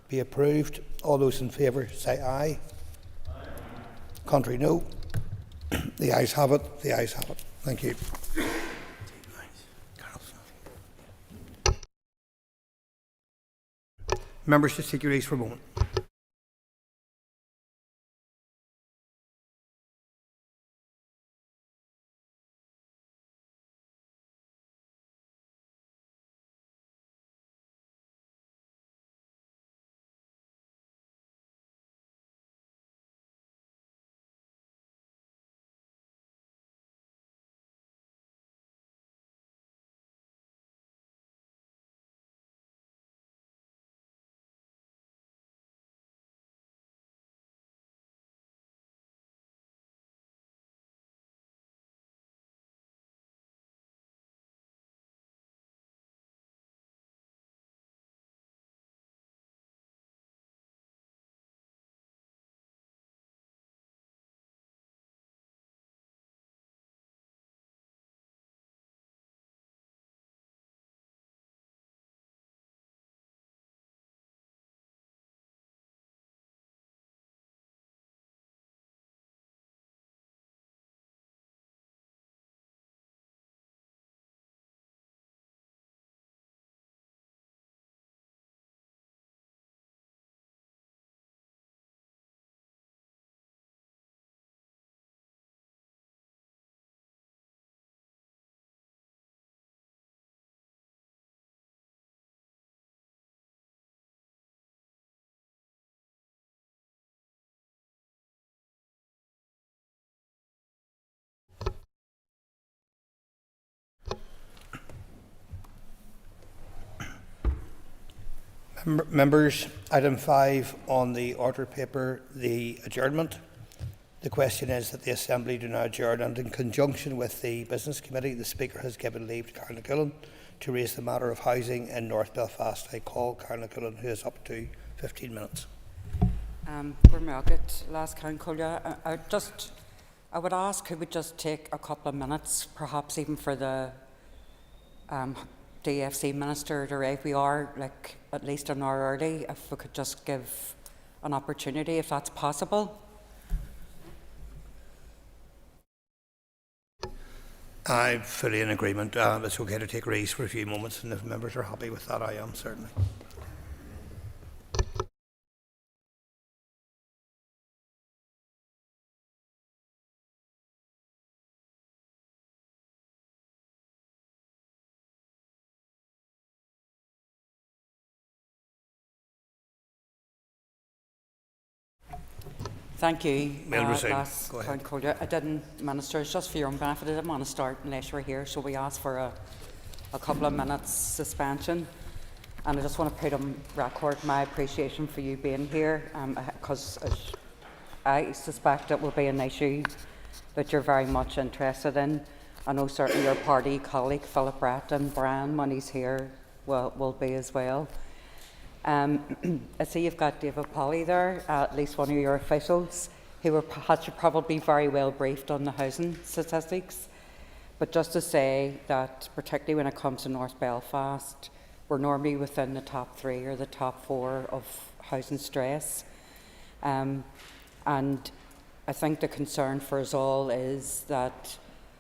be approved. All those in favour say aye. Aye. Contrary, no. The ayes have it. The ayes have it. Thank you. Members, just take your ease for a moment. Members, item 5 on the order paper, the adjournment. The question is that the Assembly do now adjourn, and in conjunction with the Business Committee, the Speaker has given leave to Carla Gillen to raise the matter of housing in North Belfast. I call Carla Gillen, who is up to 15 minutes. I would ask who would just take a couple of minutes, perhaps even for the DFC Minister to arrive. We are like at least an hour early. If we could just give an opportunity, if that's possible. I'm fully in agreement. It's okay to take Rees for a few moments, and if members are happy with that, I am certainly. Thank you. Go ahead. I didn't, Minister, it's just for your own benefit. I didn't want to start unless you were here, so we asked for a couple of minutes suspension. And I just want to put on record my appreciation for you being here, because I suspect it will be an issue that you're very much interested in. I know certainly your party colleague, Philip Brian, when he's here, will be as well. I see you've got David Polly there, at least one of your officials, who had probably very well briefed on the housing statistics. But just to say that, particularly when it comes to North Belfast, we're normally within the top 3 or the top 4 of housing stress. And I think the concern for us all is that,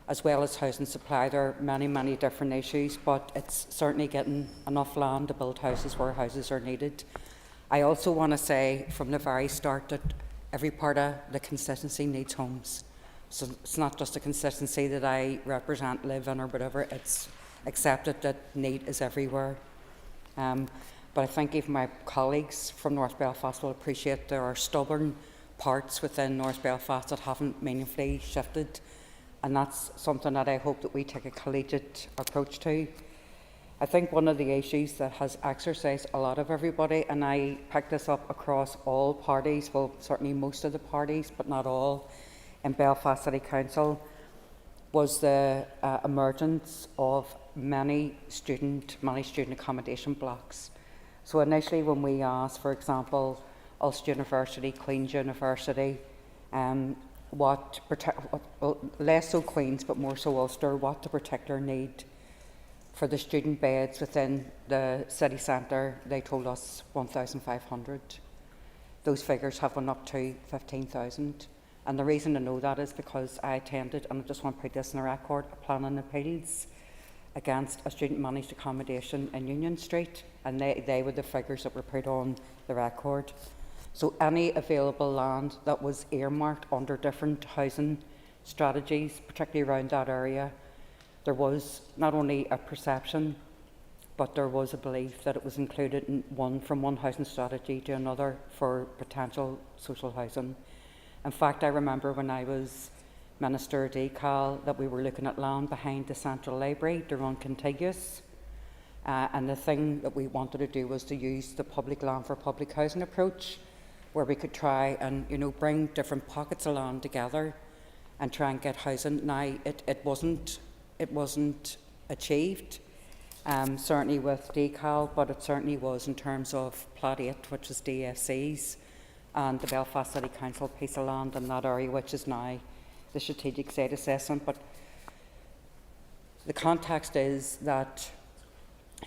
as well as housing supply, there are many, many different issues, but it's certainly getting enough land to build houses where houses are needed. I also want to say from the very start that every part of the constituency needs homes. So it's not just a constituency that I represent, live in or whatever, it's accepted that need is everywhere. But I think even my colleagues from North Belfast will appreciate there are stubborn parts within North Belfast that haven't meaningfully shifted. And that's something that I hope that we take a collegiate approach to. I think one of the issues that has exercised a lot of everybody, and I picked this up across all parties, well, certainly most of the parties, but not all, in Belfast City Council, was the emergence of many student accommodation blocks. So initially when we asked, for example, Ulster University, Queen's University, less so Queen's but more so Ulster, what the particular need for the student beds within the city centre, they told us 1,500. Those figures have gone up to 15,000. And the reason I know that is because I attended, and I just want to put this in the record, a planning appeals against a student managed accommodation in Union Street, and they were the figures that were put on the record. So any available land that was earmarked under different housing strategies, particularly around that area, there was not only a perception, but there was a belief that it was included in from one housing strategy to another for potential social housing. In fact, I remember when I was Minister at ECAL that we were looking at land behind the Central Library to run contiguous. And the thing that we wanted to do was to use the public land for public housing approach, where we could try and bring different pockets of land together and try and get housing. Now, it wasn't achieved, certainly with DCAL, but it certainly was in terms of Plot 8, which is DFC's, and the Belfast City Council piece of land in that area, which is now the strategic site assessment. But the context is that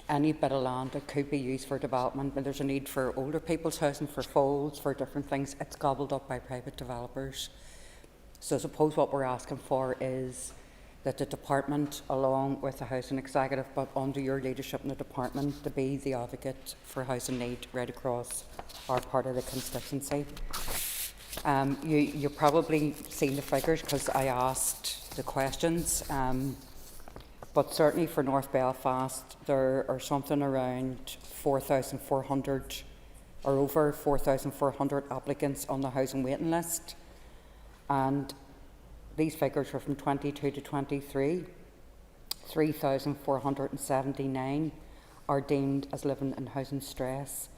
any bit of land that could be used for development, when there's a need for older people's housing, for folds, for different things, it's gobbled up by private developers. So I suppose what we're asking for is that the department, along with the housing executive, but under your leadership in the department, to be the advocate for housing need right across our part of the constituency. You've probably seen the figures because I asked the questions. But certainly for North Belfast, there are something around 4,400 or over 4,400 applicants on the housing waiting list. And these figures are from 22 to 23. 3,479 are deemed as living in housing stress.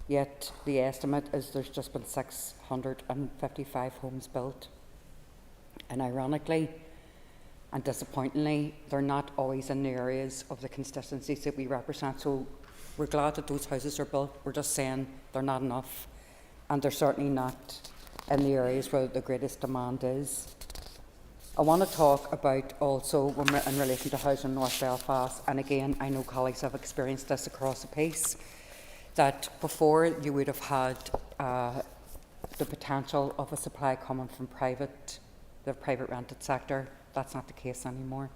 yet the estimate is there's just been 655 homes built. And ironically and disappointingly, they're not always in the areas of the constituencies that we represent. So we're glad that those houses are built. We're just saying they're not enough, and they're certainly not in the areas where the greatest demand is. I want to talk about also in relation to housing in North Belfast, and again, I know colleagues have experienced this across the piece, that before you would have had the potential of a supply coming from the private rented sector. That's not the case anymore.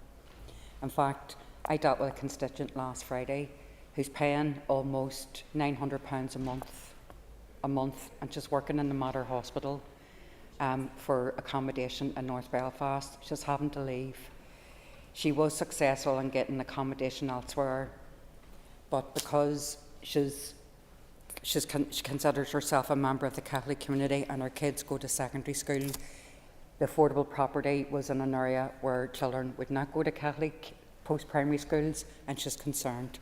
In fact, I dealt with a constituent last Friday who's paying almost £900 a month and she's working in the Mater Hospital for accommodation in North Belfast. She's having to leave. She was successful in getting accommodation elsewhere, but because she considers herself a member of the Catholic community and her kids go to secondary school, the affordable property was in an area where children would not go to Catholic post-primary schools, and she's concerned.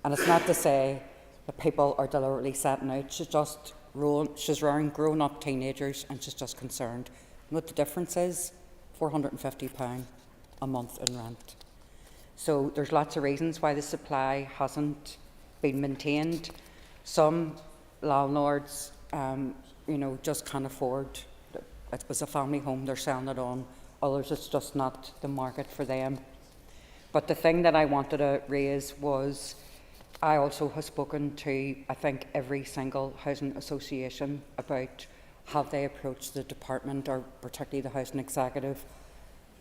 And it's not to say that people are deliberately setting out. She's rearing grown-up teenagers, and she's just concerned. And what the difference is? £450 a month in rent. So there's lots of reasons why the supply hasn't been maintained. Some landlords, just can't afford. It was a family home, they're selling it on. Others, it's just not the market for them. But the thing that I wanted to raise was, I also have spoken to, I think, every single housing association about have they approached the department, or particularly the housing executive.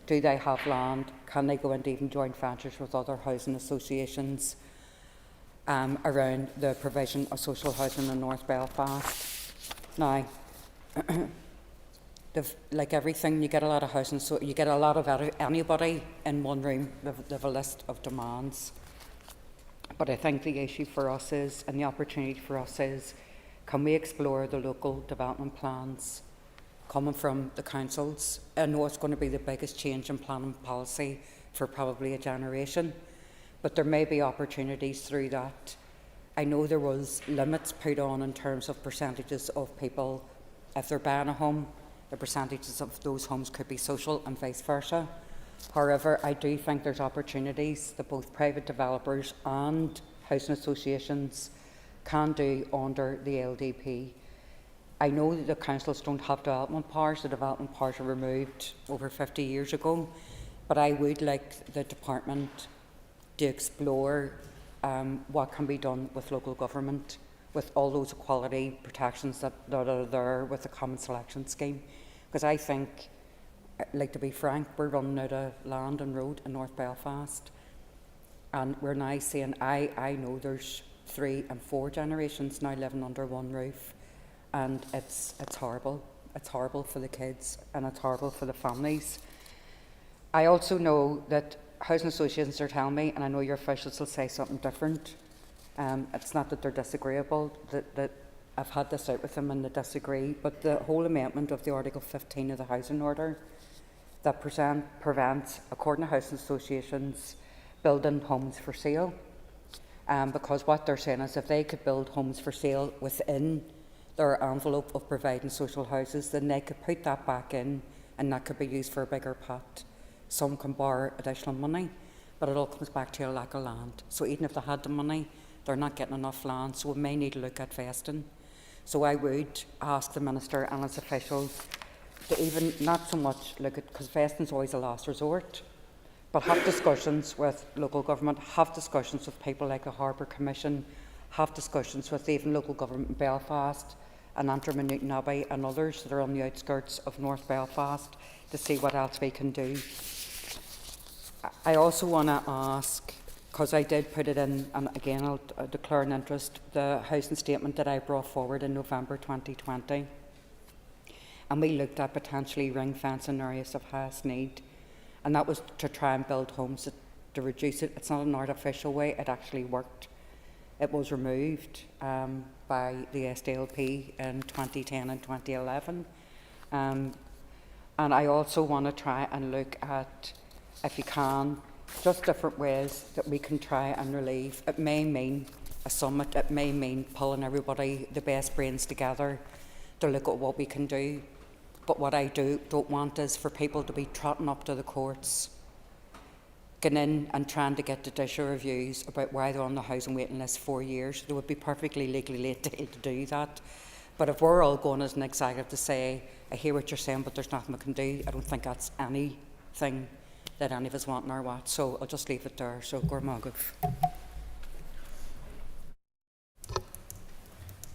Do they have land? Can they go into even joint ventures with other housing associations around the provision of social housing in North Belfast? Now, like everything, you get a lot of housing, so you get a lot of anybody in one room. They have a list of demands. But I think the issue for us is, and the opportunity for us is, can we explore the local development plans coming from the councils? I know it's going to be the biggest change in planning policy for probably a generation, but there may be opportunities through that. I know there was limits put on in terms of percentages of people, if they're buying a home, the percentages of those homes could be social and vice versa. However, I do think there's opportunities that both private developers and housing associations can do under the LDP. I know that the councils don't have development powers. The development powers were removed over 50 years ago, but I would like the department to explore what can be done with local government, with all those equality protections that are there with the Common Selection Scheme. Because I think, like, to be frank, we're running out of land and road in North Belfast, and we're now seeing, I know there's 3 and 4 generations now living under one roof, and it's horrible. It's horrible for the kids and it's horrible for the families. I also know that housing associations are telling me, and I know your officials will say something different, it's not that they're disagreeable, that I've had this out with them and they disagree, but the whole amendment of the Article 15 of the Housing Order that prevents, according to housing associations, building homes for sale. Because what they're saying is if they could build homes for sale within their envelope of providing social houses, then they could put that back in and that could be used for a bigger pot. Some can borrow additional money, but it all comes back to a lack of land. So even if they had the money, they're not getting enough land, so we may need to look at vesting. So I would ask the Minister and his officials to even not so much look at, because vesting is always a last resort, but have discussions with local government, have discussions with people like the Harbour Commission, have discussions with even local government in Belfast and Antrim and Newton Abbey and others that are on the outskirts of North Belfast to see what else we can do. I also want to ask, because I did put it in, and again I'll declare an interest, the housing statement that I brought forward in November 2020. And we looked at potentially ring fencing areas of highest need. And that was to try and build homes to reduce it. It's not an artificial way, it actually worked. It was removed by the SDLP in 2010 and 2011. And I also want to try and look at, if you can, just different ways that we can try and relieve. It may mean a summit. It may mean pulling everybody, the best brains together to look at what we can do. But what I don't want is for people to be trotting up to the courts, going in and trying to get judicial reviews about why they're on the housing waiting list 4 years. They would be perfectly legally entitled to do that. But if we're all going as an executive to say, I hear what you're saying, but there's nothing we can do, I don't think that's anything that any of us want in our watch. So I'll just leave it there. So, Gormagov.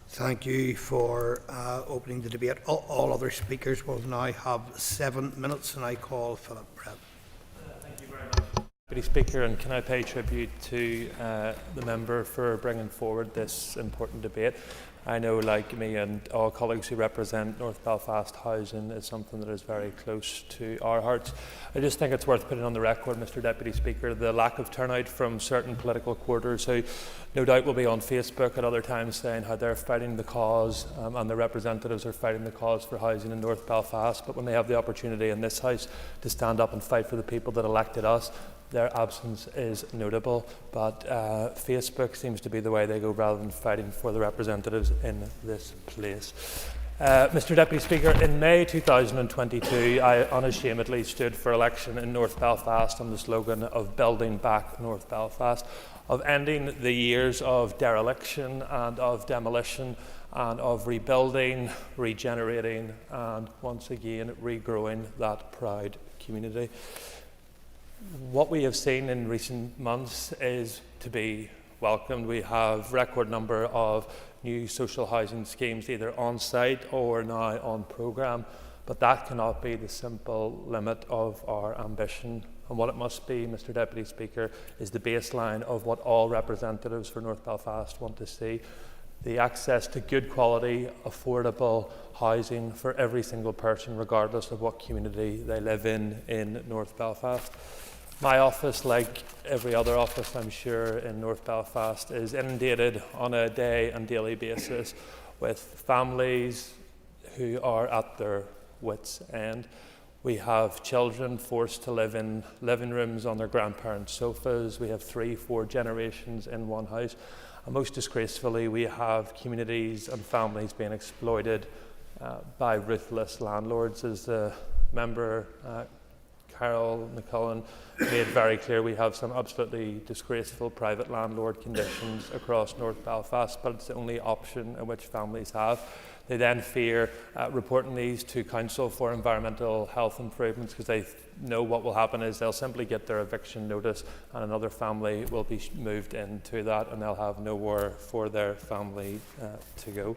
Thank you for opening the debate. All other speakers will now have 7 minutes, and I call Philip Brett. Thank you very much, Deputy Speaker, and can I pay tribute to the member for bringing forward this important debate. I know, like me and all colleagues who represent North Belfast housing, is something that is very close to our hearts. I just think it's worth putting on the record, Mr Deputy Speaker, the lack of turnout from certain political quarters who no doubt will be on Facebook at other times saying how they're fighting the cause and the representatives are fighting the cause for housing in North Belfast, but when they have the opportunity in this House to stand up and fight for the people that elected us, their absence is notable, but Facebook seems to be the way they go rather than fighting for the representatives in this place. Mr Deputy Speaker, in May 2022 I unashamedly stood for election in North Belfast on the slogan of building back North Belfast, of ending the years of dereliction and of demolition and of rebuilding, regenerating and once again regrowing that proud community. What we have seen in recent months is to be welcomed. We have a record number of new social housing schemes either on site or now on programme, but that cannot be the simple limit of our ambition. And what it must be, Mr Deputy Speaker, is the baseline of what all representatives for North Belfast want to see: the access to good quality, affordable housing for every single person, regardless of what community they live in North Belfast. My office, like every other office I'm sure in North Belfast, is inundated on a day and daily basis with families who are at their wits' end. We have children forced to live in living rooms on their grandparents' sofas. We have 3-4 generations in one house. And most disgracefully, we have communities and families being exploited by ruthless landlords. As the member Carol McCullen made very clear, we have some absolutely disgraceful private landlord conditions across North Belfast, but it's the only option in which families have. They then fear reporting these to Council for Environmental Health Improvements because they know what will happen is they'll simply get their eviction notice and another family will be moved into that and they'll have nowhere for their family to go.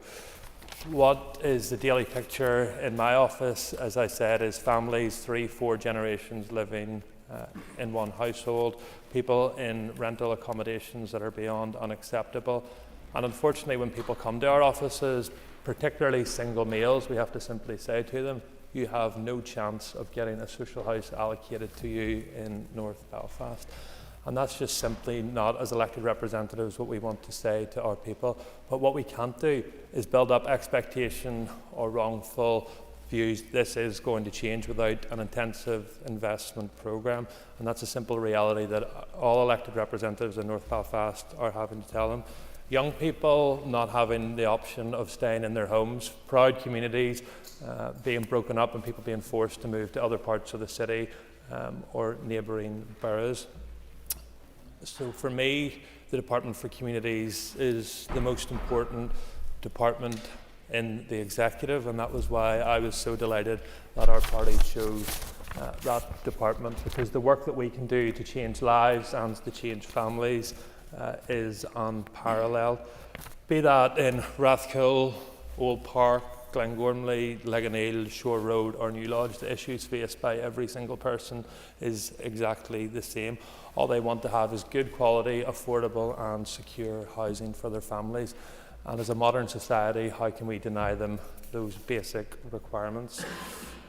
What is the daily picture in my office, as I said, is families, 3-4 generations living in one household, people in rental accommodations that are beyond unacceptable. And unfortunately, when people come to our offices, particularly single males, we have to simply say to them, you have no chance of getting a social house allocated to you in North Belfast. And that's just simply not, as elected representatives, what we want to say to our people. But what we can't do is build up expectation or wrongful views. This is going to change without an intensive investment programme. And that's a simple reality that all elected representatives in North Belfast are having to tell them. Young people not having the option of staying in their homes, proud communities being broken up and people being forced to move to other parts of the city or neighbouring boroughs. So for me, the Department for Communities is the most important department in the executive, and that was why I was so delighted that our party chose that department, because the work that we can do to change lives and to change families is unparalleled. Be that in Rathcoole, Old Park, Glengormley, Leganeel, Shore Road or New Lodge, the issues faced by every single person is exactly the same. All they want to have is good quality, affordable and secure housing for their families. And as a modern society, how can we deny them those basic requirements?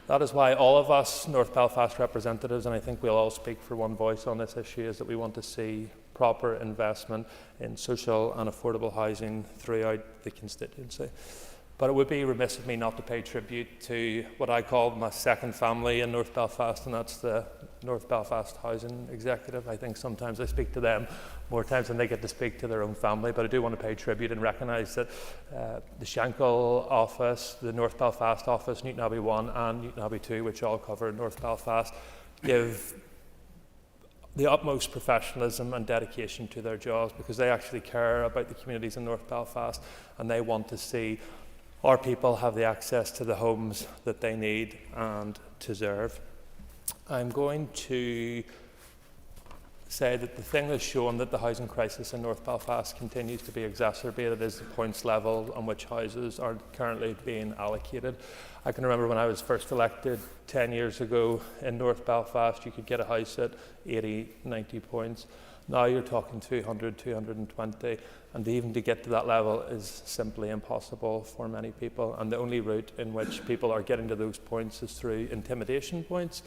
That is why all of us North Belfast representatives, and I think we'll all speak for one voice on this issue, is that we want to see proper investment in social and affordable housing throughout the constituency. But it would be remiss of me not to pay tribute to what I call my second family in North Belfast, and that's the North Belfast Housing Executive. I think sometimes I speak to them more times than they get to speak to their own family, but I do want to pay tribute and recognise that the Shankill office, the North Belfast office, Newton Abbey 1 and Newton Abbey 2, which all cover North Belfast, give the utmost professionalism and dedication to their jobs, because they actually care about the communities in North Belfast and they want to see our people have the access to the homes that they need and deserve. I'm going to say that the thing that's shown that the housing crisis in North Belfast continues to be exacerbated is the points level on which houses are currently being allocated. I can remember when I was first elected 10 years ago in North Belfast, you could get a house at 80, 90 points. Now you're talking 200, 220, and even to get to that level is simply impossible for many people. And the only route in which people are getting to those points is through intimidation points.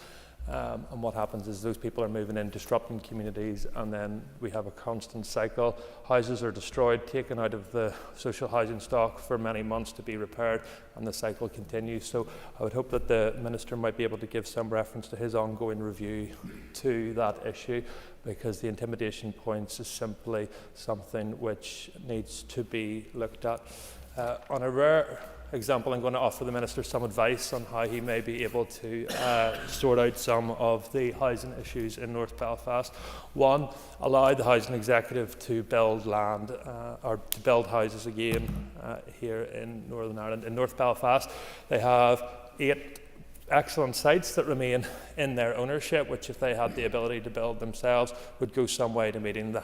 And what happens is those people are moving in, disrupting communities, and then we have a constant cycle. Houses are destroyed, taken out of the social housing stock for many months to be repaired, and the cycle continues. So I would hope that the Minister might be able to give some reference to his ongoing review to that issue, because the intimidation points is simply something which needs to be looked at. On a rare example, I'm going to offer the Minister some advice on how he may be able to sort out some of the housing issues in North Belfast. One, allow the Housing Executive to build land or to build houses again here in Northern Ireland. In North Belfast, they have 8 excellent sites that remain in their ownership, which if they had the ability to build themselves would go some way to meeting the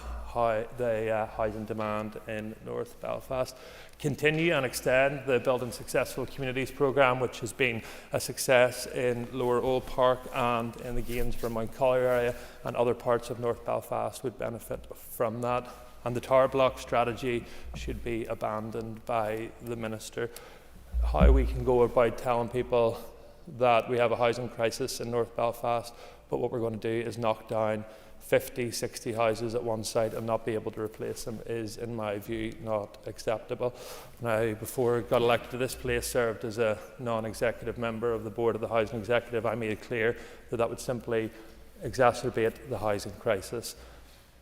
housing demand in North Belfast. Continue and extend the Building Successful Communities programme, which has been a success in Lower Old Park and in the Gainsborough Mount Collier area, and other parts of North Belfast would benefit from that. And the tower block strategy should be abandoned by the Minister. How we can go about telling people that we have a housing crisis in North Belfast, but what we're going to do is knock down 50, 60 houses at one site and not be able to replace them is, in my view, not acceptable. Now, before I got elected to this place, served as a non-executive member of the board of the Housing Executive, I made it clear that that would simply exacerbate the housing crisis.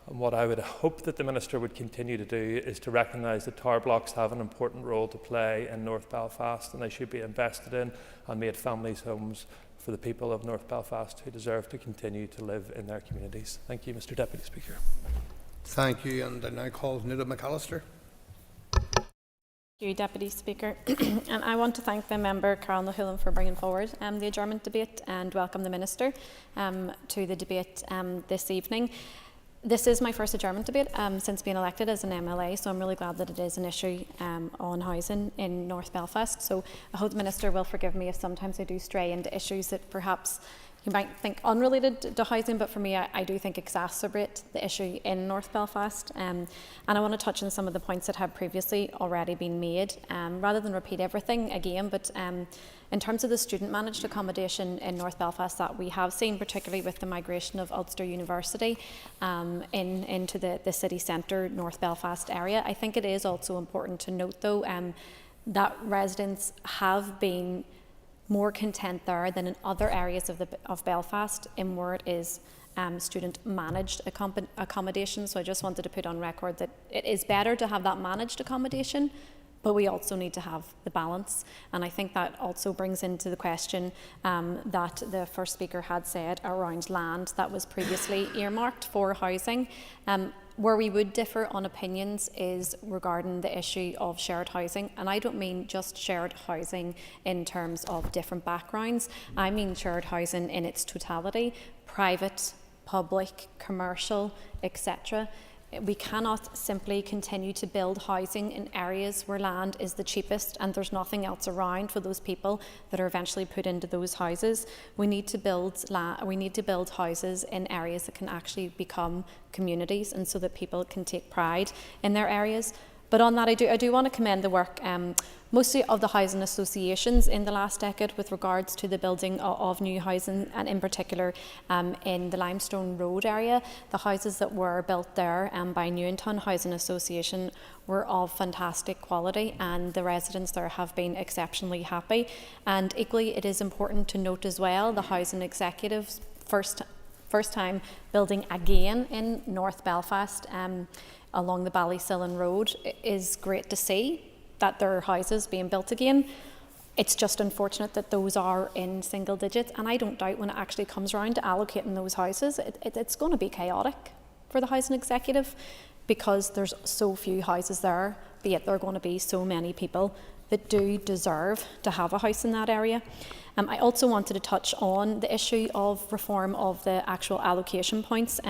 And what I would hope that the Minister would continue to do is to recognise that tower blocks have an important role to play in North Belfast, and they should be invested in and made families' homes for the people of North Belfast who deserve to continue to live in their communities. Thank you, Mr. Deputy Speaker. Thank you, and I now call Nita McAllister. Thank you, Deputy Speaker. And I want to thank the member, Carol Nahulan, for bringing forward the adjournment debate, and welcome the Minister to the debate this evening. This is my first adjournment debate since being elected as an MLA, so I'm really glad that it is an issue on housing in North Belfast. So I hope the Minister will forgive me if sometimes I do stray into issues that perhaps you might think unrelated to housing, but for me, I do think exacerbate the issue in North Belfast. And I want to touch on some of the points that have previously already been made, rather than repeat everything again. But in terms of the student managed accommodation in North Belfast that we have seen, particularly with the migration of Ulster University into the city centre, North Belfast area, I think it is also important to note, though, that residents have been more content there than in other areas of Belfast in where it is student managed accommodation. So I just wanted to put on record that it is better to have that managed accommodation, but we also need to have the balance. And I think that also brings into the question that the first speaker had said around land that was previously earmarked for housing. Where we would differ on opinions is regarding the issue of shared housing. And I don't mean just shared housing in terms of different backgrounds. I mean shared housing in its totality, private, public, commercial, etc. We cannot simply continue to build housing in areas where land is the cheapest and there's nothing else around for those people that are eventually put into those houses. We need to build houses in areas that can actually become communities, and so that people can take pride in their areas. But on that, I do want to commend the work mostly of the housing associations in the last decade with regards to the building of new housing, and in particular in the Limestone Road area. The houses that were built there by Newington Housing Association were of fantastic quality, and the residents there have been exceptionally happy. And equally, it is important to note as well the housing executives first time building again in North Belfast along the Ballysillan Road. It is great to see that there are houses being built again. It's just unfortunate that those are in single digits, and I don't doubt when it actually comes around to allocating those houses, it's going to be chaotic for the housing executive, because there's so few houses there, but yet there are going to be so many people that do deserve to have a house in that area. I also wanted to touch on the issue of reform of the actual allocation points,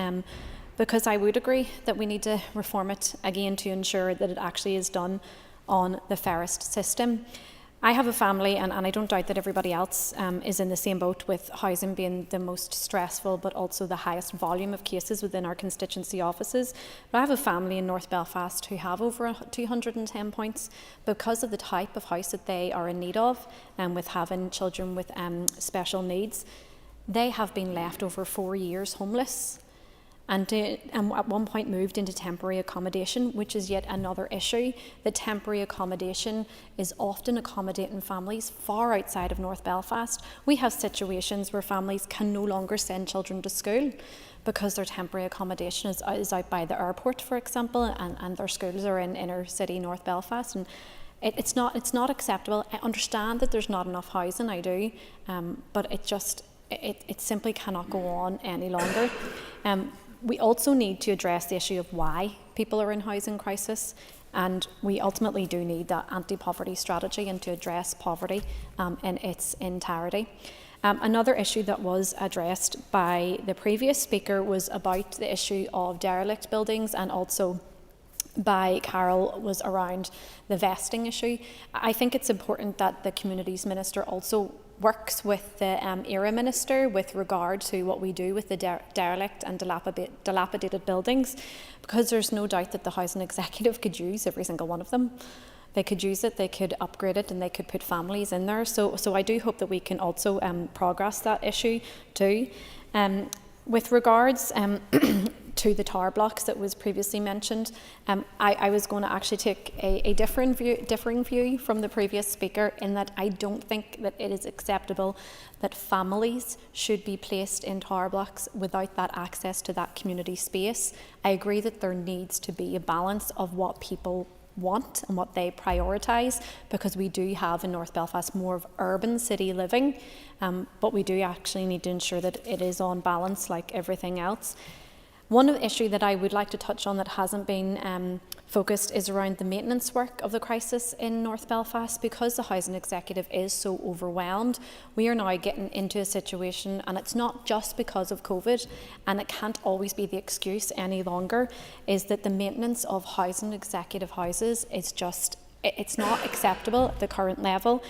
because I would agree that we need to reform it again to ensure that it actually is done on the fairest system. I have a family, and I don't doubt that everybody else is in the same boat, with housing being the most stressful but also the highest volume of cases within our constituency offices. But I have a family in North Belfast who have over 210 points because of the type of house that they are in need of, and with having children with special needs. They have been left over 4 years homeless, and at one point moved into temporary accommodation, which is yet another issue. The temporary accommodation is often accommodating families far outside of North Belfast. We have situations where families can no longer send children to school because their temporary accommodation is out by the airport, for example, and their schools are in inner city North Belfast. And it's not acceptable. I understand that there's not enough housing, I do, but it simply cannot go on any longer. We also need to address the issue of why people are in housing crisis, and we ultimately do need that anti-poverty strategy and to address poverty in its entirety. Another issue that was addressed by the previous speaker was about the issue of derelict buildings, and also by Carol was around the vesting issue. I think it's important that the Communities Minister also works with the ERA Minister with regard to what we do with the derelict and dilapidated buildings, because there's no doubt that the Housing Executive could use every single one of them. They could use it, they could upgrade it, and they could put families in there. So I do hope that we can also progress that issue too. With regards to the tower blocks that was previously mentioned, I was going to actually take a differing view from the previous speaker, in that I don't think that it is acceptable that families should be placed in tower blocks without that access to that community space. I agree that there needs to be a balance of what people want and what they prioritise, because we do have in North Belfast more of urban city living, but we do actually need to ensure that it is on balance like everything else. One issue that I would like to touch on that hasn't been focused is around the maintenance work of the crisis in North Belfast. Because the Housing Executive is so overwhelmed, we are now getting into a situation, and it's not just because of COVID, and it can't always be the excuse any longer, is that the maintenance of Housing Executive houses is just, it's not acceptable at the current level,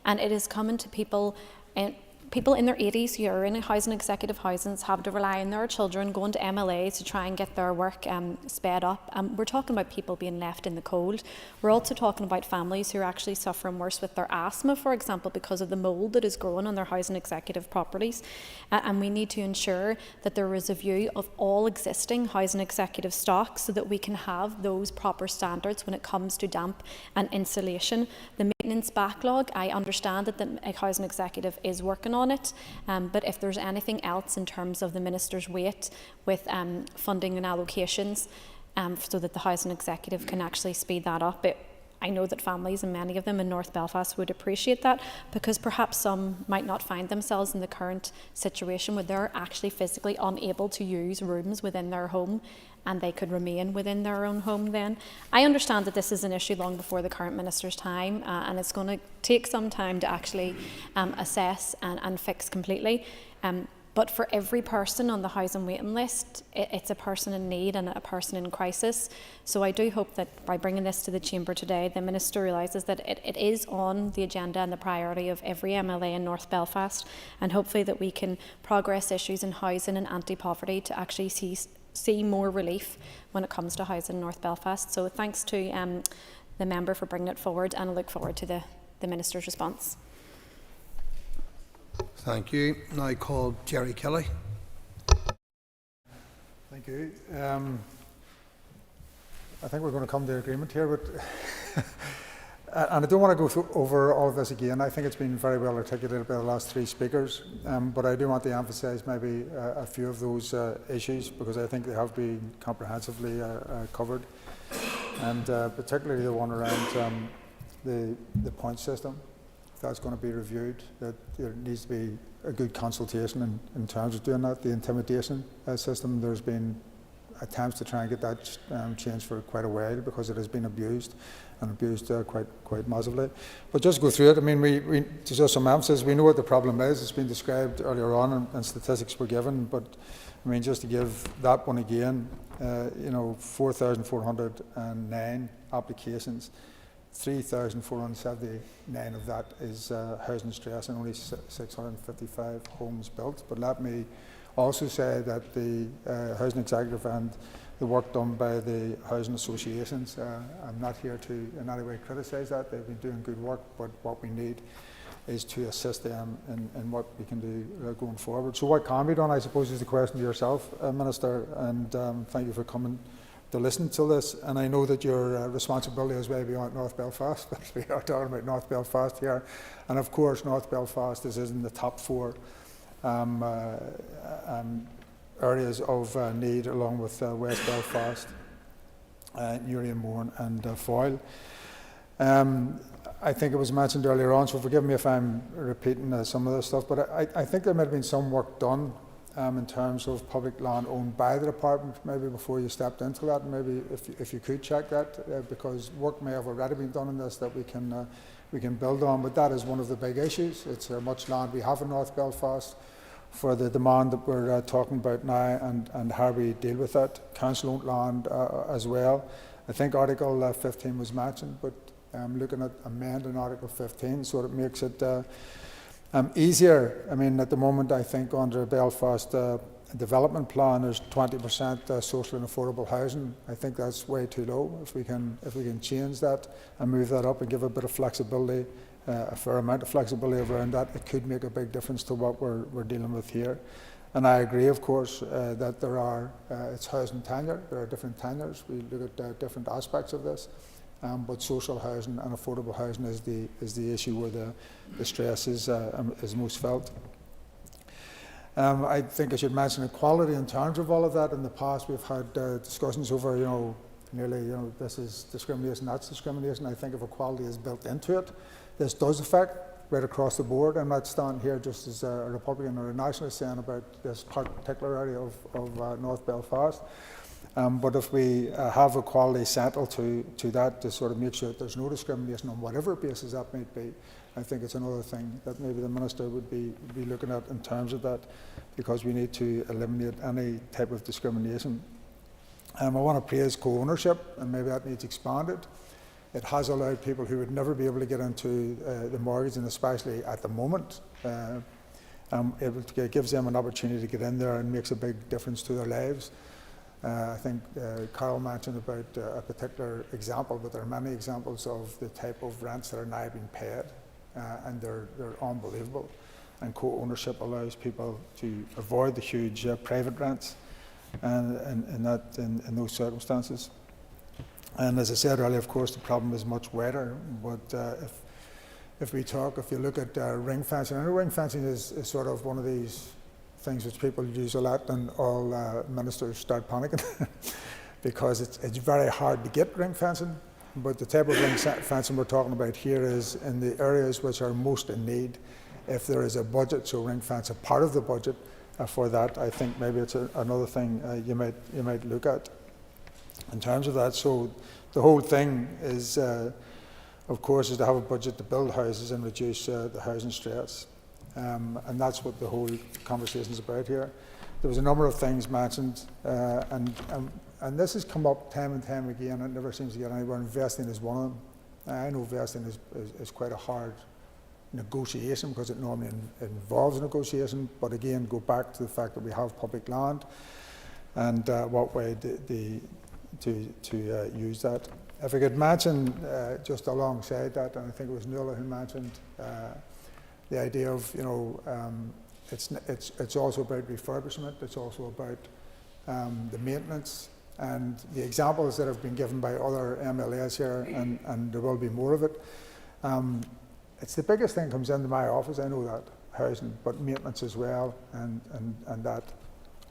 and it is coming to people in their 80s who are in housing executive housings have to rely on their children going to MLAs to try and get their work sped up. We're talking about people being left in the cold. We're also talking about families who are actually suffering worse with their asthma, for example, because of the mould that is growing on their housing executive properties. And we need to ensure that there is a view of all existing housing executive stock so that we can have those proper standards when it comes to damp and insulation. The maintenance backlog, I understand that the housing executive is working on it, but if there's anything else in terms of the Minister's weight with funding and allocations so that the Housing Executive can actually speed that up, I know that families, and many of them in North Belfast, would appreciate that, because perhaps some might not find themselves in the current situation where they're actually physically unable to use rooms within their home, and they could remain within their own home then. I understand that this is an issue long before the current Minister's time, and it's going to take some time to actually assess and fix completely. But for every person on the housing waiting list, it's a person in need and a person in crisis. So I do hope that by bringing this to the Chamber today, the Minister realises that it is on the agenda and the priority of every MLA in North Belfast, and hopefully that we can progress issues in housing and anti-poverty to actually see see more relief when it comes to housing in North Belfast. So thanks to the member for bringing it forward, and I look forward to the Minister's response. Thank you. Now I call Jerry Kelly. Thank you. I think we're going to come to an agreement here, but and I don't want to go over all of this again. I think it's been very well articulated by the last three speakers, but I do want to emphasise maybe a few of those issues, because I think they have been comprehensively covered, and particularly the one around the point system. If that's going to be reviewed, that there needs to be a good consultation in terms of doing that. The intimidation system, there's been attempts to try and get that changed for quite a while, because it has been abused and abused quite massively. But just go through it. I mean, we just some emphasis. We know what the problem is. It's been described earlier on, and statistics were given. But I mean, just to give that one again, 4,409 applications. 3,479 of that is housing stress, and only 655 homes built. But let me also say that the housing executive and the work done by the housing associations, I'm not here to in any way criticise that. They've been doing good work, but what we need is to assist them in what we can do going forward. So what can be done, I suppose, is the question to yourself, Minister, and thank you for coming to listen to this. And I know that your responsibility is way beyond North Belfast, but we are talking about North Belfast here. And of course, North Belfast is in the top four areas of need, along with West Belfast, Newry and Mourne and Foyle. I think it was mentioned earlier on, so forgive me if I'm repeating some of this stuff, but I think there might have been some work done in terms of public land owned by the department, maybe before you stepped into that. Maybe if you could check that, because work may have already been done in this that we can build on. But that is one of the big issues. It's how much land we have in North Belfast for the demand that we're talking about now, and how we deal with that. Council-owned land as well. I think Article 15 was mentioned, but I'm looking at amending Article 15 so that it makes it easier. I mean, at the moment, I think under Belfast development plan, there's 20% social and affordable housing. I think that's way too low. If we can change that and move that up and give a bit of flexibility, a fair amount of flexibility around that, it could make a big difference to what we're dealing with here. And I agree, of course, that there are it's housing tenure. There are different tenures. We look at different aspects of this. But social housing and affordable housing is the issue where the stress is most felt. I think I should mention equality in terms of all of that. In the past, we've had discussions over, nearly, this is discrimination, that's discrimination. I think if equality is built into it, this does affect right across the board. I'm not standing here just as a Republican or a nationalist saying about this particular area of North Belfast. But if we have equality central to that, to sort of make sure that there's no discrimination on whatever basis that might be, I think it's another thing that maybe the Minister would be looking at in terms of that, because we need to eliminate any type of discrimination. I want to praise co-ownership, and maybe that needs expanded. It has allowed people who would never be able to get into the mortgage, and especially at the moment, it gives them an opportunity to get in there and makes a big difference to their lives. I think Carol mentioned about a particular example, but there are many examples of the type of rents that are now being paid, and they're unbelievable. And co-ownership allows people to avoid the huge private rents in those circumstances. And as I said earlier, of course, the problem is much wider. But if you look at ring fencing, and ring fencing is sort of one of these things which people use a lot, and all ministers start panicking because it's very hard to get ring fencing. But the type of ring fencing we're talking about here is in the areas which are most in need. If there is a budget, so ring fence a part of the budget for that, I think maybe it's another thing you might look at in terms of that. So the whole thing is, of course, is to have a budget to build houses and reduce the housing stress. And that's what the whole conversation is about here. There was a number of things mentioned, and this has come up time and time again. It never seems to get anywhere. Investing is one of them. I know investing is quite a hard negotiation because it normally involves negotiation. But again, go back to the fact that we have public land. and what way to use that. If I could mention just alongside that, and I think it was Nuala who mentioned the idea of, you know, it's also about refurbishment, it's also about the maintenance, and the examples that have been given by other MLAs here, and there will be more of it. It's the biggest thing that comes into my office, I know that, housing, but maintenance as well, and that.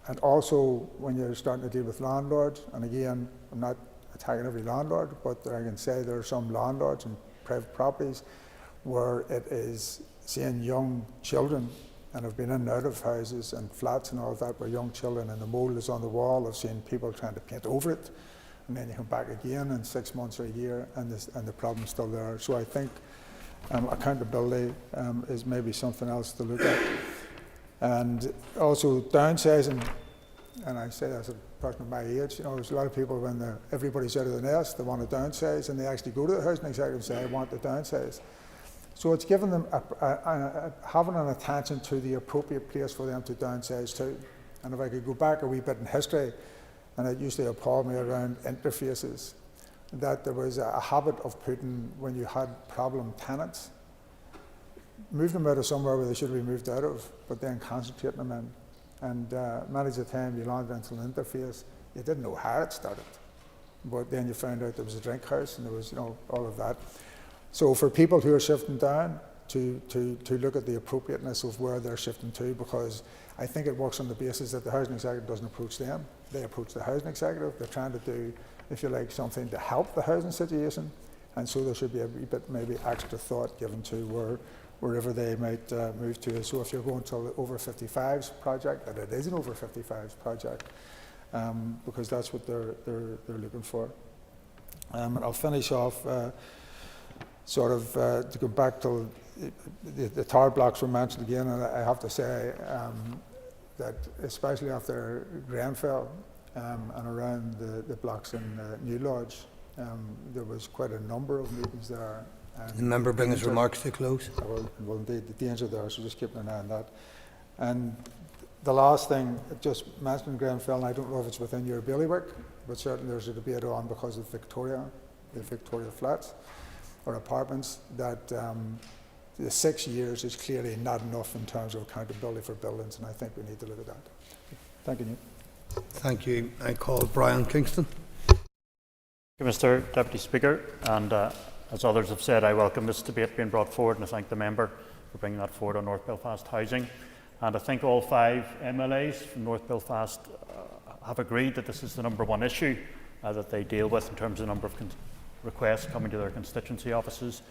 And also when you're starting to deal with landlords, and again, I'm not attacking every landlord, but I can say there are some landlords and private properties where it is seeing young children, and I've been in and out of houses and flats and all of that where young children and the mould is on the wall. I've seen people trying to paint over it, and then you come back again in 6 months or a year and the problem's still there. So I think accountability is maybe something else to look at. And also downsizing, and I say as a person of my age, you know, there's a lot of people when everybody's out of the nest, they want to downsize, and they actually go to the housing executive and say, I want to downsize. So it's given them having an attention to the appropriate place for them to downsize to. And if I could go back a wee bit in history, and it used to appall me around interfaces, that there was a habit of putting, when you had problem tenants, move them out of somewhere where they should be moved out of, but then concentrating them in. And many of the time you landed into an interface, you didn't know how it started, but then you found out there was a drink house and there was, you know, all of that. So for people who are shifting down, to look at the appropriateness of where they're shifting to, because I think it works on the basis that the housing executive doesn't approach them, they approach the housing executive. They're trying to do, if you like, something to help the housing situation, and so there should be a wee bit maybe extra thought given to wherever they might move to. So if you're going to the over 55s project, that it is an over 55s project, because that's what they're looking for. And I'll finish off to go back to the tower blocks were mentioned again, and I have to say that especially after Grenfell and around the blocks in New Lodge, there was quite a number of meetings there. The member bring his remarks to close. Well, indeed, the danger there, so just keeping an eye on that. And the last thing, just mentioning Grenfell, and I don't know if it's within your bailiwick, but certainly there's a debate on because of the Victoria flats or apartments, that the 6 years is clearly not enough in terms of accountability for buildings, and I think we need to look at that. Thank you, Neil. Thank you. I call Brian Kingston. Thank you, Mr. Deputy Speaker, and as others have said, I welcome this debate being brought forward, and I thank the member for bringing that forward on North Belfast housing. And I think all 5 MLAs from North Belfast have agreed that this is the #1 issue that they deal with in terms of the number of requests coming to their constituency offices,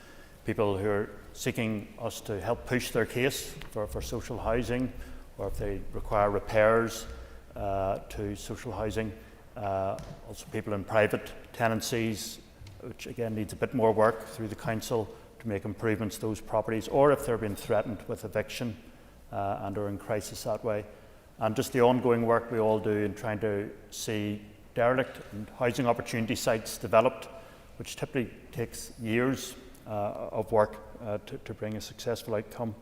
people who are seeking us to help push their case for social housing, or if they require repairs to social housing. Also people in private tenancies, which again needs a bit more work through the council to make improvements to those properties, or if they're being threatened with eviction and are in crisis that way. And just the ongoing work we all do in trying to see derelict and housing opportunity sites developed, which typically takes years of work to bring a successful outcome.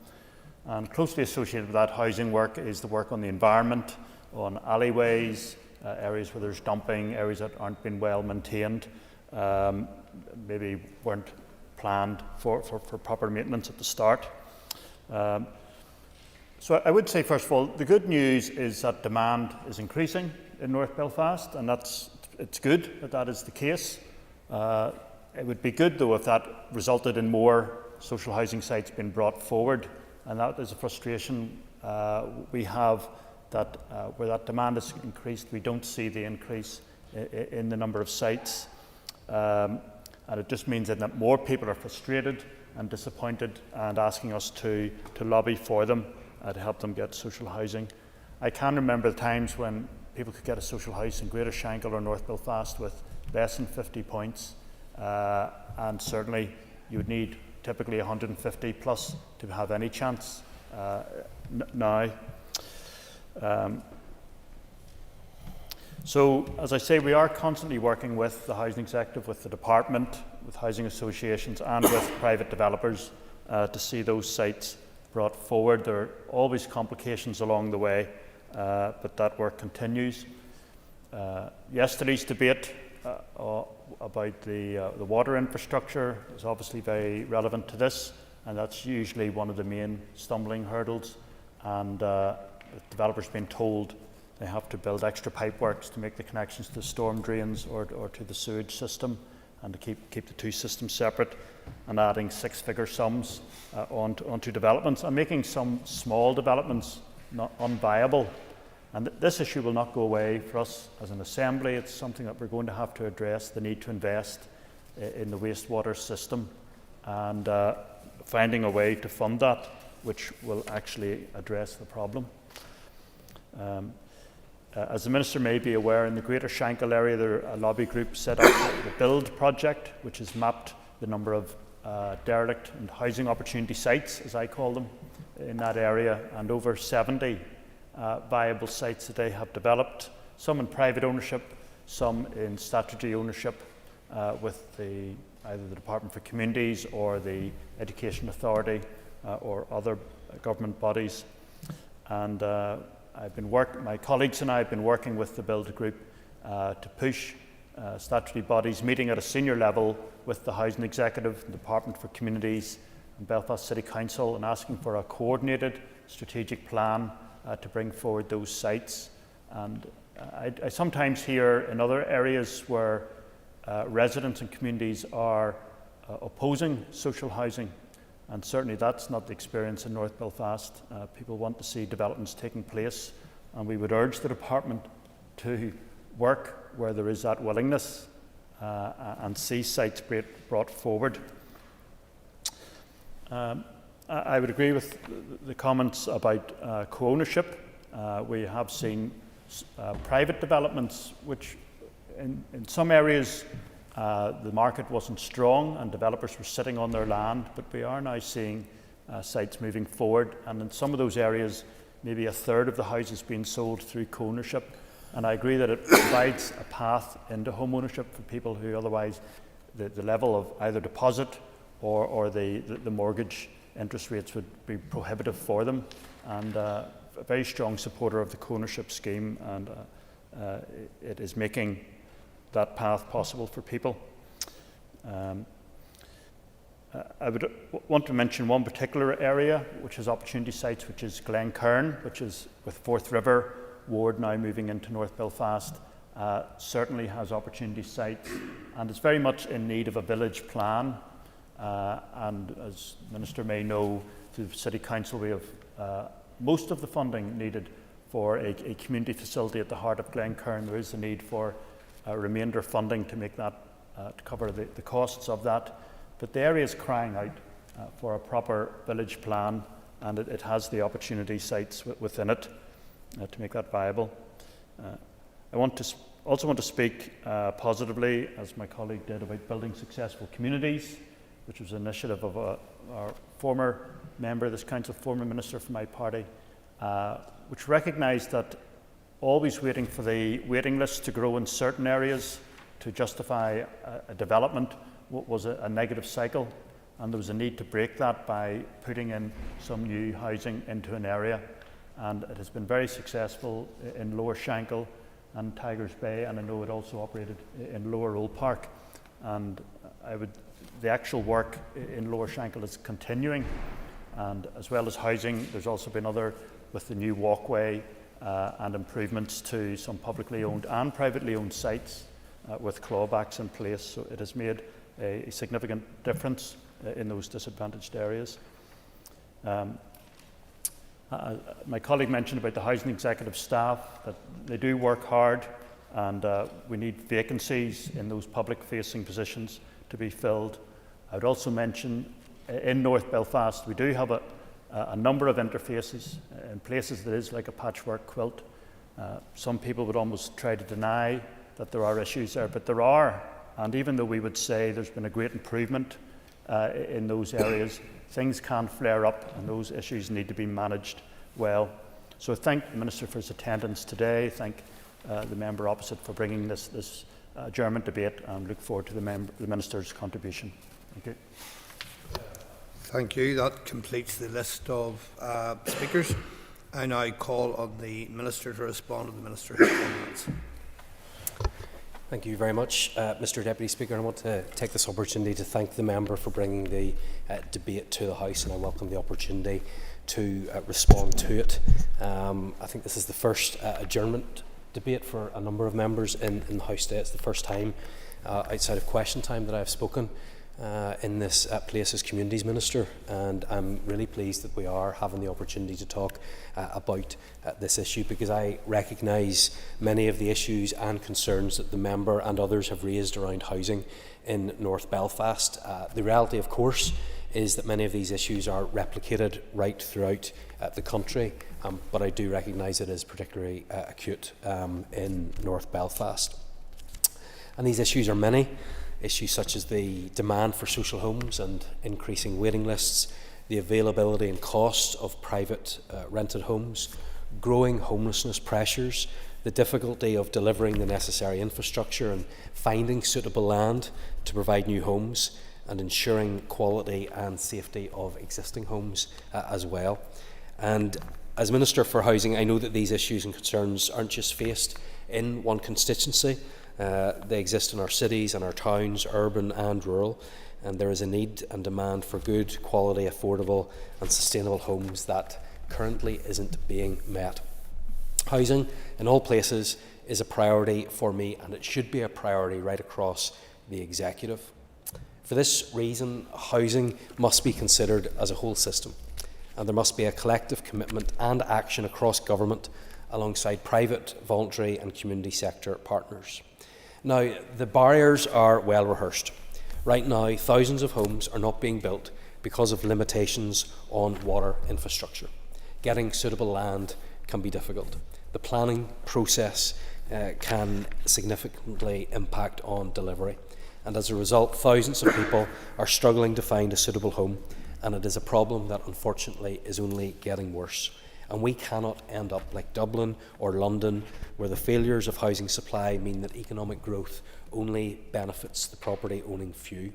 And closely associated with that housing work is the work on the environment, on alleyways, areas where there's dumping, areas that aren't being well maintained, maybe weren't planned for proper maintenance at the start. So I would say, first of all, the good news is that demand is increasing in North Belfast, and it's good that that is the case. It would be good, though, if that resulted in more social housing sites being brought forward, and that is a frustration we have, that where that demand is increased, we don't see the increase in the number of sites. And it just means that more people are frustrated and disappointed and asking us to lobby for them to help them get social housing. I can remember the times when people could get a social house in Greater Shankill or North Belfast with less than 50 points, and certainly you would need typically 150 plus to have any chance now. So, as I say, we are constantly working with the housing executive, with the department, with housing associations and with private developers to see those sites brought forward. There are always complications along the way, but that work continues. Yesterday's debate about the water infrastructure is obviously very relevant to this, and that's usually one of the main stumbling hurdles. And the developers being told they have to build extra pipeworks to make the connections to storm drains or to the sewage system, and to keep the two systems separate, and adding six-figure sums onto developments, and making some small developments not unviable. And this issue will not go away for us as an Assembly. It's something that we're going to have to address, the need to invest in the wastewater system, and finding a way to fund that which will actually address the problem. As the Minister may be aware, in the Greater Shankill area, there are a lobby group set up the BUILD project, which has mapped the number of derelict and housing opportunity sites, as I call them, in that area, and over 70 viable sites that they have developed, some in private ownership, some in statutory ownership with either the Department for Communities or the Education Authority or other government bodies. And my colleagues and I have been working with the BUILD group to push statutory bodies, meeting at a senior level with the Housing Executive, the Department for Communities and Belfast City Council, and asking for a coordinated strategic plan to bring forward those sites. And I sometimes hear in other areas where residents and communities are opposing social housing, and certainly that's not the experience in North Belfast. People want to see developments taking place, and we would urge the Department to work where there is that willingness and see sites brought forward. I would agree with the comments about co-ownership. We have seen private developments which in some areas the market wasn't strong and developers were sitting on their land, but we are now seeing sites moving forward, and in some of those areas maybe a third of the houses being sold through co-ownership. And I agree that it provides a path into home ownership for people who otherwise the level of either deposit or the mortgage interest rates would be prohibitive for them. And a very strong supporter of the co-ownership scheme, and it is making that path possible for people. I would want to mention one particular area which has opportunity sites, which is Glen Ches, which is with Forth River Ward now moving into North Belfast. Certainly has opportunity sites, and it's very much in need of a village plan. And as the Minister may know, through the City Council we have most of the funding needed for a community facility at the heart of Glen Ches. There is a need for remainder funding to make that, to cover the costs of that. But the area is crying out for a proper village plan, and it has the opportunity sites within it to make that viable. I also want to speak positively, as my colleague did, about building successful communities, which was an initiative of our former member of this council, former minister from my party, which recognised that always waiting for the waiting list to grow in certain areas to justify a development was a negative cycle, and there was a need to break that by putting in some new housing into an area. And it has been very successful in Lower Shankill and Tigers Bay, and I know it also operated in Lower Old Park. And the actual work in Lower Shankill is continuing, and as well as housing, there's also been other, with the new walkway and improvements to some publicly owned and privately owned sites with clawbacks in place. So it has made a significant difference in those disadvantaged areas. My colleague mentioned about the Housing Executive staff, that they do work hard, and we need vacancies in those public-facing positions to be filled. I would also mention in North Belfast we do have a number of interfaces in places that is like a patchwork quilt. Some people would almost try to deny that there are issues there, but there are. And even though we would say there's been a great improvement in those areas, things can flare up, and those issues need to be managed well. So I thank the Minister for his attendance today. Thank the member opposite for bringing this adjournment debate, and look forward to the Minister's contribution. Thank you. Thank you. That completes the list of speakers. I now call on the Minister to respond to the Minister's comments. Thank you very much, Mr Deputy Speaker. I want to take this opportunity to thank the member for bringing the debate to the House, and I welcome the opportunity to respond to it. I think this is the first adjournment debate for a number of members in the House today. It's the first time outside of question time that I've spoken in this place as Communities Minister, and I'm really pleased that we are having the opportunity to talk about this issue, because I recognise many of the issues and concerns that the member and others have raised around housing in North Belfast. The reality, of course, is that many of these issues are replicated right throughout the country, but I do recognise it is particularly acute in North Belfast. And these issues are many. Issues such as the demand for social homes and increasing waiting lists, the availability and cost of private rented homes, growing homelessness pressures, the difficulty of delivering the necessary infrastructure and finding suitable land to provide new homes, and ensuring quality and safety of existing homes as well. And as Minister for Housing, I know that these issues and concerns aren't just faced in one constituency. They exist in our cities and our towns, urban and rural, and there is a need and demand for good, quality, affordable and sustainable homes that currently isn't being met. Housing in all places is a priority for me, and it should be a priority right across the executive. For this reason, housing must be considered as a whole system, and there must be a collective commitment and action across government alongside private, voluntary and community sector partners. Now, the barriers are well rehearsed. Right now, thousands of homes are not being built because of limitations on water infrastructure. Getting suitable land can be difficult. The planning process can significantly impact on delivery. And as a result, thousands of people are struggling to find a suitable home, and it is a problem that unfortunately is only getting worse. And we cannot end up like Dublin or London, where the failures of housing supply mean that economic growth only benefits the property owning few.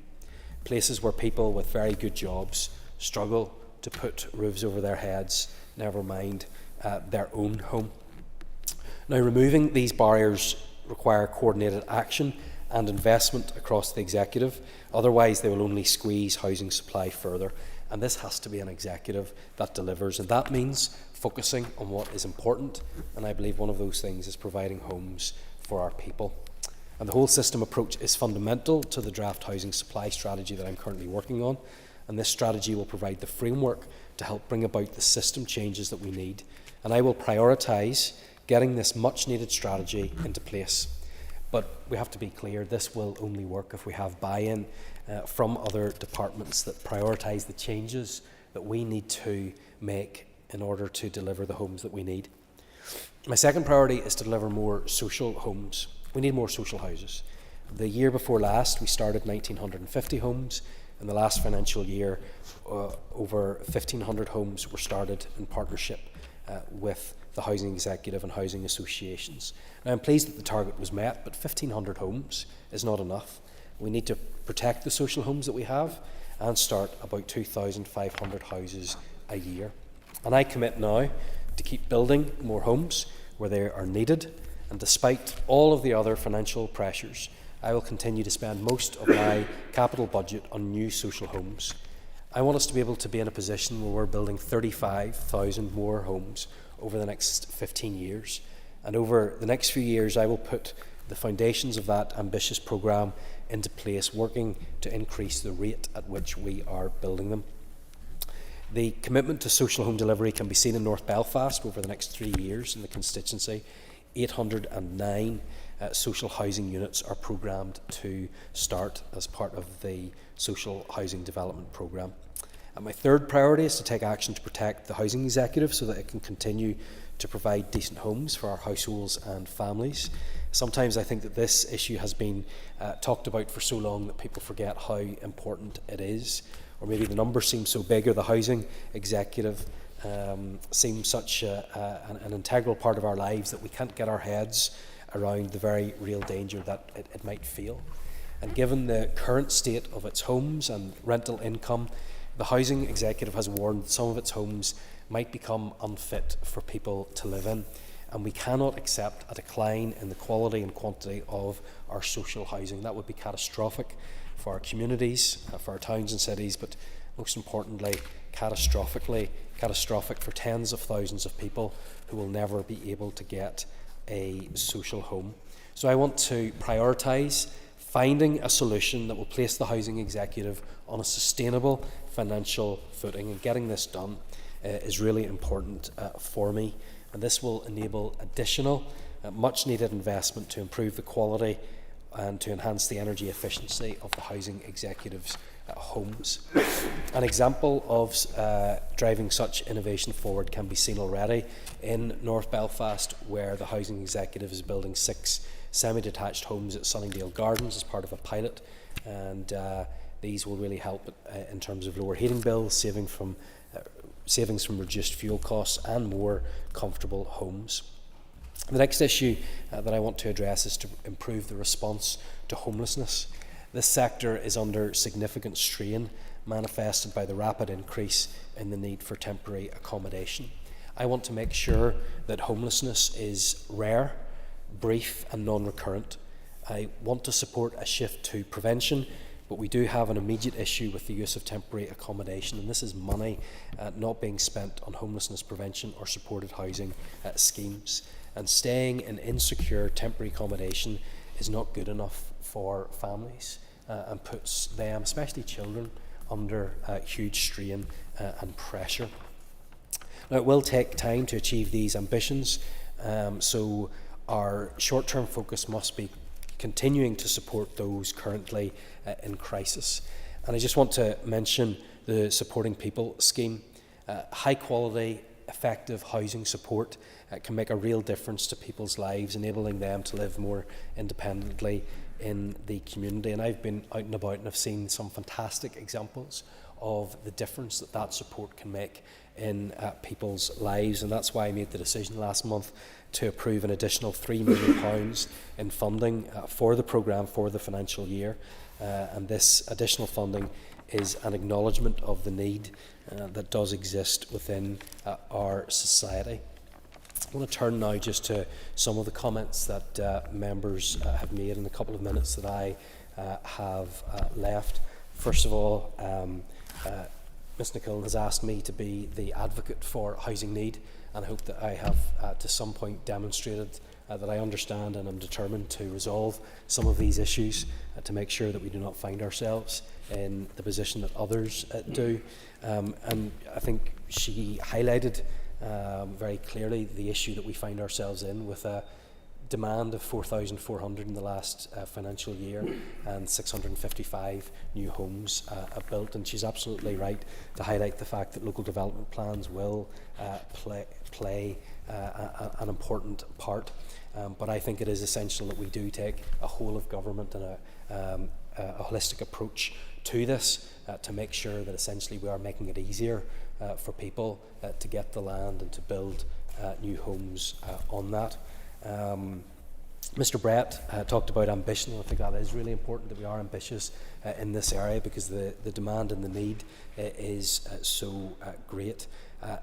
Places where people with very good jobs struggle to put roofs over their heads, never mind their own home. Now, removing these barriers require coordinated action and investment across the executive. Otherwise, they will only squeeze housing supply further. And this has to be an executive that delivers, and that means focusing on what is important, and I believe one of those things is providing homes for our people. And the whole system approach is fundamental to the draft housing supply strategy that I'm currently working on, and this strategy will provide the framework to help bring about the system changes that we need, and I will prioritise getting this much needed strategy into place. But we have to be clear, this will only work if we have buy-in from other departments that prioritise the changes that we need to make in order to deliver the homes that we need. My second priority is to deliver more social homes. We need more social houses. The year before last, we started 1,950 homes. In the last financial year, over 1,500 homes were started in partnership with the Housing Executive and housing associations. Now, I'm pleased that the target was met, but 1,500 homes is not enough. We need to protect the social homes that we have and start about 2,500 houses a year. And I commit now to keep building more homes where they are needed, and despite all of the other financial pressures, I will continue to spend most of my capital budget on new social homes. I want us to be able to be in a position where we're building 35,000 more homes over the next 15 years. And over the next few years, I will put the foundations of that ambitious programme into place, working to increase the rate at which we are building them. The commitment to social home delivery can be seen in North Belfast over the next 3 years in the constituency. 809 social housing units are programmed to start as part of the social housing development programme. And my third priority is to take action to protect the housing executive so that it can continue to provide decent homes for our households and families. Sometimes I think that this issue has been talked about for so long that people forget how important it is, or maybe the numbers seem so big, or the housing executive seems such an integral part of our lives that we can't get our heads around the very real danger that it might feel. And given the current state of its homes and rental income, the housing executive has warned that some of its homes might become unfit for people to live in. and we cannot accept a decline in the quality and quantity of our social housing. That would be catastrophic for our communities, for our towns and cities, but most importantly, catastrophic for tens of thousands of people who will never be able to get a social home. So I want to prioritise finding a solution that will place the Housing Executive on a sustainable financial footing, and getting this done is really important for me, and this will enable additional much needed investment to improve the quality and to enhance the energy efficiency of the Housing Executive's homes. An example of driving such innovation forward can be seen already in North Belfast, where the Housing Executive is building 6 semi-detached homes at Sunningdale Gardens as part of a pilot, and these will really help in terms of lower heating bills, savings from reduced fuel costs and more comfortable homes. The next issue that I want to address is to improve the response to homelessness. This sector is under significant strain, manifested by the rapid increase in the need for temporary accommodation. I want to make sure that homelessness is rare, brief and non-recurrent. I want to support a shift to prevention, but we do have an immediate issue with the use of temporary accommodation, and this is money not being spent on homelessness prevention or supported housing schemes. And staying in insecure temporary accommodation is not good enough for families and puts them, especially children, under huge strain and pressure. Now, it will take time to achieve these ambitions, so our short-term focus must be continuing to support those currently in crisis. And I just want to mention the Supporting People scheme. High-quality, effective housing support can make a real difference to people's lives, enabling them to live more independently in the community. And I've been out and about and I've seen some fantastic examples of the difference that that support can make in people's lives, and that's why I made the decision last month to approve an additional £3 million in funding for the programme for the financial year, and this additional funding is an acknowledgement of the need that does exist within our society. I want to turn now just to some of the comments that members have made in the couple of minutes that I have left. First of all, Ms Nicol has asked me to be the advocate for housing need, and I hope that I have to some point demonstrated that I understand and am determined to resolve some of these issues to make sure that we do not find ourselves in the position that others do. And I think she highlighted very clearly the issue that we find ourselves in, with a demand of 4,400 in the last financial year and 655 new homes built. And she's absolutely right to highlight the fact that local development plans will play an important part. But I think it is essential that we do take a whole of government and a holistic approach to this to make sure that essentially we are making it easier for people to get the land and to build new homes on that. Mr Brett talked about ambition, and I think that is really important, that we are ambitious in this area, because the demand and the need is so great.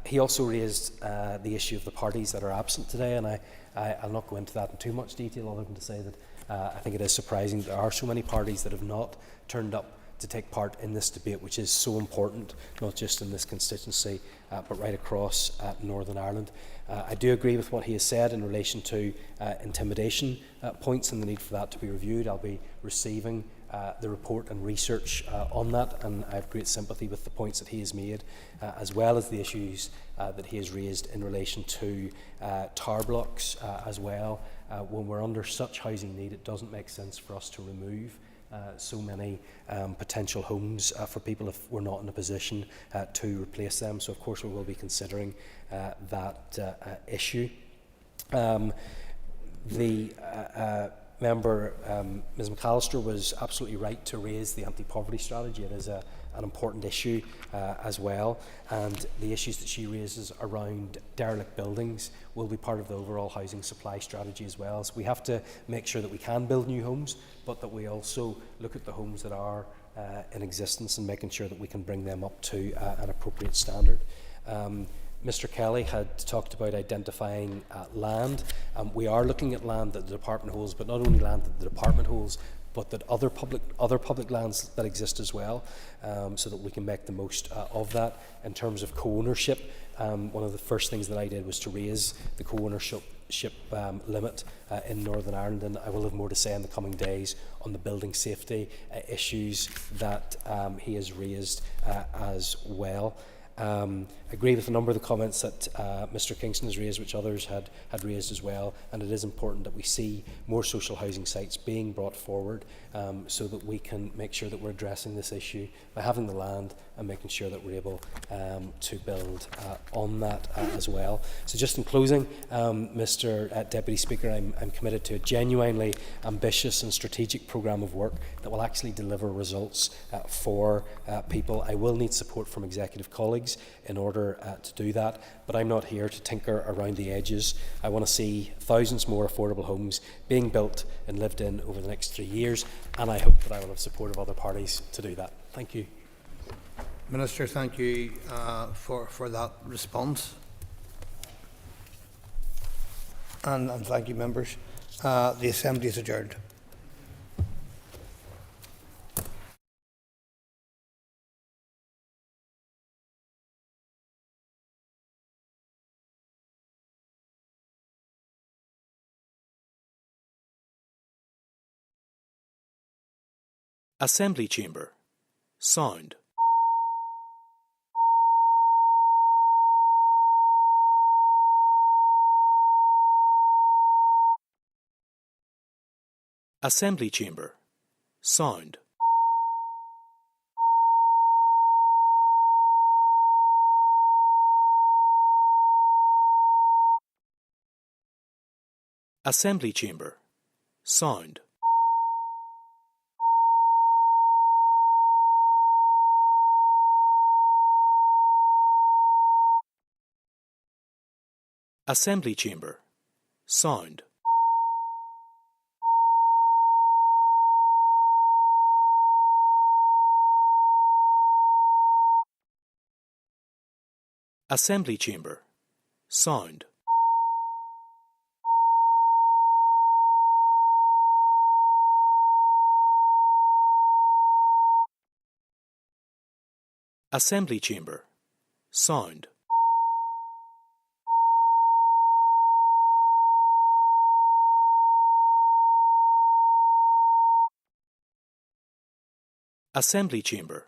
He also raised the issue of the parties that are absent today, and I'll not go into that in too much detail, other than to say that I think it is surprising that there are so many parties that have not turned up to take part in this debate, which is so important, not just in this constituency, but right across Northern Ireland. I do agree with what he has said in relation to intimidation points and the need for that to be reviewed. I'll be receiving the report and research on that, and I have great sympathy with the points that he has made, as well as the issues that he has raised in relation to tower blocks as well. When we're under such housing need, it doesn't make sense for us to remove so many potential homes for people if we're not in a position to replace them. So of course we will be considering that issue. The member, Ms McAllister, was absolutely right to raise the anti-poverty strategy. It is an important issue as well, and the issues that she raises around derelict buildings will be part of the overall housing supply strategy as well. So we have to make sure that we can build new homes, but that we also look at the homes that are in existence and making sure that we can bring them up to an appropriate standard. Mr Kelly had talked about identifying land. We are looking at land that the department holds, but not only land that the department holds, but that other public lands that exist as well, so that we can make the most of that. In terms of co-ownership, one of the first things that I did was to raise the co-ownership limit in Northern Ireland, and I will have more to say in the coming days on the building safety issues that he has raised as well. Agree with a number of the comments that Mr Kingston has raised, which others had raised as well, and it is important that we see more social housing sites being brought forward so that we can make sure that we're addressing this issue by having the land and making sure that we're able to build on that as well. So just in closing, Mr Deputy Speaker, I'm committed to a genuinely ambitious and strategic programme of work that will actually deliver results for people. I will need support from executive colleagues in order to do that, but I'm not here to tinker around the edges. I want to see thousands more affordable homes being built and lived in over the next 3 years, and I hope that I will have support of other parties to do that. Thank you. Minister, thank you for that response. And thank you, members. The Assembly is adjourned. Assembly Chamber. Sound. Assembly Chamber. Sound. Assembly Chamber. Sound. Assembly Chamber. Sound. Assembly Chamber. Sound. Assembly Chamber. Sound. Assembly Chamber.